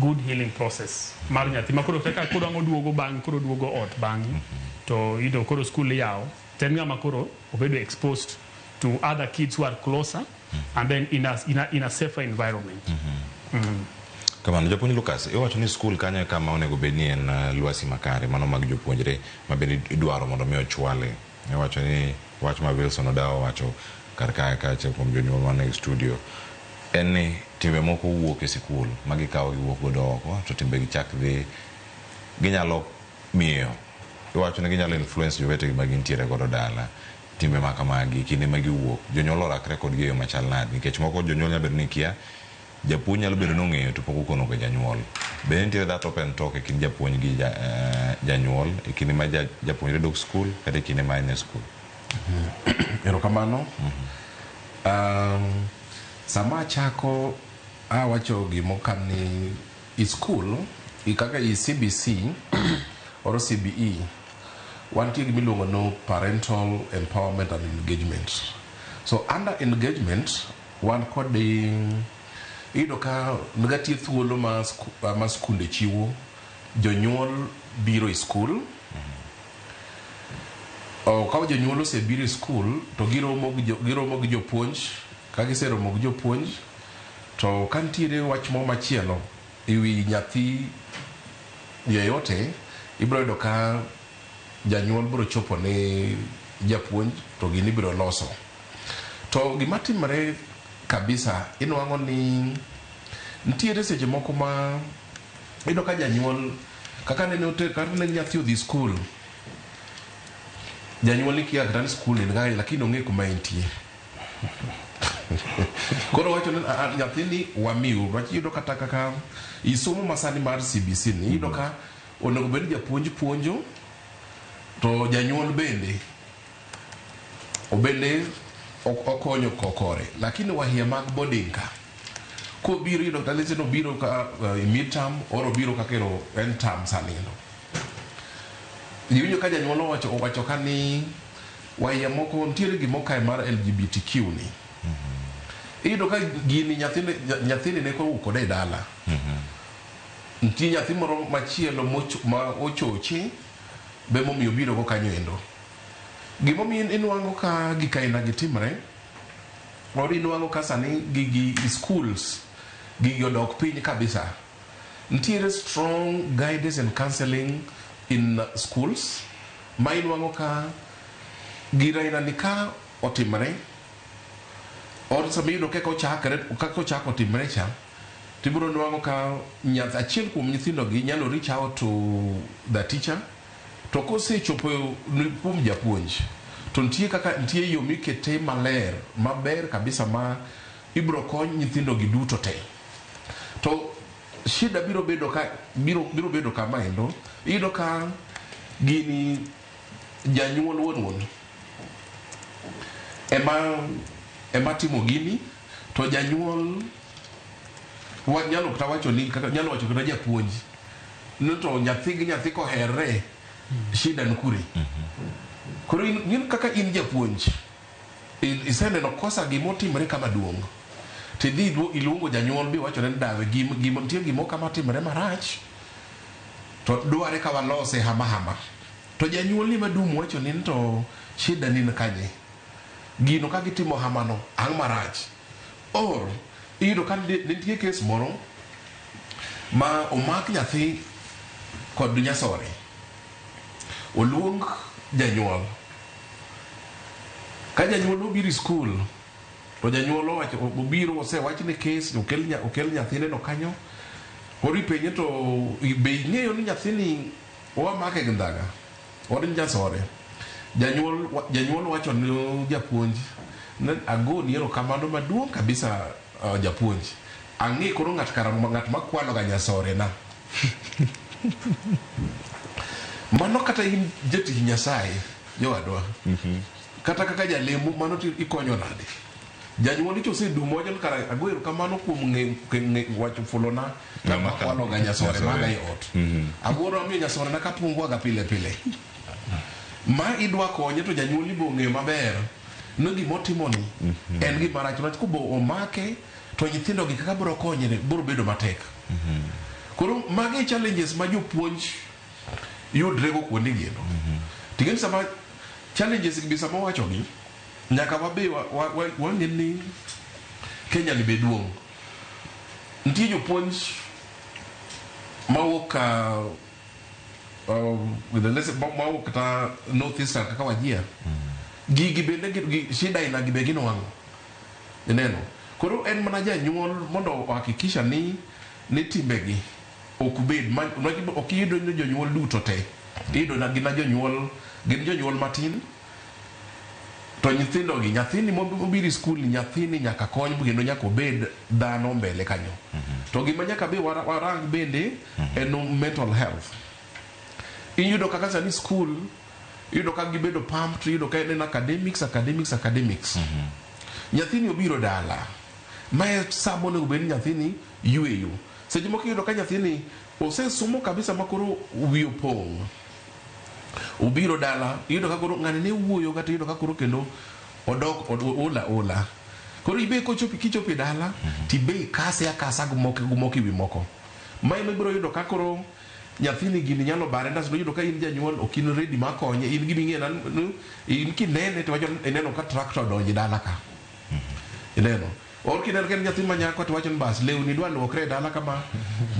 good healing process mar nyathi makoro kaka koro ang' oduogo bang' koro duogo ot bang' to koro school yawo ten ng'ama koro obedo exposed to other kids who are closer and then in a safer environment. Kamano japuonj Lucas, iwacho ni skul kanyo kama onego bed ni en lwasi makare mano mag jopuonjre ma bende idwaro mondo mi ochwale. Iwacho ni wach ma Wilson Odawa wacho kar kae kachiel kuom jonyuol man e studio en ni timbe moko wuok e sikul ma gikawo giwuok godo oko to timbe gichak dhi ginyalo miyo iwacho ni ginyalo influence jowetegi ma gintiere godo dala timbe ma kamagi kinde ma giwuok jonyuol orakre kodgi e yo machal nade nikech moko jonyuol nyalo bedo ni kia japuonj nyalo bedo nong'eyo to pok okono ga janyuol bende nitiere that open talk e kind japuonj gi janyuol e kinde ma japuonjre dok skul kata e kinde ma en e skul. Erokamano. Sama chako awacho gimokan ni i skul kaka i CBC or CBE wantie gimiluongo no parental empowerment and engagement. So under engagement wan kod iyudo ka negatie thuolo ma skunde chiwo jonyuol biro e skul. Ka jonyuol osebiro e skul to giromo gi jopuonj ka giseromo gi jopuonj to ka nitiere wach mo machielo ewi nyathi yeyote ibiro yudo ka janyuol biro chopo ne japuonj to gini biro loso. To gima timore kabisa inwang'o ni nitiere seche moko ma iyudo ka janyuol kaka ne nyathi odhi skul janyuol ni kia kata ni skul en gai lakini ong'e kuma entie. Koro wacho ni nyathini wamiu wach iyudo kata kaka isomo masani mar CBC ni iyudo ka onego bed japuonj puonjo to janyuol bende okonyo kokore lakini wahia mag boarding ka kobiro iyudo kata lese no biro ka midterm oro biro ka kero end term sanino yunyo ka janyuol owacho ka ni wahia moko ntiere gimokae mar LGBTQ ni iyudo ka gini nyathini ne ko kode e dala ntie nyathi moro machielo ma ochochi be momiyo biro go kanyo endo gimomiyo inwang'o ka gikaina gitimre or inwang'o ka sani gigi schools gigi odok piny kabisa ntiere strong guidance and counseling in schools ma inwang'o ka giraina ni ka otimre or samiyudo kaka ochako timre cha tibiro nwang'o ka achiel kuom nyithindo gi nyalo reach out to the teacher to kosechopo kuom japuonj to ntie yo mikete maler maber kabisa ma ibiro kony nyithindo gi duto te to shida biro bedo kama endo iyudo ka gini janyuol wuon ema timo gini to janyuol nyalo kata wacho ni nyalo wacho kata japuonj no to nyathi koherre shida nkure koro in kaka in japuonj iseneno kosa gimotimre kama duong' tidhi iluongo janyuol bi wacho ne dawe nitie gimo kama timre marach to dware ka walose hama to janyuol ni madum wacho ni to shida ni kanye gino ka gitimo hamano ang' marach or iyudo ka nitie kes moro ma omak nyathi kod nyasore oluong janyuol ka janyuol obiro skul to janyuol owacho obiro osewach ne kes okel nyathine no kanyo koro ipenje to be ing'eyo ni nyathini wamake gi ndhaga or nyasore janyuol wacho ne japuonj ne agoni erokamano maduong' kabisa japuonj ang'e koro ng'at makwalo ga nyasore na mano kata in jatich Nyasaye jowadwa kata kaka jalemo mano ikonyo nade janyuol icho sedumo wacho kara ago erokamano kuom wacho fulona kama kwalo ga nyasore maga e ot agoro amiyo nyasore na kapungwa ga pile ma idwa konye to janyuol ibo ng'eyo maber no gimotimo ni en gima rach ma kubo omake to nyithindo gi kaka biro konyre biro bedo matek koro magi challenges ma jopuonj yudrego kuonde gino ting'eni sama challenges gi sama wacho gi nyaka wabe wang'e ni Kenya ni beduong' nitie jopuonj mawuok with the lesson mawuok kata North Eastern kaka Wajir gigi bende shida ina gibe gino wango ineno koro en mana janyuol mondo ohakikisha ni timbegi okubed okiyudo ni jonyuol duto te iyudo na gin jonyuol matin to nyithindo gi nyathini mobiro skul nyathini nyaka kony kendo nyaka obed dhano mbele kanyo to gima nyaka be warang bende en mental health. Iyudo kaka sani skul iyudo ka gibedo pumped, iyudo ka en academics nyathini obiro dala mae samo ne obed nyathini yueyo seche moko iyudo ka nyathini osesomo kabisa makoro wiyo pong' ubiro dala iyudo ka koro ng'ani ne wuoyo kata iyudo ka koro kendo odok ola koro ibe kichopi dala tibe akasa gumoki wi moko mae mibiro yudo ka koro nyathini gini nyalo bare ndas no yudo ka in janyuol okin ready makonye in gimi ng'e in kinene to wacho ineno ka tractor donji dala ka ineno or kineno ken nyathi manyako to wacho bas lewni dwa luokre dala kama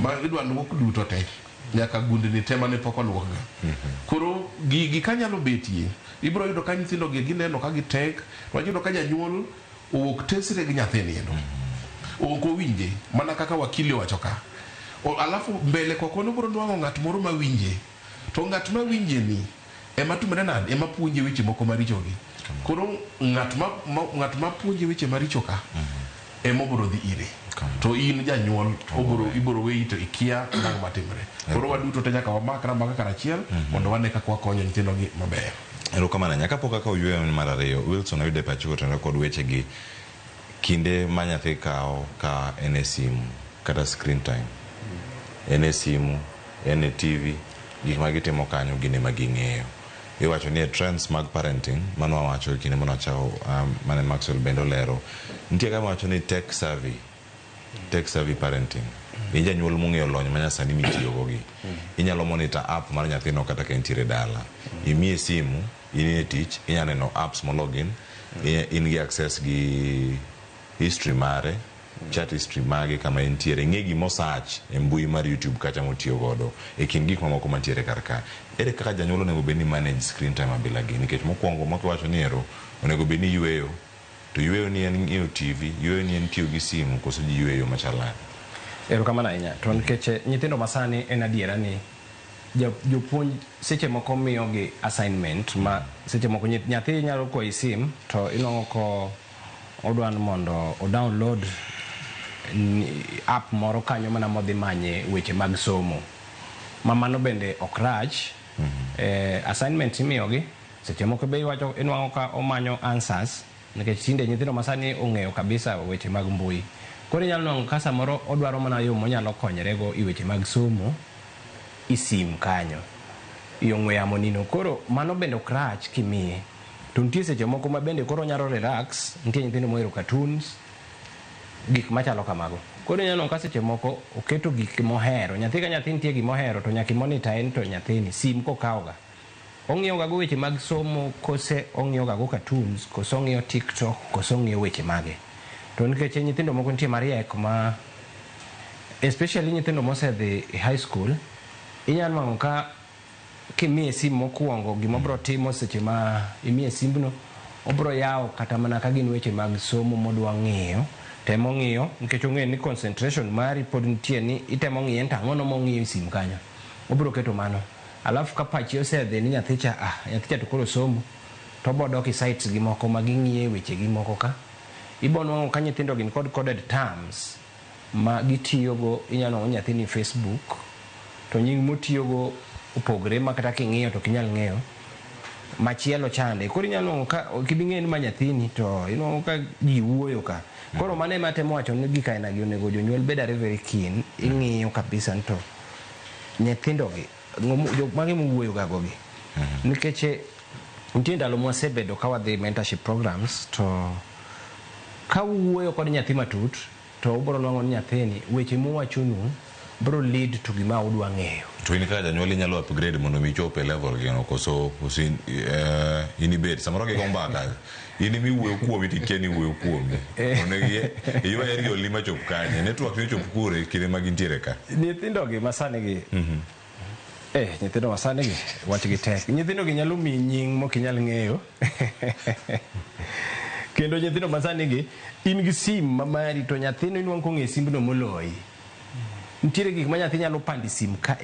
ma idwa luok duto te nyaka gundni tema ne pok oluok ga koro gigi kanyalo betie ibiro yudo ka nyithindo gi gineno ka gitek to yudo ka janyuol owuok tesre gi nyathini eno ok owinje mana kaka wakili wacho ka alafu mbele kwa kono biro nwang'o ng'at moro mawinje to ng'at mawinje ni ema tumre nade ema puonje weche moko maricho gi koro ng'at ma puonje weche maricho ka ema biro dhi ire to in janyuol ibiro weyi to ikia nang matimre koro waduto te nyaka wamakra mbaka karachiel mondo wane kaka wakonyo nyithindo gi maber. Erokamano nyaka pok kaka oyueyo mar ariyo Wilson oyude pacho kotendo kod weche gi kinde ma nyathi kawo ka en e simu kata screen time en e simu en e TV gik ma gitimo kanyo gine ma ging'eyo iwacho ni trends mag parenting mano wacho kinde mano chao mane Maxwell bendo lero nitie kama wacho ni tech savvy parenting in janyuol mong'eyo lony ma nyasani mitiyo gogi inyalo monitor app mar nyathino kata ka entiere dala imiye simu in e tich inyalo neno apps mo login in gi access gi history mare chat history mage kama entiere ng'e gimo search e mbui mar YouTube kacha motiyo godo e kin gik mamoko mantiere karka ere kaka janyuol onego bed ni manage screen time abila gi nikech mokwongo moko wacho ni ero onego bed ni yueyo to yueyo ni en ng'iyo TV yueyo ni en tiyo gi simu koso ji yueyo machalani. Erokamano ahinya to nikech nyithindo masani en adiera ni jopuonj seche moko miyo gi assignment ma seche moko nyathi nyalo kwayi sim to inwang'o ko odwan mondo o download app moro kanyo mana modhi manye weche mag somo mamano bende ok rach assignment imiyogi seche moko be iwacho inwang'o ka omanyo answers nikech tinde nyithindo masani ong'eyo kabisa weche mag mbui koro inyalo nwang'o ka samoro odwaro mana yo monyalo konyrego i weche mag somo isim kanyo ong'we yamo nino koro mano bende ok rach kimiye to nitie seche moko ma bende koro nyalo relax nitie nyithindo mohero cartoons gik machalo kamago koro inyalo ka seche moko oketo gik mohero nyathi ka nyathi nitie gimohero to nyaka monitor en to nyathini sim kokawoga ong'iyo ga go weche mag somo kose ong'iyo ga go cartoons kose ong'iyo TikTok kose ong'iyo weche mage to nikech nyithindo moko nitie mariek ma especially nyithindo mosedhi high school inyalo nwang'o ka kimiye sim mokwongo gima bro timo seche ma imiye simbno obro yawo kata mana ka gin weche mag somo modwa ng'iyo temo ng'iyo nikech ong'eyo ni concentration mari pod nitie ni itemo ng'iyo enta ang'ono mong'iyo sim kanyo obro keto mano alafu ka pachi osedhi ni nyathicha to koro somo to bodoki sites gi moko ma ging'iye weche gi moko ka ibo nwang'o ka nyithindo gin kod coded terms ma gitiyogo inyalo nwang'o nyathini Facebook to nying motiyogo opogre ma kata king'iyo to kinyal ng'eyo machielo chande koro inyalo nwang'o ka kibing'e ni ma nyathini to inwang'o ka ji wuoyo ka koro mane ma temo wacho ni gika ina gi onego jonyuol bedare very keen ing'iyo kabisa to nyithindo gi mage mowuoyo ga gogi nikech nitie ndalo mwasebedo ka wadhi mentorship programs to ka wuoyo kod nyathi matut to ubro nwang'o ni nyathini weche mowachonu bro lead to gima udwa ng'eyo. To in ka janyuol inyalo upgrade mondo mi chope level gino koso usin inibet samoro ge gombaka ini mi wuoyo kuomi tikeni wuoyo kuomi onegi iwa eri lima chop kanye network ni chop kure kile magintiere ka nyithindo gi masani gi nyithindo masani gi wach gi tek nyithindo gi nyalo mi nying mok inyal ng'eyo kendo nyithindo masani gi in gi sim mamari to nyathino inuang kong'e simbno moloyi nitiere gik ma nyathi nyalo pandi sim ka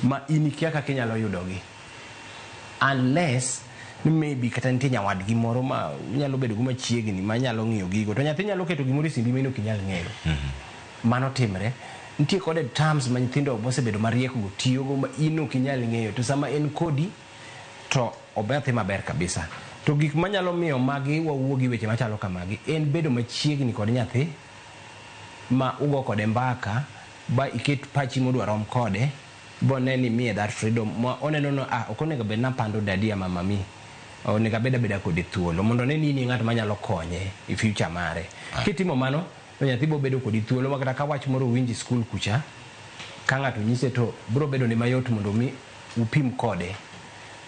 ma in ikia kaka inyalo yudogi unless maybe kata nitie nyawadgi moro ma nyalo bedo kuma chiegni ma nyalo ng'iyo gigo to nyathi nyalo keto gimoro e simbi mino kinyal ng'eyo mano timre nitie kode terms ma nyithindo mosebedo mariek go tiyo go ma in ok inyal ng'eyo to sama en kodi to obethi maber kabisa to gik manyalo miyo magi wawuo gi weche machalo kamagi en bedo machiegni kod nyathi ma ugo kode mbaka ba iket pachi modwa rom kode boneni miye that freedom ma oneno no okonego bed na pando dadi ama mami onego beda kode thuolo mondo ne ni ng'at manyalo konye e future mare kitimo mano to nyathi bo bedo kodi thuolo makata ka wach moro winji school kucha ka ng'ato nyise to bro bedo ni mayot mondo mi upim kode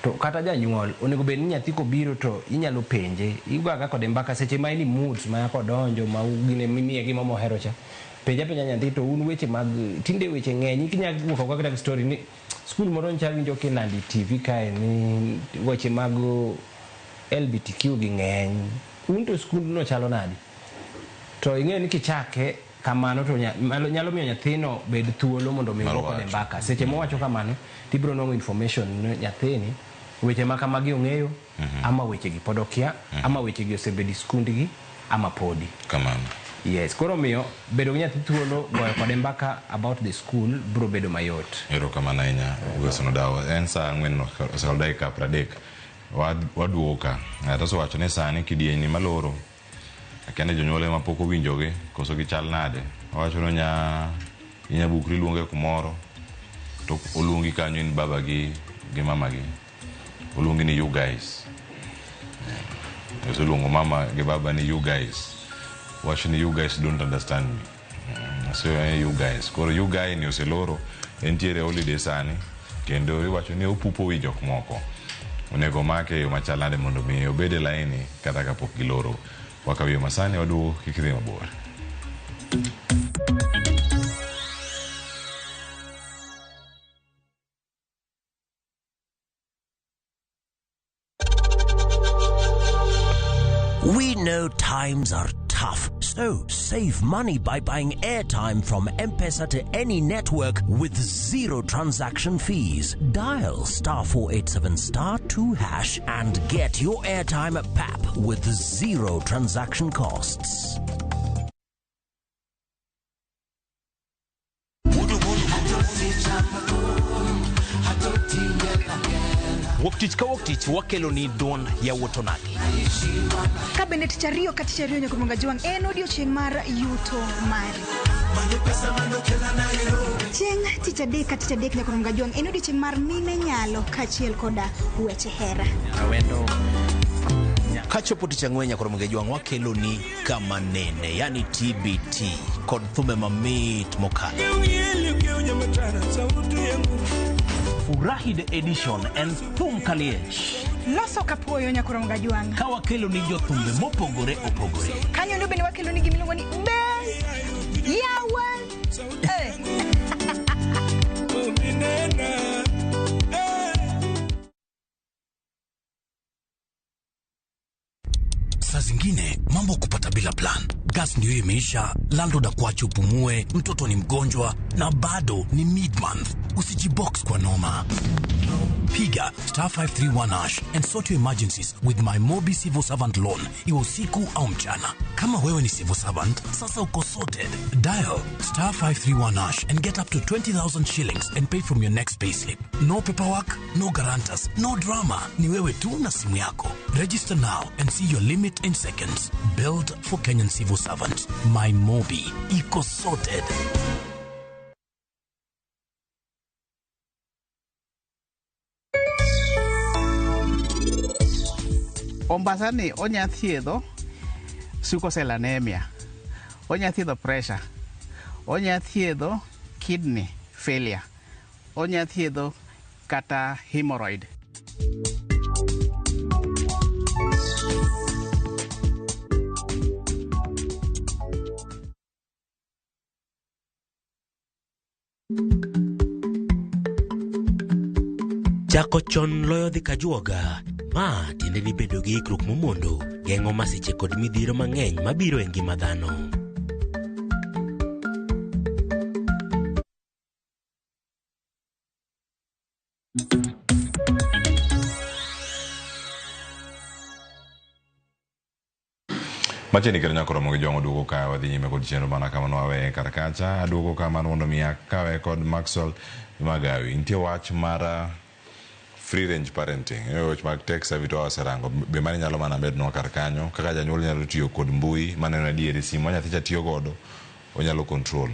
to kata janyuol onego bed ni nyathi ko biro to inyalo penje iga kode mbaka seche ma ni moods ma kodonjo ma ugine mimiye gima mohero cha penja nyathi to un weche mag tinde weche ng'eny kinya wuok ka kata story ni school moro ncha winjo kinandi TV kae ni weche mag LGBTQ gi ng'eny un to school no chalo nadi to ing'e ni kichake kamano to nyalo miyo nyathino bed thuolo mondo mi wuok kode mbaka seche mowacho kamano tibro nongo information nyathini weche ma kamagi ong'eyo ama weche gi podokia ama weche gi osebedi skundgi ama podi kamano. Yes, koro miyo bedo gi nyathi thuolo goyo kode mbaka about the school bro bedo mayot. Erokamano ahinya Uwesono Dawa. En saa 4 osekalo dakika 30 waduoka to wacho ni sani kidieny ni maloro akene jonyuol ma pok owinjogi koso gichal nade wacho no inya bukri luonge kumoro to oluongi kanyo in baba gi mama gi oluongi ni you guys so luongo mama gi baba ni you guys watching you guys don't understand me so you guys koro you guy ni oseloro entiere holiday sani kendo iwacho ni opupo wi jok moko onego make yo machalande mondo mi obede laini kata kapok giloro wakawiyo masani waduo kikidhi mabor. We know times are tough, so save money by buying airtime from M-Pesa to any network with zero transaction fees. Dial *487*2# and get your airtime PAP with zero transaction costs. Woktich ka woktich wakelo ni don ya wotonagi. Kabende tichario katichario nyakumunga juang en odiochieng' mar yuto mari. Chieng' tich adek nyakumunga juang en odiochieng' mar mine nyalo kachiel koda weche hera. Awendo kachopo tich ang'wen nyakumunga juang wakelo ni kama nene yani TBT kod thume mamit mokalo. Furahi the edition and thum kaliech. Loso kapuoyo nyakumunga juang. Ka wakelo ni jothumbe mopogore opogore. Kanyo ndo bende wakelo ni gimiluongo ni Best Yawa. Saa zingine mambo kupata bila plan. Gas ndio imeisha, landlord akuache upumue, mtoto ni mgonjwa na bado ni mid-month. Usijibox kwa noma. Piga *531# and sort your emergencies with my Mobi Civil Servant Loan, iwe usiku au mchana. Kama wewe ni civil servant, sasa uko sorted. Dial *531# and get up to 20,000 shillings and pay from your next payslip. No paperwork, no guarantors, no drama. Ni wewe tu na simu yako. Register now and see your limit in seconds. Build for Kenyan civil servants. My Mobi, iko sorted. Ombasani onya thiedho sickle cell anemia, onya thiedho pressure, onya thiedho kidney failure. Onya thiedho kata hemorrhoid. Chako chon loyo dhi kajuoga. Ma tiende ni bedo gi ikruok momondo geng'o masiche kod midhiro mang'eny mabiro e ngima dhano. Macheni kero nyakoro mogi jongo dugo ka wadhi nyime kod chenro mana kama nwawe karakacha dugo ka mano mondo miya kawe kod Maxwell Magawi. Nitie wach mar free range parenting. Wach mag tech savvy to waserango. Be mani nyalo mana bednwa kar kanyo kaka janyuol nyalo tiyo kod mbui maneno adieri simu nyathi cha tiyo godo onyalo control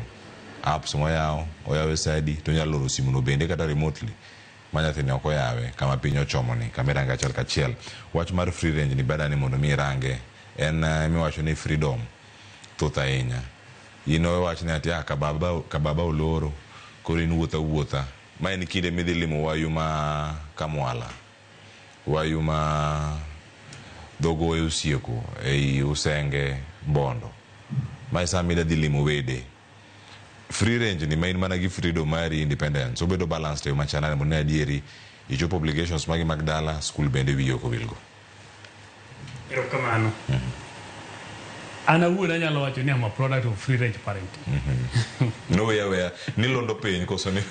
apps oyawe sadi to nyalo loro simu no bende kata remotely manyathi ne ok oyawe kama piny ochomo ni kamera ngachal kachiel. Wach mar free range ni bedani mondo mi range en miwacho ni freedom thoth ahinya. Ino wach ni ati kababa oloro koro in wuotha ma en kinde midhi limo wayu ma Kamwala, wayu ma Dogo e Usieko ei Usenge Bondo ma isa mida dhi limo wede. Free range ni main mana gi freedom mari independence obedo balanced yo machana mo ne adieri ichopo obligations magi magdala school bende wiyo ko wilgo. Erokamano. Ana wuona nyalo wacho ni am a product of free range parenting. No way ni londo piny koso ni.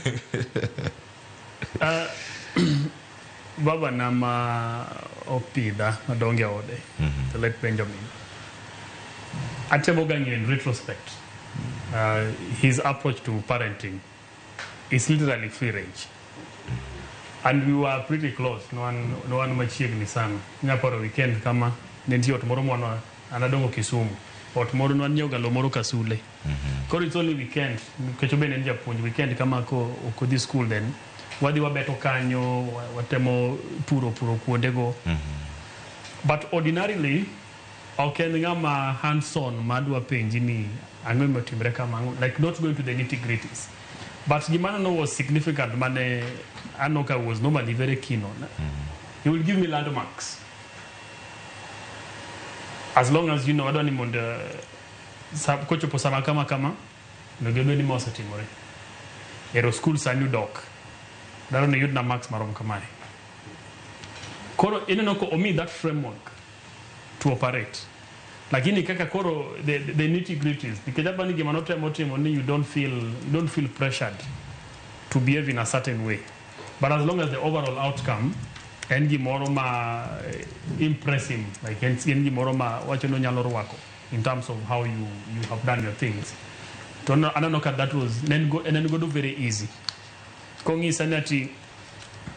Baba nama opidha madonge ode. The late Benjamin. Atemo gangi in retrospect. His approach to parenting is literally free range. And we were pretty close. No one machiegni sana. Nyaporo weekend kama nentio tomoro mwana anadongo Kisumu. But tomorrow no nyoga lo moro Kasule. Koro it's only weekend. Kechobe ne Japuonj weekend kama ko this school then. Wadi wabeto kanyo watemo puro kuondego. But ordinarily okay ngama hands-on madwa penji ni ang'o motimre kama like not going to the nitty-gritties. But gimana no was significant mane Anoka was normally very keen on. He will give me landmarks. As long as you know, I don't even the kocho po sama kama no gebe ni mosa timore. Ero school sa new doc. Daro ne yudna max marom kamai. Koro ino ko omi that framework to operate. Lakini kaka koro the nitty-gritties. Nikijaba ni gemanote motimo ni you don't feel pressured to behave in a certain way. But as long as the overall outcome and gimoro ma impress him, like and gimoro ma wacho no nyalo rwako in terms of how you have done your things. To no ananoka that was then go do very easy. Kongi sanati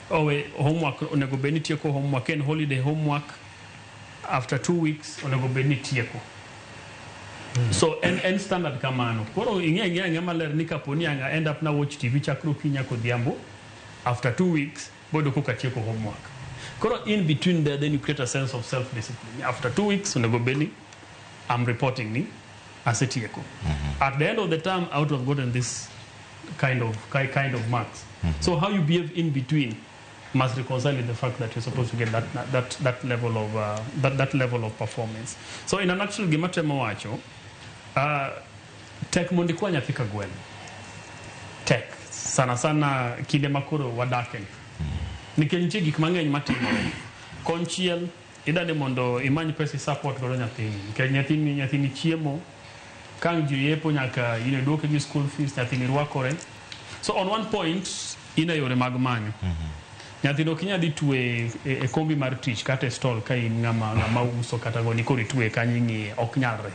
homework onego beni tieko homework and holiday homework after 2 weeks onego beni tieko. So and standard kamano. Koro inge maler nikaponi anga end up na watch TV chakru kinya kodhiambo after 2 weeks bodo kuka tieko homework. Koro in between there then you create a sense of self-discipline. After 2 weeks onego beni I'm reporting ni asetieko. At the end of the term I would have gotten this kind of marks. So how you behave in between must reconcile with the fact that you're supposed to get that level of that level of performance. So in a nutshell, gimate mawacho, tech mundi kwa nyathika gwen. Tech sana kinde makoro wadaken. Nikenche gik mang'eny matimo. Konchiel idane mondo imany pesa support godo nyathini. Nyathini chiemo kang juyepo nyaka duoke gi school fees nyathini rwakore. So on one point ina yore mag manyo. Nyathino kinya di tue e kombi mar tich kata stall ka in ngama uso kata goni kori tue kanyingi ok nyalre.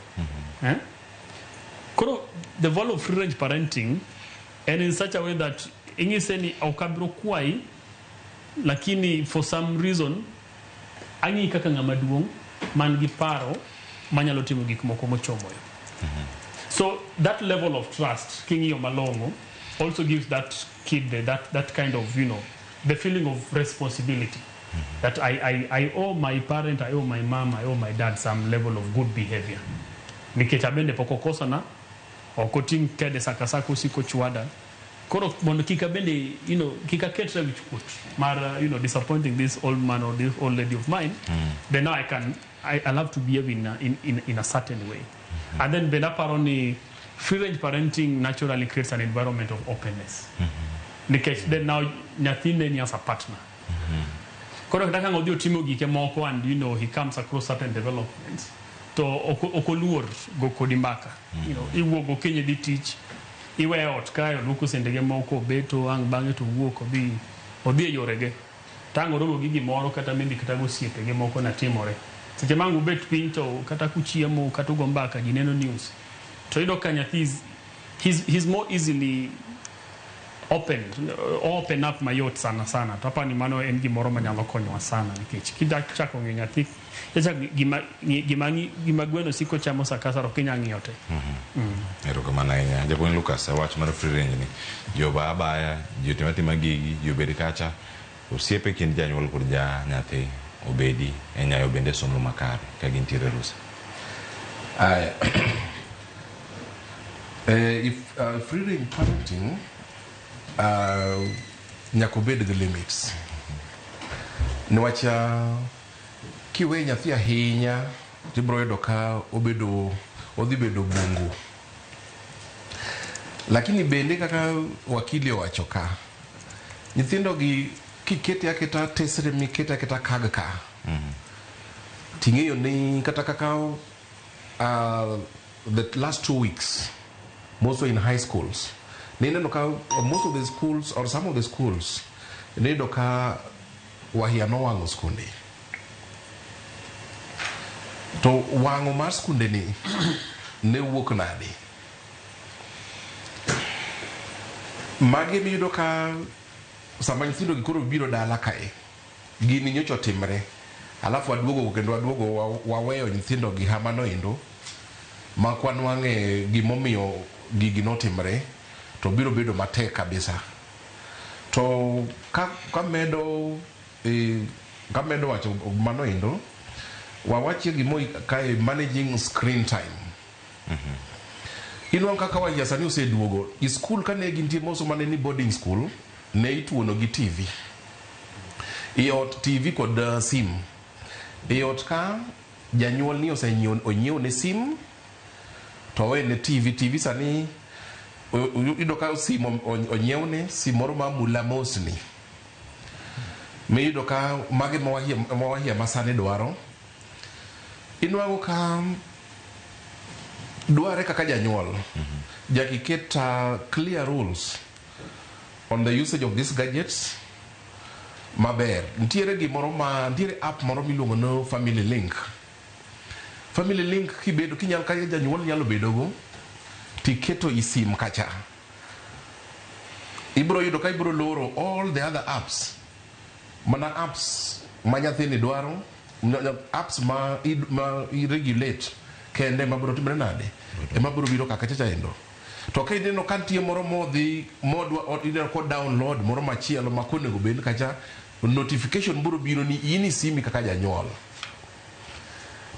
Koro the value of free range parenting and in such a way that ingise ni okabro kwai lakini for some reason angi kaka ngama duong man gi paro manyalo timo gik moko mochomoyo. So that level of trust kingi yo malongo also gives that kid that kind of the feeling of responsibility that I owe my parent, I owe my mom, I owe my dad some level of good behavior. Nikechabende poko kosa na okoting kede sakasako siko chwada koro mondo kika bende kika ketra wich kuot mar disappointing this old man or this old lady of mine, then now I love to behave in a certain way. And then benda paroni free range parenting naturally creates an environment of openness. Because then now nyathine ni as a partner. Koro kata kango dio timo gike moko and he comes across certain developments. To okoluor go kodimbaka. Iwuogo kenye di teach. Iwe ot kayo luku sendege moko beto ang bange to wuok odhi e yorege. Tango rogo gigi moro kata maybe kata go siepege moko na timore. Seche mangu bet piny to kata kuchiemo kata ugo mbaka jineno news. To yudo ka nyathi he's more easily open up mayot sana. To hapa ni mano en gimoro manyalo konyowa sana nikech kidachako ng'e nyathi gima gweno siko chamo sakasaro kinya ng'iyo te. Erokamano ahinya. Japuonj Lucas, wach mar free range ni joba abaya jotimatima gigi jobed kacha osiepe kind janyuol kod nyathi obedi enyayo bende somo makare ka gintiere rusa. If free range parenting nyaka obed gi limits. Niwach kiwe nyathi ahinya tibro yudo ka odhi bedo bungu. Lakini bende kaka wakili owacho ka nyithindo gi kikete aketa tesre mikete aketa kagka. Ting'eyo ni kata kaka the last 2 weeks mostly in high schools neno ka most of the schools or some of the schools neno ka wahia no wango skunde. To wango mar skunde ni ne wuok nade. Magi miyudo ka sama nyithindo gi koro biro dala kae gini nyocho timre alafu aduogo waweyo nyithindo gi hamano endo ma kwan wang'e gimomiyo gigi notimre to biro bedo matek kabisa. To kamedo wacho mano endo wawache gimo kae managing screen time. Inwang kaka wahia sani oseduogo i school kane gintie moso mane ni boarding school ne ituono gi TV. Iot TV kod sim. Iot ka janyuol ni onyiew ne sim to we ne TV sani ido ka sim onyiew ne sim moro ma mula mosni. Me ido ka mage mawahia masane dwaro. Inwango ka duare kaka janyuol jakiket clear rules on the usage of these gadgets maber. Ntiere app moro miluongo no Family Link. Family Link kibedo kinyal ka janyuol nyalo bedogo tiketo isim kacha. Ibro yudo ka ibro loro all the other apps. Mana apps ma nyathini dwaro, apps ma regulate kende mabro timre nade mabro biro kaka chacha endo. To ka ideno kantie moro modhi modwa ideno ko download moro machielo makonego bed kacha notification bro biro ni ini simi kaka janyuol.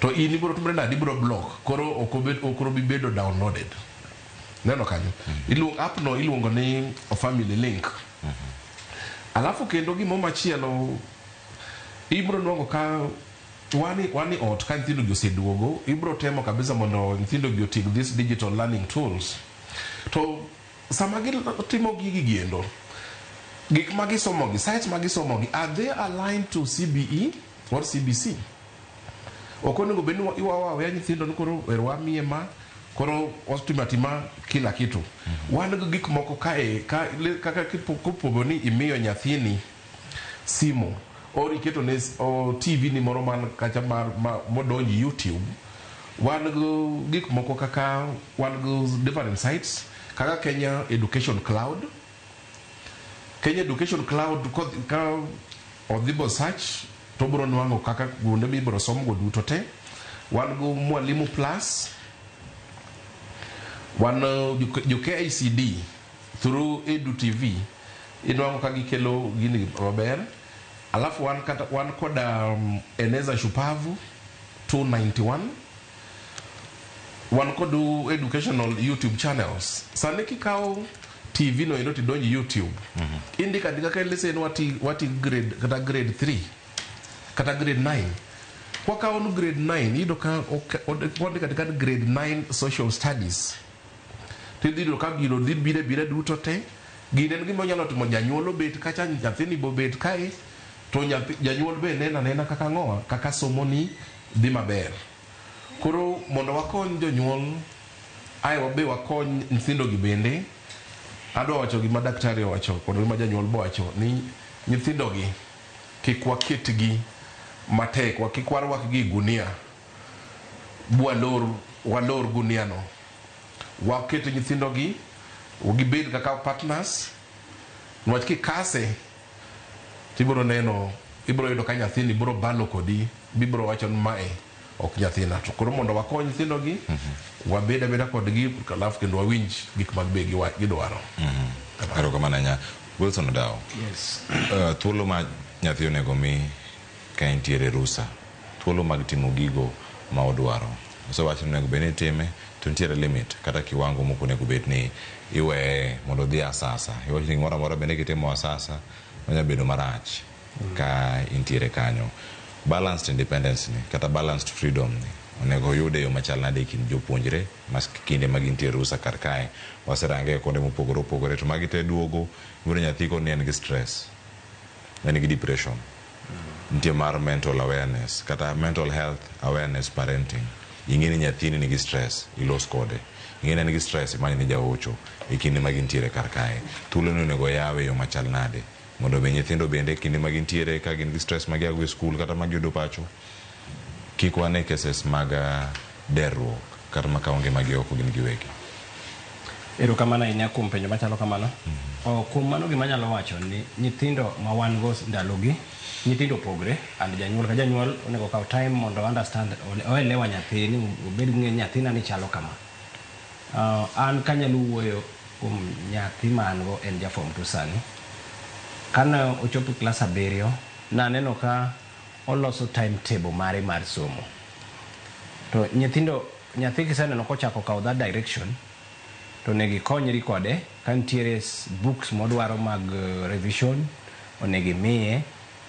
To ini bro timre nade bro block koro okoro bibedo downloaded. Neno kanyo. App no iluongo ni Family Link. Alafu kendo gimo machielo ibro nwongo ka wani ot ka nyithindo gi oseduogo ibro temo kabisa mondo nyithindo gi otig these digital learning tools. To sama timo gigi giendo gik magisomogi sites magisomogi are they aligned to CBE or CBC? Okonego benu iwawa ya nyithindo koro erwamie ma koro ostimatima kila kitu. Wan go gik moko kaka kupogo ni imiyo nyathini simu or iketo ne TV ni moro man kacha modonji YouTube. Wan go gik moko kaka wan go different sites kaka Kenya Education Cloud. Kenya Education Cloud ka odhibo search to bro nwango kaka gunde bibro somgo duto te. Wan go Mwalimu Plus. Wan UKICD through Edu TV inwango ka gikelo gini maber. Alafu wan koda Eneza Shupavu 291. Wan kodu educational YouTube channels. Sani kikao TV no ino tidonji YouTube. Indika kaka lesen wati grade kata grade 3 kata grade 9. Kwa kaonu grade 9 ido ka ondika kata grade 9 social studies. Tidido ka gino bire duto te ginen gimo nyalo timo janyuol obet kacha nyathini bo bet kae to janyuol be nena kaka ngoa kaka somoni dhi maber. Koro mondo wakony jonyuol ai wabe wakony nyithindo gi bende adwa wacho gima daktari wacho kod gima janyuol bo wacho ni nyithindo gi kik waketgi matek wakikwarwak gi gunia walor gunia no waket nyithindo gi gibed kaka partners nwach kikase tibiro neno ibiro yudo ka nyathini biro balo kodi bibiro wacho ni mae ok nyathina to koro mondo wakony nyithindo gi wabeda kodgi alafu kendo wawinj gik mag be gidwaro. Ero kamana nya Wilson Odao. Yes. Thuolo ma nyathi onego mi ka entiere rusa thuolo mag timo gigo ma odwaro osewacho nego bene time to nitiere limit kata kiwango moko nego bet ni iwe mondo dhi asasa iwacho ni moro amora bende kitimo asasa onya bedo marach ka intiere kanyo. Balanced independence ni kata balanced freedom ni onego yude yo machal nade kin jopuonjre mas kinde mag intiere rusa kar kae waserange konde mopogore to magi te duogo yudo nyathi ko en gi stress en gi depression nitie mar mental awareness kata mental health awareness parenting ingeni nyathini nigi stress ilos kode ingeni nigi stress imani ni jaocho ikinde mag intiere kar kae thuolo ni onego yawe yo machal nade mondo be nyithindo bende kinde mag intiere ka gin gi stress mag yago e skul kata mag yudo pacho kik wane cases mag derruok kata makaonge mag oko gin giwegi. Ero kamana inya kuom penjo machalo kamano. Kuom mano gima nyalo wacho ni nyithindo ma wan go ndalogi nyithindo pogre and janyuol ka janyuol onego kaw time mondo understand oelewa nyathini obed gi nyathina ni chalo kama. An kanyalo wuoyo kuom nyathi mango en jafom to sani. Kana ochopo klas 7 na neno ka oloso timetable mare mar somo. To nyathi kiseneno kochako kaw that direction to negi konyri kode kantiere books modwaro mag revision onegi miye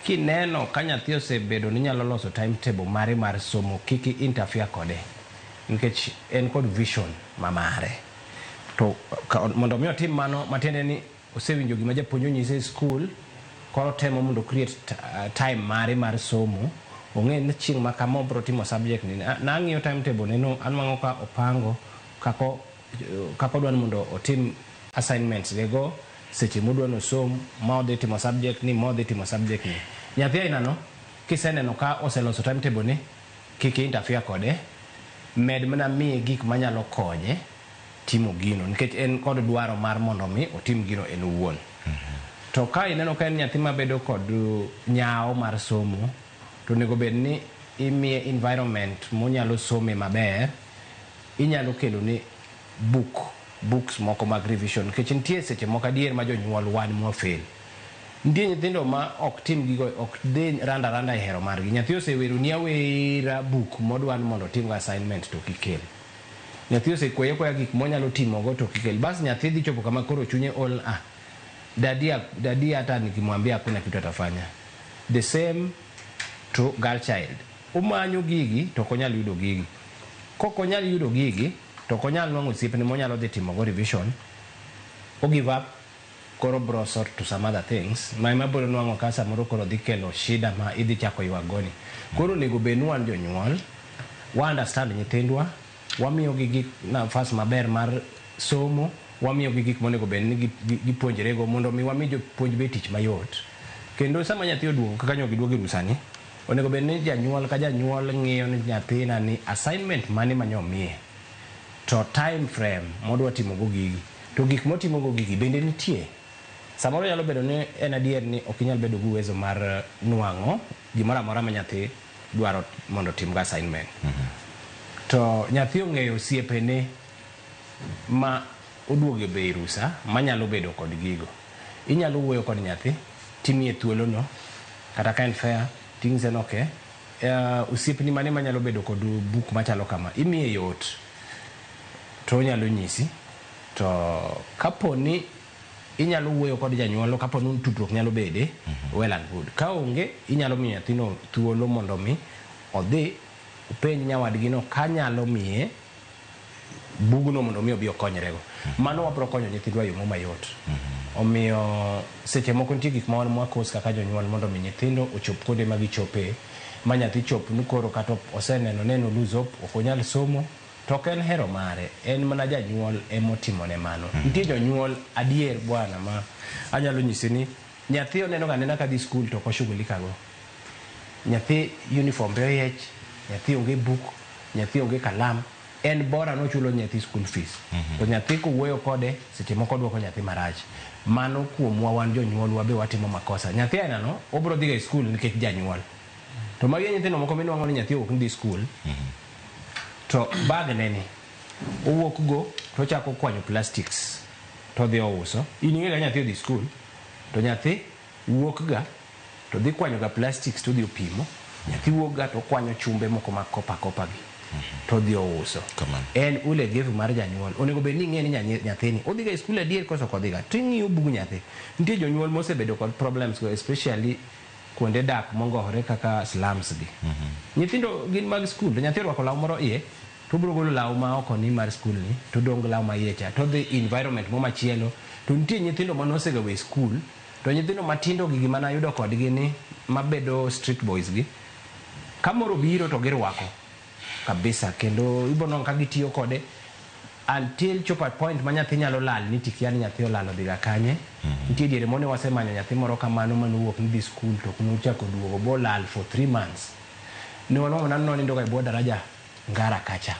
kineno ka nyathi osebedo ni nyalo loso timetable mare mar somo kiki interfere kode nikech en kod vision mamare to mondo mi otim mano matiende ni osewinjo gima japuonjo nyise school koro temo mondo create time mare mar somo ong'e ni chieng' ma kama obro timo subject ni na ng'iyo timetable neno an mango ka opango kako dwan mondo otim assignments lego seche modwa no som ma odhi timo subject ni nyathi aina no kiseneno ka oseloso timetable ni kik interfere kode med mana miye gik manyalo konye timo gino nikech en kod dwaro mar mondo mi otim gino en owuon. To ka ineno ka en nyathi mabedo kod nyao mar somo to nego bed ni imiye environment monyalo some maber inyalo kelo ni books moko mag revision nikech nitie seche moko adier ma jonyuol wan mo fail. Nitie nyithindo ma ok tim gigo ok dhi randa e hero margi nyathi osewero ni awera book modwan mondo tim assignment to kikel nyathi osekweyo koya gik monyalo timo go to kikel bas nyathi dhi chopo kama koro chunye all dadi hata nikimwambia hakuna kitu atafanya. The same to girl child umanyo gigi to konyal yudo gigi kokonyal yudo gigi to konyal nwang'o osiepne monyalo dhi timo go revision o give up koro bro sort to some other things ma biro nwang'o ka samoro koro dhi kelo shida ma idhi chako ywagoni. Koro nego benuan jonyuol wa understand nyithindwa wamiyo gigi nafas maber mar somo wamiyo gik monego bed ni gipuonjre go mondo mi wami jopuonj be tich mayot kendo sama nyathi oduogo kaka nyogi duogo rusani onego bed ni janyuol ka janyuol ng'iyo ni nyathina ni assignment mane manyomiye to time frame modwa timo go gigi to gik motimo go gigi bende nitie. Samoro nyalo bedo ni en adier ni ok inyal bedo gi uwezo mar nwang'o gimoro amora ma nyathi dwaro mondo tim go assignment. To nyathi ong'eyo osiepene ma oduoge be rusa manyalo bedo kod gigo inyalo wuoyo kod nyathi timiye thuolo no kata ka en fair things en okay osiepni mane manyalo bedo kod book machalo kama imiye yot to nyalo nyisi to kaponi inyalo wuoyo kod janyuol kapo ni tudruok nyalo bede well and good. Ka onge inyalo miyo nyathino thuolo mondo mi odhi upenj nyawadgi no kanyalo miye bugno mondo mi obi okonyrego. Mano wabro konyo nyithindwa yo mayot. Omiyo seche moko nitie gik ma wan mwakos kaka jonyuol mondo mi nyithindo ochop kuonde ma gichope, ma nyathi chop ni koro kata oseneno neno lose hope, ok onyal somo, to ok en hero mare, en mana janyuol emotimone mano. Nitie jonyuol adier bwana ma anyalo nyisi ni nyathi oneno ga nena ka dhi skul to koshughulika go. Nyathi uniform be oyech, nyathi onge book, nyathi onge kalam, en bora no chulo nyathi school fees. To nyathi kuwuoyo kode seche moko duoko nyathi marach. Mano kuomwa wan jonyuol wabe watimo makosa. Nyathi aina no obro dhi e skul nikech janyuol. To magi nyithindo moko minuang'o ni nyathi ok dhi skul. To bag neni owuok go to chako kwanyo plastics to dhi ouso. Ing'e ga nyathi dhi skul to nyathi wuok ga to dhi kwanyo ga plastics to dhi opimo. Nyathi wuok ga to kwanyo chumbe moko mag kopa gi to dhi ouso. En ulegevu mar janyuol. Onego bed ni ing'e ni nyathini odhi ga skul adier koso kodhi ga. To ing'iyo bug nyathi. Nitie jonyuol mosebedo kod problems go, especially kuonde dak mongore kaka slums gi. Nyithindo gin mag skul, to nyathi rwako law moro iye to biro golo law ma oko ni mar skul ni to dong law ma iye cha to the environment mo machielo. To nitie nyithindo manosega we skul, to nyithindo matindo gi gima nayudo kodgi ni mabedo street boys gi kamoro biro to girwako kabisa, kendo ibono ka gitiyo kode until chopa point ma nyathi nyalo lal ni tikia ni nyathi olalo diga kanye. Nitie diere mone wasemanyo nyathi moro kamano manuwuok ni dhi skul to kuno chako duogo bo lal for 3 months. Ne wano nano nindo ga boda daraja ngara kacha.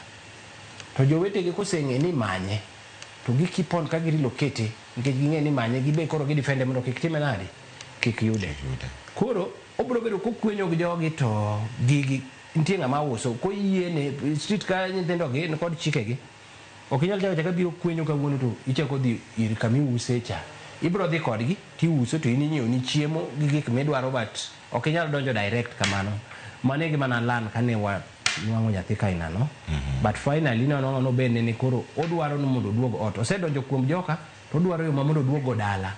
To jowetegi koseng'e ni manye to gikipon ka giri lokete nikech ging'e ni manye gibe koro gidefende mondo kik time nadi kik yude. Koro obro bedo kokwenyo gi jogi to gigi nitie ng'ama uso ko yiene street ka nyithindo gi kod chikegi. Ok inyal chaka biro kwenyo kawuono to ichako dhi ir kami use cha. Ibro dhi kodgi ti uso to ininyieo ni chiemo gi gik midwaro, but ok inyal donjo direct kamano. Mane gima na lan kane wa nuang'o nyathi kaina no. But finally no ben ni koro odwaro no mondo duogo ot. Osedonjo kuom joka to odwaro yo mondo duogo dala.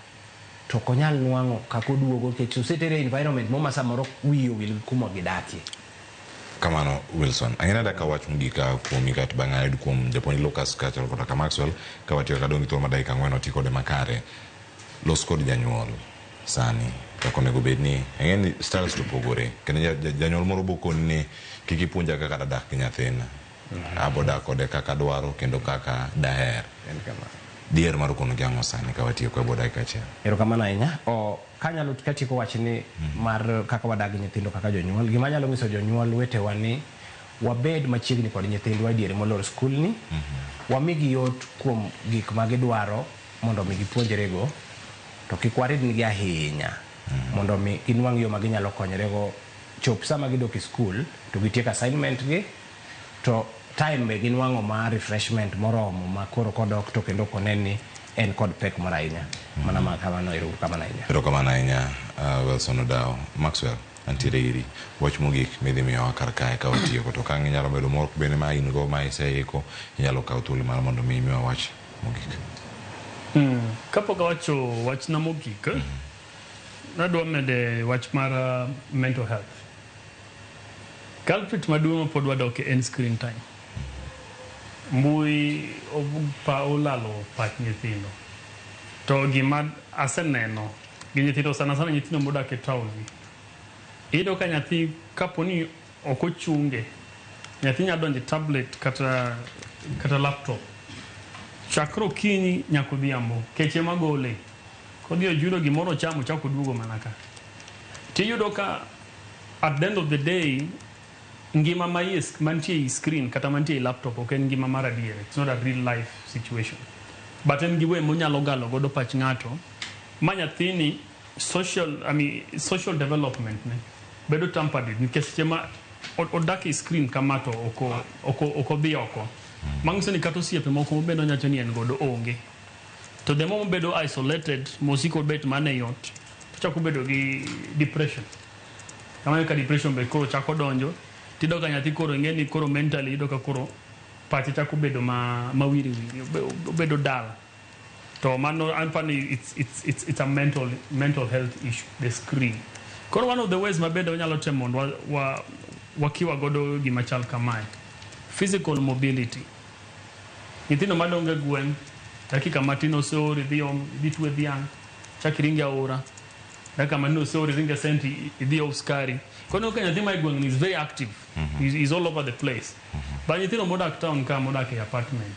To konyal nuang'o kako duogo kech osetere environment mo masamoro wiyo wil kuma gidakie. Kamano Wilson, angina da kawach mugika kuom ikat bang'ayud kuom Japuonj Lucas kachal kod ka Maxwell kawatiyo kadongi thuolo madakika 4 oti kode makare. Los kod janyuol sani kako nego bedni ang'eni styles to pogore kendo janyuol moro bokoni ni kik ipuonja kaka dadak gi nyathina. Abo dak kode kaka dwaro kendo kaka daher. Dier mar kono jango sani kawatiyo kwa boda kacha. Erokamano ahinya. Kanyalo katieko wachni mar kaka wadag nyithindo kaka jonyuol, gima nyalo nyiso jonyuol wetewa ni wabed machiegni kod nyithindwa diere molor skul ni. Wamigi yot kuom gik ma gidwaro mondo mi gipuonjrego, to kik waridnigi ahinya mondo mi ginwang' yo ma ginyalo konyrego chop sama gidok e skul to gitieko assignment gi to time be ginwang'o ma refreshment moromo ma koro kodok to kendo koneni en kod pek moro ahinya. Mana ma kamano erokamano ahinya. Erokamano ahinya Wilson Odao. Maxwell, antiere iri wach mogik midhi miyowa kar kae ka watieko, to ka inyalo bedo moro bende ma in go ma iseiko inyalo kawo thuolo mar mondo mi imiwa wach mogik. Kapok awacho wachna mogik, nadwa mede wach mar mental health. Culprit maduong' ma pod wadok en screen time. Mbui olalo pach nyithindo. To gima aseneno gi nyithindo sana nyithindo modak e town. Iyudo ka nyathi kaponi ok ochunge, nyathi nyalo donjo tablet kata laptop. Chakro okinyi nyaka odhiambo, keche magole. Kodhi ojudo gimoro chamo chako duogo mana ka. Tiyudo ka at the end of the day ngima mantie e screen kata mantie e laptop ok en ngima mar adier. It's not a real life situation. But en giwe monyalo galo godo pach ng'ato ma nyathini social development ne bedo tampered nikech chema odak e screen kamato oko dhi oko. Mang'ise ni kata osiepe moko bedo nyacho ni en godo onge. To the moment bedo isolated, mosiko bet mane yot, chako bedo gi depression. Kama ka depression be koro chako donjo, tido ka nyathi koro ngeni koro mentally ido ka koro pache chako bedo ma wiri bedo dal. to mano anpani it's a mental health issue, the screen. Koro one of the ways mabedo nyalo temo wakiwa godo gimachal kamae, physical mobility. Nyithindo madonge gweng dakika matin osori dhi tuwe dhiang' chakiringi aora dakika matin osori ringe senti idhi uskari. Kono ka nyathi mai gweng is very active. He's all over the place. But nyithindo modak town ka modak e apartment.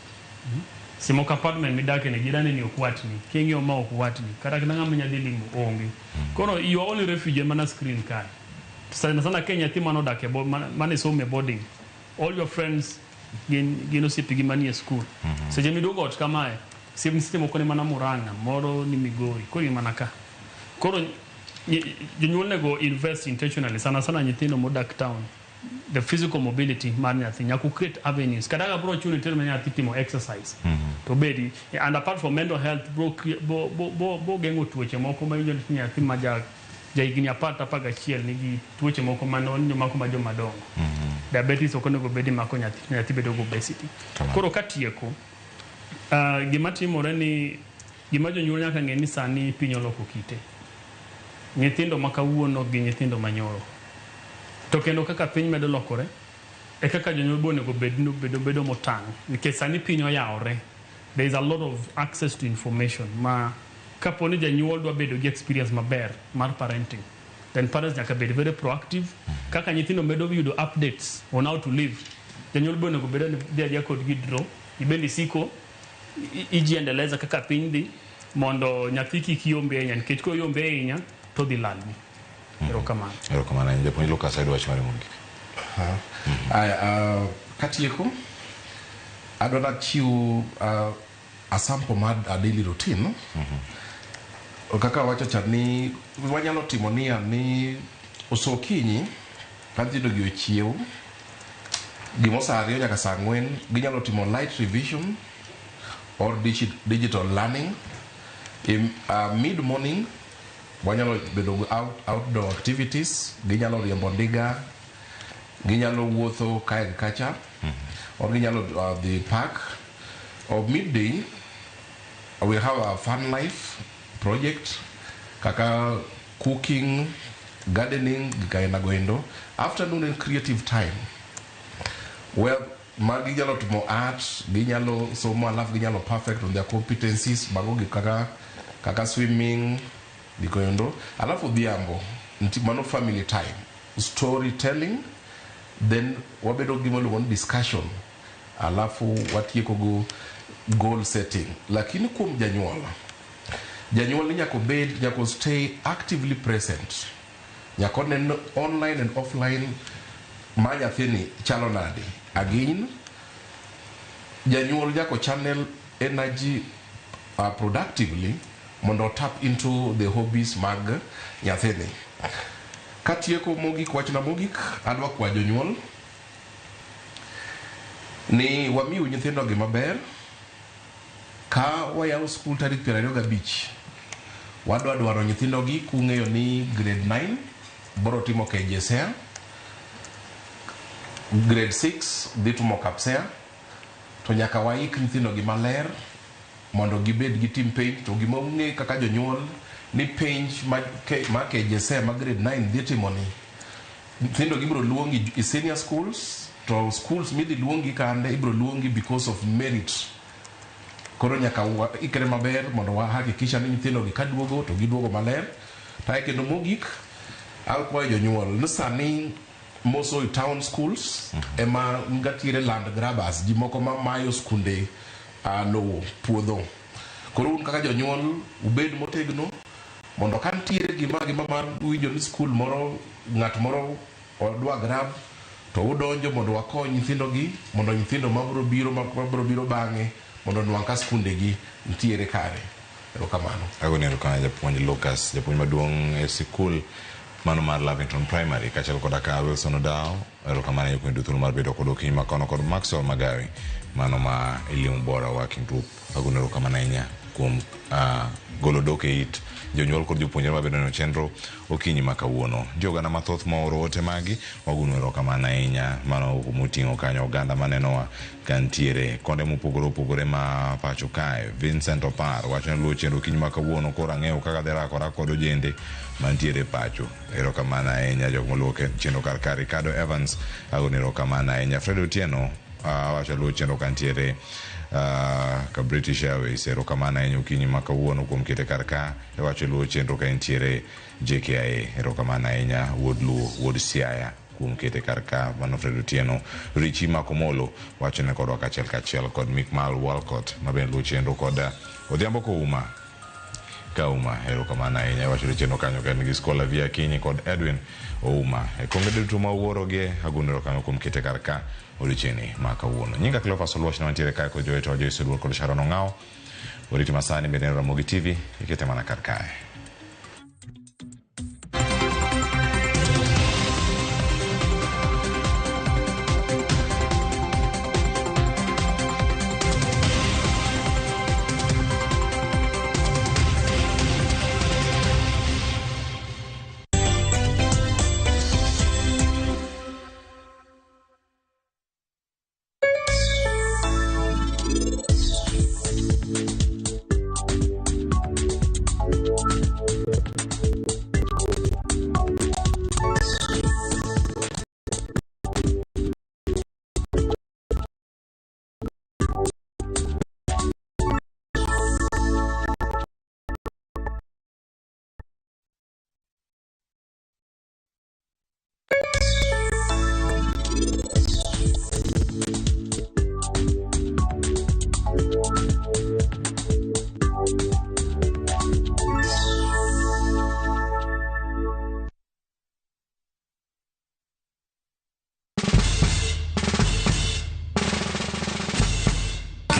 Simo ka apartment midake ne jirani ni okwatni kingi o ma okwatni kata kinanga menya dilimo onge. Kono you are only refugee mana screen card. Sana Kenya tima no dake mane so me boarding. All your friends gino sipigi mani school. So jemi dogo kamae sim system okone mana Murang'a moro ni Migori kori manaka. Koro jonyuol nego invest intentionally sana nyithindo modak town. The physical mobility man nyathi nyaku create avenues kadaga bro chuni tell me nyathi timo exercise to bedi, and apart from mental health bo gengo tuoche moko ma yunjo nyathi maja jaigini apata paga chiel nigi tuoche moko manon mako ma joma dongo. Diabetes okono go bedi mako nyathi bedo go obesity. Koro katieko gima timore ni gima jonyuol nyaka ng'e ni sani piny oloko kite. Nyithindo makawuono gi nyithindo manyoro. To kendo kaka piny medo lokore e kaka jonyuol bonego bedo motang' nikech sani piny oyawore. There is a lot of access to information ma kaponi janyuol dwa bedo gi experience maber mar parenting, then parents nyaka bed very proactive. Kaka nyithindo medo yudo updates on how to live, janyuol bonego bedo dia kod gidro ibendi siko ijiendeleza kaka piny dhi mondo nyathi kik yombe ahinya nikech ko yombe ahinya to dhi lalni. Erokamano japuonj Lucas ayudo wach mare mogik. Katieko adwaro chiwo a sample mar a daily routine. Kaka wacho cha ni wanyalo timo ni osokinyi ka nyithindo gi ochiew gimo saa 2 nyaka saa 4 ginyalo timo light revision or digital learning. In mid morning wanyalo bedo outdoor activities, ginyalo riembo ndiga, ginyalo wuotho kae kacha, or ginyalo the park. Or midday we have a fun life project kaka cooking, gardening, gikaena goendo. Afternoon and creative time where ginyalo tumo art, ginyalo somo alafu ginyalo perfect on their competencies bago kaka swimming dikoendo. Alafu dhiambo mano family time, storytelling, then wabedo gimolo one discussion, alafu watieko go goal setting. Lakini kuom janyuol ni nyako stay actively present, nyako neno online and offline ma nyathini chalo nade. Again janyuol nyako channel energy productively mondo tap into the hobbies mag nyathini. Katieko mogik, wachna mogik adwa kwa jonyuol ni wamiu nyithindo gi maber. Ka wayaw school tarik 25 wadwa dwaro nyithindo gi kung'eyo ni grade 9 boro timo KJSEA, grade 6 dhi timo KPSEA, to nyaka waik nyithindo gi maler mondo gibed gi team penj. To gima ung'e kaka jonyuol ni penj ma KJSEA ma grade 9 dhi timo ni nyithindo gi biro luongi i senior schools, to schools midhi luongi kande ibiro luongi because of merit. Koro nyaka ikre maber mondo wahakikisha ni nyithindo gi kaduogo to giduogo maler. Tae kendo mogik akwayo jonyuol ni sani moso town schools ema ngatire land grabbers, ji moko ma mayo skunde lowo puodho. Koro un kaka jonyuol ubed motegno mondo kantiere gima mar winjo ni school moro ng'at moro odwa grab to udonjo mondo wakony nyithindo gi mondo nyithindo mabro biro bang'e mondo nwang' ka skunde gi ntiere kare. Erokamano. Agonero kana japuonj Lucas, japuonj maduong' e sikul mano mar Lavington Primary kachal koda ka Wilson Odao. Erokamano japuonj thuolo mar bedo kod okinyi makono kod Maxwell Magawi mano ma Elimu Bora Working Group agone erokamano ahinya kuom golo dok e it jonyuol kod jopuonjre mabedo no chenro okinyi ma kawuono. Jogana mathoth ma oro ote magi wagone erokamano ahinya mano moting'o kanyo oganda manenowa kantiere konde mopogore opogore ma pacho kae. Vincent Opar wacho ni luwo chenro okinyi ma kawuono koro ang'eyo kaka dhi rakora kod ojende mantiere pacho. Erokamano ahinya jok moluwo chenro kar ka. Ricardo Evans agone erokamano ahinya. Fred Otieno wacho luwo chenro kantiere ka British Airways. Erokamano ahinya okinyi ma kawuono kuom kete kar ka. Wacho luwo chenro ka entiere JKIA. Erokamano ahinya wuod Luo wuod Siaya kuom kete kar ka. Mano Fred Otieno. Richie Makomolo wacho ne kodwa kachiel kod Mikmal Walcott mabende luwo chenro kod Odhiambo Kouma Kauma. Erokamano ahinya wacho luwo chenro kanyo ka nigi Skola Via Kinyi kod Edwin Ouma. Konge duto ma wuoroge agone erokamano kuom kete kar ka odiochieng'ni ma kawuono. Nyinga Cleophas Oluoch mantiere kae kod Joeto Joyce Duol kod Sharon Ong'ao. Oriti masani bende Ramogi TV ikete mana kar kae.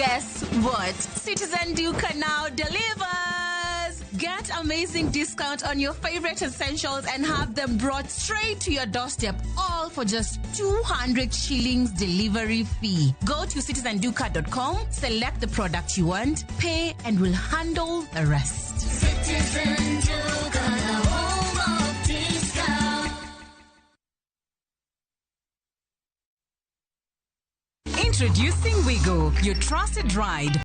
Guess what? Citizen Duca now delivers. Get amazing discount on your favorite essentials and have them brought straight to your doorstep, all for just 200 shillings delivery fee. Go to citizenduca.com, select the product you want, pay, and we'll handle the rest. Citizen Duca, home of discount. Introducing Wigo, your trusted ride.